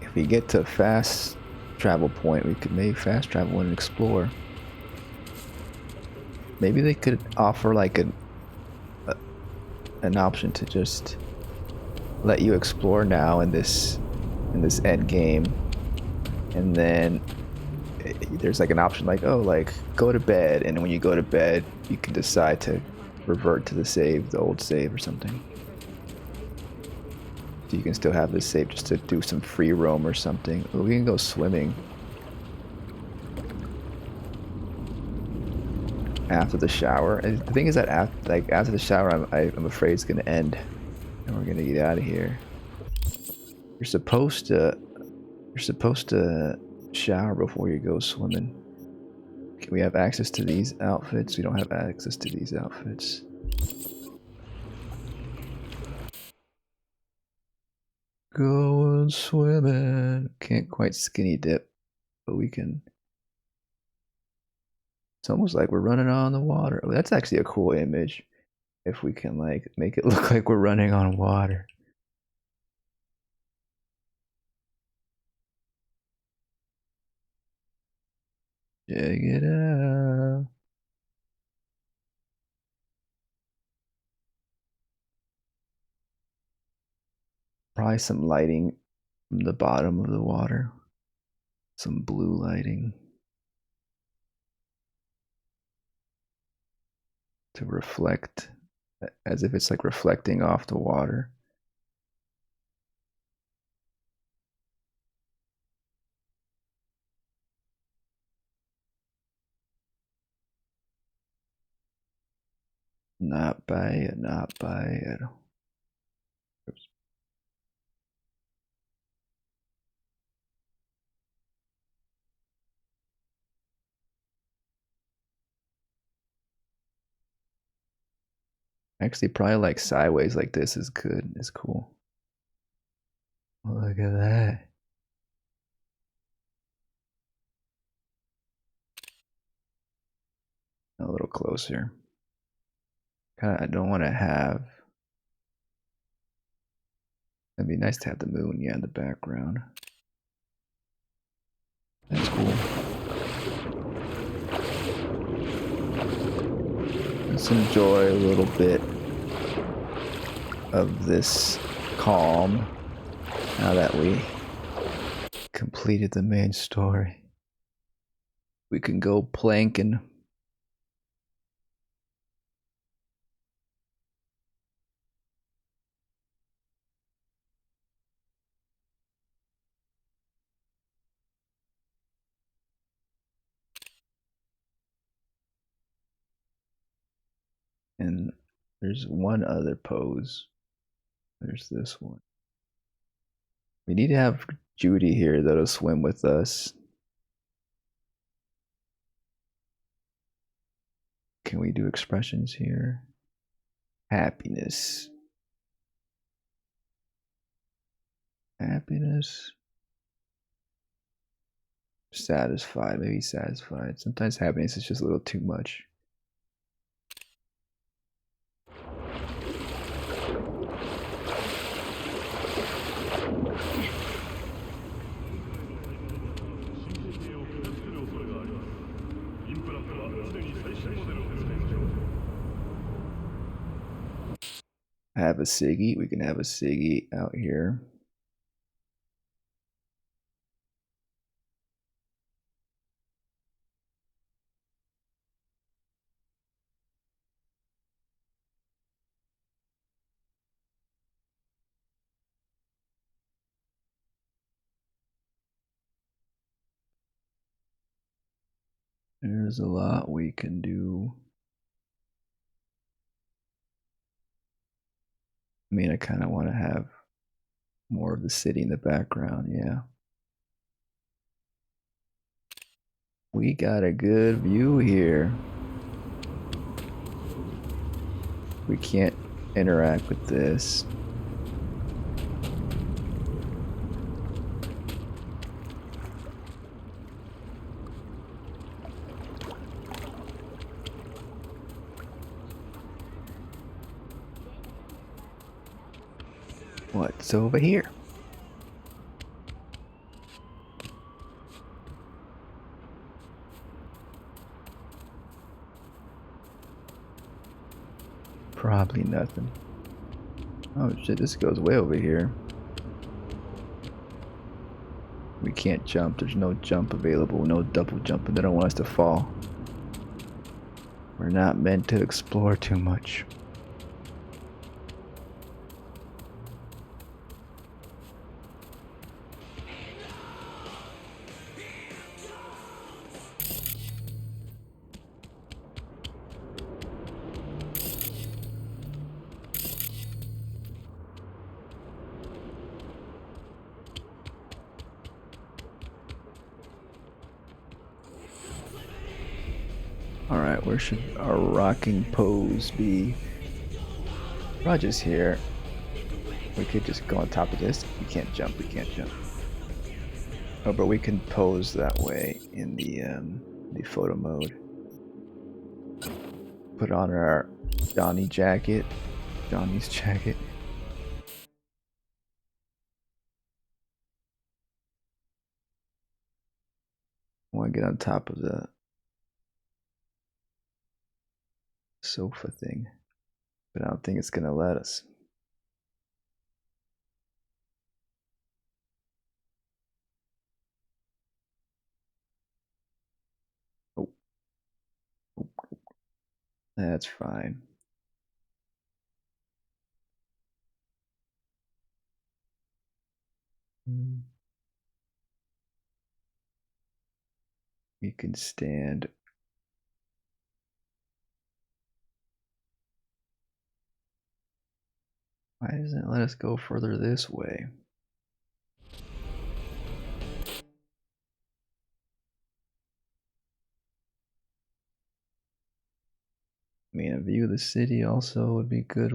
If we get to a fast travel point, we could maybe fast travel and explore. Maybe they could offer like an option to just let you explore now in this end game, and then there's like an option like, oh, like go to bed, and when you go to bed you can decide to revert to the old save or something. So you can still have this save just to do some free roam or something. Oh, we can go swimming after the shower. And the thing is that after the shower, I'm afraid it's gonna end, and we're gonna get out of here. You're supposed to shower before you go swimming. Can we have access to these outfits? We don't have access to these outfits. Going swimming. Can't quite skinny dip, but we can. It's almost like we're running on the water. Oh, that's actually a cool image. If we can like make it look like we're running on water. Check it out. Probably some lighting from the bottom of the water. Some blue lighting. to reflect, as if it's like reflecting off the water. Not bad, not bad. Oops. Actually, probably like sideways like this is good. It's cool. Look at that. A little closer. I don't want to have. It'd be nice to have the moon, yeah, in the background. That's cool. Let's enjoy a little bit of this calm now that we completed the main story. We can go planking. And there's one other pose. There's this one. We need to have Judy here that'll swim with us. Can we do expressions here? Happiness. Happiness. Satisfied, maybe satisfied. Sometimes happiness is just a little too much. Have a ciggy. We can have a ciggy out here. There's a lot we can do. I mean, I kind of want to have more of the city in the background, yeah. We got a good view here. We can't interact with this. What's over here? Probably nothing. Oh shit, this goes way over here. We can't jump. There's no jump available. No double jumping. They don't want us to fall. We're not meant to explore too much. Alright, where should our rocking pose be? Roger's here. We could just go on top of this. We can't jump, we can't jump. Oh, but we can pose that way in the photo mode. Put on our Johnny's jacket. I want to get on top of the sofa thing, but I don't think it's gonna let us. Oh. That's fine. You can stand. Why doesn't it let us go further this way? I mean, a view of the city also would be good.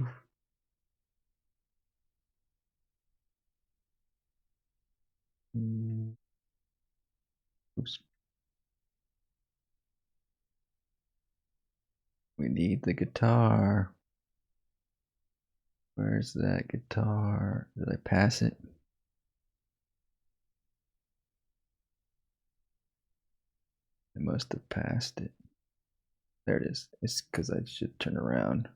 Oops. We need the guitar. Where's that guitar? Did I pass it? I must have passed it. There it is. It's because I should turn around.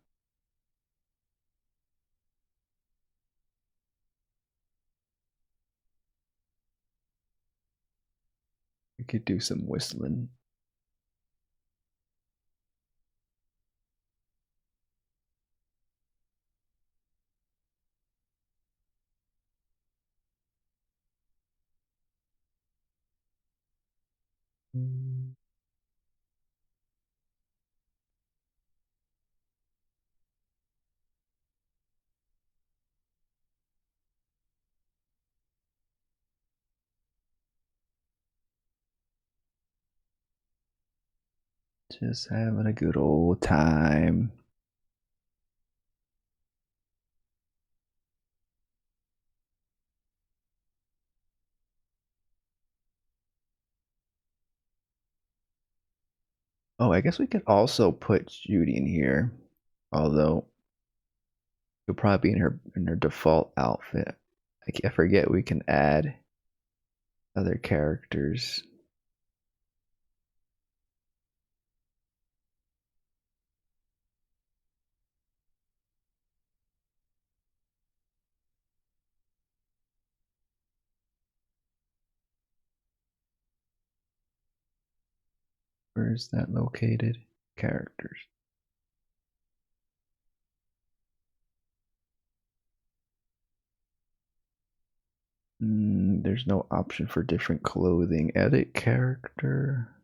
We could do some whistling. Just having a good old time. Oh, I guess we could also put Judy in here, although she'll probably be in her default outfit. I forget we can add other characters. Where is that located? Characters. There's no option for different clothing. Edit character.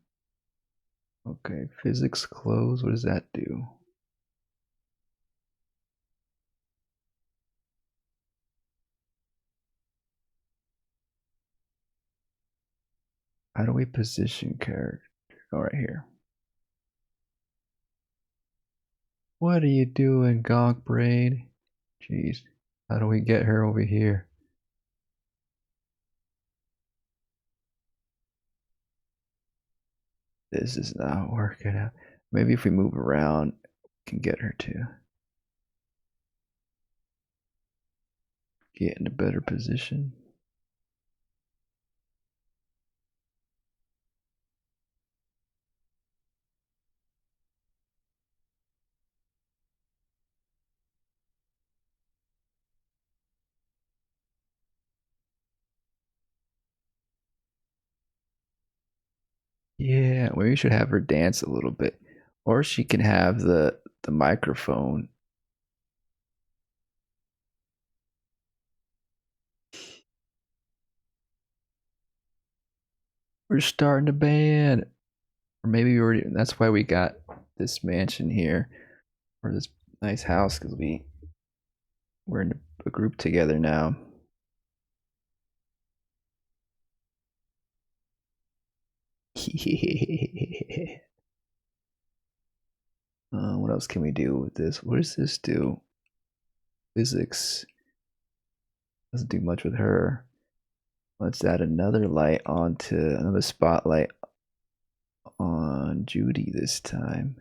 Okay, physics clothes. What does that do? How do we position character? Oh, right here. What are you doing, Gog Braid? Jeez, how do we get her over here? This is not working out. Maybe if we move around, we can get her to get in a better position. Yeah, maybe we should have her dance a little bit. Or she can have the microphone. We're starting a band. Or maybe we already, that's why we got this mansion here. Or this nice house, because we're in a group together now. What else can we do with this? What does this do? Physics doesn't do much with her. Let's add another light onto another spotlight on Judy this time.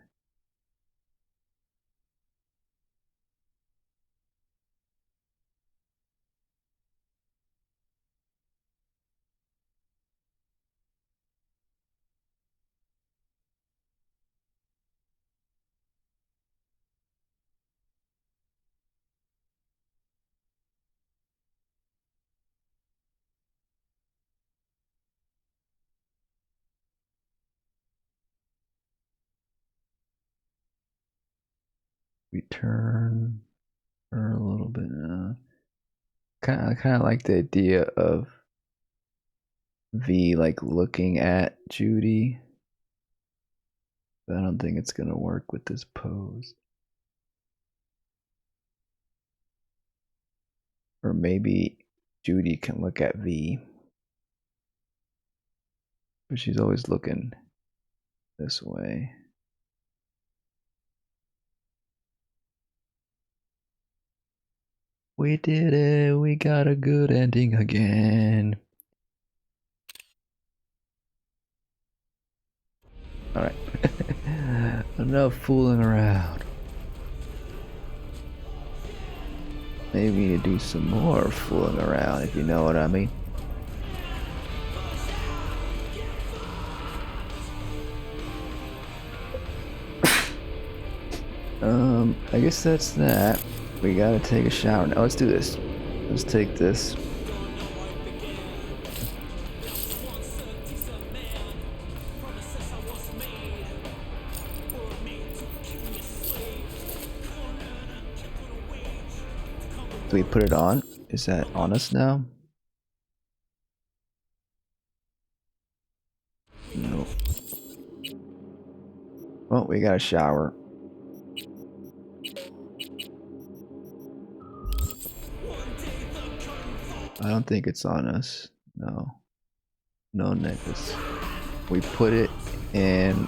we turn her a little bit. I kind of like the idea of V like looking at Judy, but I don't think it's gonna work with this pose. Or maybe Judy can look at V, but she's always looking this way. We did it, we got a good ending again. Alright. Enough fooling around. Maybe we need to do some more fooling around, if you know what I mean. I guess that's that. We gotta take a shower now. Let's do this. Let's take this. Do we put it on? Is that on us now? No. Well, we got a shower. I don't think it's on us. No. No necklace. We put it in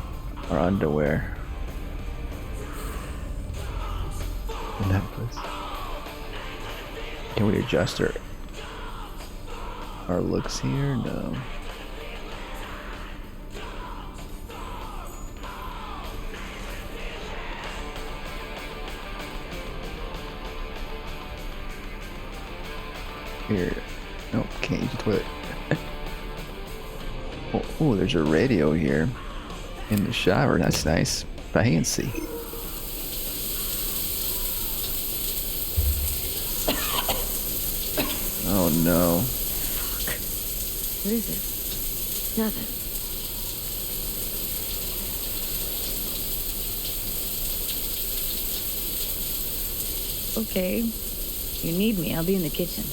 our underwear. Necklace. Can we adjust our looks here? No. Here. Nope, can't use the toilet. Oh, there's a radio here in the shower. That's nice. Fancy. Oh no. Fuck. What is it? Nothing. Okay. You need me, I'll be in the kitchen.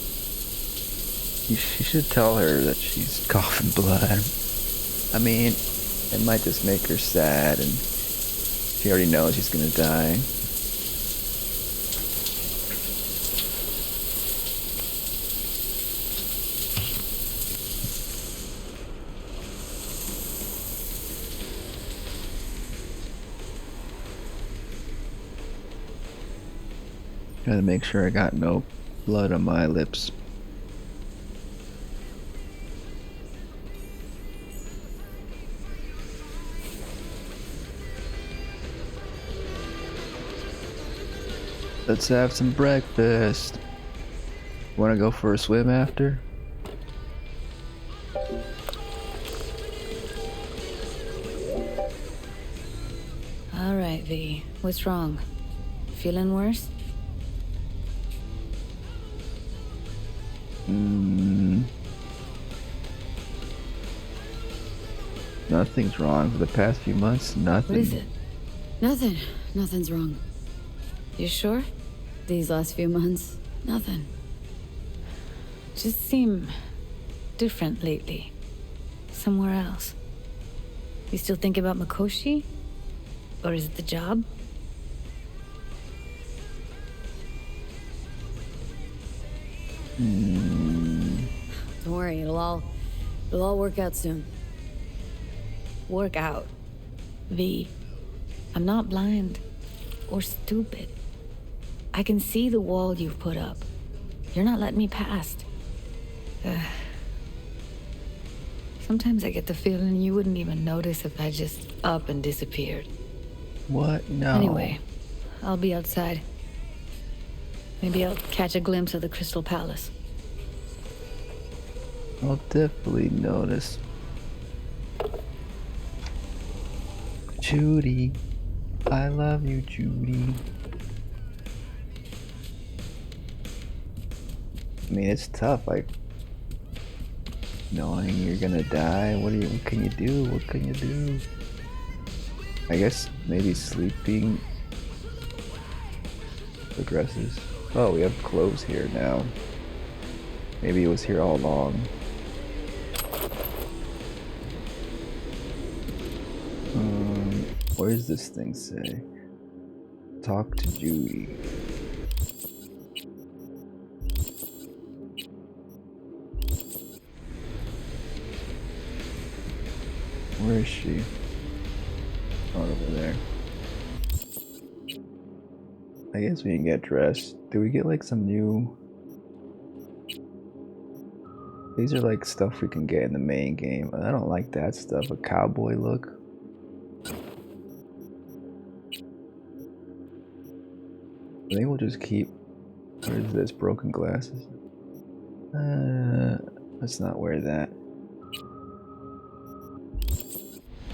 You should tell her that she's coughing blood. I mean, it might just make her sad, and she already knows she's gonna die. Gotta make sure I got no blood on my lips. Let's have some breakfast. Wanna go for a swim after? Alright, V. What's wrong? Feeling worse? Nothing's wrong for the past few months. Nothing. What is it? Nothing. Nothing's wrong. You sure? These last few months, nothing. Just seem different lately. Somewhere else. You still think about Mikoshi? Or is it the job? Don't worry, it'll all work out soon. Work out. V. I'm not blind. Or stupid. I can see the wall you've put up. You're not letting me past. Sometimes I get the feeling you wouldn't even notice if I just up and disappeared. What? No. Anyway, I'll be outside. Maybe I'll catch a glimpse of the Crystal Palace. I'll definitely notice. Judy. I love you, Judy. I mean, it's tough, like, knowing you're gonna die. What can you do? What can you do? I guess maybe sleeping progresses. Oh, we have clothes here now. Maybe it was here all along. What does this thing say? Talk to Judy. Where is she? Oh, over there. I guess we can get dressed. Do we get like some new... These are like stuff we can get in the main game. I don't like that stuff. A cowboy look. I think we'll just keep... What is this? Broken glasses? Let's not wear that.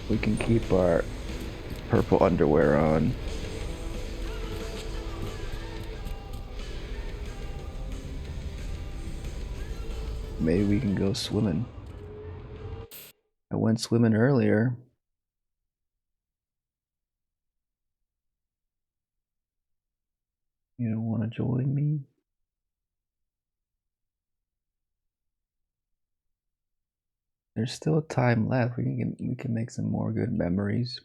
We can keep our purple underwear on. Maybe we can go swimming. I went swimming earlier. You don't want to join me? There's still time left. We can make some more good memories.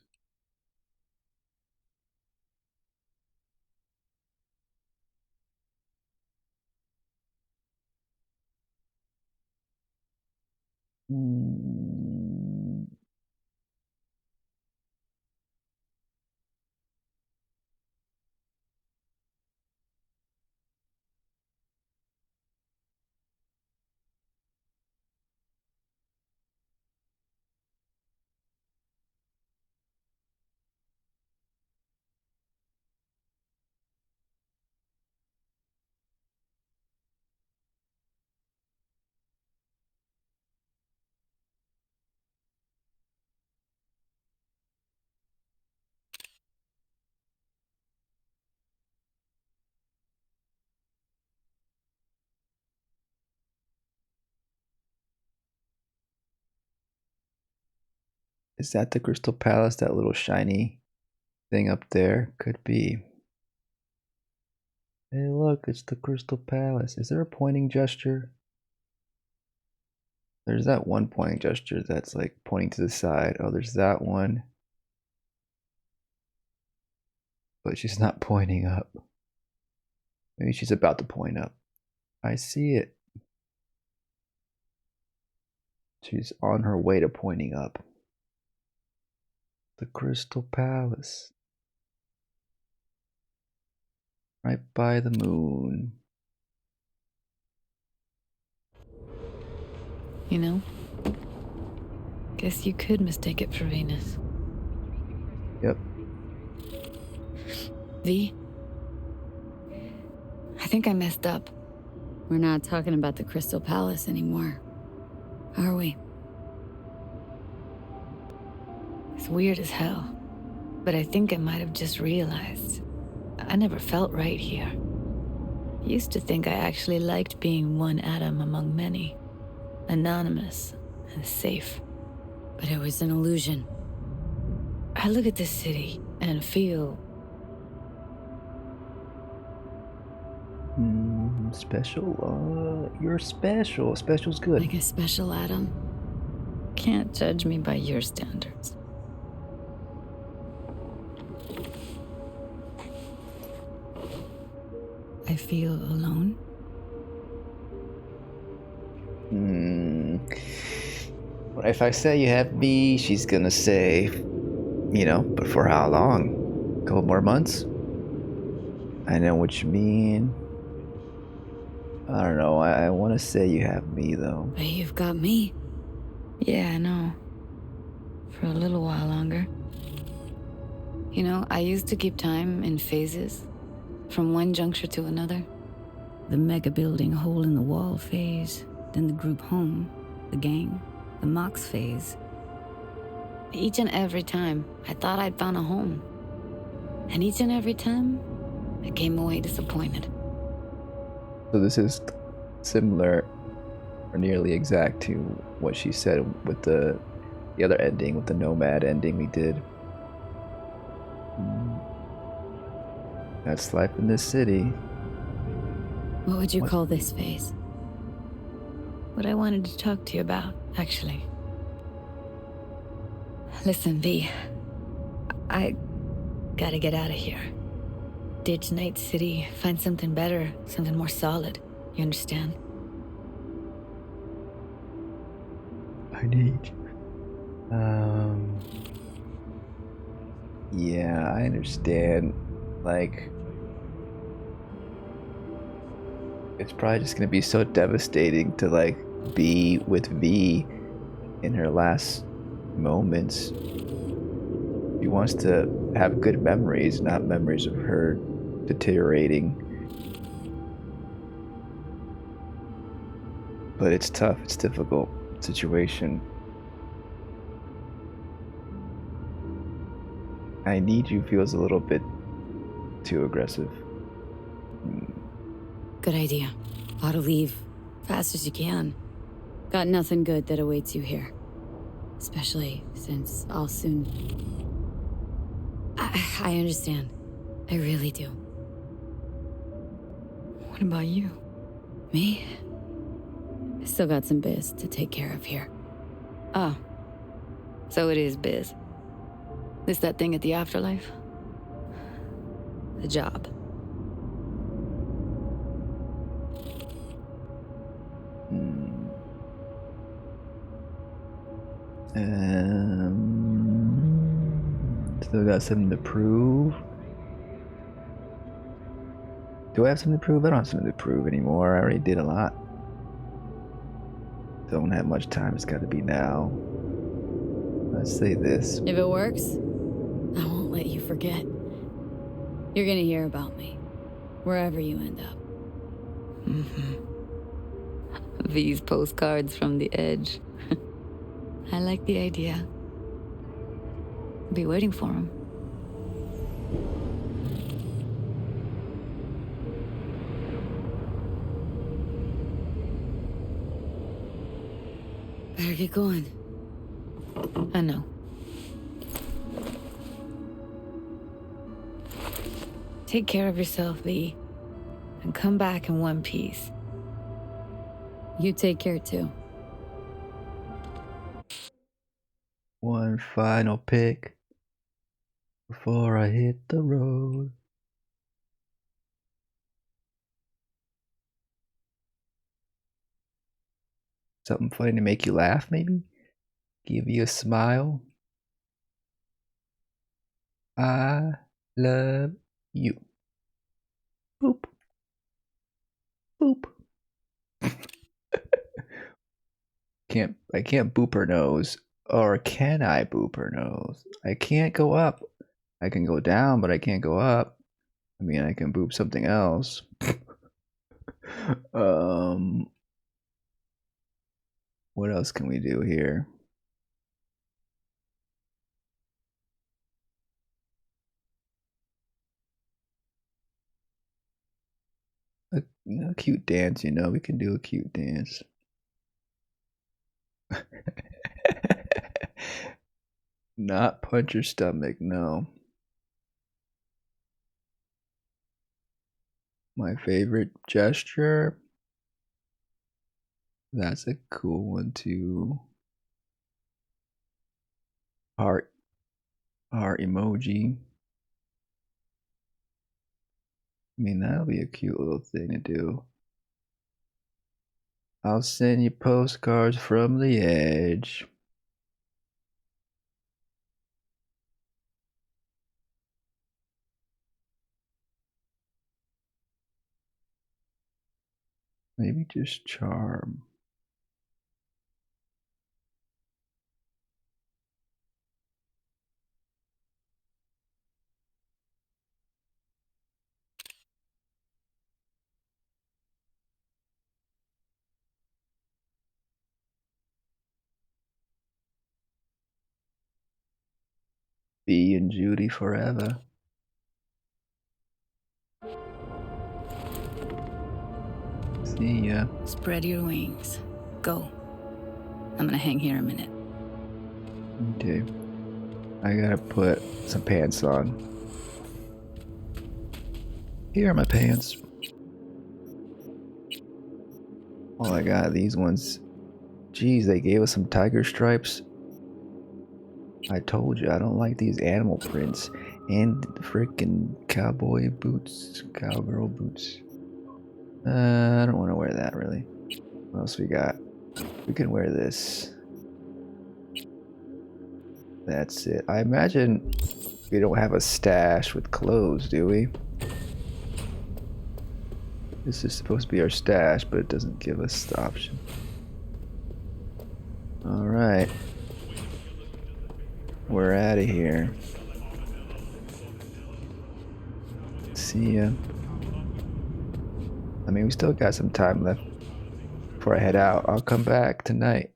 Is that the Crystal Palace? That little shiny thing up there? Could be. Hey look, it's the Crystal Palace. Is there a pointing gesture? There's that one pointing gesture that's like pointing to the side. Oh, there's that one. But she's not pointing up. Maybe she's about to point up. I see it. She's on her way to pointing up. The Crystal Palace. Right by the moon. You know, guess you could mistake it for Venus. Yep. V? I think I messed up. We're not talking about the Crystal Palace anymore, are we? It's weird as hell, but I think I might have just realized I never felt right here. Used to think I actually liked being one atom among many, anonymous and safe. But it was an illusion. I look at this city and feel... Special? You're special. Special's good. Like a special atom? Can't judge me by your standards. I feel alone. If I say you have me, she's gonna say, you know, but for how long? A couple more months? I know what you mean. I don't know. I want to say you have me, though. But you've got me. Yeah, I know. For a little while longer. You know, I used to keep time in phases. From one juncture to another. The mega building hole in the wall phase. Then the group home. The gang. The Mox phase. Each and every time, I thought I'd found a home. And each and every time, I came away disappointed. So this is similar or nearly exact to what she said with the other ending, with the Nomad ending we did. That's life in this city. What would you call this phase? What I wanted to talk to you about, actually. Listen, V. I gotta get out of here. Ditch Night City, find something better, something more solid. You understand? I need you. Yeah, I understand. Like, it's probably just gonna be so devastating to like be with V in her last moments. She wants to have good memories, not memories of her deteriorating. But it's tough, it's a difficult situation. I need you feels a little bit too aggressive. Good idea. Ought to leave fast as you can. Got nothing good that awaits you here. Especially since I'll soon... I understand. I really do. What about you? Me? I still got some biz to take care of here. Oh. So it is biz. This that thing at the Afterlife? The job. Still got something to prove. Do I have something to prove? I don't have something to prove anymore. I already did a lot. Don't have much time. It's got to be now. Let's say this. If it works, I won't let you forget. You're gonna hear about me, wherever you end up. These postcards from the edge. I like the idea. Be waiting for him. Better get going. I know. Take care of yourself, V. And come back in one piece. You take care too. One final pick before I hit the road. Something funny to make you laugh, maybe? Give you a smile. I love you. Boop. Boop. I can't boop her nose. Or can I boop her nose? I can't go up. I can go down, but I can't go up. I mean, I can boop something else. What else can we do here? A cute dance, you know, we can do a cute dance. Not punch your stomach, no. My favorite gesture. That's a cool one too. Heart emoji. I mean, that'll be a cute little thing to do. I'll send you postcards from the edge. Maybe just charm. V and Judy forever. See ya. Spread your wings. Go. I'm gonna hang here a minute. Okay. I gotta put some pants on. Here are my pants. Oh my god, these ones. Jeez, they gave us some tiger stripes. I told you, I don't like these animal prints. And freaking cowboy boots, cowgirl boots. I don't want to wear that really. What else we got? We can wear this. That's it. I imagine we don't have a stash with clothes, do we? This is supposed to be our stash, but it doesn't give us the option. Alright. We're out of here. See ya. I mean, we still got some time left before I head out. I'll come back tonight.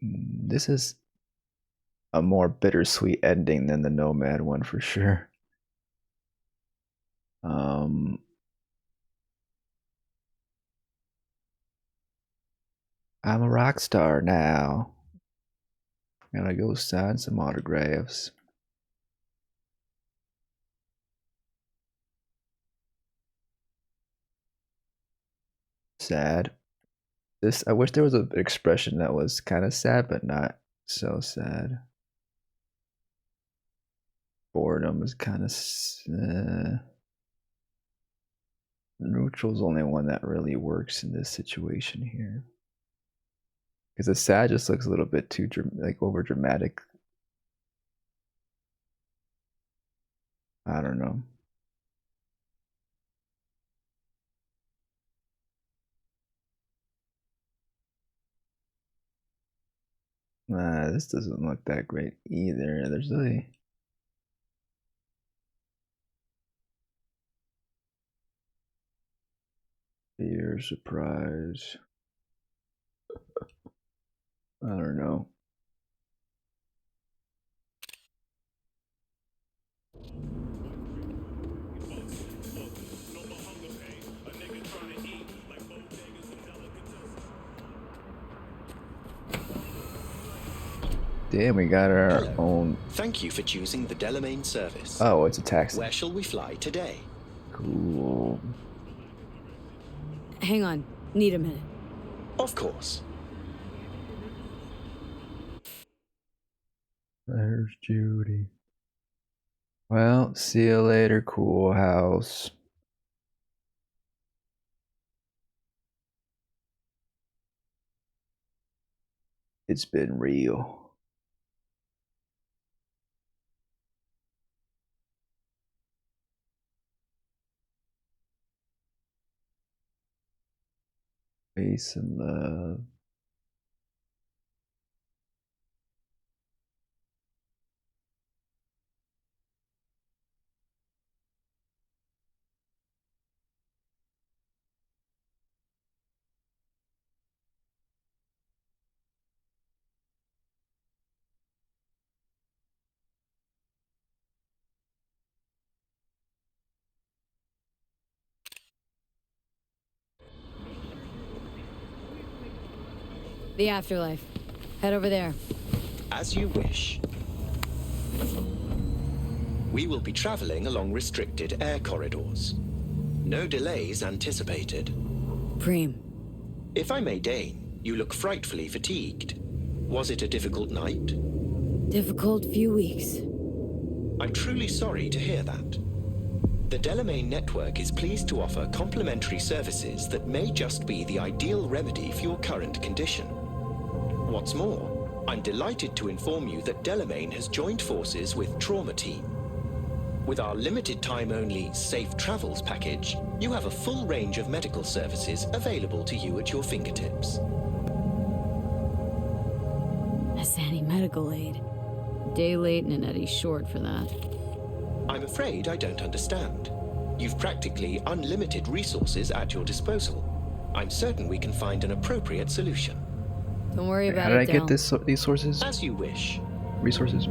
This is a more bittersweet ending than the Nomad one for sure. I'm a rock star now. Gotta go sign some autographs. Sad. I wish there was an expression that was kind of sad, but not so sad. Boredom is kind of neutral's only one that really works in this situation here. Because the sad just looks a little bit too like over dramatic. I don't know. This doesn't look that great either. There's really fear, surprise. I don't know. Damn, we got our own. Thank you for choosing the Delamain service. Oh, it's a taxi. Where shall we fly today? Cool. Hang on. Need a minute. Of course. There's Judy. Well, see you later, cool house. It's been real. Peace and love. The Afterlife. Head over there. As you wish. We will be traveling along restricted air corridors. No delays anticipated. Preem. If I may deign, you look frightfully fatigued. Was it a difficult night? Difficult few weeks. I'm truly sorry to hear that. The Delamain network is pleased to offer complimentary services that may just be the ideal remedy for your current condition. What's more, I'm delighted to inform you that Delamain has joined forces with Trauma Team. With our limited time only Safe Travels package, you have a full range of medical services available to you at your fingertips. A Sani medical aid. Day late and an Eddie short for that. I'm afraid I don't understand. You've practically unlimited resources at your disposal. I'm certain we can find an appropriate solution. Don't worry about it. How did I get these sources? As you wish. Resources.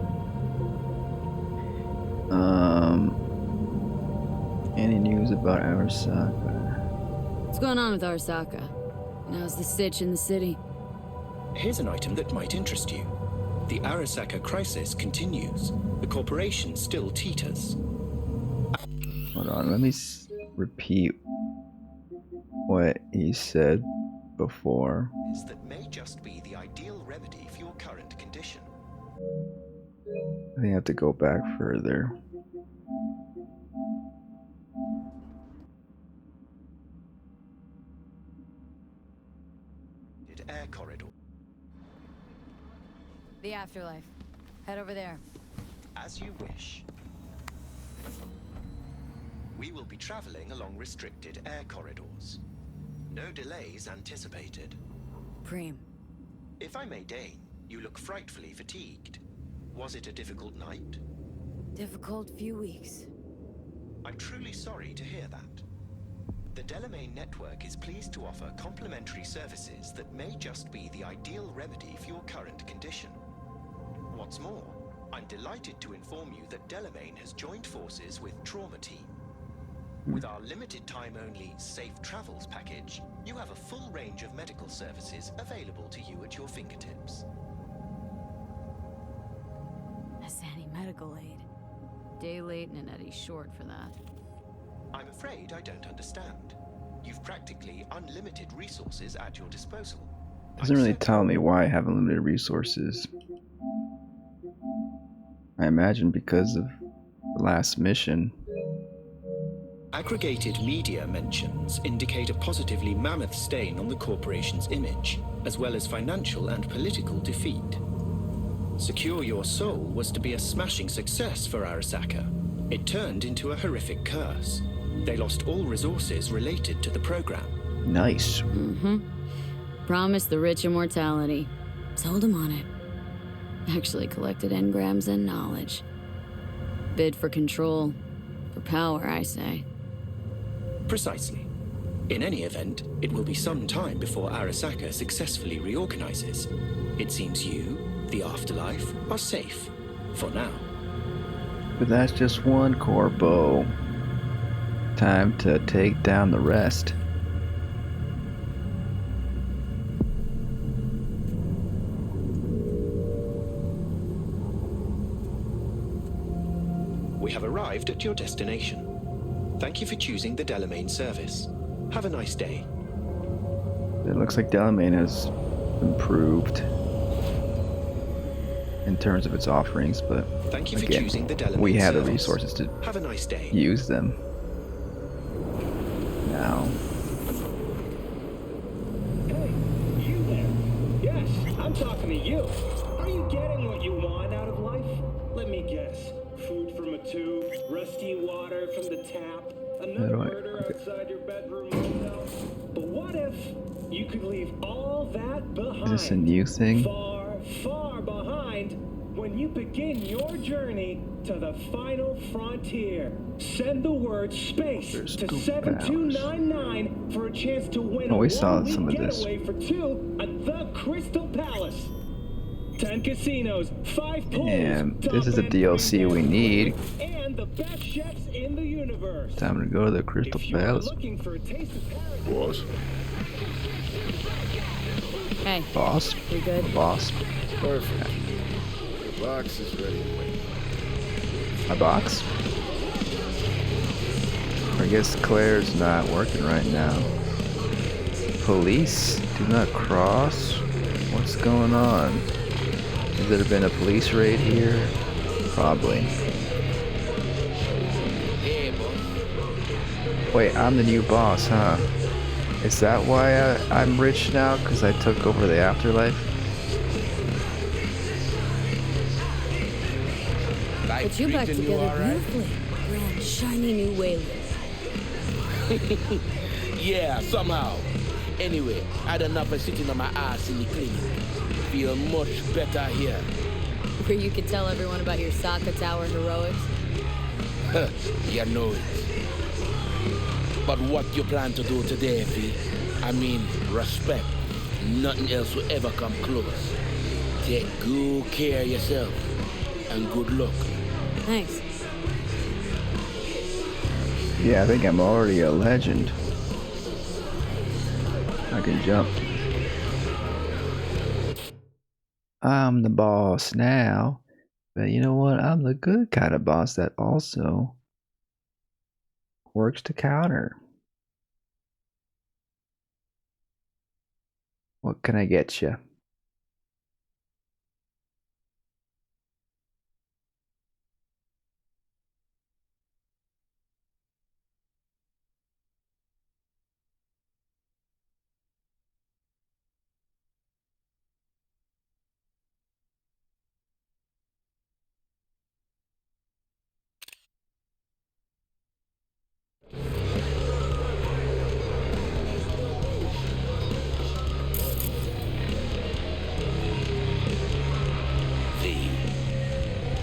Any news about Arasaka? What's going on with Arasaka? How's the stitch in the city? Here's an item that might interest you. The Arasaka crisis continues. The corporation still teeters. Hold on, let me repeat what he said before. That may just be the ideal remedy for your current condition. I think I have to go back further. Air corridor. The Afterlife. Head over there. As you wish. We will be traveling along restricted air corridors. No delays anticipated. Preem. If I may deign, you look frightfully fatigued. Was it a difficult night? Difficult few weeks. I'm truly sorry to hear that. The Delamain network is pleased to offer complimentary services that may just be the ideal remedy for your current condition. What's more, I'm delighted to inform you that Delamain has joined forces with Trauma Team. With our limited time only Safe Travels package, you have a full range of medical services available to you at your fingertips. A Sani medical aid. Day late and an Eddie short for that. I'm afraid I don't understand. You've practically unlimited resources at your disposal. Doesn't really tell me why I have unlimited resources. I imagine because of the last mission. Aggregated media mentions indicate a positively mammoth stain on the corporation's image, as well as financial and political defeat. Secure Your Soul was to be a smashing success for Arasaka. It turned into a horrific curse. They lost all resources related to the program. Nice. Promised the rich immortality. Sold him on it. Actually collected engrams and knowledge. Bid for control. For power, I say. Precisely. In any event, it will be some time before Arasaka successfully reorganizes. It seems you, the Afterlife, are safe. For now. But that's just one corpo. Time to take down the rest. We have arrived at your destination. Thank you for choosing the Delamain service. Have a nice day. It looks like Delamain has improved in terms of its offerings, but thank you for again, choosing the Delamain we have service. the resources to have a nice day. Use them. Now. Hey, you there? Yes, I'm talking to you. Are you getting what you want out of life? Let me guess. Food from a tube, rusty water from the tap, another murder outside your bedroom window. But what if you could leave all that behind? Is this a new thing? Far, far behind when you begin your journey to the final frontier. Send the word space to 7299 for a chance to win a one-week getaway for two at the Crystal Palace. 10 casinos, 5 pools, and this is a DLC we need. and the best chefs in the universe. Time to go to the Crystal Palace. Looking for a taste of paradise. Boss. Hey. Boss. We good? Boss. Perfect. Your box is ready to wait. My box? I guess Claire's not working right now. Police, do not cross. What's going on? Has there been a police raid here? Probably. Wait, I'm the new boss, huh? Is that why I'm rich now? Because I took over the Afterlife? Put you back together beautifully. Grand, shiny new Weyland. Yeah, somehow. Anyway, I had enough of sitting on my ass in the clinic. Feel much better here. Where you could tell everyone about your Arasaka Tower heroics? You know it. But what you plan to do today, V? I mean, respect. Nothing else will ever come close. Take good care of yourself. And good luck. Thanks. Yeah, I think I'm already a legend. I can jump. I'm the boss now. But you know what? I'm the good kind of boss that also works to counter. What can I get you?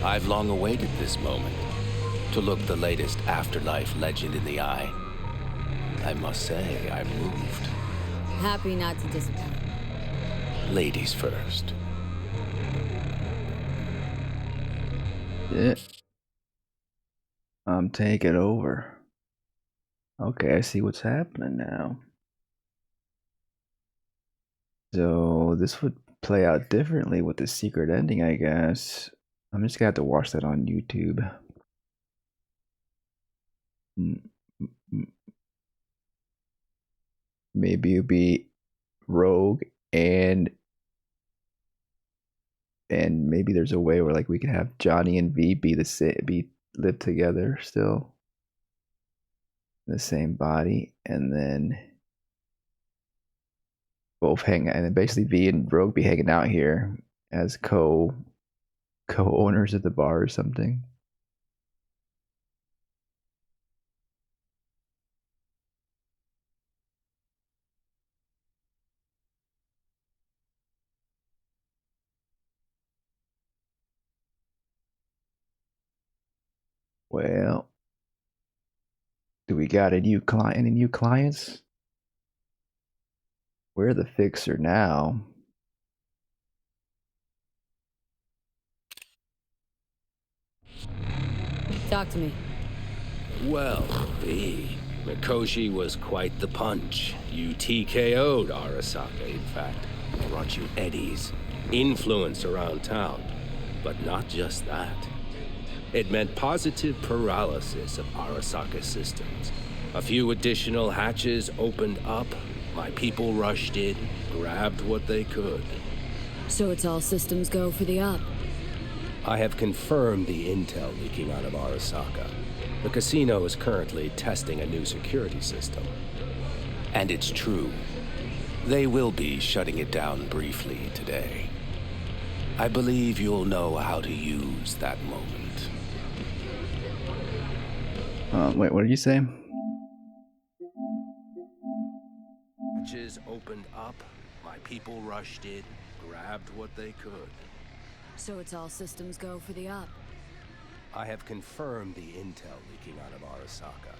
I've long awaited this moment, to look the latest Afterlife legend in the eye. I must say, I'm moved. Happy not to disappoint. Ladies first. Yeah. I'm taking over. Okay, I see what's happening now. So this would play out differently with the secret ending, I guess. I'm just gonna have to watch that on YouTube. Maybe it'll be Rogue and maybe there's a way where like we can have Johnny and V live together still in the same body, and then both hang, and then basically V and Rogue be hanging out here as co-owners at the bar or something. Well, do we got a new client? Any new clients? We're the fixer now. Talk to me. Well, B, Mikoshi was quite the punch. You TKO'd Arasaka, in fact. Brought you eddies, influence around town. But not just that. It meant positive paralysis of Arasaka systems. A few additional hatches opened up. My people rushed in, grabbed what they could. So it's all systems go for the up. I have confirmed the intel leaking out of Arasaka. The casino is currently testing a new security system. And it's true. They will be shutting it down briefly today. I believe you'll know how to use that moment. Wait, what did you say? Hatches opened up. My people rushed in, grabbed what they could. So it's all systems go for the up. I have confirmed the intel leaking out of Arasaka.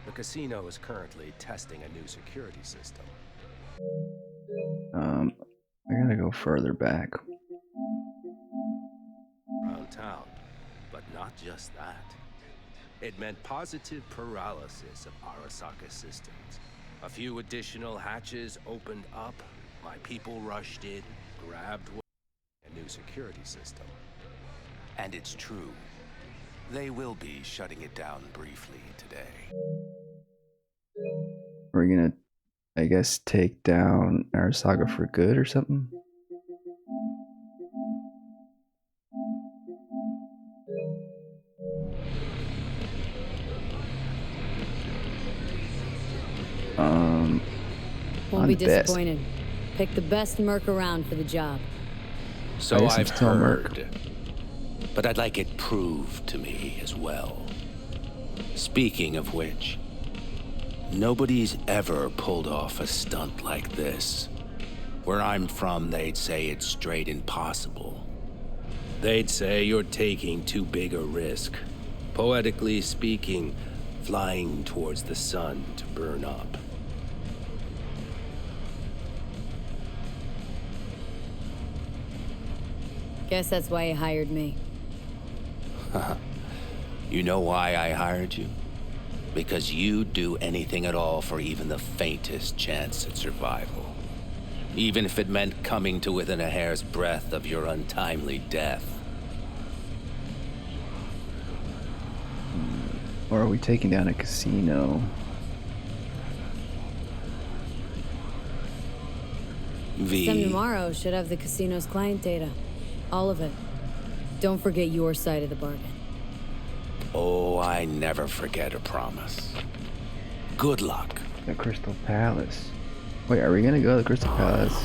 The casino is currently testing a new security system. I gotta go further back. Around town, but not just that. It meant positive paralysis of Arasaka systems. A few additional hatches opened up. My people rushed in, grabbed a new security system. And it's true. They will be shutting it down briefly today. We're gonna, I guess, take down Arasaka for good or something? Won't be disappointed. Pick the best merc around for the job. So I've heard. But I'd like it proved to me as well. Speaking of which, nobody's ever pulled off a stunt like this. Where I'm from, they'd say it's straight impossible. They'd say you're taking too big a risk. Poetically speaking, flying towards the sun to burn up. Guess that's why you hired me. You know why I hired you? Because you'd do anything at all for even the faintest chance at survival. even if it meant coming to within a hair's breadth of your untimely death. Or are we taking down a casino? Tomorrow should have the casino's client data. All of it. Don't forget your side of the bargain. Oh, I never forget a promise. Good luck. The Crystal Palace. Wait, are we gonna go to the Crystal Palace?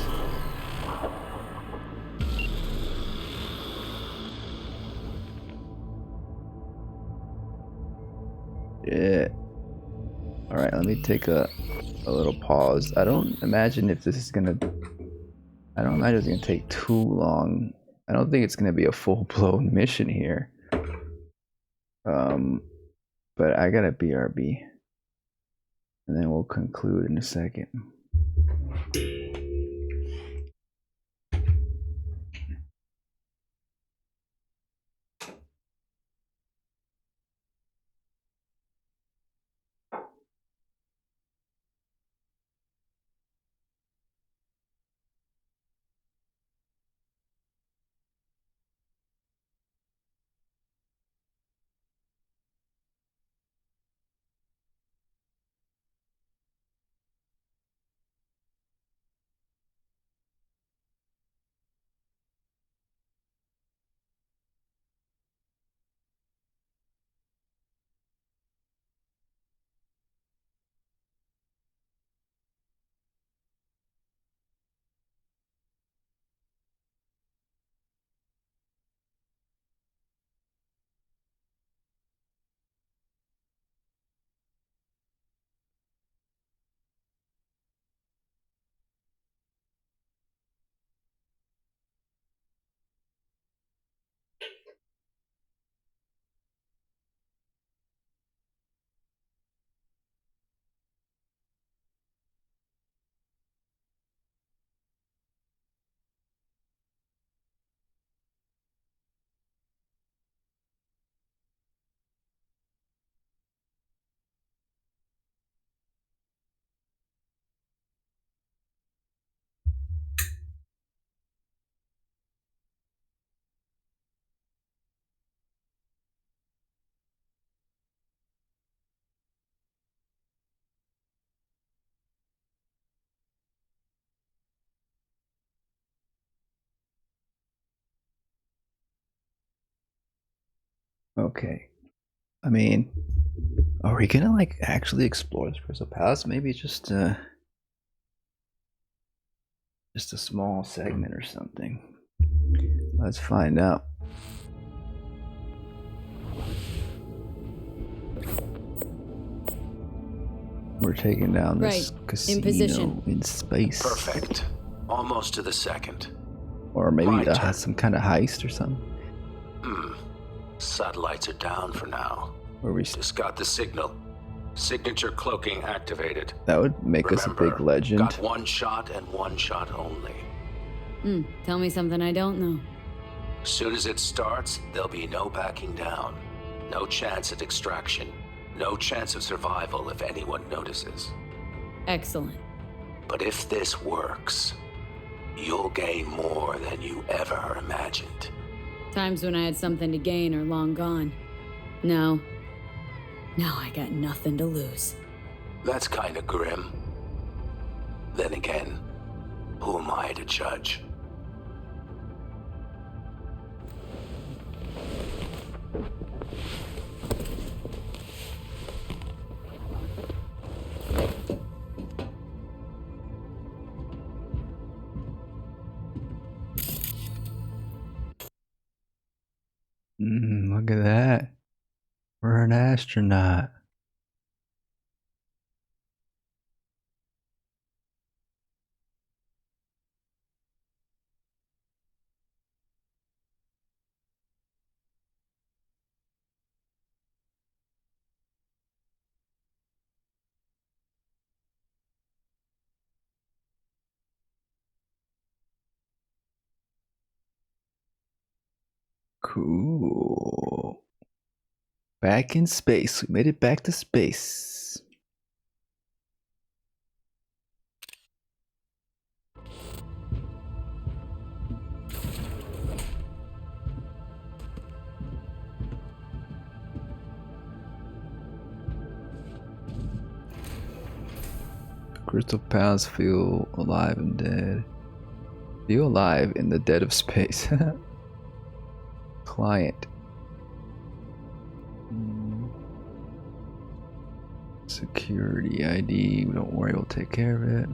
Yeah. Alright, let me take a little pause. I don't imagine if this is gonna... I don't imagine it's gonna take too long. I don't think it's gonna be a full-blown mission here. But I gotta BRB. And then we'll conclude in a second. Okay. I mean, are we gonna like actually explore this Crystal Palace? Maybe just a small segment or something. Let's find out. We're taking down this casino in position. In space. Perfect. Almost to the second. Or maybe some kind of heist or something. Satellites are down for now. Where we just got the signal. Signature cloaking activated. That would make us a big legend. Got one shot and one shot only. Tell me something I don't know. Soon as it starts, there'll be no backing down. No chance at extraction. No chance of survival if anyone notices. Excellent. But if this works, you'll gain more than you ever imagined. Times when I had something to gain are long gone. Now I got nothing to lose. That's kind of grim. Then again, who am I to judge? Look at that. We're an astronaut. Cool. Back in space. We made it back to space. Crystal Palace feel alive and dead. Feel alive in the dead of space. Client. Security ID. Don't worry, we'll take care of it.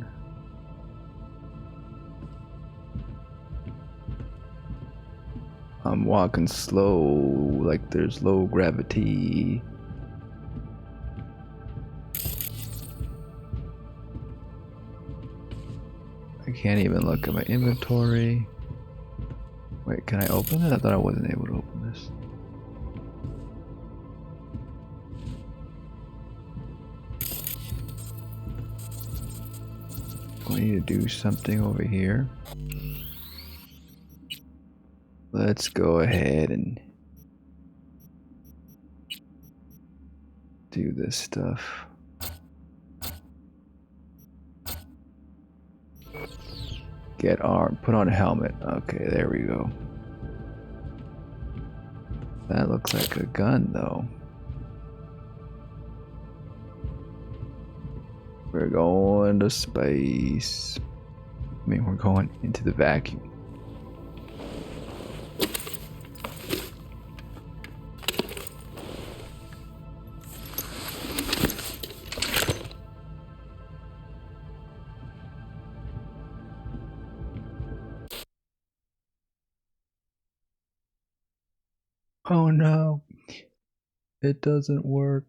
I'm walking slow, like there's low gravity. I can't even look at my inventory. Wait, can I open it? I thought I wasn't able to open this. I need to do something over here. Let's go ahead and do this stuff. Get armed, put on a helmet. Okay, there we go. That looks like a gun though. We're going to space. I mean, we're going into the vacuum. Oh no, it doesn't work.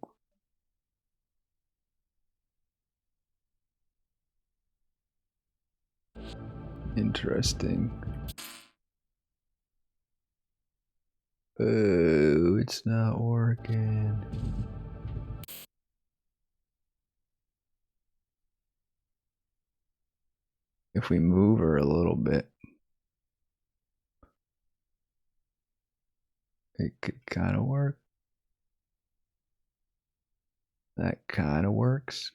Interesting. Oh, it's not working. If we move her a little bit, it could kind of work. That kind of works.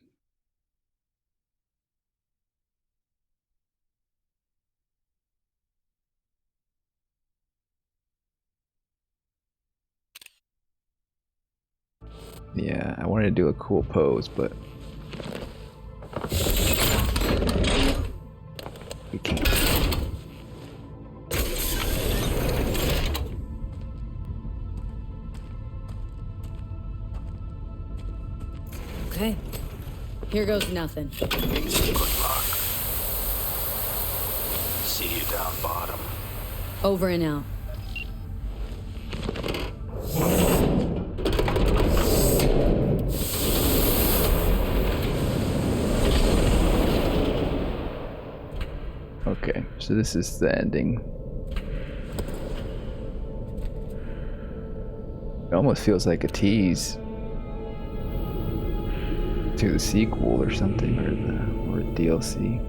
Yeah, I wanted to do a cool pose, but we can't. Okay, here goes nothing. Good luck. See you down bottom. Over and out. Okay, so this is the ending. It almost feels like a tease to the sequel or something, or a DLC.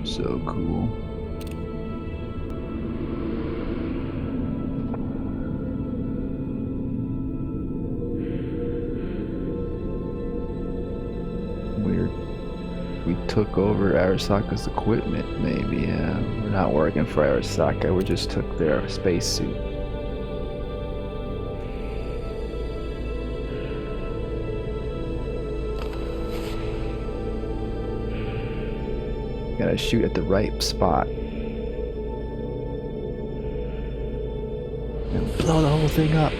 So cool. We took over Arasaka's equipment, maybe. We're not working for Arasaka, we just took their spacesuit. Gotta shoot at the right spot. And blow the whole thing up.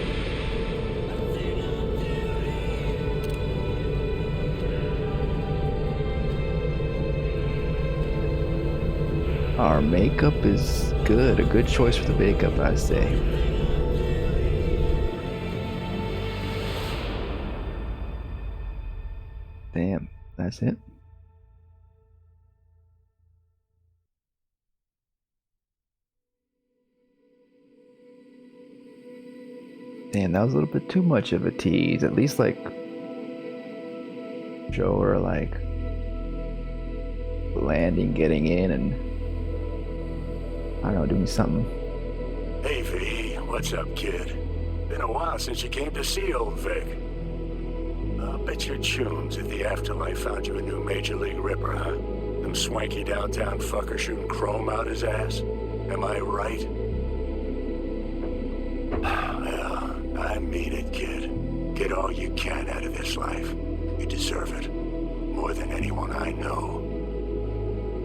Our makeup is good, a good choice for the makeup, I say. Damn, that's it. Damn, that was a little bit too much of a tease. At least like show her like landing, getting in, and I don't know, doing something. Hey V, what's up, kid? Been a while since you came to see old Vic. I'll bet your tunes if the Afterlife found you a new Major League Ripper, huh? Them swanky downtown fuckers shooting chrome out his ass. Am I right? Well, I mean it, kid. Get all you can out of this life. You deserve it. More than anyone I know.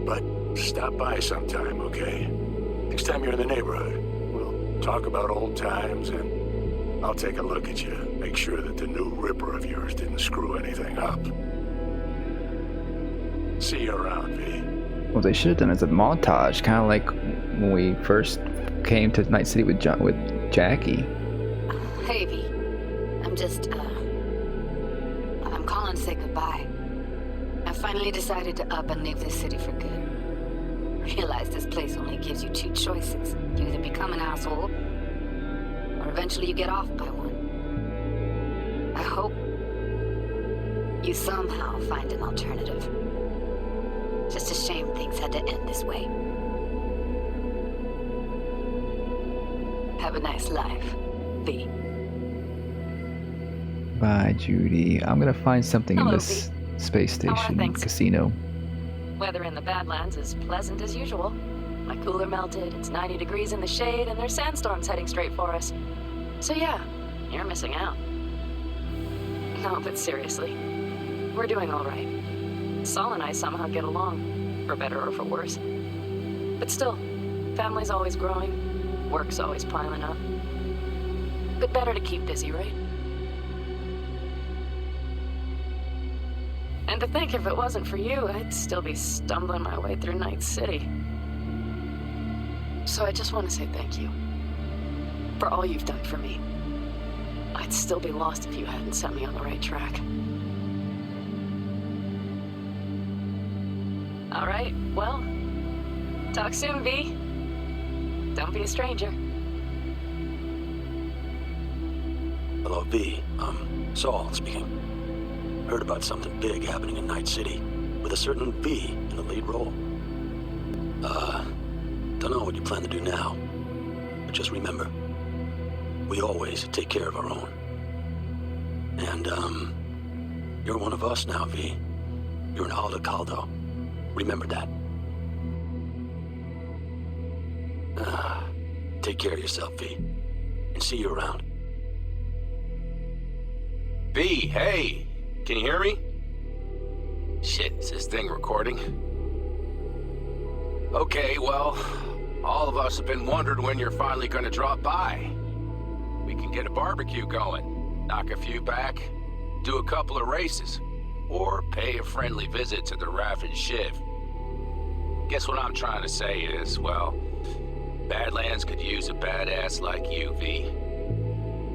But stop by sometime, okay? Next time you're in the neighborhood, we'll talk about old times and I'll take a look at you. Make sure that the new Ripper of yours didn't screw anything up. See you around, V. What they should have done is a montage, kind of like when we first came to Night City with Jackie. Hey, V. I'm calling to say goodbye. I finally decided to up and leave this city for good. Realize this place only gives you two choices. You either become an asshole, or eventually you get off by one. I hope you somehow find an alternative. Just a shame things had to end this way. Have a nice life, V. Bye, Judy. I'm gonna find something in this space station casino. Weather in the Badlands is pleasant as usual. My cooler melted, it's 90 degrees in the shade, and there's sandstorms heading straight for us. So yeah, you're missing out. No, but seriously, we're doing all right. Saul and I somehow get along, for better or for worse. But still, family's always growing, work's always piling up. But better to keep busy, right? And to think if it wasn't for you, I'd still be stumbling my way through Night City. So I just want to say thank you. For all you've done for me. I'd still be lost if you hadn't set me on the right track. Alright, well, talk soon, V. Don't be a stranger. Hello, V. Saul speaking. Heard about something big happening in Night City, with a certain V in the lead role. Don't know what you plan to do now, but just remember, we always take care of our own. And, you're one of us now, V. You're an Aldo Caldo. Remember that. Take care of yourself, V. And see you around. V, hey! Can you hear me? Shit, is this thing recording? Okay, well, all of us have been wondering when you're finally gonna drop by. We can get a barbecue going, knock a few back, do a couple of races, or pay a friendly visit to the Raff and Shiv. Guess what I'm trying to say is, well, Badlands could use a badass like you, V.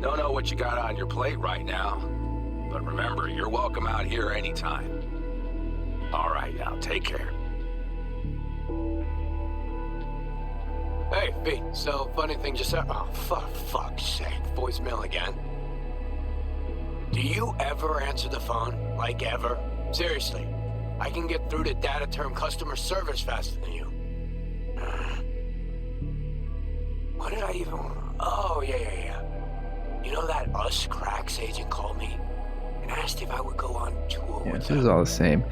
Don't know what you got on your plate right now, but remember, you're welcome out here anytime. All right, now, take care. Hey, V, so funny thing just said. Oh, fuck's sake, voicemail again. Do you ever answer the phone? Like, ever? Seriously, I can get through to data term customer service faster than you. What did I even... Oh, yeah. You know that Us Cracks agent called me and asked if I would go on tour Yeah, with this them. is all the same.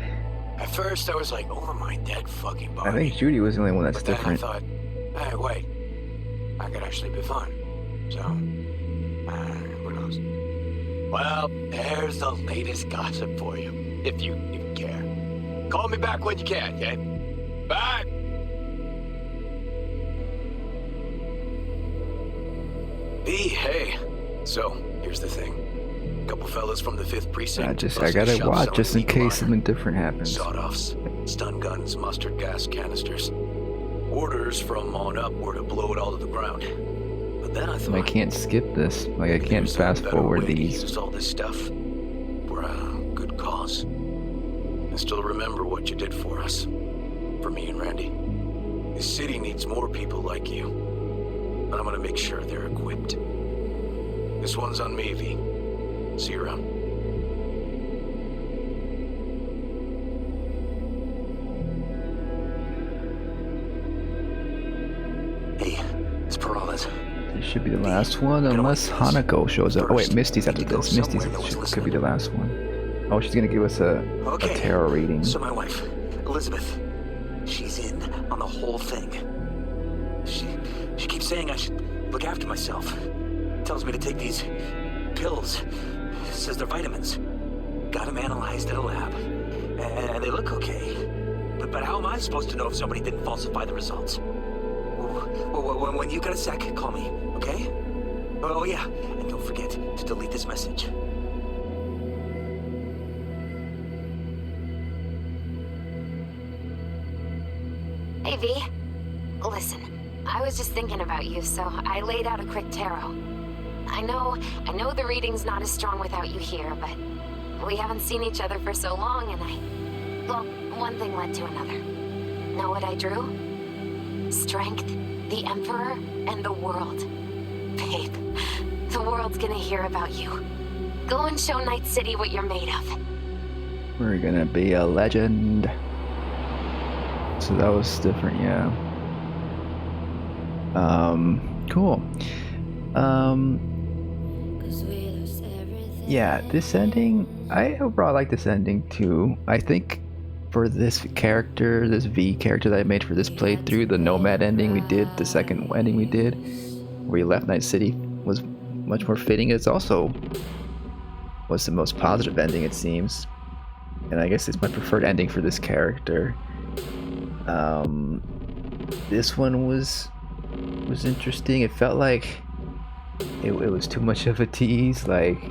At first, I was like, over my dead fucking body. I think Judy was the only one that's But then different. I thought, hey, wait, I could actually be fun. So, who knows? Well, there's the latest gossip for you, if you care. Call me back when you can, okay? Bye! V, hey. So, here's the thing. A couple fellas from the 5th Precinct. I gotta watch just in case something different happens. Sawed-offs, stun guns, mustard gas canisters. Orders from on up were to blow it all to the ground. But then I thought, I can't skip this. Like, I can't fast forward these. use all this stuff for a good cause. I still remember what you did for us. For me and Randy. This city needs more people like you. And I'm gonna make sure they're equipped. This one's on me, V. See you around. Hey, it's Peralez. This should be the last one, unless Hanako shows up. Oh wait, Misty's after this. Misty's could be the last one. Oh, she's gonna give us a tarot reading. So my wife, Elizabeth, whole thing. She keeps saying I should look after myself. Tells me to take these pills. Says they're vitamins. Got them analyzed at a lab. And they look okay. But how am I supposed to know if somebody didn't falsify the results? When you got a sec, call me, okay? Oh yeah, and don't forget to delete this message. Hey V, listen, I was just thinking about you, so I laid out a quick tarot. I know the reading's not as strong without you here, but we haven't seen each other for so long, and well, one thing led to another. Know what I drew? Strength, the Emperor, and the world. Babe, the world's gonna hear about you. Go and show Night City what you're made of. We're gonna be a legend. So that was different, yeah. Cool. Yeah, this ending, I overall like this ending too. I think for this character, this V character that I made for this playthrough, the Nomad ending we did, the second ending we did, where he left Night City, was much more fitting. It's also was the most positive ending, it seems. And I guess it's my preferred ending for this character. This one was interesting. It felt like it was too much of a tease. Like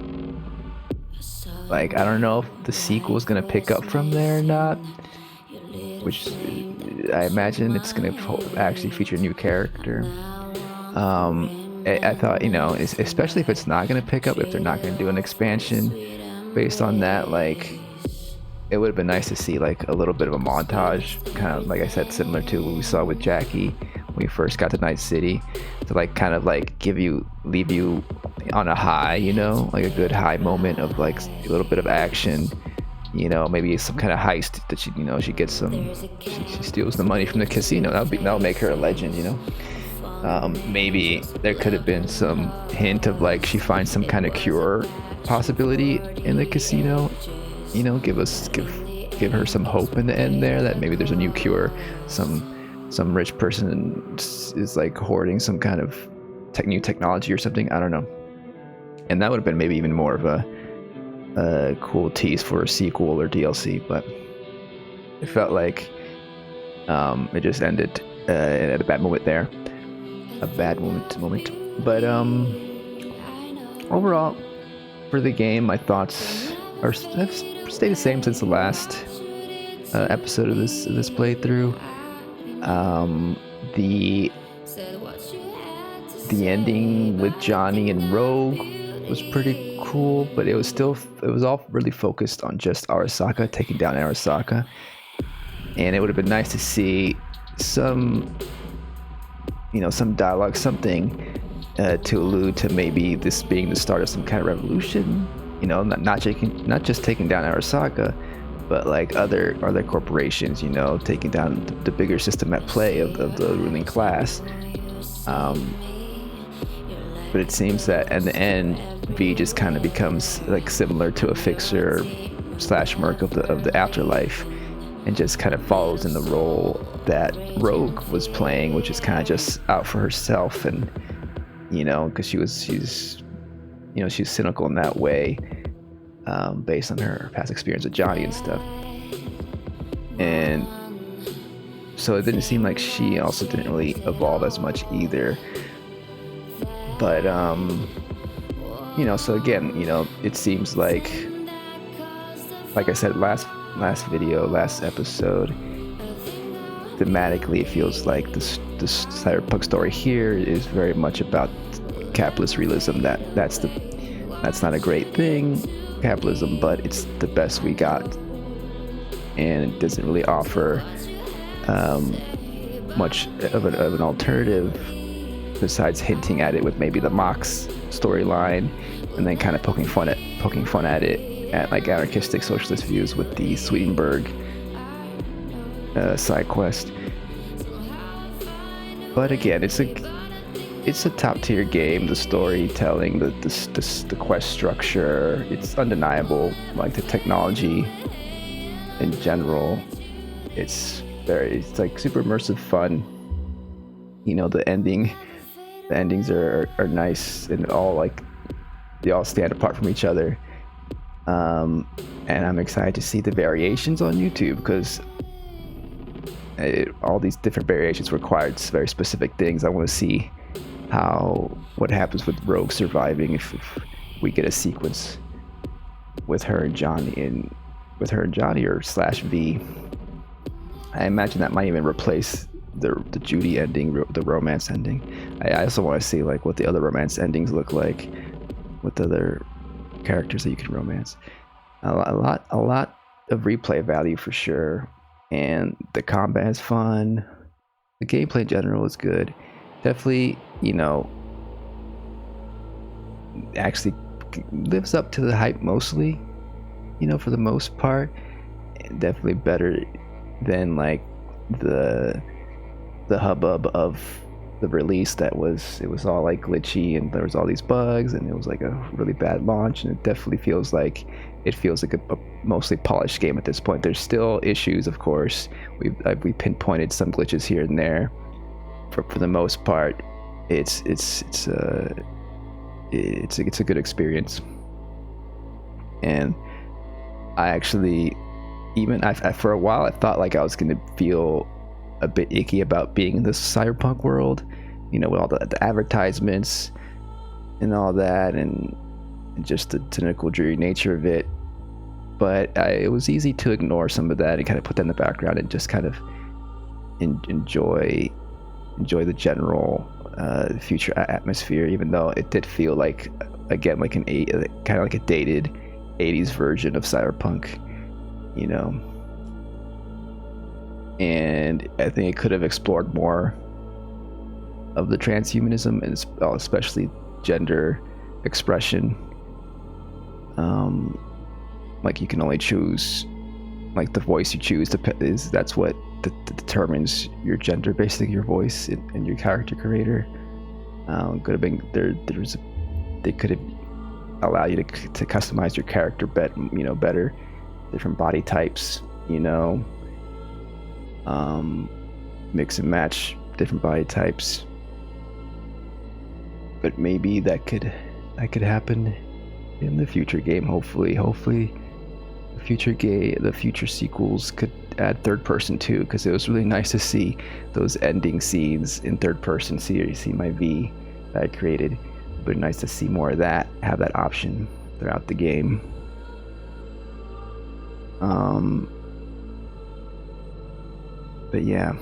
I don't know if the sequel is gonna pick up from there or not. Which I imagine it's gonna actually feature a new character. I thought, especially if it's not gonna pick up, if they're not gonna do an expansion based on that, like, it would have been nice to see like a little bit of a montage, kind of like I said, similar to what we saw with Jackie when we first got to Night City, to like kind of like leave you on a high, like a good high moment of like a little bit of action, maybe some kind of heist that she gets she steals the money from the casino. That'll make her a legend, maybe there could have been some hint of like she finds some kind of cure possibility in the casino. Give her some hope in the end there, that maybe there's a new cure. Some rich person is like hoarding some kind of new technology or something. I don't know. And that would have been maybe even more of a cool tease for a sequel or DLC. But it felt like it just ended at a bad moment there. A bad moment. But overall, for the game, my thoughts have stayed the same since the last episode of this playthrough. The ending with Johnny and Rogue was pretty cool, but it was all really focused on just Arasaka, taking down Arasaka. And it would have been nice to see some dialogue, something to allude to maybe this being the start of some kind of revolution. Not just taking down Arasaka, but like other corporations, taking down the bigger system at play of the ruling class. But it seems that at the end, V just kind of becomes like similar to a fixer / merc of the Afterlife, and just kind of follows in the role that Rogue was playing, which is kind of just out for herself, and because she's cynical in that way, based on her past experience with Johnny and stuff. And so it didn't seem like she also didn't really evolve as much either. But so again, it seems like I said last episode, thematically it feels like this Cyberpunk story here is very much about capitalist realism. That's not a great thing, capitalism, but it's the best we got, and it doesn't really offer much of an alternative besides hinting at it with maybe the Mox storyline, and then kind of poking fun at it at like anarchistic socialist views with the Swedenborg side quest. But again, it's a top tier game. The storytelling, the quest structure, it's undeniable. Like the technology in general, it's it's like super immersive fun. You know, the endings are nice and all like they all stand apart from each other. And I'm excited to see the variations on YouTube because all these different variations required very specific things. I want to see what happens with Rogue surviving if we get a sequence with her and Johnny or /V. I imagine that might even replace the Judy ending, the romance ending. I also want to see like what the other romance endings look like with other characters that you can romance. A lot of replay value for sure, and the combat is fun. The gameplay in general is good. Definitely, you know, actually lives up to the hype mostly, you know, for the most part. Definitely better than like the hubbub of the release it was all like glitchy and there was all these bugs and it was like a really bad launch, and it definitely feels like a mostly polished game at this point. There's still issues, of course. We pinpointed some glitches here and there. For the most part, it's a good experience. And I actually for a while I thought like I was gonna feel a bit icky about being in this cyberpunk world, you know, with all the advertisements and all that, and just the cynical, dreary nature of it. But it was easy to ignore some of that and kind of put that in the background and just kind of enjoy the general future atmosphere, even though it did feel like, again, like kind of like a dated 80s version of cyberpunk, you know. And I think it could have explored more of the transhumanism and especially gender expression. Like you can only choose, like the voice you choose that's what determines your gender, basically your voice and your character creator. Could have been they could have allowed you to customize your character better, different body types, you know. Mix and match different body types, but maybe that could happen in the future game. Hopefully the future sequels could add third person too, because it was really nice to see those ending scenes in third person. See my V that I created, but nice to see more of that, have that option throughout the game. But yeah,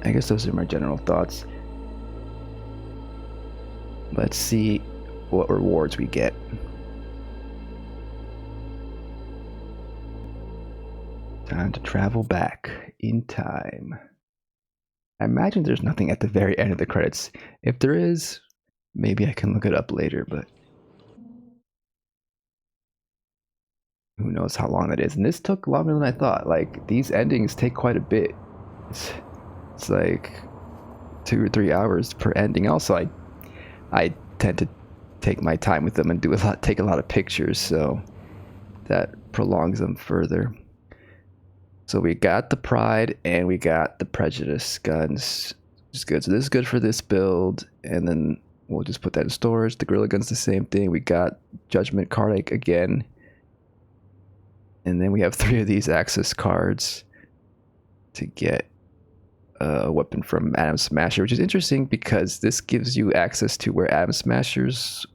I guess those are my general thoughts. Let's see what rewards we get. Time to travel back in time. I imagine there's nothing at the very end of the credits. If there is, maybe I can look it up later, but who knows how long that is. And this took longer than I thought. Like, these endings take quite a bit. It's like 2 or 3 hours per ending. Also, I tend to take my time with them and take a lot of pictures, so that prolongs them further. So we got the Pride and we got the Prejudice guns, which is good. So this is good for this build, and then we'll just put that in storage. The Gorilla Gun's the same thing. We got Judgment card again. And then we have 3 of these access cards to get a weapon from Atom Smasher, which is interesting because this gives you access to where Atom Smasher's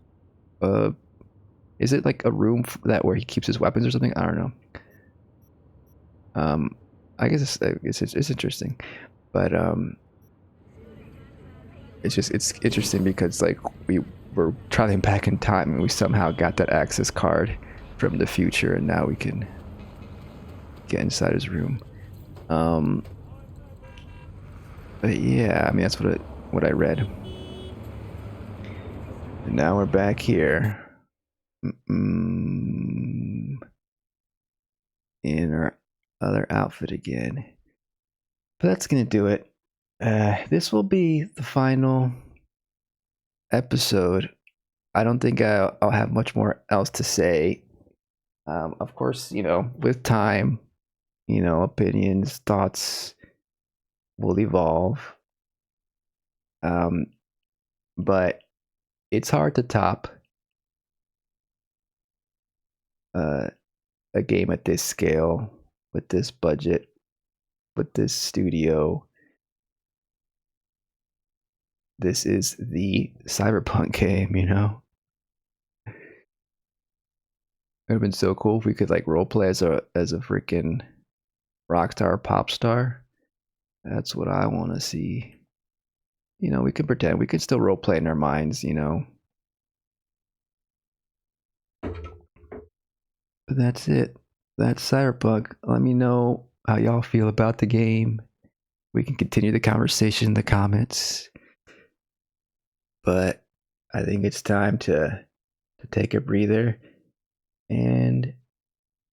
is it like a room where he keeps his weapons or something? I don't know. I guess it's interesting, but it's interesting because like we were traveling back in time and we somehow got that access card from the future, and now we can get inside his room. But yeah, I mean, that's what I read. And now we're back here in our other outfit again. But that's gonna do it. This will be the final episode. I don't think I'll have much more else to say Of course, with time, opinions, thoughts will evolve. But it's hard to top a game at this scale, with this budget, with this studio. This is the Cyberpunk game, It would have been so cool if we could like roleplay as a freaking rock star, pop star. That's what I want to see. We can pretend. We can still roleplay in our minds, But that's it. That's Cyberpunk. Let me know how y'all feel about the game. We can continue the conversation in the comments. But I think it's time to take a breather and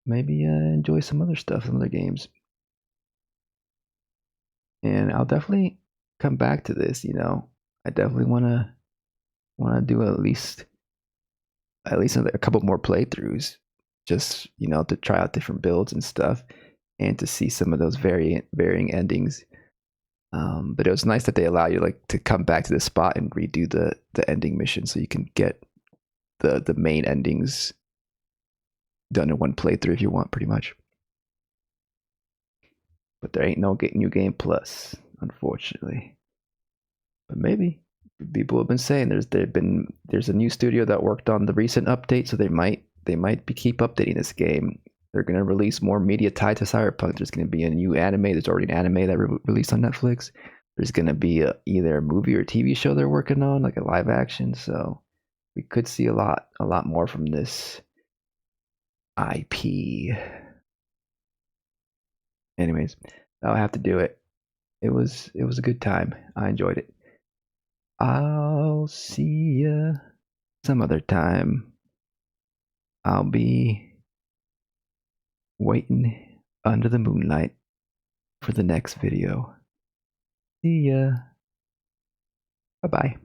maybe enjoy some other stuff, some other games. And I'll definitely come back to this. I definitely want to do at least a couple more playthroughs, just to try out different builds and stuff, and to see some of those varying endings. But it was nice that they allow you to come back to this spot and redo the ending mission, so you can get the main endings done in one playthrough if you want, pretty much. But there ain't no New Game Plus, unfortunately. But maybe. People have been saying there's a new studio that worked on the recent update, so they might keep updating this game. They're going to release more media tied to Cyberpunk. There's going to be a new anime. There's already an anime that released on Netflix. There's going to be either a movie or TV show they're working on, like a live action. So we could see a lot more from this IP. Anyways, I'll have to do it. It was a good time. I enjoyed it. I'll see ya some other time. I'll be waiting under the moonlight for the next video. See ya. Bye-bye.